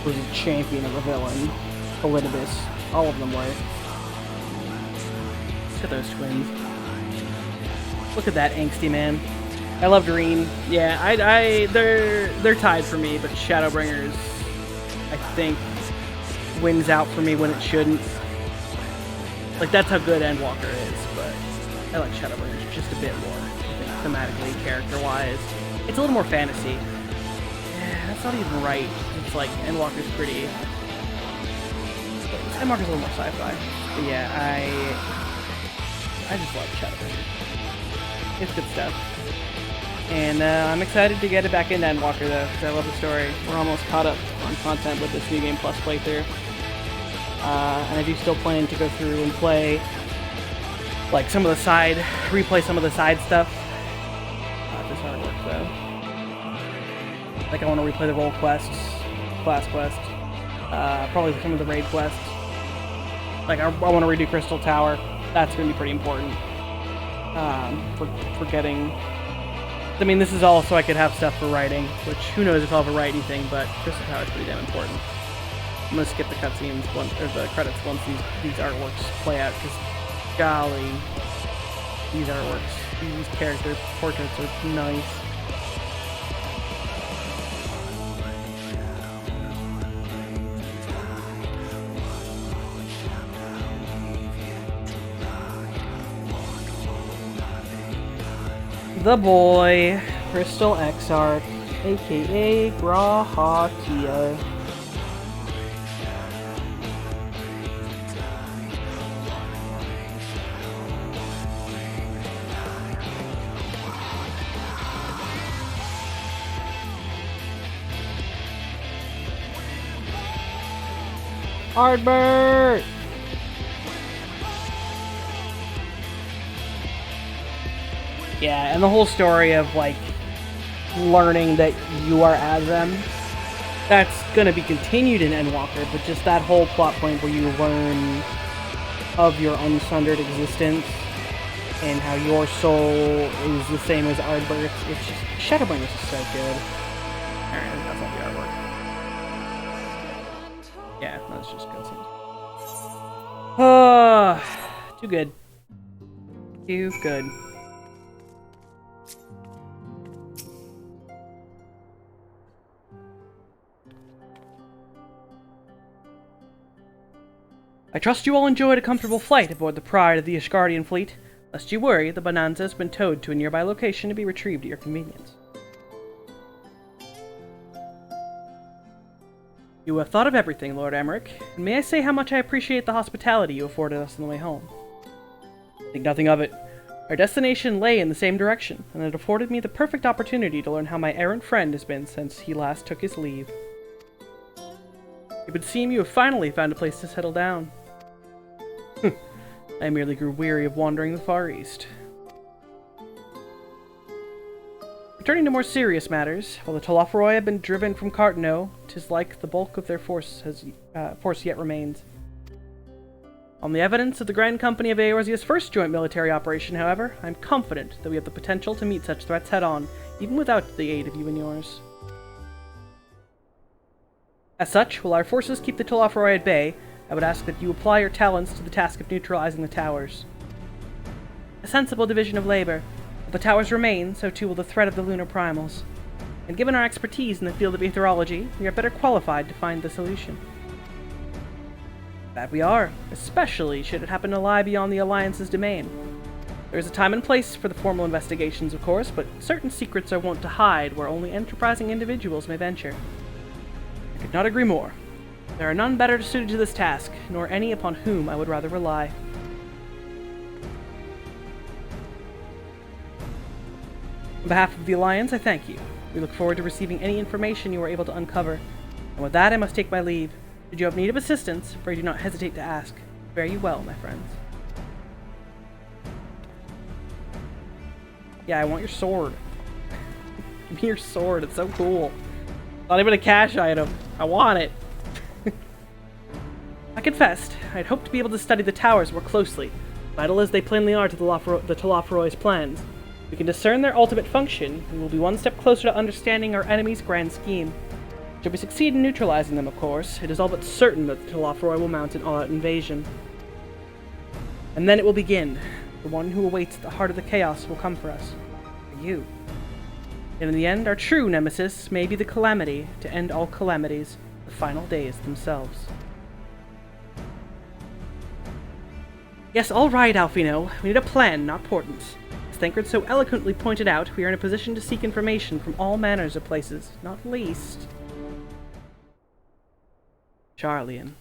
was a champion of a villain. Elidibus, all of them were. Look at those twins. Look at that angsty man. I love Green. Yeah, they're tied for me, but Shadowbringers, I think, wins out for me when it shouldn't. Like, that's how good Endwalker is, but I like Shadowbringers just a bit more. I think thematically, character-wise. It's a little more fantasy. Yeah, that's not even right. It's like, Endwalker's pretty... Endwalker's a little more sci-fi. But yeah, I just love Shadowbringers. It's good stuff. And I'm excited to get it back into Endwalker, though, because I love the story. We're almost caught up on content with this New Game Plus playthrough. And I do still plan to go through and play, like, replay some of the side stuff. This artwork, though. Like, I want to replay the role quests, class quests, probably some of the raid quests. Like, I want to redo Crystal Tower. That's going to be pretty important. For getting... I mean, this is all so I could have stuff for writing, which who knows if I'll ever write anything, but Crystal Tower is pretty damn important. I'm gonna skip the cutscenes, or the credits once these artworks play out, because golly, these artworks, these character portraits are nice. The boy, Crystal Exarch, aka Grahatia. Ardbert! Yeah, and the whole story of, like, learning that you are Azem, that's gonna be continued in Endwalker, but just that whole plot point where you learn of your unsundered existence and how your soul is the same as Ardbert's. It's just, Shadowbringers is so good. Alright, that's all the artwork. Yeah, that's just cutscenes. Too good. Too good. I trust you all enjoyed a comfortable flight aboard the Pride of the Ishgardian fleet. Lest you worry, the Bonanza has been towed to a nearby location to be retrieved at your convenience. You have thought of everything, Lord Emmerich, and may I say how much I appreciate the hospitality you afforded us on the way home. Think nothing of it. Our destination lay in the same direction, and it afforded me the perfect opportunity to learn how my errant friend has been since he last took his leave. It would seem you have finally found a place to settle down. I merely grew weary of wandering the Far East. Returning to more serious matters, while the Telophoroi have been driven from Cartano, 'tis like the bulk of their force yet remains. On the evidence of the Grand Company of Eorzea's first joint military operation, however, I am confident that we have the potential to meet such threats head-on, even without the aid of you and yours. As such, while our forces keep the Telophoroi at bay, I would ask that you apply your talents to the task of neutralizing the towers. A sensible division of labor. If the towers remain, so too will the threat of the lunar primals. And given our expertise in the field of aetherology, we are better qualified to find the solution. That we are, especially should it happen to lie beyond the Alliance's domain. There is a time and place for the formal investigations, of course, but certain secrets are wont to hide where only enterprising individuals may venture. I could not agree more. There are none better suited to this task, nor any upon whom I would rather rely. On behalf of the Alliance, I thank you. We look forward to receiving any information you are able to uncover. And with that, I must take my leave. Should you have need of assistance, pray do not hesitate to ask. Fare you well, my friends. Yeah, I want your sword. Give me your sword, it's so cool. Not even a cash item. I want it. I confessed, I had hoped to be able to study the towers more closely, vital as they plainly are to the Telophoroi's plans. We can discern their ultimate function, and will be one step closer to understanding our enemy's grand scheme. Should we succeed in neutralizing them, of course, it is all but certain that the Telophoroi will mount an all-out invasion. And then it will begin. The one who awaits at the heart of the chaos will come for us. For you. And in the end, our true nemesis may be the calamity to end all calamities, the final days themselves. Yes, all right, Alfino. We need a plan, not portents. As Thancred so eloquently pointed out, we are in a position to seek information from all manners of places, not least... Charlian.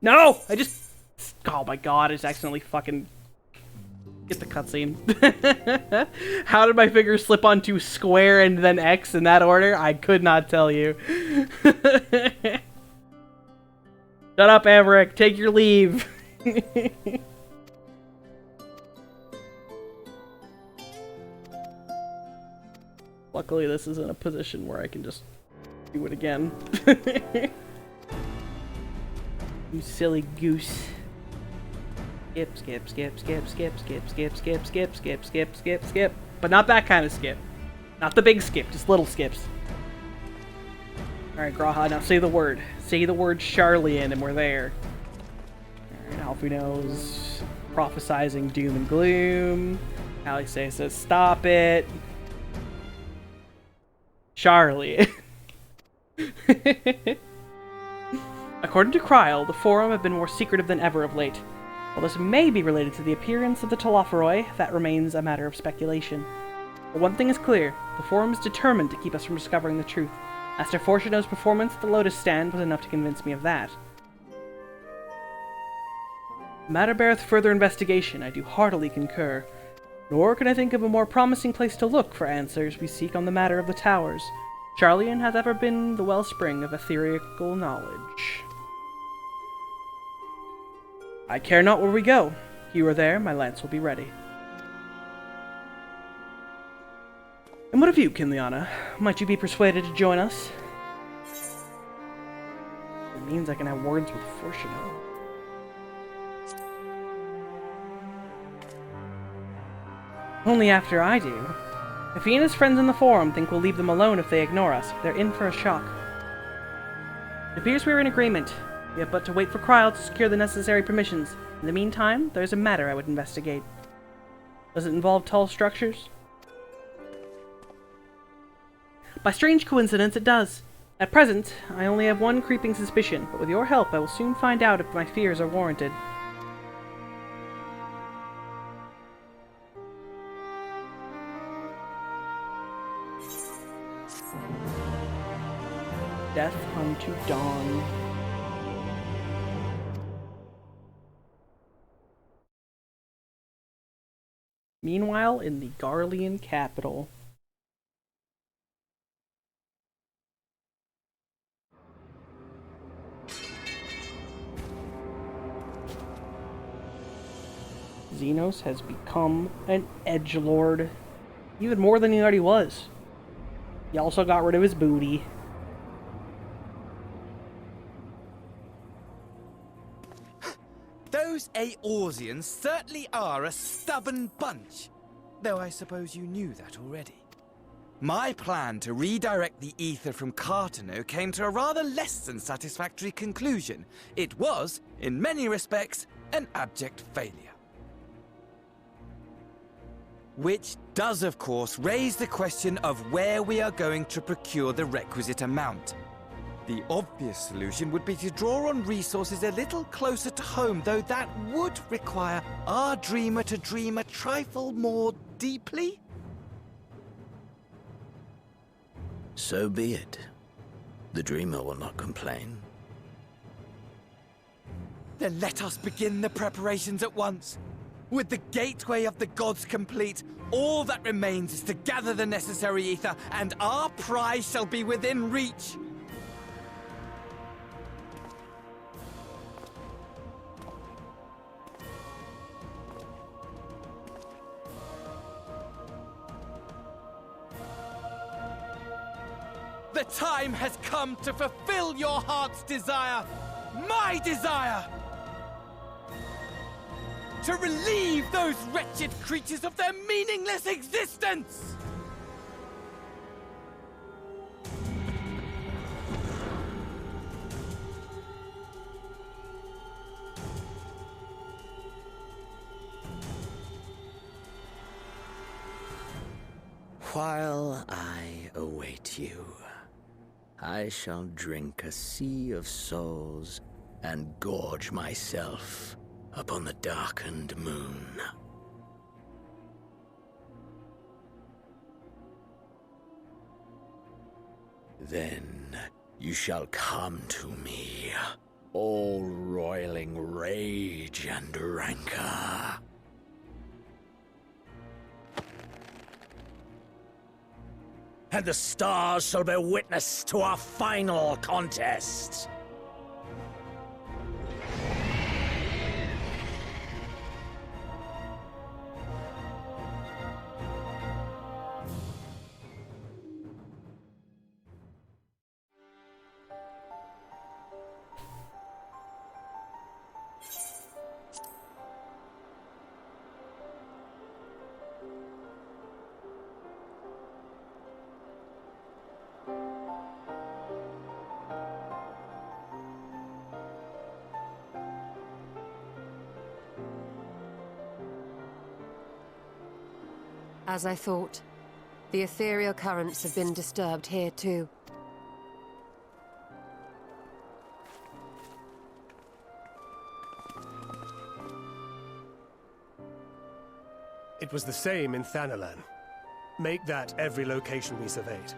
No! Oh my god, I just accidentally fucking... Get the cutscene. How did my finger slip onto square and then X in that order? I could not tell you. Shut up, Averick. Take your leave. Luckily, this is in a position where I can just do it again. You silly goose. Skip, skip, skip, skip, skip, skip, skip, skip, skip, skip, skip, skip, skip. But not that kind of skip. Not the big skip, just little skips. Alright, Graha, now say the word. Say the word Charlian and we're there. Alright, Alfino's prophesizing doom and gloom. Alixei says stop it. Charlie. According to Kryl, the Forum have been more secretive than ever of late. While this may be related to the appearance of the Telophoroi, that remains a matter of speculation. But one thing is clear, the Forum is determined to keep us from discovering the truth. Master Fortuno's performance at the Lotus Stand was enough to convince me of that. The matter beareth further investigation, I do heartily concur. Nor can I think of a more promising place to look for answers we seek on the matter of the towers. Charlian hath ever been the wellspring of ethereal knowledge. I care not where we go. You are there, my lance will be ready. And what of you, Kinliana? Might you be persuaded to join us? It means I can have words with Fortuno. Only after I do. If he and his friends in the Forum think we'll leave them alone if they ignore us, they're in for a shock. It appears we are in agreement. We have but to wait for Kryl to secure the necessary permissions. In the meantime, there's a matter I would investigate. Does it involve tall structures? By strange coincidence, it does. At present, I only have one creeping suspicion, but with your help, I will soon find out if my fears are warranted. Death unto dawn. Meanwhile, in the Garlean capital. Xenos has become an edgelord. Even more than he already was. He also got rid of his booty. Those Eorzeans certainly are a stubborn bunch. Though I suppose you knew that already. My plan to redirect the ether from Cartano came to a rather less than satisfactory conclusion. It was, in many respects, an abject failure. Which does, of course, raise the question of where we are going to procure the requisite amount. The obvious solution would be to draw on resources a little closer to home, though that would require our dreamer to dream a trifle more deeply. So be it. The dreamer will not complain. Then let us begin the preparations at once. With the gateway of the gods complete, all that remains is to gather the necessary ether, and our prize shall be within reach. The time has come to fulfill your heart's desire, my desire! To relieve those wretched creatures of their meaningless existence! While I await you, I shall drink a sea of souls and gorge myself upon the darkened moon. Then you shall come to me, all roiling rage and rancor. And the stars shall bear witness to our final contest. As I thought, the ethereal currents have been disturbed here too. It was the same in Thanalan. Make that every location we surveyed.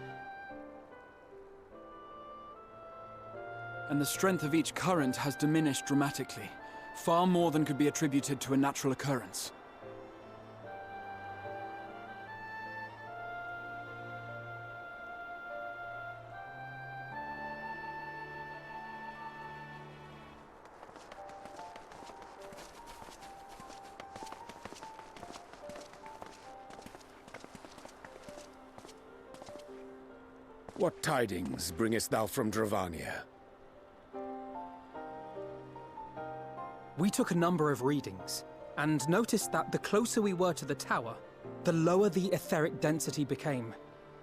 And the strength of each current has diminished dramatically, far more than could be attributed to a natural occurrence. What tidings bringest thou from Dravania? We took a number of readings, and noticed that the closer we were to the tower, the lower the etheric density became.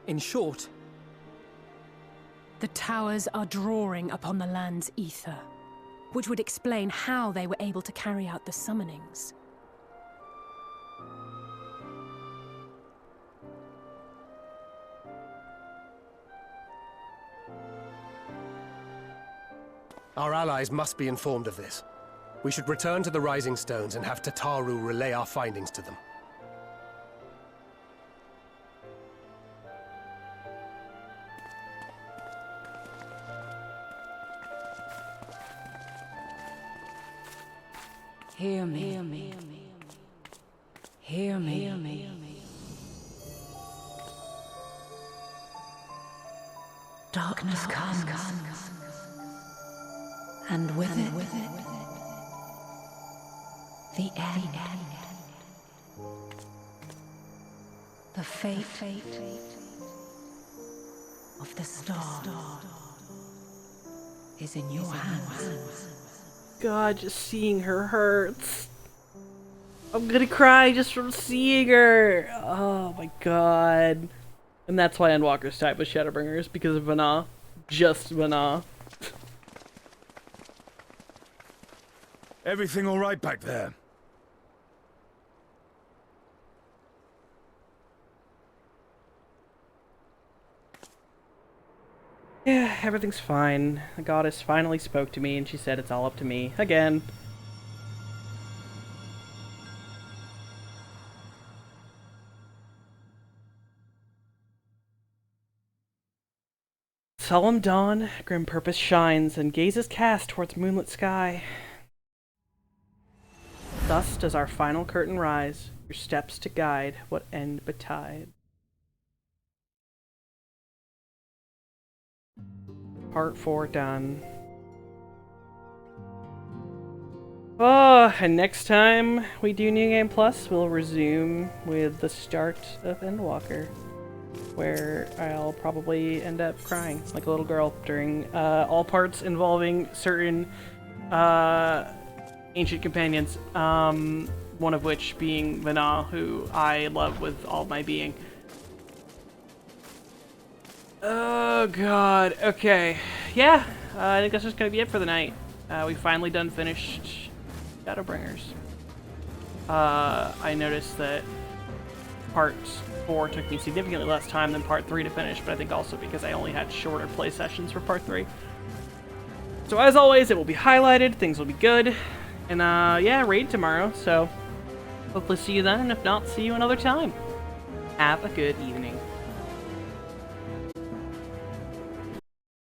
In short, the towers are drawing upon the land's ether, which would explain how they were able to carry out the summonings. Our allies must be informed of this. We should return to the Rising Stones and have Tataru relay our findings to them. Hear me. Hear me. Hear me. Hear me. Darkness comes. And with it, the end. The fate of the star is in your hands. God, just seeing her hurts. I'm gonna cry just from seeing her. Oh my god. And that's why Endwalker's type was Shadowbringers, because of Vana. Just Vana. Everything all right back there? Yeah, everything's fine. The goddess finally spoke to me and she said it's all up to me. Again. Solemn dawn, grim purpose shines, and gaze is cast towards moonlit sky. Thus does our final curtain rise, your steps to guide what end betide. Part 4 done. Oh, and next time we do New Game Plus, we'll resume with the start of Endwalker, where I'll probably end up crying like a little girl during all parts involving certain ancient companions, one of which being Vana, who I love with all my being. Oh god, okay. Yeah, I think that's just gonna be it for the night. We finally done finished Shadowbringers. I noticed that Part 4 took me significantly less time than Part 3 to finish, but I think also because I only had shorter play sessions for Part 3. So as always, it will be highlighted, things will be good, and yeah, raid tomorrow, so hopefully see you then, and if not, see you another time. Have a good evening.